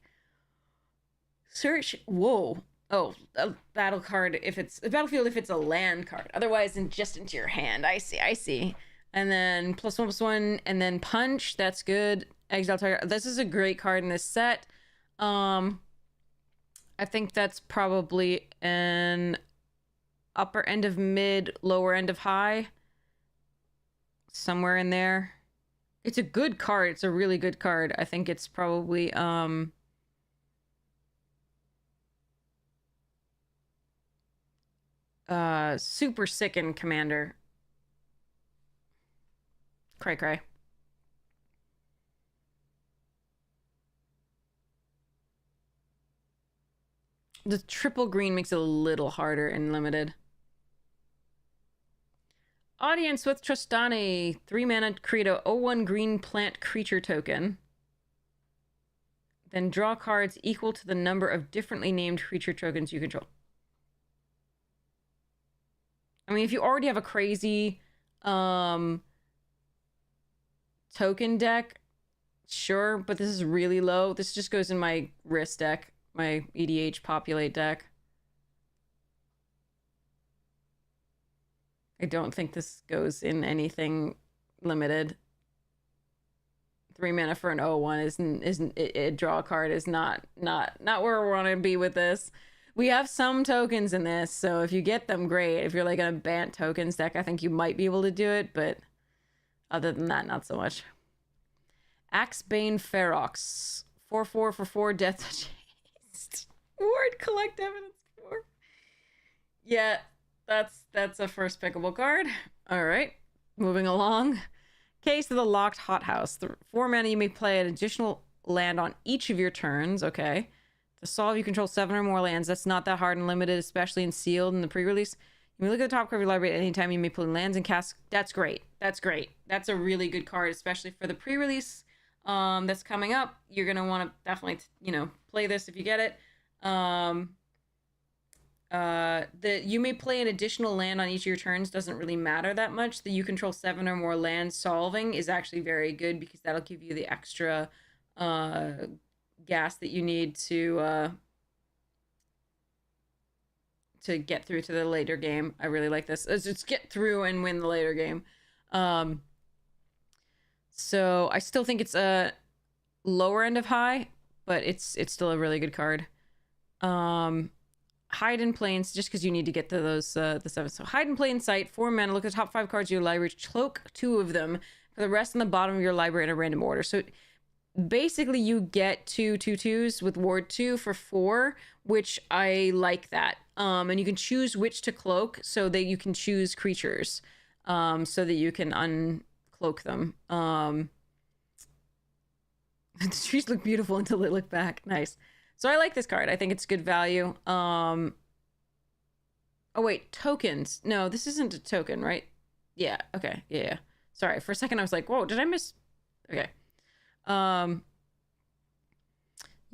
Search, whoa. Oh, a battle card if it's a battlefield if it's a land card. Otherwise, just into your hand. I see. And then +1/+1, and then punch. That's good. Exile target. This is a great card in this set. I think that's probably an upper end of mid, lower end of high. Somewhere in there. It's a good card. It's a really good card. I think it's probably super sick in Commander. Cray. The triple green makes it a little harder in limited. Audience with Trostani, 3 mana, create a 0/1 green plant creature token. Then draw cards equal to the number of differently named creature tokens you control. I mean, if you already have a crazy token deck, sure, but this is really low. This just goes in my wrist deck, my EDH populate deck. I don't think this goes in anything limited. 3 mana for an 0/1 isn't a draw card is not where we want to be with this. We have some tokens in this, so if you get them, great. If you're like in a Bant tokens deck, I think you might be able to do it, but other than that, not so much. Axebane Ferox, 4/4 for 4 death touch haste. Ward collect evidence for. Yeah, that's a first pickable card. All right, moving along. Case of the Locked Hothouse. The 4 mana, you may play an additional land on each of your turns. Okay. To solve, you control 7 or more lands. That's not that hard and limited, especially in sealed in the pre-release. You may look at the top card of your library at any time. You may play lands and cast. That's great. That's great. That's a really good card, especially for the pre-release that's coming up. You're gonna want to definitely, play this if you get it. You may play an additional land on each of your turns. Doesn't really matter that much. The you control 7 or more lands solving is actually very good because that'll give you the extra gas that you need to get through to the later game. I really like this. Let's get through and win the later game. So I still think it's a lower end of high, but it's still a really good card. Hide in plain, just because you need to get to those the 7. So hide in plain sight, 4 mana. Look at the top 5 cards of your library. Cloak 2 of them. For the rest on the bottom of your library in a random order. So basically, you get 2 2/2s with Ward 2 for 4, which I like that. And you can choose which to cloak, so that you can choose creatures, so that you can uncloak them. The trees look beautiful until they look back. Nice. So I like this card. I think it's good value. Oh wait, tokens. No, this isn't a token, right? Yeah. Okay. Yeah. Sorry. For a second, I was like, "Whoa, did I miss?" Okay.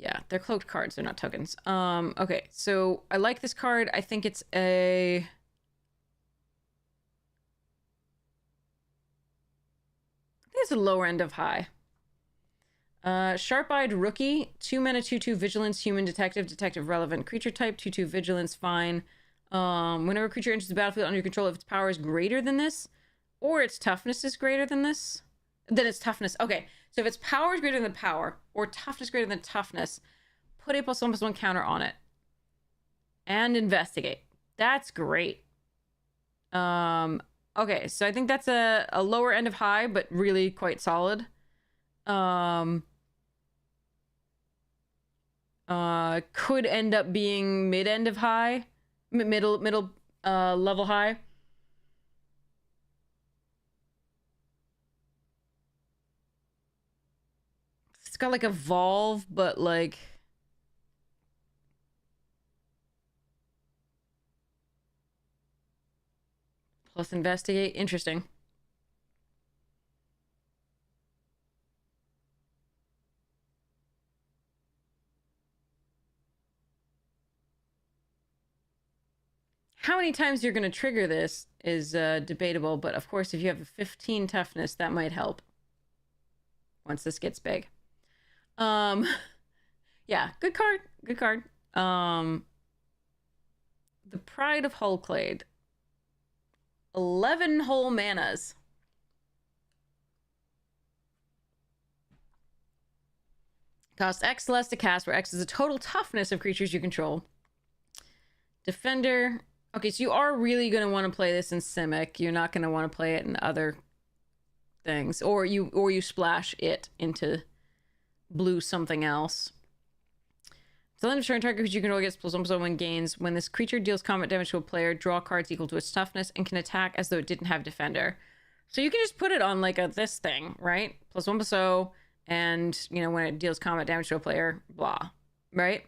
Yeah, they're cloaked cards. They're not tokens. Okay. So I like this card. I think it's a. I think it's a lower end of high. Sharp-Eyed Rookie, 2 mana, 2/2 Vigilance, Human Detective, Detective Relevant Creature Type, 2/2 Vigilance, fine. Whenever a creature enters the battlefield under your control, if its power is greater than this, or its toughness is greater than this, then its toughness. Okay, so if its power is greater than power, or toughness greater than toughness, put a +1/+1 counter on it. And investigate. That's great. Okay, so I think that's a lower end of high, but really quite solid. Could end up being mid end of high, middle level high. It's got like evolve, but like plus investigate. Interesting. How many times you're going to trigger this is debatable, but of course, if you have a 15 toughness, that might help once this gets big. Yeah, good card. Good card. The Pride of Hullclade. 11 whole manas. Cost X less to cast, where X is the total toughness of creatures you control. Defender. Okay, so you are really going to want to play this in Simic. You're not going to want to play it in other things. Or you splash it into blue something else. So then turn target creature you control gets +1/+1 when gains. When this creature deals combat damage to a player, draw cards equal to its toughness and can attack as though it didn't have defender. So you can just put it on like this thing, right? +1/+0, and when it deals combat damage to a player, blah, right?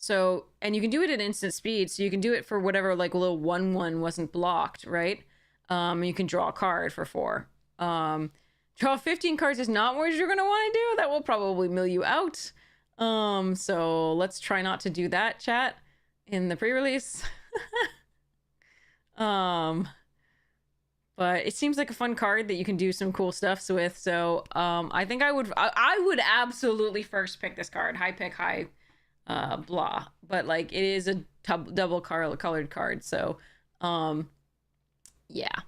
So, and you can do it at instant speed, so you can do it for whatever, like, a little 1/1 wasn't blocked, right? You can draw a card for 4. Draw 15 cards is not what you're going to want to do. That will probably mill you out. So let's try not to do that, chat, in the pre-release. But it seems like a fun card that you can do some cool stuff with, so I think I would absolutely first pick this card. High pick, high blah, but like it is a double colored card, so yeah.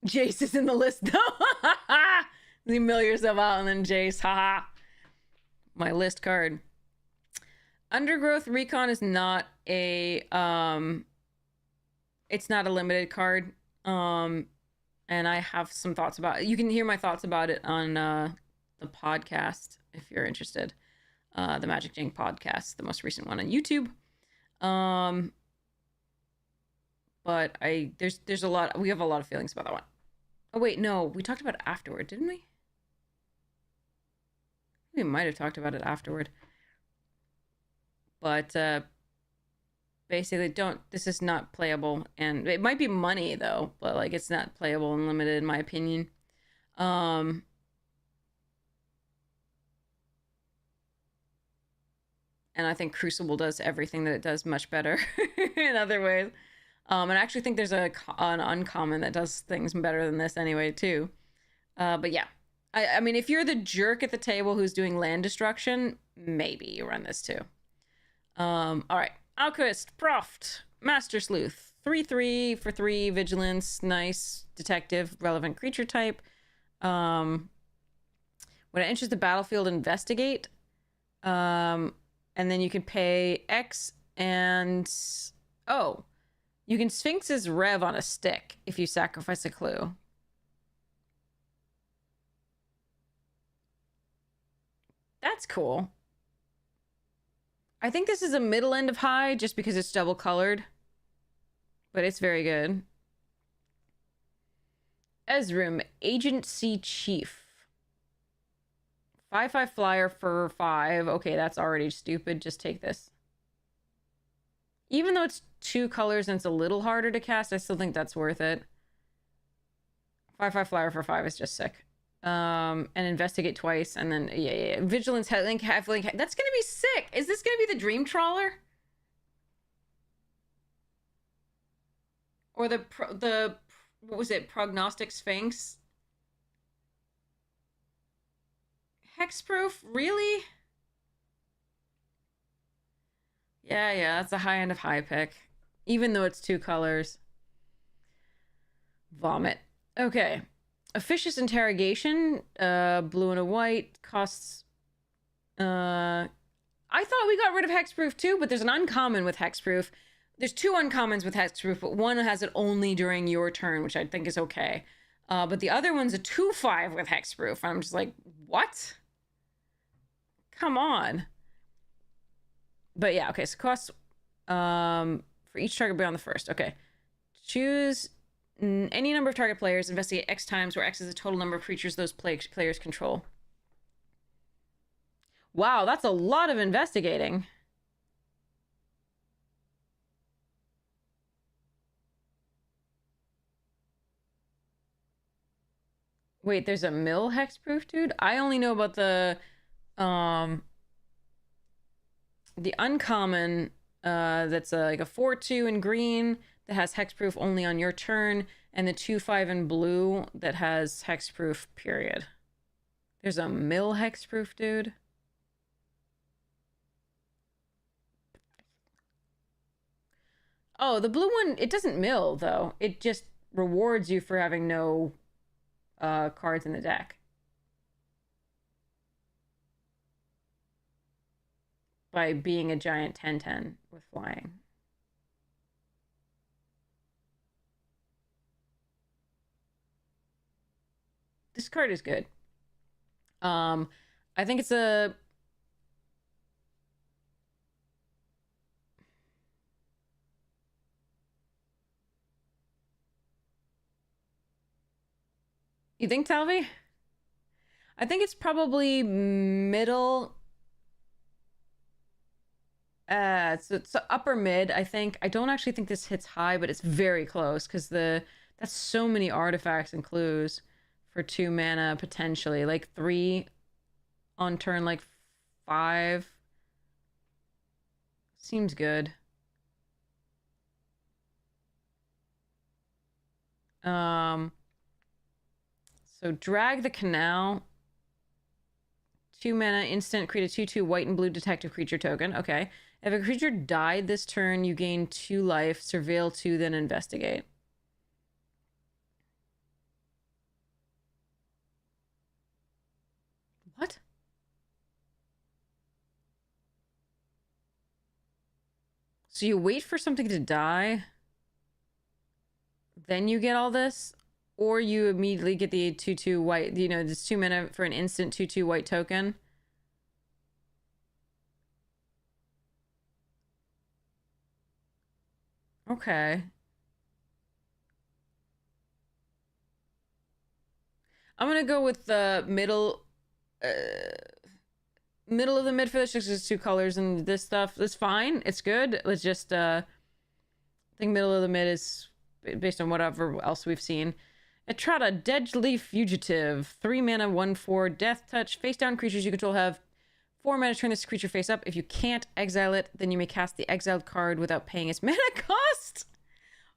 Jace is in the list though. You mill yourself out and then Jace, haha. My list card. Undergrowth Recon is not a it's not a limited card, and I have some thoughts about it. You can hear my thoughts about it on the podcast if you're interested. The Magic Jink podcast, the most recent one on YouTube. But there's a lot. We have a lot of feelings about that one. Oh wait, no, we talked about it afterward, didn't we? We might have talked about it afterward. But basically, this is not playable, and it might be money though, but like it's not playable and limited in my opinion. And I think Crucible does everything that it does much better in other ways. And I actually think there's an uncommon that does things better than this anyway too. But yeah, I mean, if you're the jerk at the table who's doing land destruction, maybe you run this too. All right, Alchemist, Proft, Master Sleuth, 3/3 for 3 vigilance, nice detective, relevant creature type. When it enters the battlefield, investigate. And then you can pay X and you can Sphinx's Rev on a stick if you sacrifice a clue. That's cool. I think this is a middle end of high just because it's double colored. But it's very good. Ezrim, Agency Chief. 5/5 flyer for 5. Okay, that's already stupid. Just take this. Even though it's 2 colors and it's a little harder to cast, I still think that's worth it. 5/5 flyer for 5 is just sick. And investigate twice, and then yeah. Vigilance, link, half link. That's gonna be sick. Is this gonna be the Dream Trawler? Or the what was it? Prognostic Sphinx? Hexproof? Really? Yeah, that's a high end of high pick. Even though it's 2 colors. Vomit. Okay. Officious Interrogation, blue and a white, costs... I thought we got rid of Hexproof too, but there's an uncommon with Hexproof. There's 2 uncommons with Hexproof, but one has it only during your turn, which I think is okay. But the other one's a 2/5 with Hexproof. I'm just like, what? Come on. But yeah, okay, so costs for each target beyond the first. Okay. Choose any number of target players, investigate X times, where X is the total number of creatures those players control. Wow, that's a lot of investigating. Wait, there's a mill hexproof, dude? I only know about the uncommon that's like a 4/2 in green that has hexproof only on your turn, and the 2/5 in blue that has hexproof, period. There's a mill hexproof, dude. Oh, the blue one, it doesn't mill, though. It just rewards you for having no cards in the deck. By being a giant 10/10 with flying. This card is good. I think it's a... You think, Talvi? I think it's probably middle... it's upper mid, I think. I don't actually think this hits high, but it's very close because that's so many artifacts and clues for 2 mana potentially. Like 3 on turn, like 5. Seems good. So drag the canal. 2 mana, instant, create a 2/2 white and blue detective creature token. Okay. If a creature died this turn, you gain 2 life, surveil 2, then investigate. What? So you wait for something to die, then you get all this? or you immediately get the 2/2 white, you know, this 2 mana for an instant 2/2 white token. Okay. I'm gonna go with the middle middle of the mid for this, just because 2 colors and this stuff. It's fine. It's good. Let's just I think middle of the mid is based on whatever else we've seen. Etrata, Deadly Fugitive, 3 mana, 1/4, Death Touch. Face down creatures you control have 4 mana. Turn this creature face up. If you can't exile it, then you may cast the exiled card without paying its mana cost.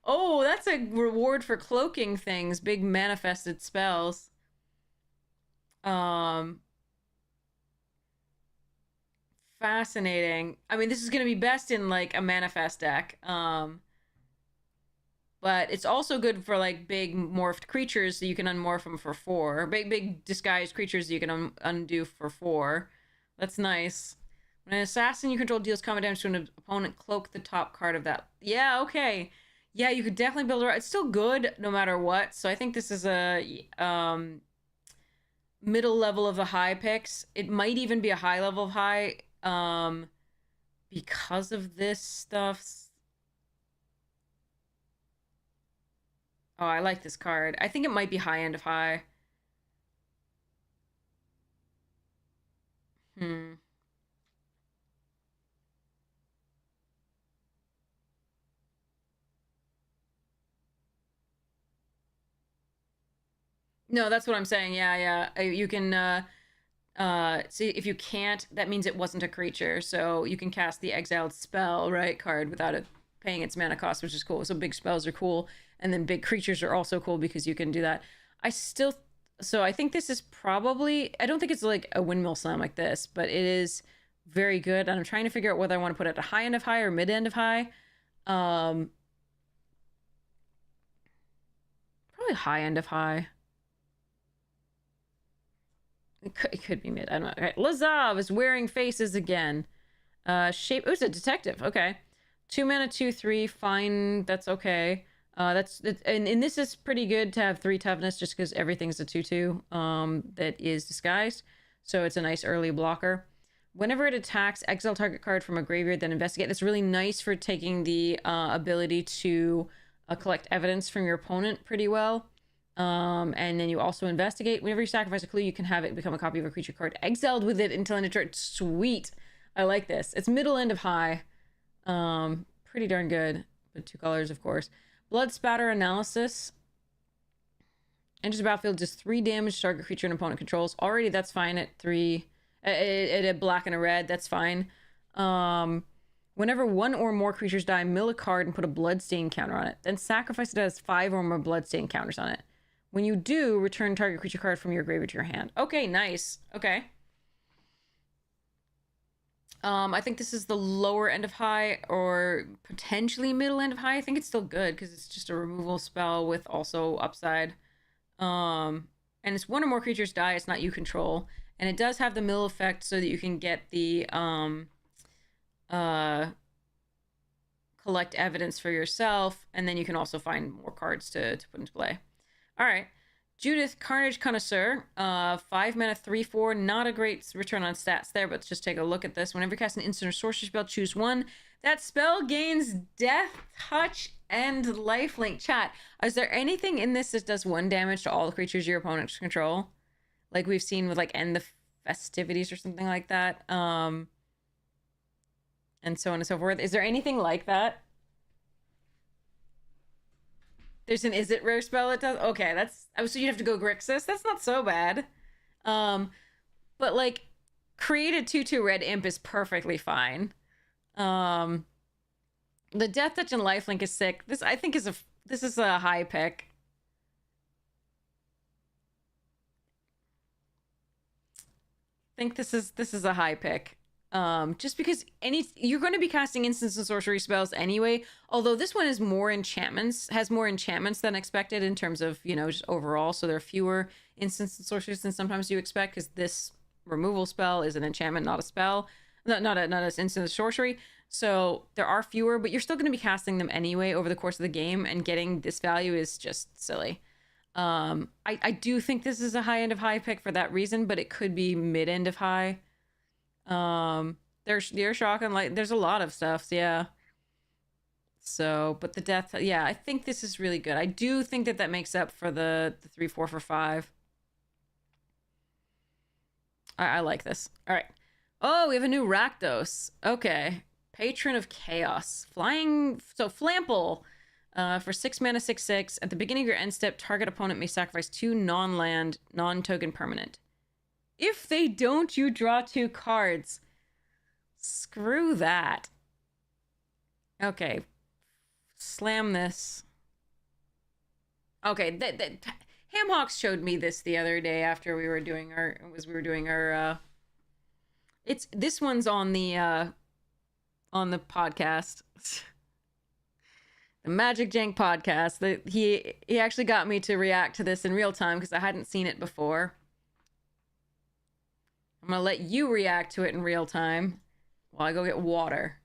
Oh, that's a reward for cloaking things. Big manifested spells. Fascinating. I mean, this is going to be best in like a manifest deck. But it's also good for like big morphed creatures, so you can unmorph them for 4. Big disguised creatures you can undo for 4. That's nice. When an assassin you control deals combat damage to an opponent, cloak the top card of that. Yeah, okay. Yeah, you could definitely build it. It's still good no matter what. So I think this is a middle level of the high picks. It might even be a high level of high because of this stuff. Oh, I like this card. I think it might be high end of high. No, that's what I'm saying. Yeah. You can see if you can't, that means it wasn't a creature. So you can cast the exiled spell, right, card without it paying its mana cost, which is cool. So big spells are cool. And then big creatures are also cool because you can do that. So I think this is probably, I don't think it's like a windmill slam like this, but it is very good. And I'm trying to figure out whether I want to put it at a high end of high or mid end of high. Probably high end of high. It could be mid. I don't know. Okay. Lazav is wearing faces again. Shape. Oh, it's a detective. Okay. 2 mana, 2/3. Fine. That's okay. And this is pretty good to have 3 toughness just because everything's a 2/2 that is disguised. So it's a nice early blocker. Whenever it attacks, exile target card from a graveyard, then investigate. It's really nice for taking the ability to collect evidence from your opponent pretty well. And then you also investigate. Whenever you sacrifice a clue, you can have it become a copy of a creature card exiled with it until end of turn. Sweet. I like this. It's middle end of high. Pretty darn good. But 2 colors, of course. Blood Spatter Analysis. Enters the battlefield, just 3 damage to target creature an opponent controls. Already, that's fine at 3. At a black and a red, that's fine. Whenever 1 or more creatures die, mill a card and put a bloodstain counter on it. Then sacrifice it as 5 or more bloodstain counters on it. When you do, return target creature card from your graveyard to your hand. Okay, nice. Okay. I think this is the lower end of high or potentially middle end of high. I think it's still good because it's just a removal spell with also upside. And it's 1 or more creatures die. It's not you control. And it does have the mill effect so that you can get the collect evidence for yourself. And then you can also find more cards to put into play. All right. Judith, Carnage Connoisseur, 5 mana, 3/4. Not a great return on stats there, but let's just take a look at this. Whenever you cast an instant or sorcery spell, choose 1. That spell gains Death Touch and Lifelink. Chat, is there anything in this that does 1 damage to all the creatures your opponents control? Like we've seen with like End the Festivities or something like that. And so on and so forth. Is there anything like that? There's an Is It rare spell that does? Okay, that's... So you'd have to go Grixis? That's not so bad. But, like, create a 2/2 red imp is perfectly fine. The Death Touch and Lifelink is sick. This, I think, this is a high pick. I think this is a high pick. Just because you're going to be casting instants and sorcery spells anyway, although this one is more enchantments, has more enchantments than expected in terms of, you know, just overall, so there are fewer instants and sorceries than sometimes you expect, because this removal spell is an enchantment, not a spell, not an instant sorcery, so there are fewer, but you're still going to be casting them anyway over the course of the game, and getting this value is just silly. I do think this is a high end of high pick for that reason, but it could be mid end of high. There's shock and light. There's a lot of stuff, yeah. So, but the death, yeah, I think this is really good. I do think that makes up for the 3, 4 for 5. I like this. All right. Oh, we have a new Rakdos. Okay. Patron of Chaos. Flying, so Flample. For 6 mana, 6/6. At the beginning of your end step, target opponent may sacrifice 2 non-land, non-token permanent. If they don't, you draw 2 cards. Screw that. Okay. Slam this. Okay, Hamhawks showed me this the other day after we were doing our this one's on the podcast. The Magic Jank podcast. He actually got me to react to this in real time because I hadn't seen it before. I'm gonna let you react to it in real time while I go get water.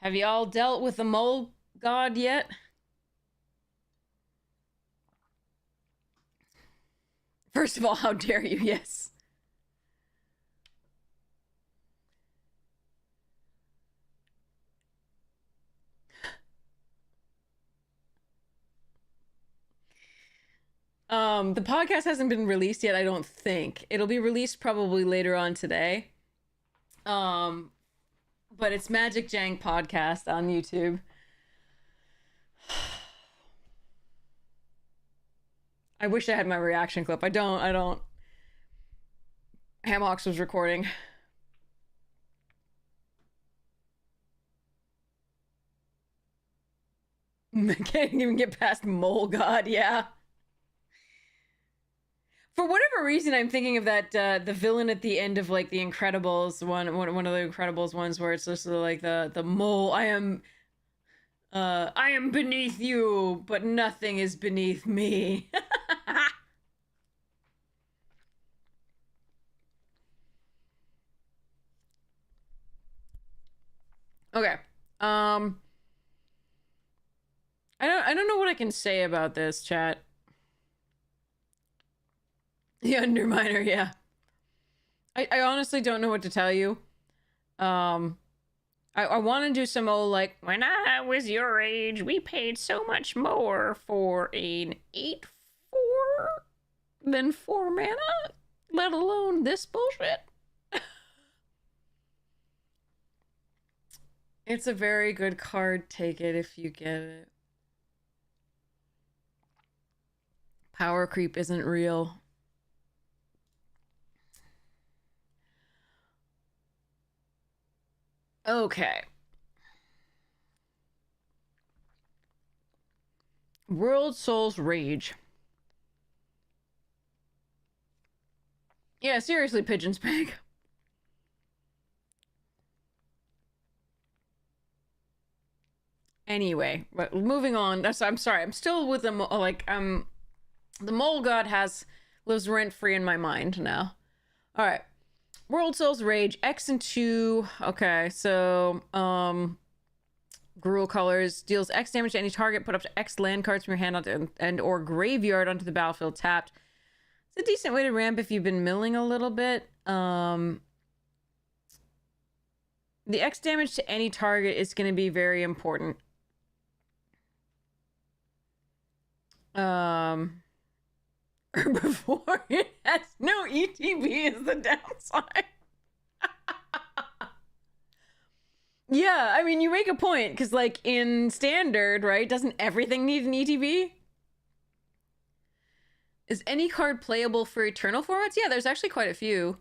Have y'all dealt with the mole god yet? First of all, how dare you? Yes. The podcast hasn't been released yet, I don't think. It'll be released probably later on today. But it's Magic Jank Podcast on YouTube. I wish I had my reaction clip. I don't. Hamhawks was recording. Can't even get past Mole God, yeah. For whatever reason, I'm thinking of that the villain at the end of like the Incredibles one of the Incredibles ones where it's just like the mole. I am beneath you, but nothing is beneath me. Okay. I don't know what I can say about this, chat. The Underminer, yeah. I honestly don't know what to tell you. I want to do some old, like, when I was your age, we paid so much more for an 8/4 than 4 mana, let alone this bullshit. It's a very good card. Take it if you get it. Power creep isn't real. Okay. World Soul's Rage. Yeah, seriously, Pigeon Spank. Anyway, but moving on. I'm sorry. I'm still with them. Like, the Mole God lives rent free in my mind now. All right. World Soul's Rage, X and 2. Okay, so, Gruul colors deals X damage to any target. Put up to X land cards from your hand and or graveyard onto the battlefield tapped. It's a decent way to ramp if you've been milling a little bit. The X damage to any target is going to be very important. Before it has no ETB is the downside. Yeah, I mean, you make a point, because, like, in Standard, right, doesn't everything need an ETB? Is any card playable for Eternal formats? Yeah, there's actually quite a few.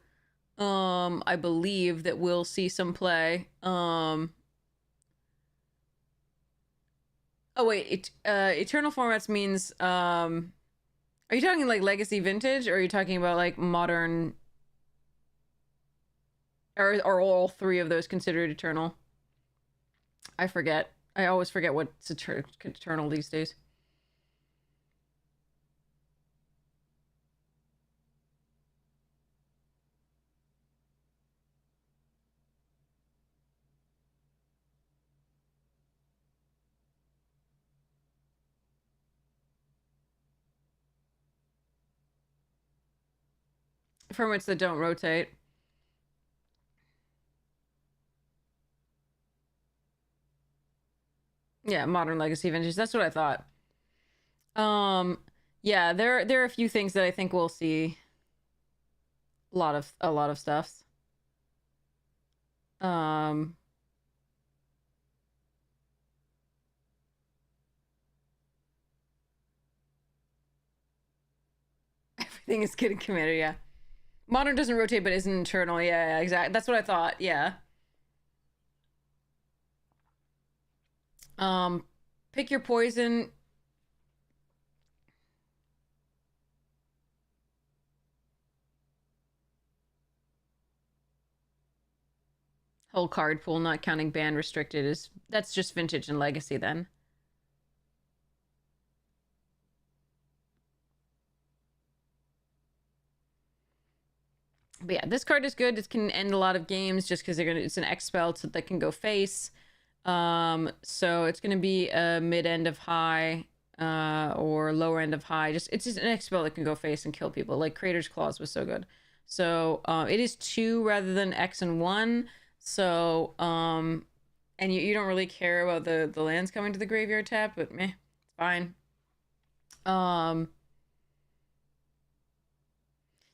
I believe that we'll see some play. Oh wait, Eternal formats means are you talking like Legacy Vintage, or are you talking about like Modern, or are all three of those considered Eternal? I forget. I always forget what's Eternal these days. Formats that don't rotate. Yeah, Modern, Legacy, Vintage. That's what I thought. Yeah, there are a few things that I think we'll see. A lot of stuffs. Everything is getting Commander, yeah. Modern doesn't rotate, but isn't Eternal. Yeah, exactly. That's what I thought. Yeah. Pick your poison. Whole card pool, not counting ban restricted, is that's just Vintage and Legacy then. But yeah, this card is good. It can end a lot of games just because it's an X spell, so that can go face. So it's gonna be a mid end of high, or lower end of high. It's just an X spell that can go face and kill people. Like Creator's Claws was so good. So it is 2 rather than X and 1. So and you don't really care about the lands coming to the graveyard tap, but meh, it's fine.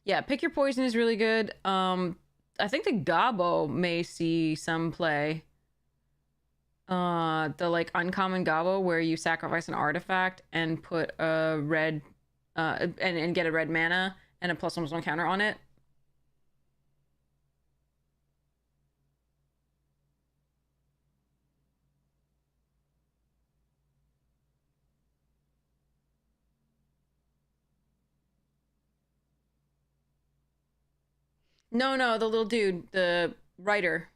Yeah, Pick Your Poison is really good. I think the Gobbo may see some play. The like uncommon Gobbo where you sacrifice an artifact and put a red and get a red mana and a +1/+1 counter on it. No, the little dude, the writer.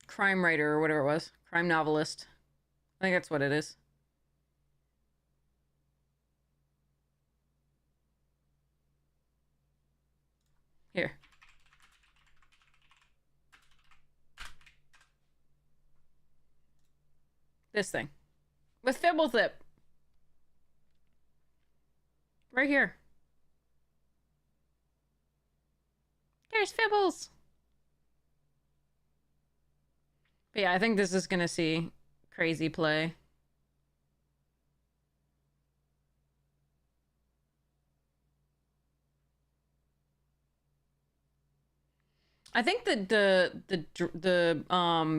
Crime writer or whatever it was. Crime novelist. I think that's what it is. Here. This thing. With Fibblethip. Right here. There's Fibbles. But yeah, I think this is gonna see crazy play. I think that the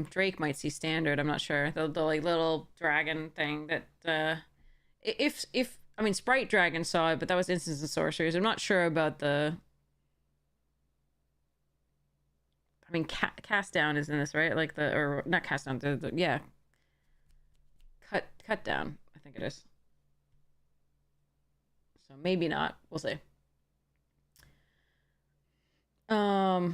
Drake might see standard. I'm not sure. The like little dragon thing that if I mean Sprite Dragon saw it, but that was instants and sorceries. I'm not sure about the. I mean, cast down is in this, right? Like or not cast down. Yeah. Cut down. I think it is. So maybe not. We'll see. So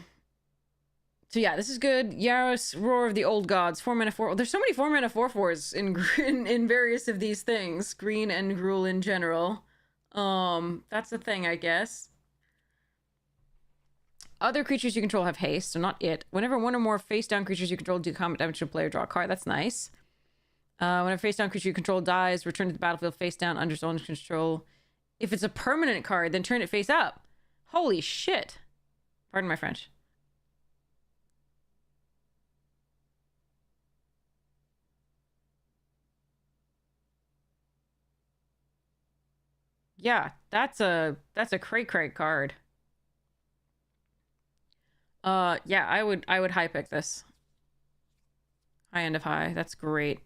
yeah, this is good. Yaros, Roar of the Old Gods, 4 mana 4. There's so many 4 mana 4/4s in various of these things, green and Gruul in general. That's the thing, I guess. Other creatures you control have haste, so not it. Whenever one or more face down creatures you control do combat damage to a player, draw a card. That's nice. When a face down creature you control dies, return to the battlefield face down under its own control. If it's a permanent card, then turn it face up. Holy shit. Pardon my French. Yeah, that's a cray card. Yeah, I would high pick this. High end of high. That's great.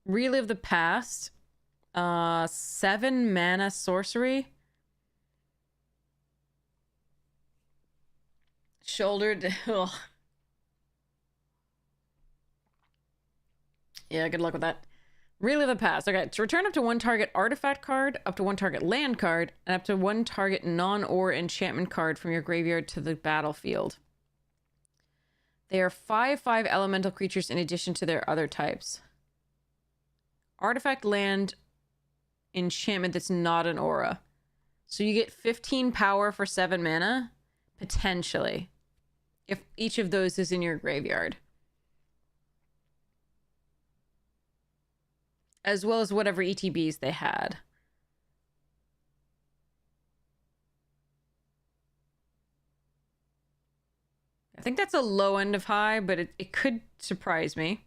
Relive the past. 7 mana sorcery. Shouldered. Ugh. Yeah, good luck with that. Relive the past. Okay, to return up to 1 target artifact card, up to 1 target land card, and up to 1 target non-or enchantment card from your graveyard to the battlefield. They are 5/5 elemental creatures in addition to their other types. Artifact, land, enchantment that's not an aura. So you get 15 power for 7 mana, potentially, if each of those is in your graveyard. As well as whatever ETBs they had. I think that's a low end of high, but it could surprise me.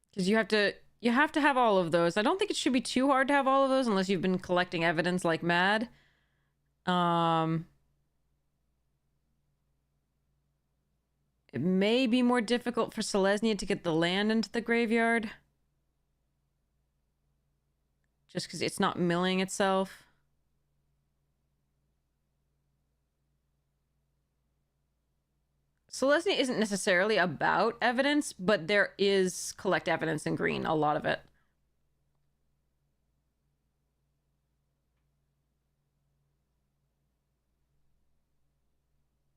Because you have to have all of those. I don't think it should be too hard to have all of those unless you've been collecting evidence like mad. It may be more difficult for Selesnya to get the land into the graveyard. Just because it's not milling itself. Selesnya isn't necessarily about evidence, but there is collect evidence in green, a lot of it.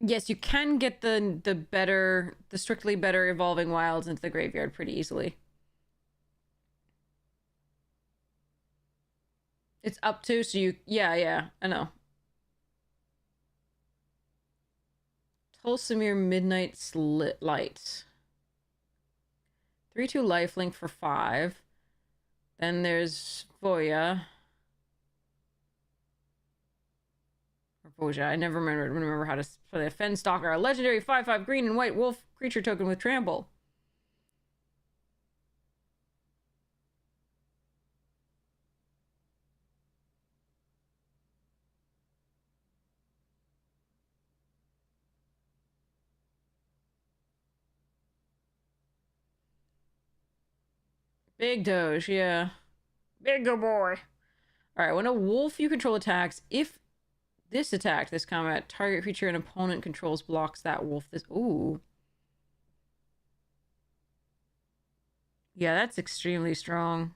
Yes, you can get the strictly better evolving wilds into the graveyard pretty easily. It's up to, so you, yeah, I know. Tulsimir Midnight Slit Light. 3/2 lifelink for 5. Then there's Voya. Voja. I never remember how to play a Fenstalker, a legendary 5/5 green and white wolf creature token with trample. Big Doge, yeah. Big good boy. Alright, when a wolf you control attacks, if this combat, target creature an opponent controls blocks that wolf. Ooh. Yeah, that's extremely strong.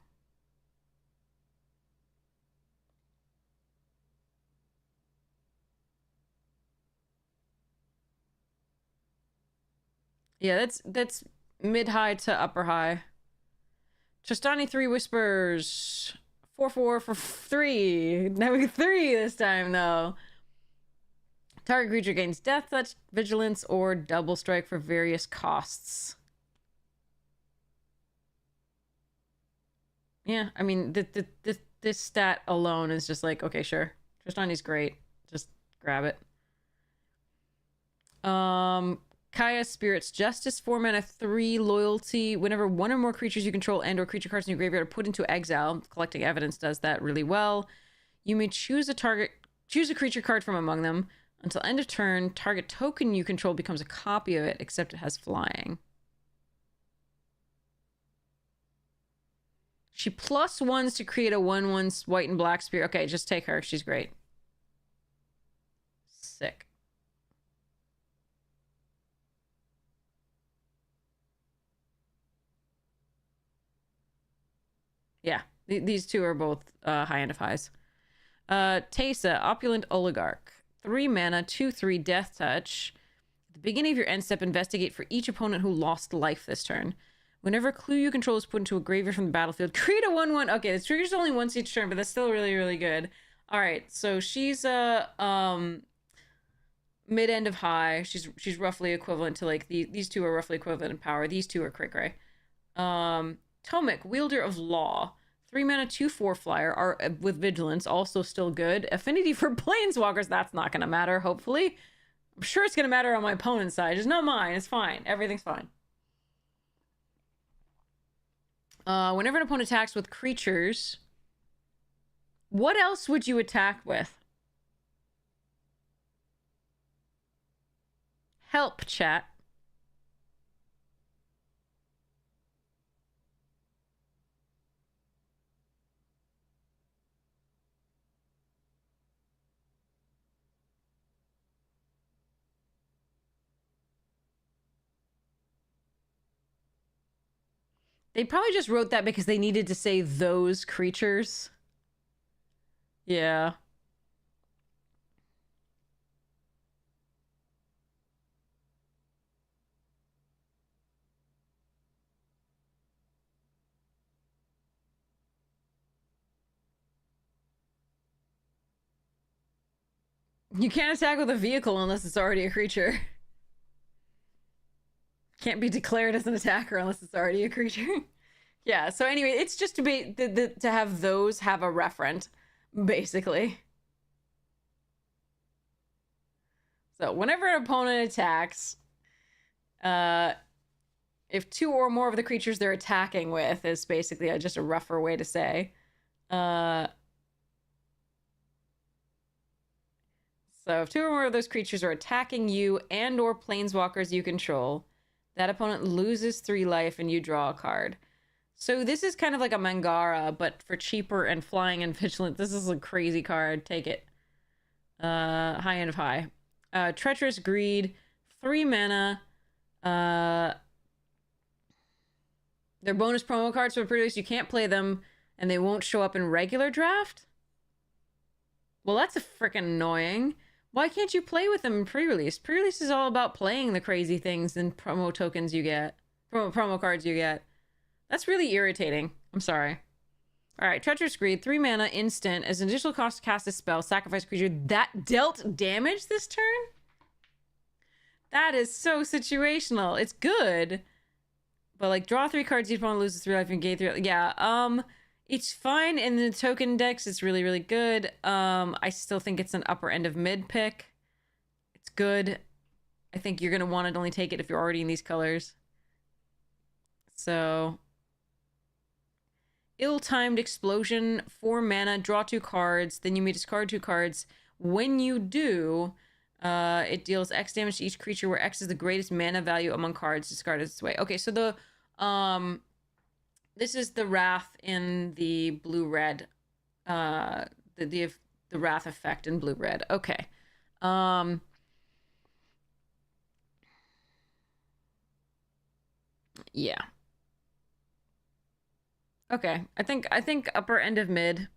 Yeah, that's mid-high to upper-high. Tristani 3 Whispers. 4/4 for 3. Now we 3 this time, though. Target creature gains Death Touch, Vigilance, or Double Strike for various costs. Yeah, I mean, this stat alone is just like, okay, sure. Tristani's great. Just grab it. Kaya Spirit's Justice, 4 mana, 3 loyalty. Whenever one or more creatures you control and or creature cards in your graveyard are put into exile, collecting evidence does that really well. You may choose a creature card from among them. Until end of turn, target token you control becomes a copy of it, except it has flying. She +1s to create a 1/1 white and black spirit. Okay, just take her. She's great. Sick. Yeah, these two are both high end of highs. Teysa, Opulent Oligarch. 3 mana, 2/3 Death Touch. At the beginning of your end step, investigate for each opponent who lost life this turn. Whenever a clue you control is put into a graveyard from the battlefield, create a 1/1. Okay, this triggers only once each turn, but that's still really, really good. Alright, so she's a mid-end of high. She's roughly equivalent to, like, these two are roughly equivalent in power. These two are cray-cray. Tomek, Wielder of Law. 3 mana, 2/4 flyer are with Vigilance, also still good. Affinity for Planeswalkers, that's not gonna matter, hopefully. I'm sure it's gonna matter on my opponent's side, just not mine. It's fine. Everything's fine. Whenever an opponent attacks with creatures, what else would you attack with? Help, chat. They probably just wrote that because they needed to say those creatures. Yeah. You can't attack with a vehicle unless it's already a creature. Can't be declared as an attacker unless it's already a creature. Yeah, so anyway, it's just to be to have those have a referent, basically. So whenever an opponent attacks, if 2 or more of the creatures they're attacking with is basically just a rougher way to say. So if 2 or more of those creatures are attacking you and or planeswalkers you control, that opponent loses 3 life and you draw a card. So this is kind of like a Mangara, but for cheaper and flying and vigilant. This is a crazy card. Take it. High end of high. Treacherous Greed, 3 mana. They're bonus promo cards for pre-release. You can't play them, and they won't show up in regular draft? Well, that's a freaking annoying. Why can't you play with them in pre-release? Pre-release is all about playing the crazy things and promo tokens you get. Promo cards you get. That's really irritating. I'm sorry. Alright, Treacherous Greed, 3 mana, instant. As an additional cost to cast a spell, sacrifice a creature that dealt damage this turn? That is so situational. It's good. But, like, draw 3 cards, each opponent loses 3 life and gain 3. Yeah, it's fine in the token decks. It's really, really good. I still think it's an upper end of mid pick. It's good. I think you're going to want to only take it if you're already in these colors. So, Ill-Timed Explosion, 4 mana, draw 2 cards. Then you may discard 2 cards. When you do, it deals X damage to each creature where X is the greatest mana value among cards discarded this way. Okay, so the this is the Wrath in the blue-red. The Wrath effect in blue-red. Okay. Yeah. Okay. I think upper end of mid.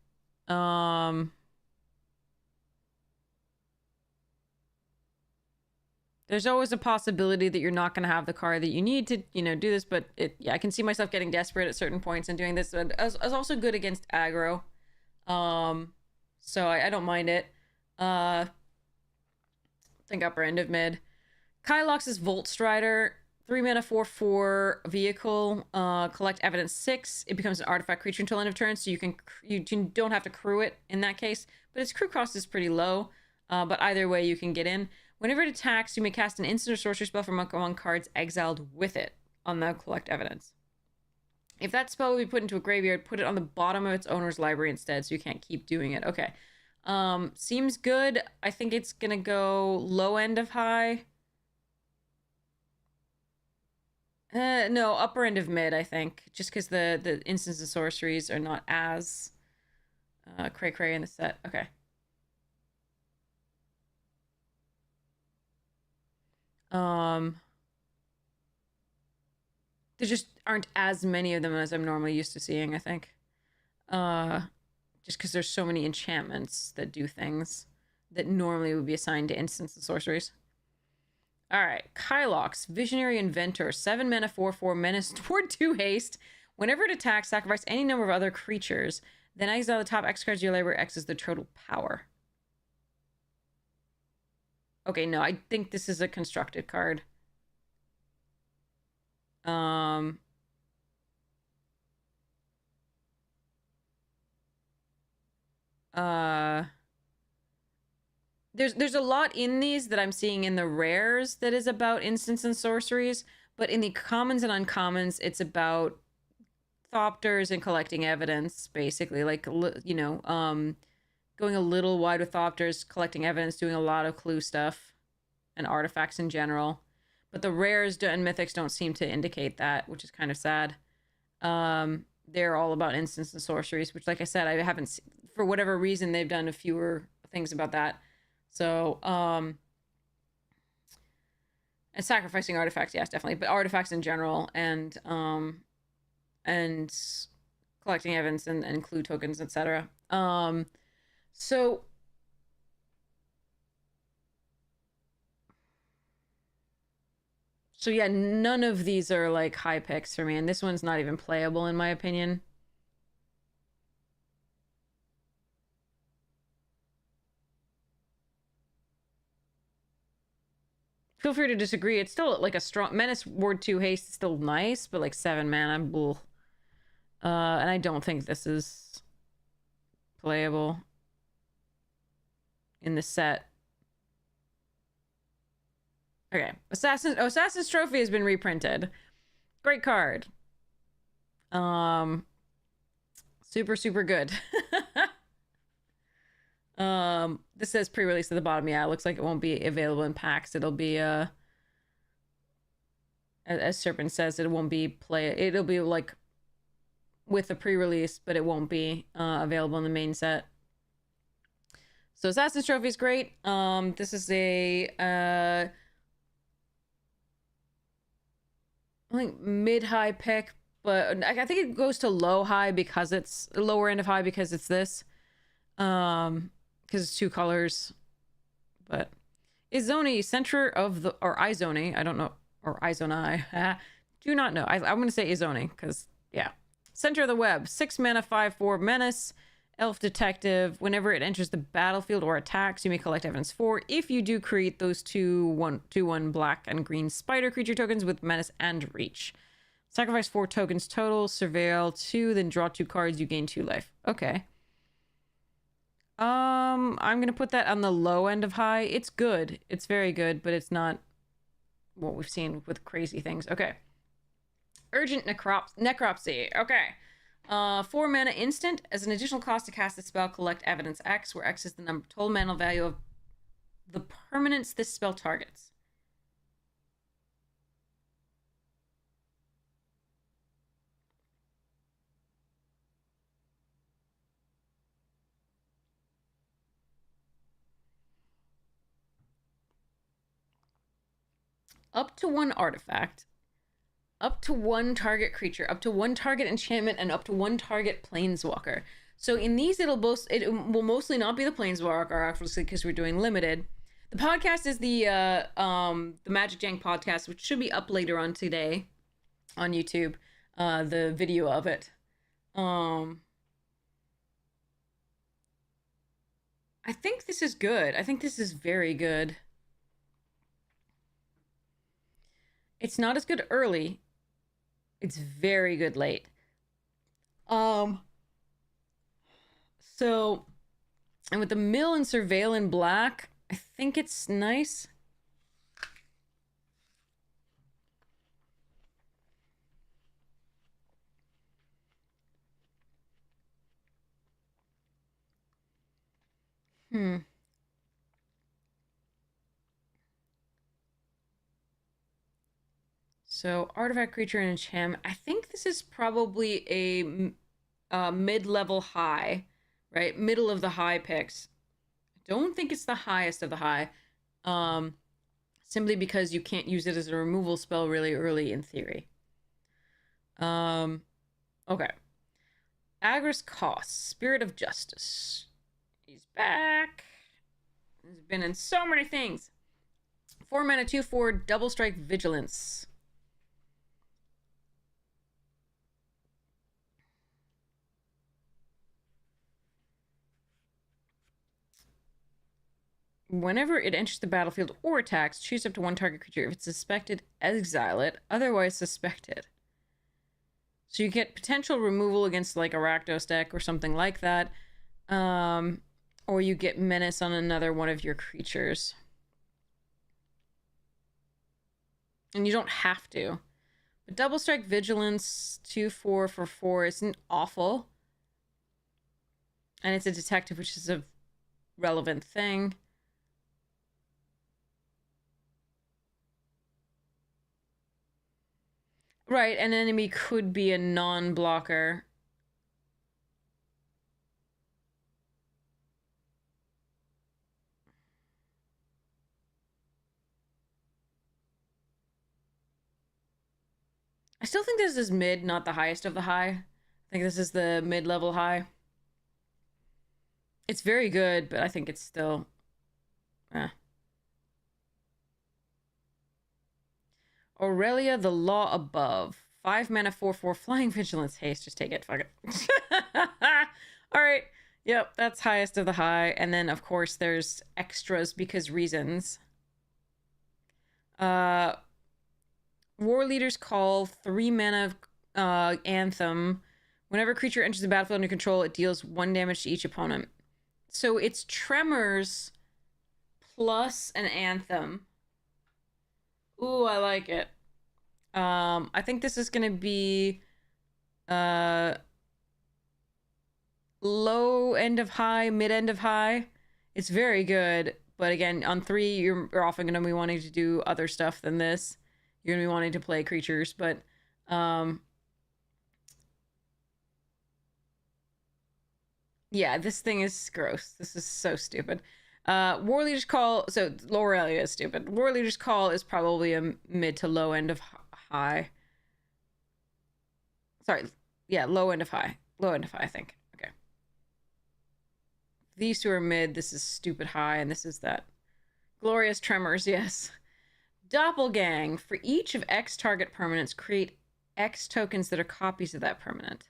There's always a possibility that you're not going to have the card that you need to, do this, but I can see myself getting desperate at certain points and doing this. But I was also good against aggro. So I don't mind it. I think upper end of mid. Kylox's Volt Strider, 3 mana, 4/4 vehicle. Collect evidence 6. It becomes an artifact creature until end of turn, so you don't have to crew it in that case. But its crew cost is pretty low. But either way, you can get in. Whenever it attacks, you may cast an instant or sorcery spell from among cards exiled with it on the collect evidence. If that spell will be put into a graveyard, put it on the bottom of its owner's library instead, so you can't keep doing it. Okay. Seems good. I think it's gonna go low end of high. No, upper end of mid, I think. Just because the instants and sorceries are not as cray-cray in the set. Okay. There just aren't as many of them as I'm normally used to seeing, I think. Just because there's so many enchantments that do things that normally would be assigned to instants and sorceries. Alright, Kylox, Visionary Inventor, 7 mana, 4/4, menace toward 2 haste. Whenever it attacks, sacrifice any number of other creatures. Then exile the top X cards of your library. X is the total power. Okay, no, I think this is a constructed card. There's a lot in these that I'm seeing in the rares that is about instants and sorceries, but in the commons and uncommons, it's about Thopters and collecting evidence, basically. Like, going a little wide with Thopters, collecting evidence, doing a lot of clue stuff, and artifacts in general. But the rares and mythics don't seem to indicate that, which is kind of sad. They're all about instants and sorceries, which, like I said, I haven't... For whatever reason, they've done a fewer things about that. So, and sacrificing artifacts, yes, definitely. But artifacts in general, and, and collecting evidence and clue tokens, etc. So yeah, none of these are like high picks for me, and this one's not even playable in my opinion. Feel free to disagree. It's still like a strong Menace Ward 2 haste is still nice, but like 7 mana, bull. And I don't think this is playable in the set. Okay, Assassin's Trophy has been reprinted. Great card. Super good. This says pre-release at the bottom. Yeah, it looks like it won't be available in packs. It'll be as Serpent says, it won't be it'll be like with a pre-release, but it won't be available in the main set. So Assassin's Trophy is great. This is a I think mid-high pick, but I think it goes to low-high because it's lower end of high because it's this. Because it's 2 colors. But Izoni, center of the, or Izoni, I don't know, or Izoni, do not know. I'm going to say Izoni because, yeah. Center of the web, 6 mana, 5/4 menace, elf detective. Whenever it enters the battlefield or attacks, you may collect evidence 4. If you do, create those 2/1 black and green spider creature tokens with menace and reach. Sacrifice 4 tokens total, surveil 2, then draw 2 cards, you gain 2 life. Okay. I'm gonna put that on the low end of high. It's good. It's very good, but it's not what we've seen with crazy things. Okay. Urgent Necropsy. Okay. 4 mana instant. As an additional cost to cast the spell, collect evidence X, where X is the number total mana value of the permanents this spell targets. Up to 1 artifact, up to 1 target creature, up to 1 target enchantment, and up to 1 target planeswalker. So in these, it will mostly not be the planeswalker, obviously, because we're doing limited. The podcast is the Magic Jank podcast, which should be up later on today on YouTube. The video of it. I think this is good. I think this is very good. It's not as good early. It's very good late. So, and with the mill and surveil in black, I think it's nice. So, artifact, creature, and enchantment. I think this is probably a mid-level high, right? Middle of the high picks. Don't think it's the highest of the high. Simply because you can't use it as a removal spell really early in theory. Okay. Agris Cost, Spirit of Justice. He's back. He's been in so many things. 4 mana, 2/4, double strike vigilance. Whenever it enters the battlefield or attacks, choose up to 1 target creature. If it's suspected, exile it. Otherwise, suspected. So you get potential removal against like a Rakdos deck or something like that. Or you get menace on another one of your creatures. And you don't have to. But double strike vigilance, 2/4 for 4 isn't awful. And it's a detective, which is a relevant thing. Right, an enemy could be a non-blocker. still think this is mid, not the highest of the high. I think this is the mid-level high. It's very good, but I think it's still... Aurelia, the Law Above. 5 mana, 4/4, Flying Vigilance, Haste. Just take it. Fuck it. Alright. Yep, that's highest of the high. And then, of course, there's extras because reasons. War Leader's Call, 3 mana Anthem. Whenever a creature enters the battlefield under control, it deals 1 damage to each opponent. So it's Tremors plus an Anthem. Ooh, I like it. I think this is gonna be low end of high, mid end of high. It's very good, but again, on 3, you're often gonna be wanting to do other stuff than this. You're gonna be wanting to play creatures, but yeah, this thing is gross. This is so stupid. War Leader's Call, so Lorelia is stupid. War Leader's Call is probably a mid to low end of high. Sorry, yeah, low end of high. Low end of high, I think. Okay. These two are mid, this is stupid high, and this is that. Glorious Tremors, yes. Doppelgang. For each of X target permanents, create X tokens that are copies of that permanent.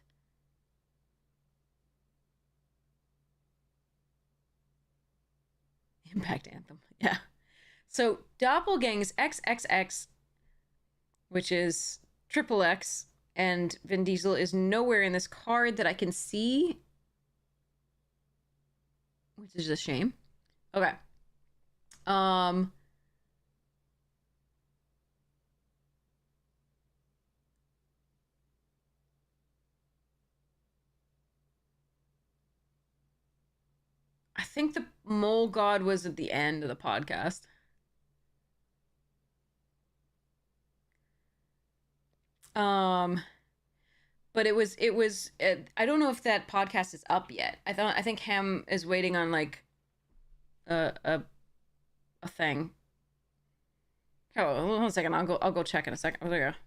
Impact Anthem, yeah. So Doppelgang's XXX, which is triple X, and Vin Diesel is nowhere in this card that I can see, which is a shame. Okay. I think the Mole God was at the end of the podcast. But it was I don't know if that podcast is up yet. I think Ham is waiting on like a thing. Oh, hold on a second. I'll go check in a second. Oh, there you go.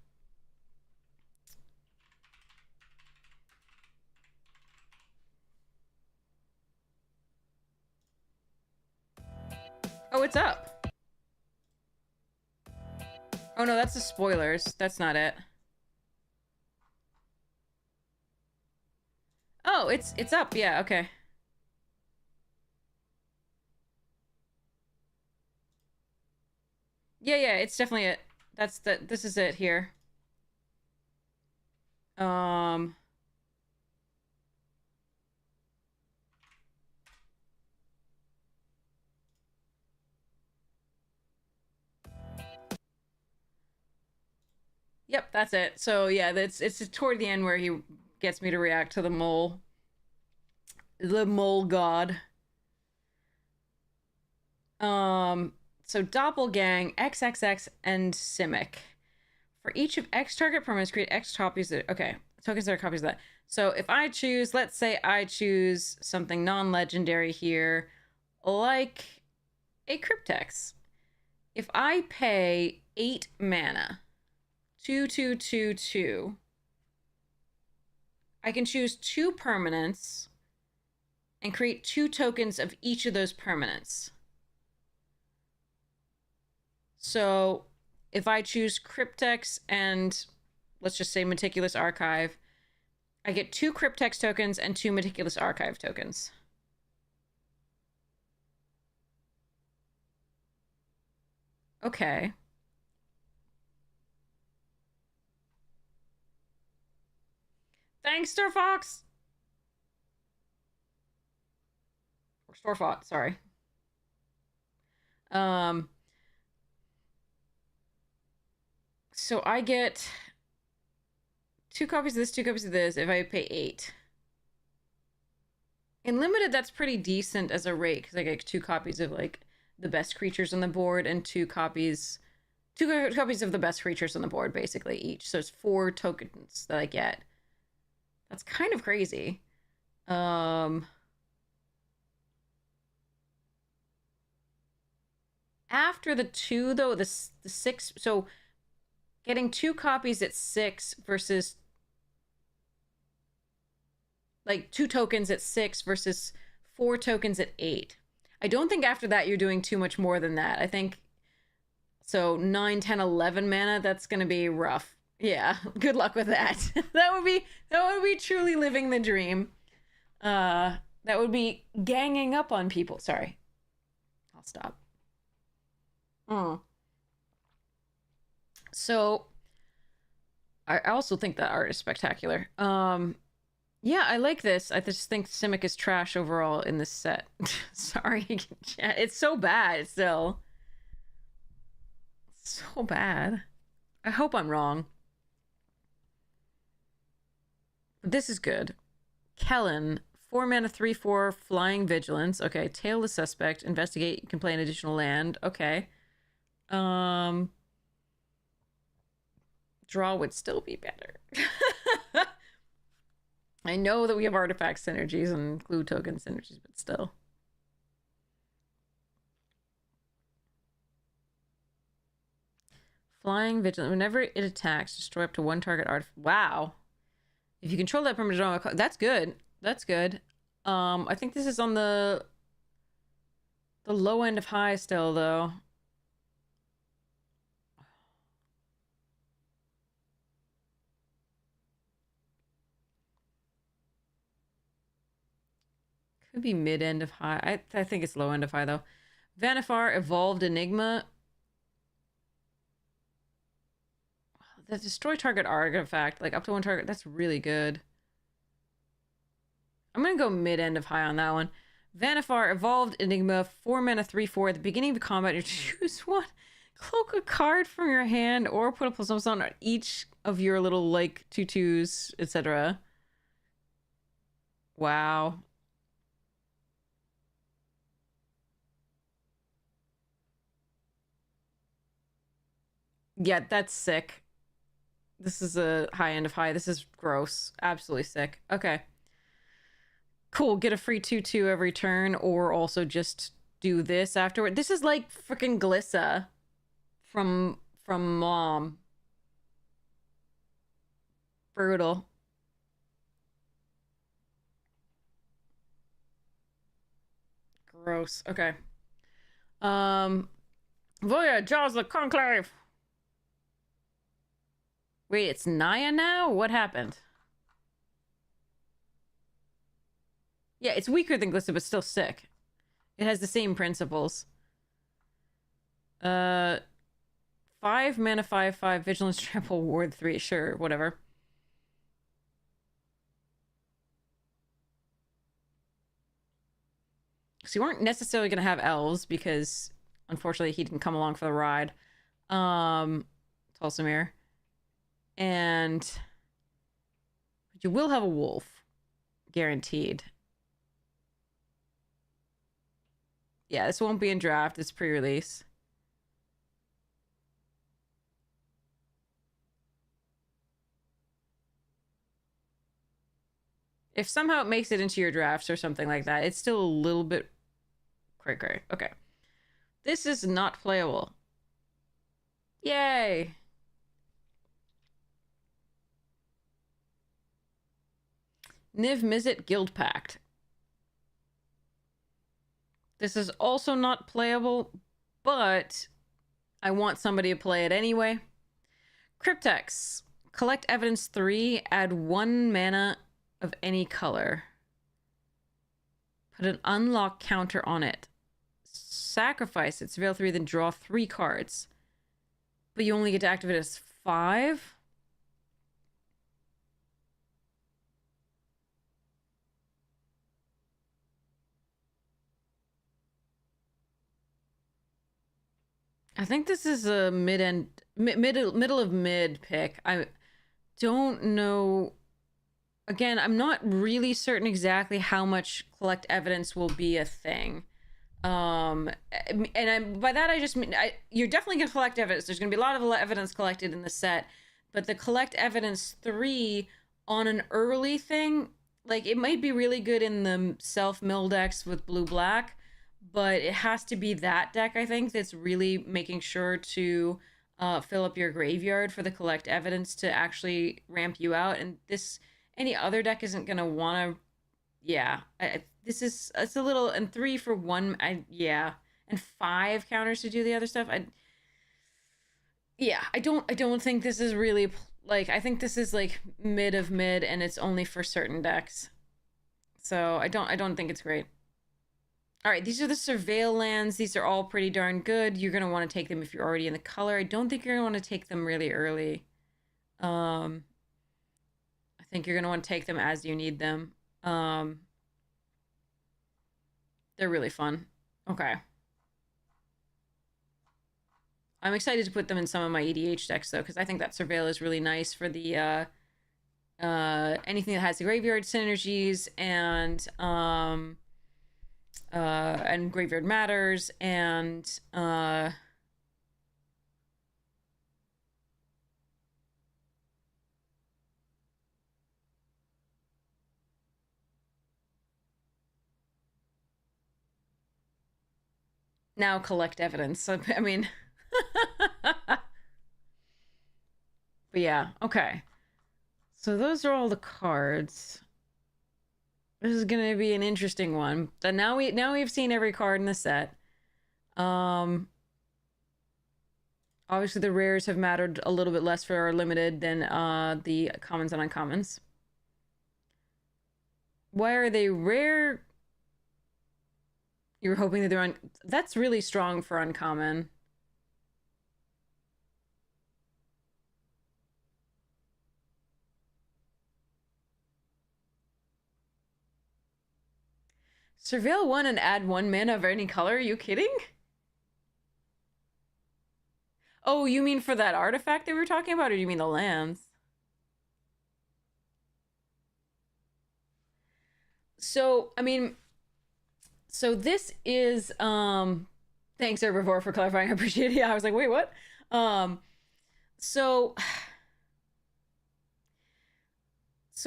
Oh, it's up. Oh no, that's the spoilers. That's not it. Oh, it's up. Yeah, okay. Yeah, it's definitely it. This is it here. Yep, that's it. So yeah, it's toward the end where he gets me to react to the mole god. So Doppelgang, XXX, and Simic. For each of X target permanents, create X copies that, okay, tokens that are copies of that. So if I choose, let's say I choose something non-legendary here, like a Cryptex. If I pay 8 mana, 2/2/2/2, I can choose 2 permanents and create 2 tokens of each of those permanents. So if I choose Cryptex and let's just say Meticulous Archive, I get 2 Cryptex tokens and 2 Meticulous Archive tokens. Okay. Thanks, Star Fox! Or Storefought, sorry. So I get 2 copies of this, 2 copies of this if I pay 8. In limited, that's pretty decent as a rate because I get 2 copies of like the best creatures on the board and 2 copies of the best creatures on the board basically each. So it's 4 tokens that I get. That's kind of crazy. After the 2 though, the 6, so getting 2 copies at 6 versus like 2 tokens at 6 versus 4 tokens at 8. I don't think after that you're doing too much more than that. I think so 9, 10, 11 mana, that's going to be rough. Yeah, good luck with that. that would be truly living the dream. That would be ganging up on people. Sorry. I'll stop. So I also think that art is spectacular. Yeah, I like this. I just think Simic is trash overall in this set. Sorry. It's so bad still. So bad. I hope I'm wrong. But this is good. Kellen, 4 mana, 3/4, flying vigilance. Okay, tail the suspect. Investigate. You can play an additional land. Okay. Draw would still be better. I know that we have artifact synergies and glue token synergies, but still. Flying vigilant. Whenever it attacks, destroy up to 1 target artifact. Wow. If you control that permanent draw, that's good. That's good. I think this is on the low end of high still, though. Could be mid end of high. I think it's low end of high, though. Vanifar, Evolved Enigma. The destroy target artifact, like up to 1 target, that's really good. I'm gonna go mid-end of high on that one. Vanifar, Evolved Enigma, 4 mana, 3/4. At the beginning of the combat, you choose one. Cloak a card from your hand or put a plus on each of your little, like, 2/2s, etc. Wow. Yeah, that's sick. This is a high end of high. This is gross. Absolutely sick. Okay. Cool. Get a free 2/2 every turn, or also just do this afterward. This is like freaking Glissa from Mom. Brutal. Gross. Okay. Voya, Jaws the Conclave. Wait, it's Naya now? What happened? Yeah, it's weaker than Glissa, but still sick. It has the same principles. 5 mana, 5/5, Vigilance, Trample, Ward 3. Sure, whatever. So you weren't necessarily going to have elves, because unfortunately he didn't come along for the ride. Tulsamir. But you will have a wolf. Guaranteed. Yeah, this won't be in draft. It's pre-release. If somehow it makes it into your drafts or something like that, it's still a little bit cray-cray. Okay. This is not playable. Yay! Niv Mizzet Guild Pact. This is also not playable, but I want somebody to play it anyway. Cryptex. Collect evidence 3, add 1 mana of any color. Put an unlock counter on it. Sacrifice it, surveil 3, then draw 3 cards. But you only get to activate it as 5? I think this is a middle of mid pick. I don't know. Again, I'm not really certain exactly how much collect evidence will be a thing. By that I just mean you're definitely gonna collect evidence. There's gonna be a lot of evidence collected in the set, but the collect evidence 3 on an early thing, like it might be really good in the self-mill decks with blue-black. But it has to be that deck, I think, that's really making sure to fill up your graveyard for the collect evidence to actually ramp you out. And this, any other deck isn't going to want to, yeah. This is, it's a little, and 3 for 1, yeah. And 5 counters to do the other stuff. I don't think this is really, like, I think this is like mid of mid, and it's only for certain decks. So I don't think it's great. All right, these are the Surveil lands. These are all pretty darn good. You're going to want to take them if you're already in the color. I don't think you're going to want to take them really early. I think you're going to want to take them as you need them. They're really fun. Okay. I'm excited to put them in some of my EDH decks, though, because I think that Surveil is really nice for the anything that has the graveyard synergies and Graveyard Matters and now collect evidence. I mean, but yeah, okay. So those are all the cards. This is gonna be an interesting one. But now we've seen every card in the set. Obviously the rares have mattered a little bit less for our limited than the commons and uncommons. Why are they rare? You're hoping that they're on. That's really strong for uncommon. Surveil 1 and add 1 mana of any color? Are you kidding? Oh, you mean for that artifact that we were talking about, or do you mean the lands? So, I mean, so this is, thanks Herbivore for clarifying, I appreciate it. Yeah, I was like, wait, what? So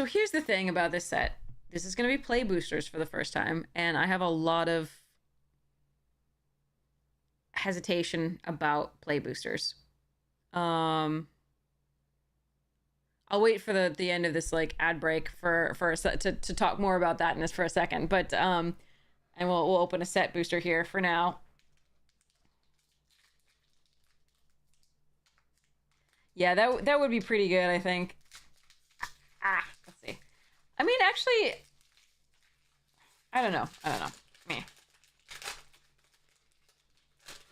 here's the thing about this set. This is going to be play boosters for the first time, and I have a lot of hesitation about play boosters. I'll wait for the end of this like ad break for to talk more about that in this for a second, but and we'll open a set booster here for now. Yeah, that would be pretty good, I think. Let's see. I mean, actually, I don't know. Meh.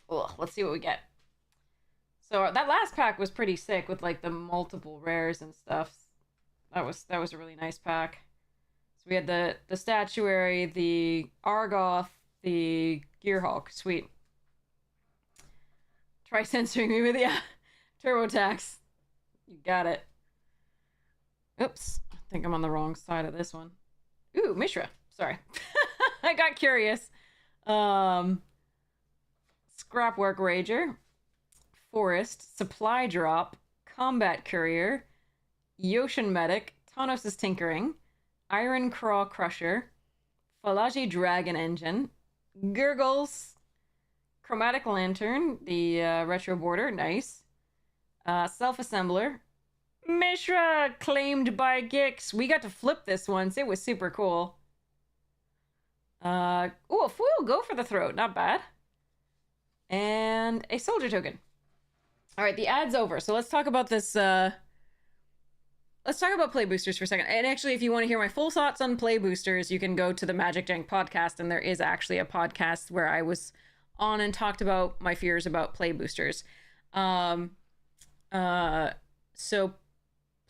Ugh, let's see what we get. So that last pack was pretty sick with like the multiple rares and stuff. That was a really nice pack. So we had the statuary, the Argoth, the Gearhulk. Sweet. Try censoring me with TurboTax. You got it. Oops. I think I'm on the wrong side of this one. Ooh, Mishra. Sorry. I got curious. Scrapwork Rager. Forest. Supply Drop. Combat Courier. Yoshin Medic. Tanos' Tinkering. Iron Craw Crusher. Falaji Dragon Engine. Gurgles. Chromatic Lantern. The retro border. Nice. Self-Assembler. Mishra, claimed by Gix. We got to flip this once. It was super cool. Oh, a foil go for the throat. Not bad. And a soldier token. All right, the ad's over. So let's talk about this. Let's talk about play boosters for a second. And actually, if you want to hear my full thoughts on play boosters, you can go to the Magic Jank podcast. And there is actually a podcast where I was on and talked about my fears about play boosters. So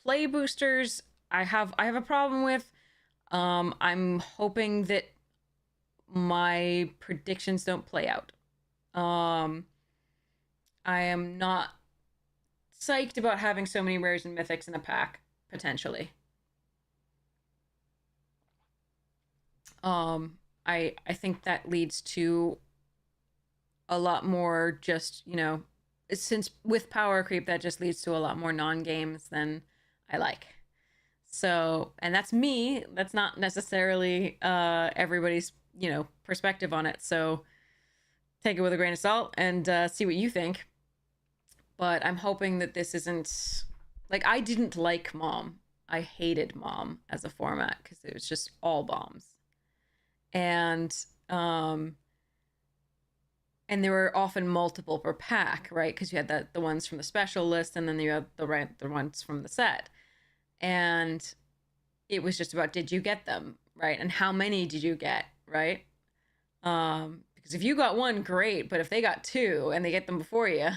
play boosters, I have a problem with. I'm hoping that my predictions don't play out. I am not psyched about having so many rares and mythics in a pack, potentially. I think that leads to a lot more just, since with power creep, that just leads to a lot more non-games than I like. So, and that's me. That's not necessarily everybody's, perspective on it. So take it with a grain of salt and see what you think. But I'm hoping that this isn't... Like, I didn't like Mom. I hated Mom as a format because it was just all bombs. And there were often multiple per pack, right? Because you had the ones from the special list, and then you had the ones from the set. And it was just about, did you get them, right? And how many did you get, right? Because if you got one, great. But if they got two and they get them before you,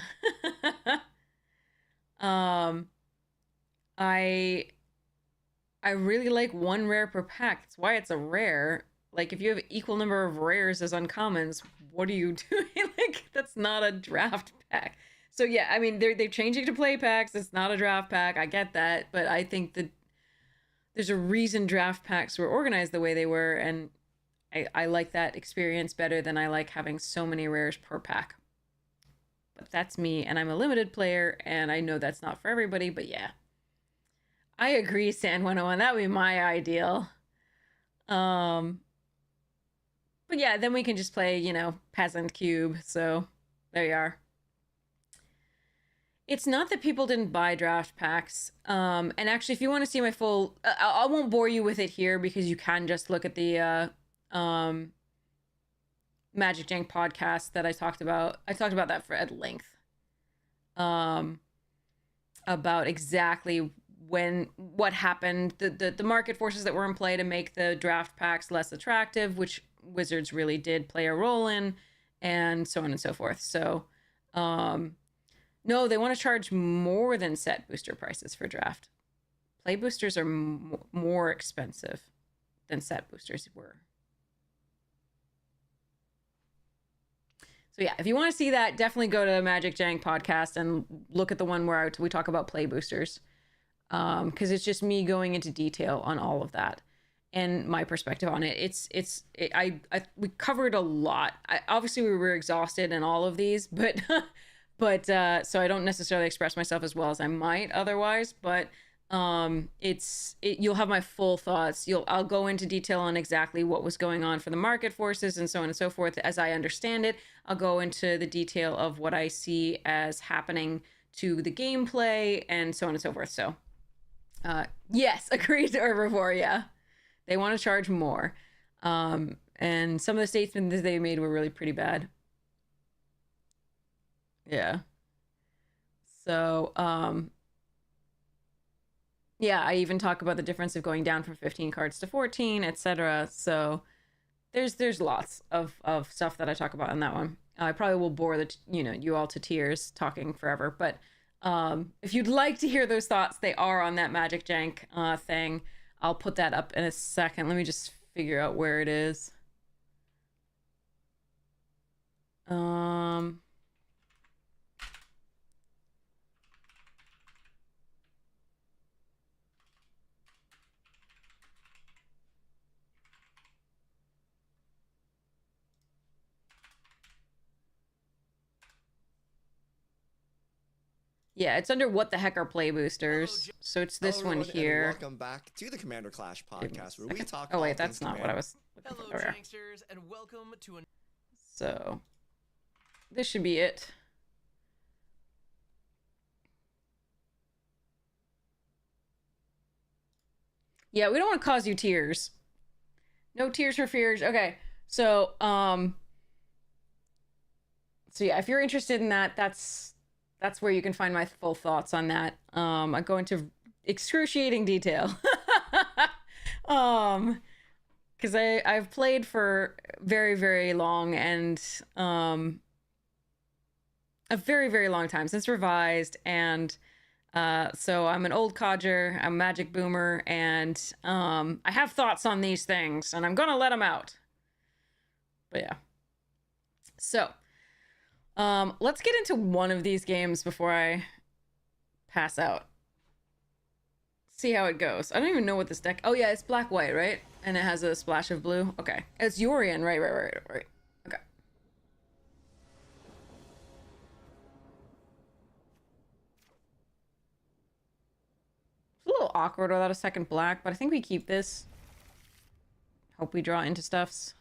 I really like one rare per pack. That's why it's a rare. Like, if you have an equal number of rares as uncommons, what are you doing? Like, that's not a draft pack. So yeah, I mean, they're changing to play packs. It's not a draft pack. I get that, but I think that there's a reason draft packs were organized the way they were, and I like that experience better than I like having so many rares per pack. But that's me, and I'm a limited player, and I know that's not for everybody, but yeah. I agree, Sand 101. That would be my ideal. But yeah, then we can just play, you know, Peasant Cube. So there you are. It's not that people didn't buy draft packs. And actually, if you want to see my full... I won't bore you with it here because you can just look at the Magic Jank podcast that I talked about. I talked about that at length. About exactly what happened, the market forces that were in play to make the draft packs less attractive, which Wizards really did play a role in, and so on and so forth. So no, they want to charge more than set booster prices for draft. Play boosters are more expensive than set boosters were. So yeah, if you want to see that, definitely go to Magic Jank podcast and look at the one where we talk about play boosters. Because it's just me going into detail on all of that and my perspective on it. We covered a lot. Obviously we were exhausted in all of these, but so I don't necessarily express myself as well as I might otherwise, but you'll have my full thoughts. I'll go into detail on exactly what was going on for the market forces and so on and so forth as I understand it. I'll go into the detail of what I see as happening to the gameplay and so on and so forth. So yes, agreed to Herbivore, yeah. They want to charge more. And some of the statements that they made were really pretty bad. Yeah. So, yeah, I even talk about the difference of going down from 15 cards to 14, etc. So there's lots of stuff that I talk about in that one. I probably will bore you all to tears talking forever, but if you'd like to hear those thoughts, they are on that Magic Jank thing. I'll put that up in a second. Let me just figure out where it is. Yeah, it's under what the heck are play boosters. So it's this one here. Welcome back to the Commander Clash podcast, where we talk. Oh wait, that's not what I was looking for. Hello, Janksters, and welcome to an. So this should be it. Yeah, we don't want to cause you tears. No tears for fears. Okay, so yeah, if you're interested in that, that's where you can find my full thoughts on that. I go into excruciating detail. Because I've played for very, very long and a very, very long time since Revised, and so I'm an old codger, I'm a Magic boomer, and I have thoughts on these things, and I'm gonna let them out. But yeah. So let's get into one of these games before I pass out. See how it goes. I don't even know what this deck... Oh yeah, it's black-white, right? And it has a splash of blue. Okay. It's Yorion, right. Okay. It's a little awkward without a second black, but I think we keep this. Hope we draw into stuffs.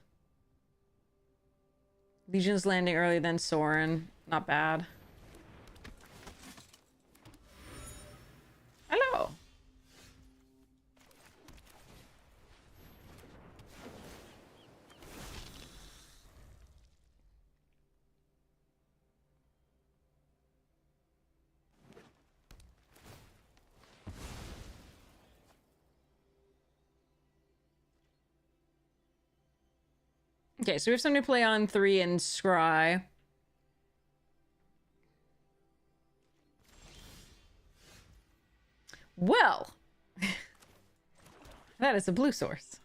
Legion's landing early, then Sorin. Not bad. Okay, so we have something to play on 3 and Scry. Well, that is a blue source.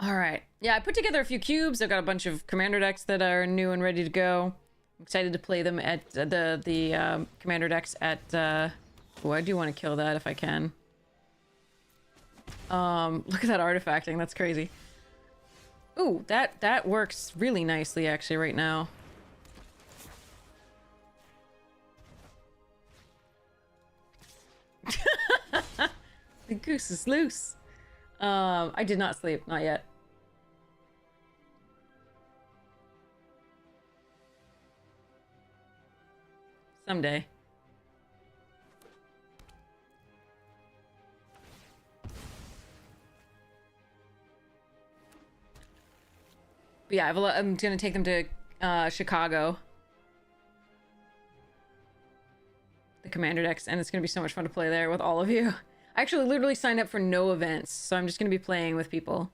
All right. Yeah, I put together a few cubes. I've got a bunch of commander decks that are new and ready to go. I'm excited to play them at the commander decks at... Oh, I do want to kill that if I can. Look at that artifacting. That's crazy. Ooh, that works really nicely actually right now. The goose is loose. I did not sleep, not yet. Someday. But yeah, I'm gonna take them to Chicago. The commander decks, and it's gonna be so much fun to play there with all of you. I actually literally signed up for no events, so I'm just gonna be playing with people.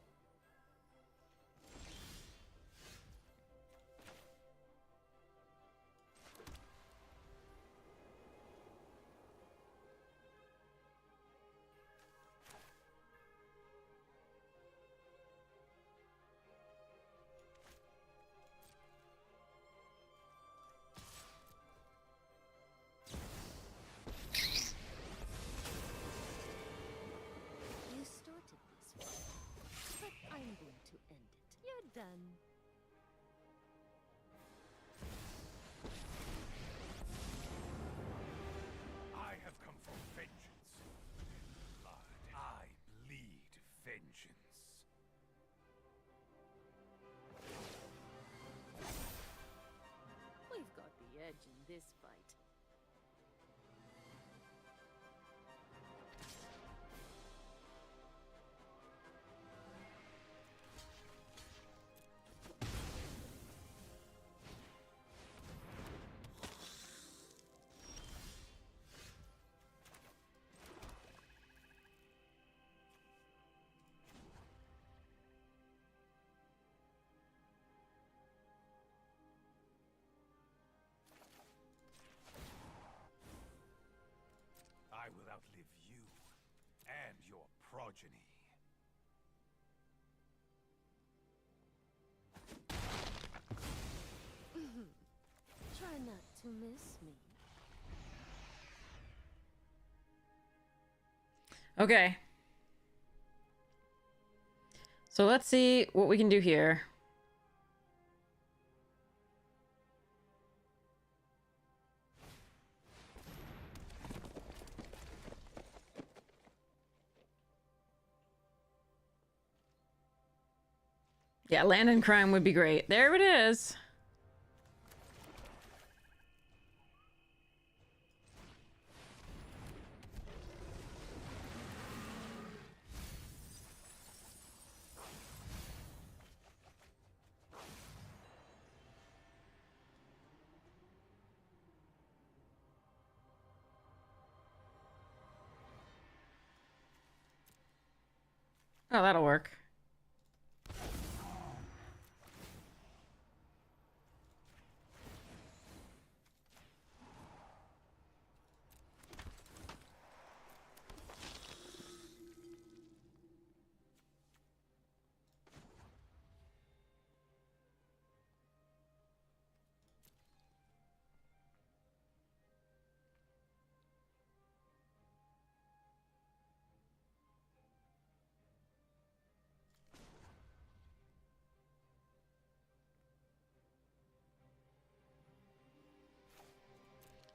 You started this way, but I'm going to end it. You're done. I have come for vengeance. Blood. I bleed vengeance. We've got the edge in this fight. I will outlive you and your progeny. Try not to miss me. Okay. So let's see what we can do here. Yeah, land and crime would be great. There it is. Oh, that'll work.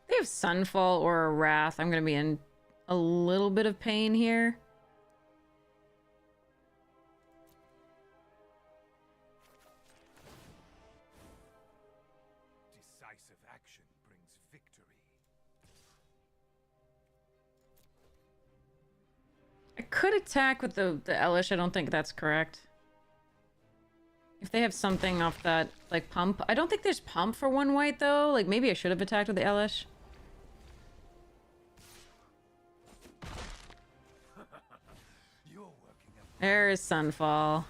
They have Sunfall or a Wrath. I'm gonna be in a little bit of pain here. Decisive action brings victory. I could attack with the Elish. I don't think that's correct. If they have something off that, like, pump. I don't think there's pump for 1 white, though. Like, maybe I should have attacked with the Elish. There is Sunfall.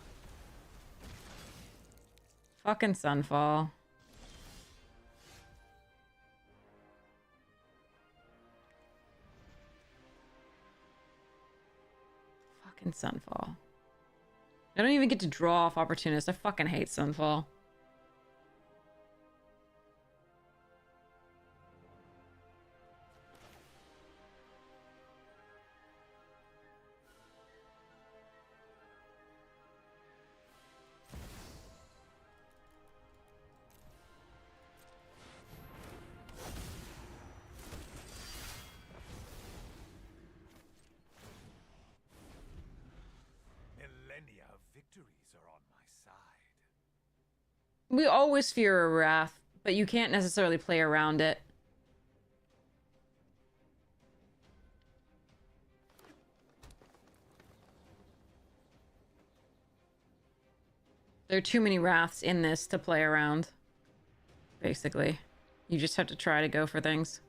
Fucking Sunfall. Fucking Sunfall. I don't even get to draw off Opportunist. I fucking hate Sunfall. Millennia of victories are on my side. We always fear a Wrath, but you can't necessarily play around it. There are too many Wraths in this to play around. Basically. You just have to try to go for things.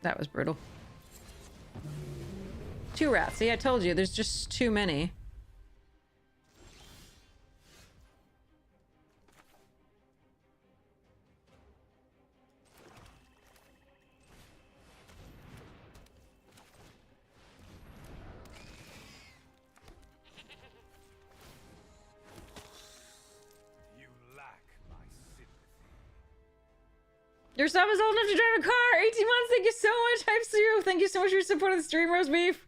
That was brutal. 2 Wraths. See, I told you, there's just too many. You lack my sympathy. Your sub is old enough to drive a car! 18 months, thank you so much! Hype Zero, thank you so much for your support of the stream, Roast Beef!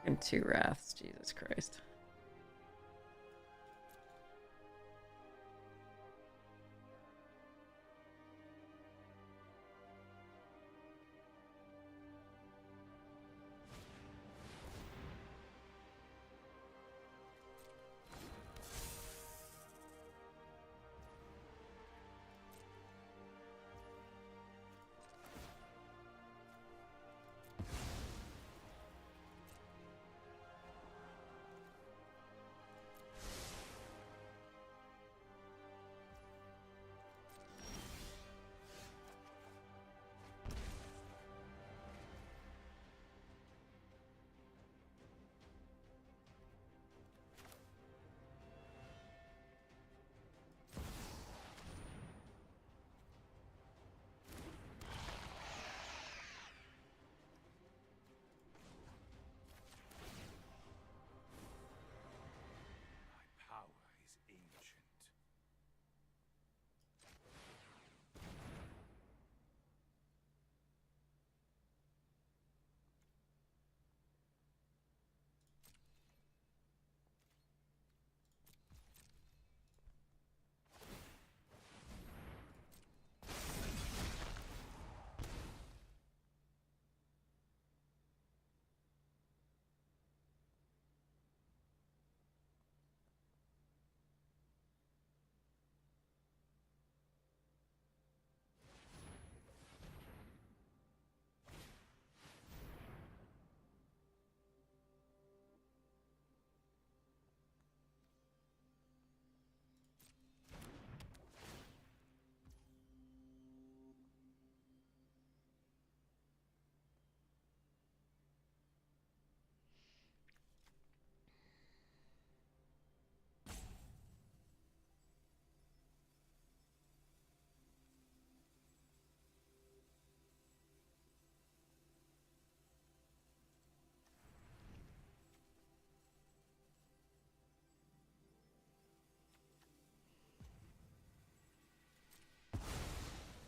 Fucking 2 Wraths, Jesus Christ. My power is ancient.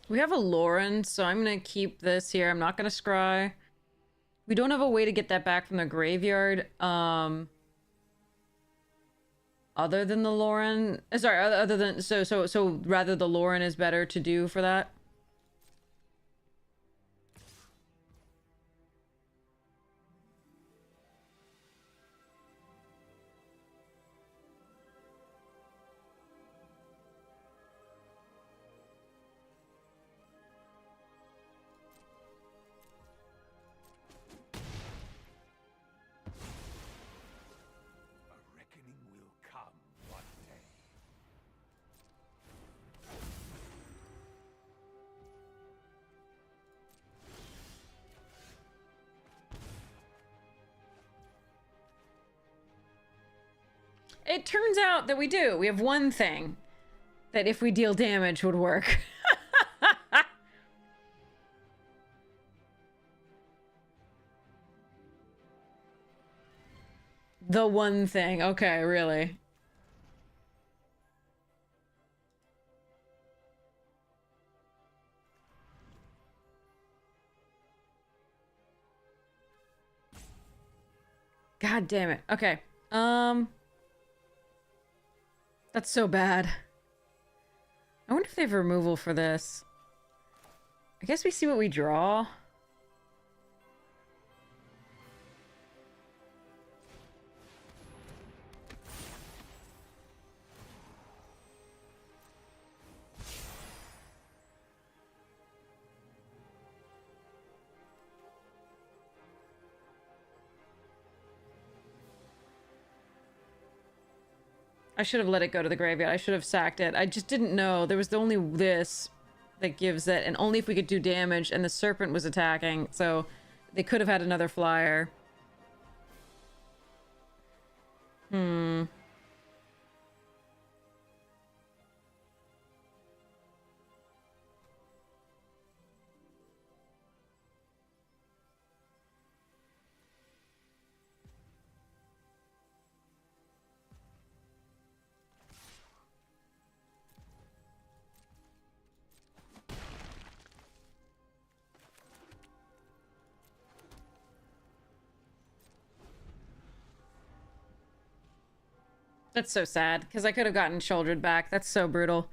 We have a Lauren, so I'm gonna keep this here. I'm not gonna scry. We don't have a way to get that back from the graveyard, other than the Lauren. Sorry, other than so rather the Lauren is better to do for that. It turns out that we do. We have one thing that if we deal damage would work. The one thing. Okay, really. God damn it. Okay. That's so bad. I wonder if they have removal for this. I guess we see what we draw. I should have let it go to the graveyard. I should have sacked it. I just didn't know. There was only this that gives it, and only if we could do damage, and the serpent was attacking, so they could have had another flyer. That's so sad, because I could have gotten shouldered back. That's so brutal.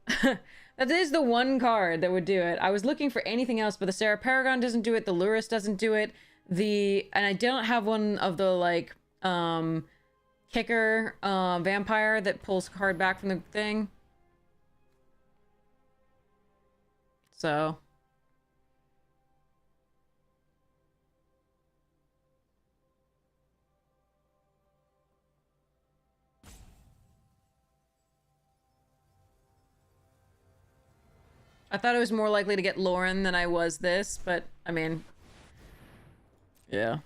That is the one card that would do it. I was looking for anything else, but the Sarah Paragon doesn't do it, the Luris doesn't do it, and I don't have one of the, like, kicker vampire that pulls a card back from the thing. So... I thought I was more likely to get Lauren than I was this, but, I mean... Yeah.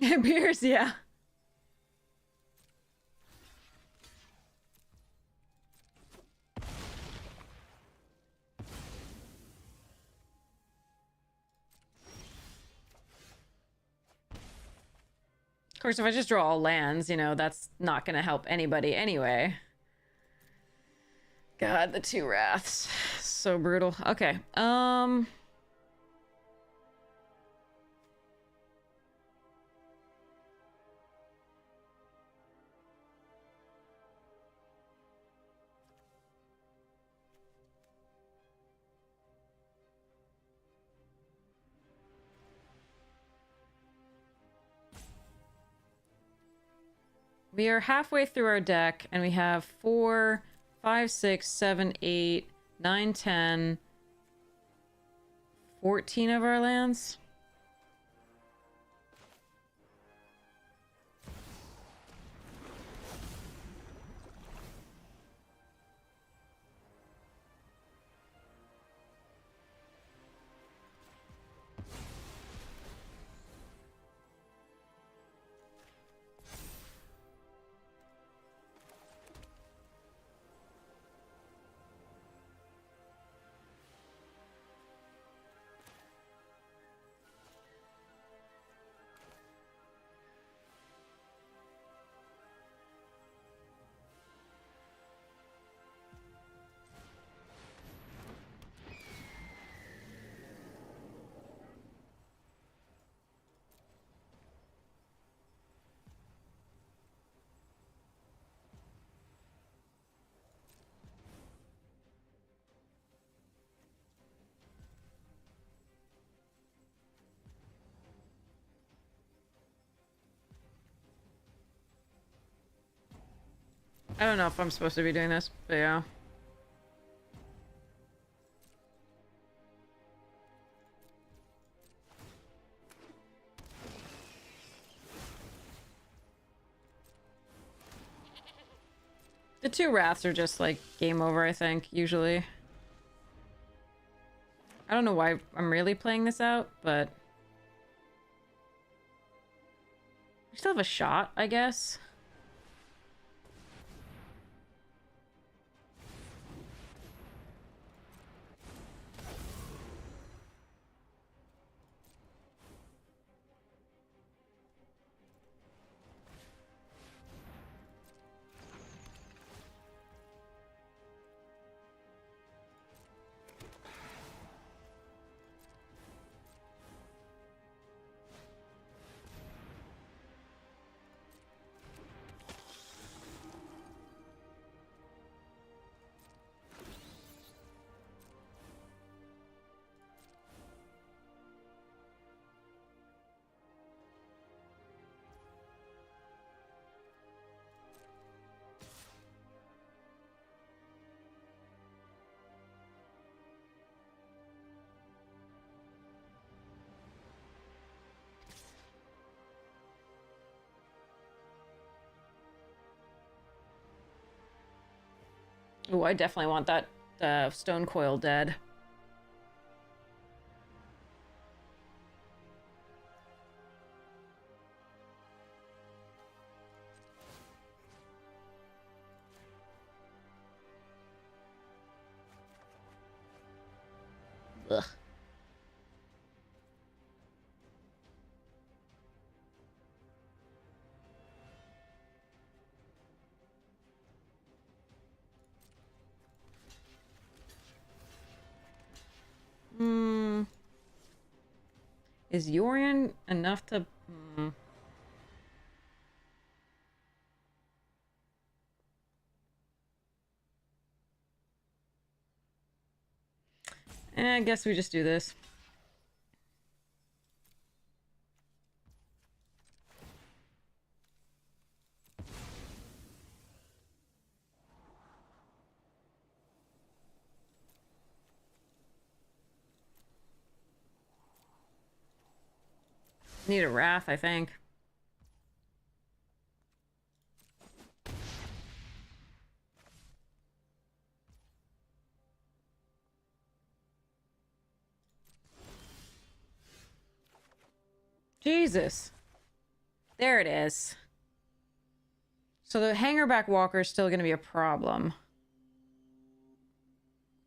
It appears, yeah. Of course, if I just draw all lands, you know, that's not gonna help anybody anyway. God, the two wraths. So brutal. Okay, we are halfway through our deck, and we have 4, 5, 6, 7, 8, 9, 10, 14 of our lands. I don't know if I'm supposed to be doing this, but yeah. The 2 wraths are just like game over, I think, usually. I don't know why I'm really playing this out, but we still have a shot, I guess. Oh, I definitely want that stone coil dead. Ugh. Hmm. Is Yorian enough to... I guess we just do this. Need a wrath, I think. Jesus. There it is. So the hangerback walker is still going to be a problem.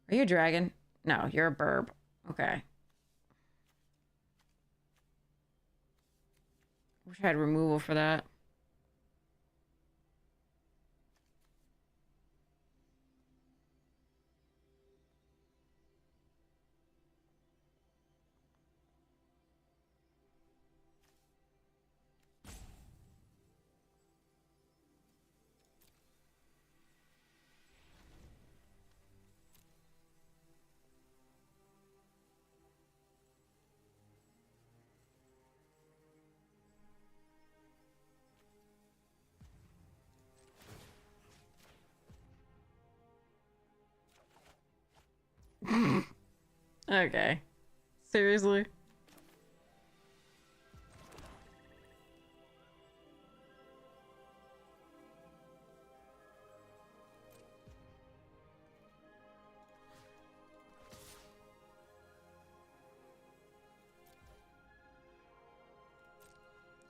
Are you a dragon? No, you're a burb. Okay. Wish I had removal for that. Okay. Seriously?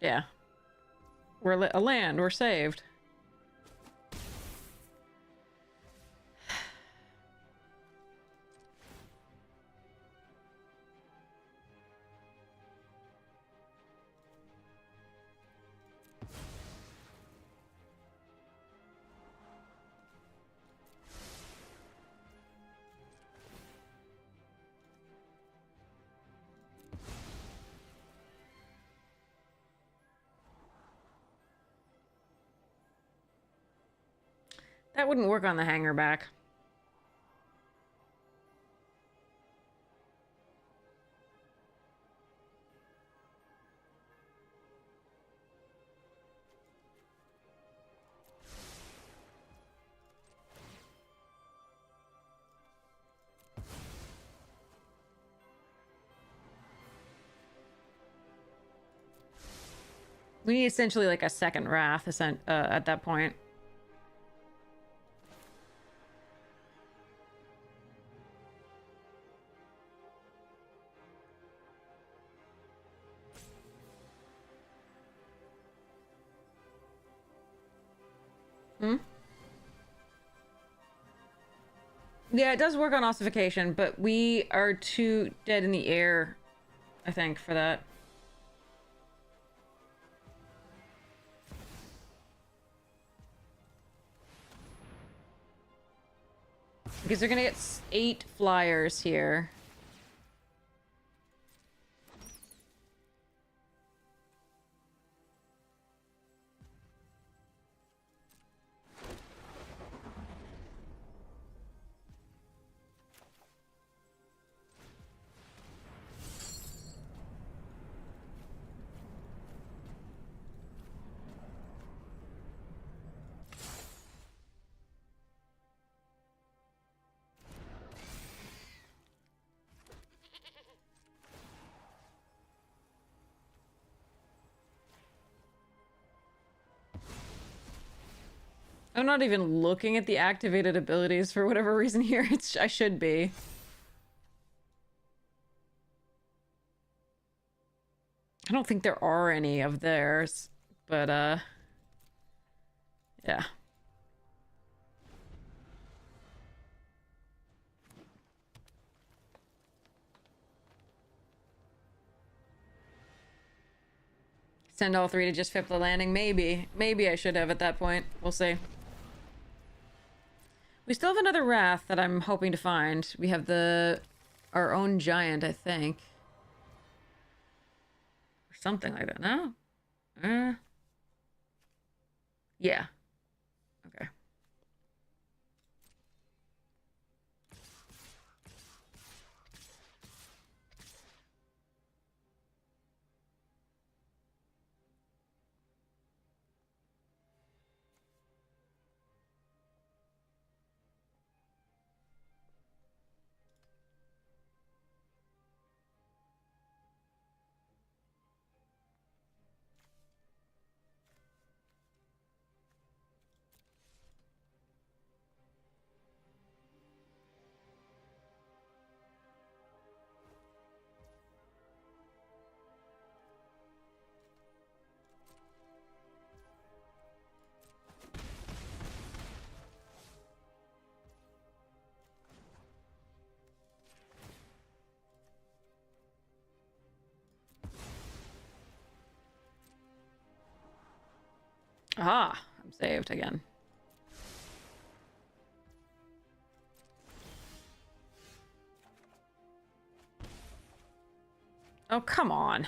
Yeah. We're a land. We're saved. That wouldn't work on the hangerback. We need essentially like a second Wrath at that point. Hmm? Yeah, it does work on ossification, but we are too dead in the air, I think, for that. Because they're gonna get 8 flyers here. I'm not even looking at the activated abilities for whatever reason here. I should be. I don't think there are any of theirs, but yeah. Send all 3 to just flip the landing? Maybe. Maybe I should have at that point. We'll see. We still have another Wrath that I'm hoping to find. We have our own giant, I think. Or something like that. No? Yeah. Okay. Ah, I'm saved again. Oh, come on.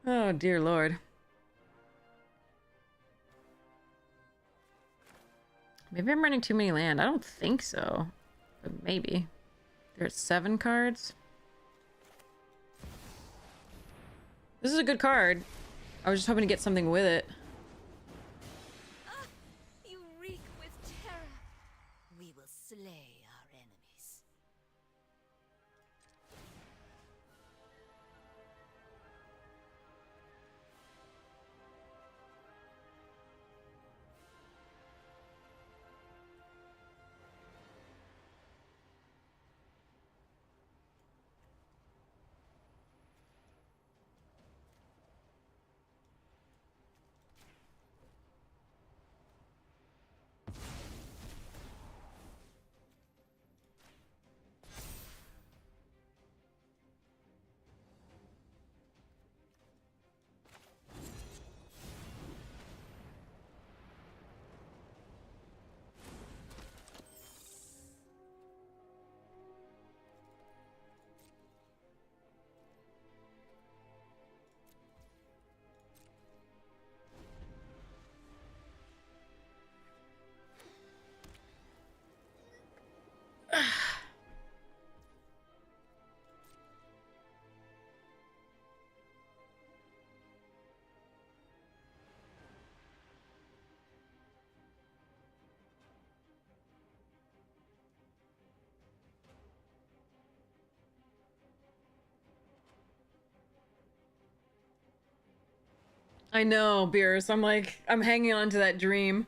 Oh, dear Lord. Maybe I'm running too many land. I don't think so. But maybe. There's 7 cards. This is a good card. I was just hoping to get something with it. Ah, you reek with terror. We will slay our enemies. I know, Beerus. I'm like, I'm hanging on to that dream.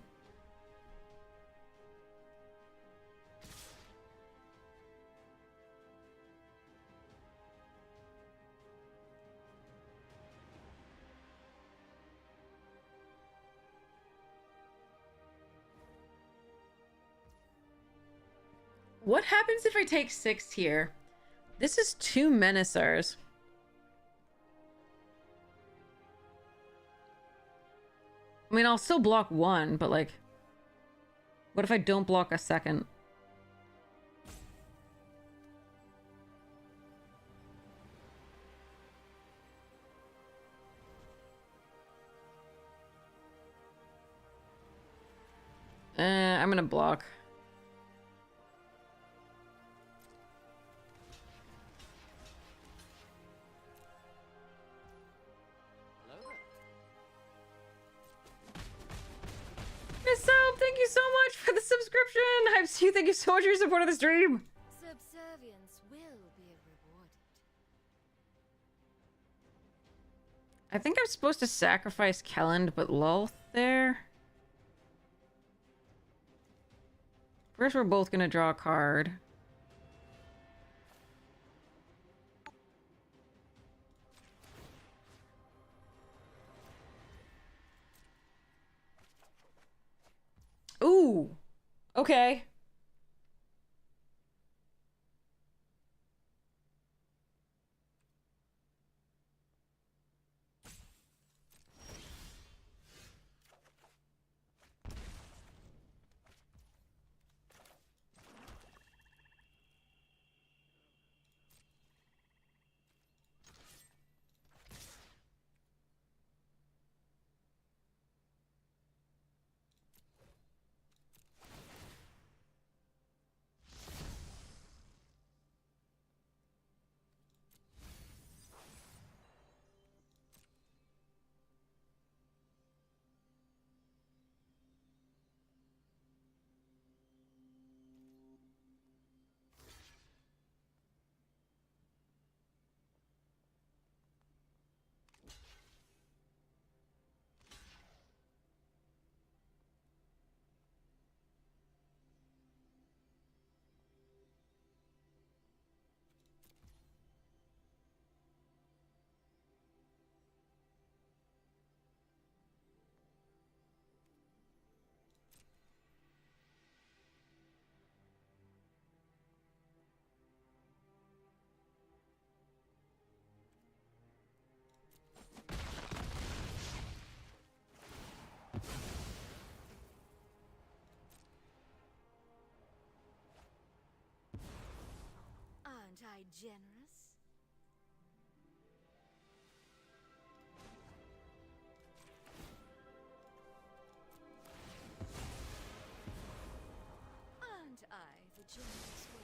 What happens if I take 6 here? This is 2 Menacers. I mean, I'll still block 1, but like... What if I don't block a second? I'm gonna block. Hello there. Miss Soap, thank you so much for the subscription! Thank you so much for your support of the stream! Subservience will be rewarded. I think I'm supposed to sacrifice Kelland, but Lulth there? First, we're both gonna draw a card. Ooh! Okay. Aren't I generous? Aren't I the generous one?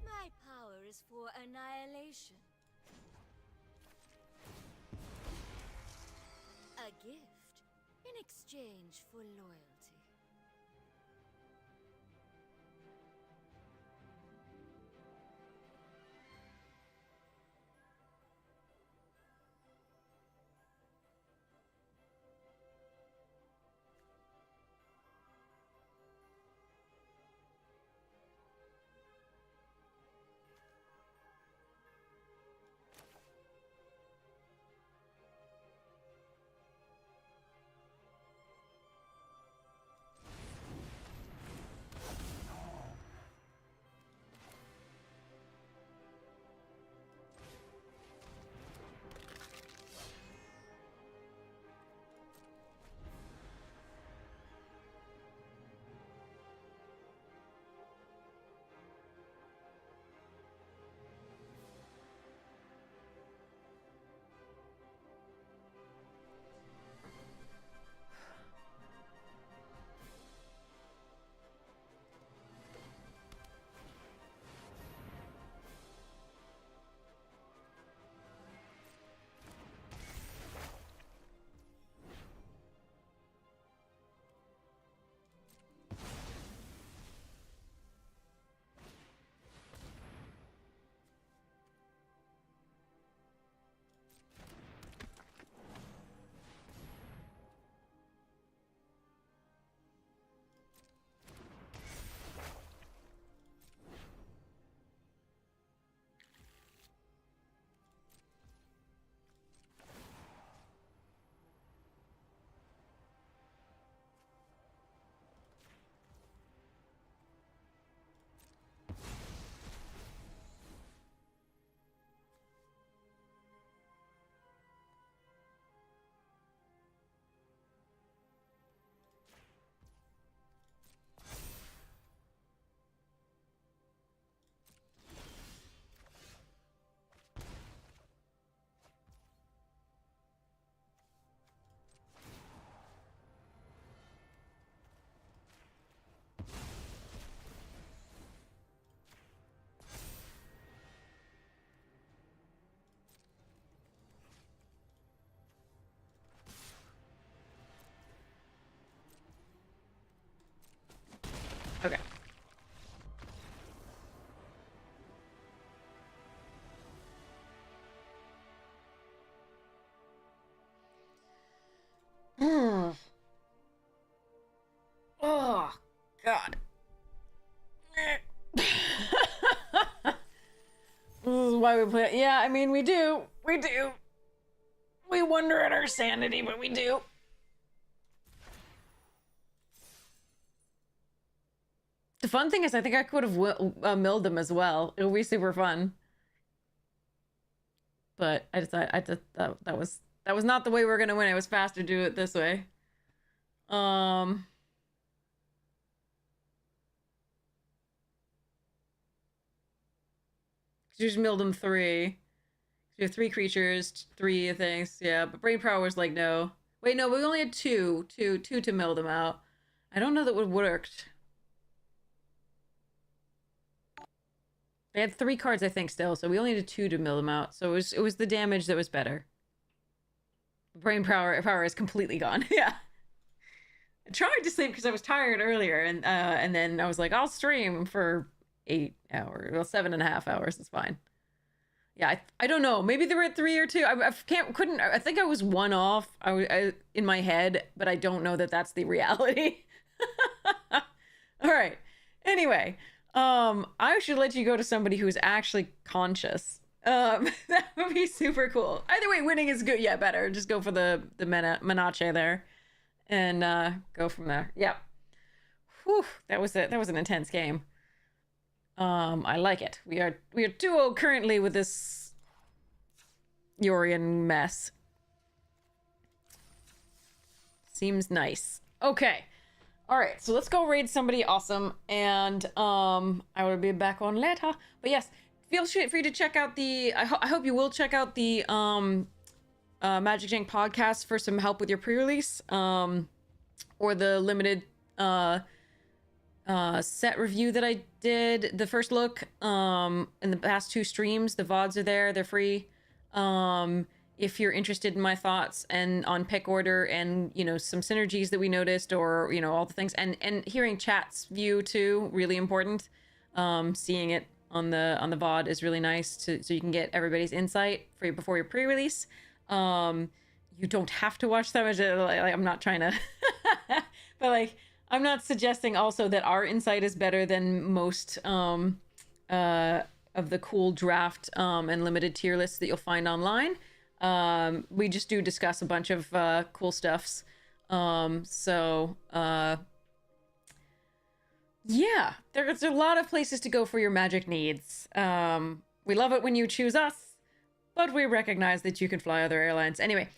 My power is for annihilation. A gift in exchange for loyalty. Okay. Oh, God. This is why we play. Yeah, I mean, we do. We do. We wonder at our sanity, but we do. The fun thing is, I think I could have milled them as well. It would be super fun. But I decided that was not the way we were gonna win. It was faster to do it this way. You just milled them 3. You have 3 creatures, 3 things, yeah. But brain power was like, no. Wait, no, we only had 2 to mill them out. I don't know that would have worked. They had 3 cards, I think, still, so we only needed 2 to mill them out. So it was the damage that was better. Brain power is completely gone. Yeah. I tried to sleep because I was tired earlier, and then I was like, I'll stream for 8 hours. Well, 7.5 hours. It's fine. Yeah, I don't know. Maybe they were at 3 or 2. I couldn't. I think I was 1 off. I in my head, but I don't know that that's the reality. All right. Anyway, I should let you go to somebody who's actually conscious. That would be super cool. Either way, winning is good. Yeah, better. Just go for the Menache there, and go from there. Yep. Whew, that was an intense game. I like it. We are 2-0 currently with this Yorian mess. Seems nice. Okay. All right, so let's go raid somebody awesome, and I will be back on later. But yes, feel free to check out the. I hope you will check out the Magic Jank podcast for some help with your pre-release, or the limited set review that I did, the first look in the past 2 streams. The VODs are there, they're free. If you're interested in my thoughts and on pick order and, you know, some synergies that we noticed, or, you know, all the things, and hearing chat's view too, really important. Seeing it on the VOD is really nice so you can get everybody's insight before your pre-release. You don't have to watch them. I'm not trying to but like, I'm not suggesting also that our insight is better than most of the cool draft and limited tier lists that you'll find online. We just do discuss a bunch of cool stuffs. Yeah, there's a lot of places to go for your magic needs. We love it when you choose us, but we recognize that you can fly other airlines. Anyway,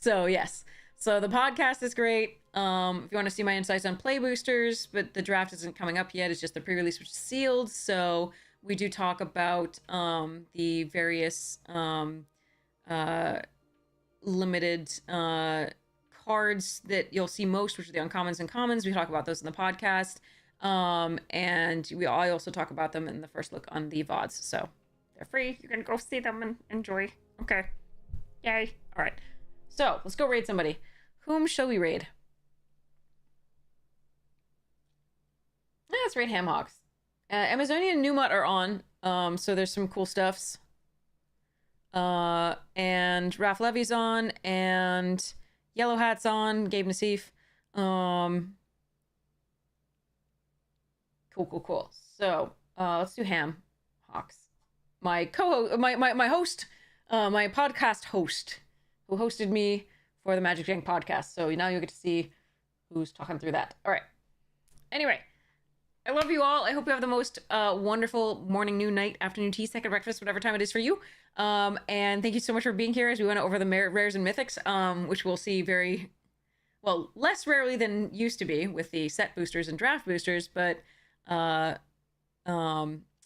so yes. So the podcast is great. If you want to see my insights on play boosters, but the draft isn't coming up yet. It's just the pre-release, which is sealed. So we do talk about the various limited cards that you'll see most, which are the uncommons and commons. We talk about those in the podcast. And I also talk about them in the first look on the VODs. So they're free. You can go see them and enjoy. Okay. Yay. All right. So let's go raid somebody. Whom shall we raid? Let's raid Hamhawks. Amazonian and Newmont are on. So there's some cool stuffs. And Raph Levy's on, and Yellow Hat's on, Gabe Nassif. Cool. So let's do Hamhawks. My co-host, my host, my podcast host, who hosted me for the Magic Jank podcast. So now you'll get to see who's talking through that. All right. Anyway, I love you all. I hope you have the most wonderful morning, noon, night, afternoon, tea, second breakfast, whatever time it is for you. And thank you so much for being here as we went over the rares and mythics, which we'll see less rarely than used to be with the set boosters and draft boosters, but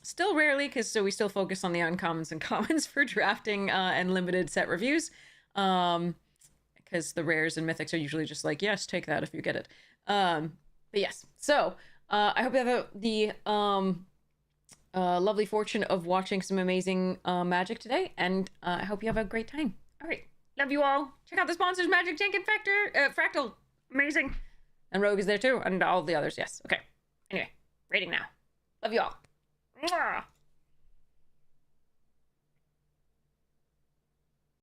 still rarely, because we still focus on the uncommons and commons for drafting and limited set reviews. Because the rares and mythics are usually just like, yes, take that if you get it. But yes, so I hope you have the lovely fortune of watching some amazing magic today, and I hope you have a great time. All right, love you all. Check out the sponsors, Magic Jank and Fractal. Amazing. And Rogue is there too, and all the others, yes. Okay. Anyway, rating now. Love you all. Mwah.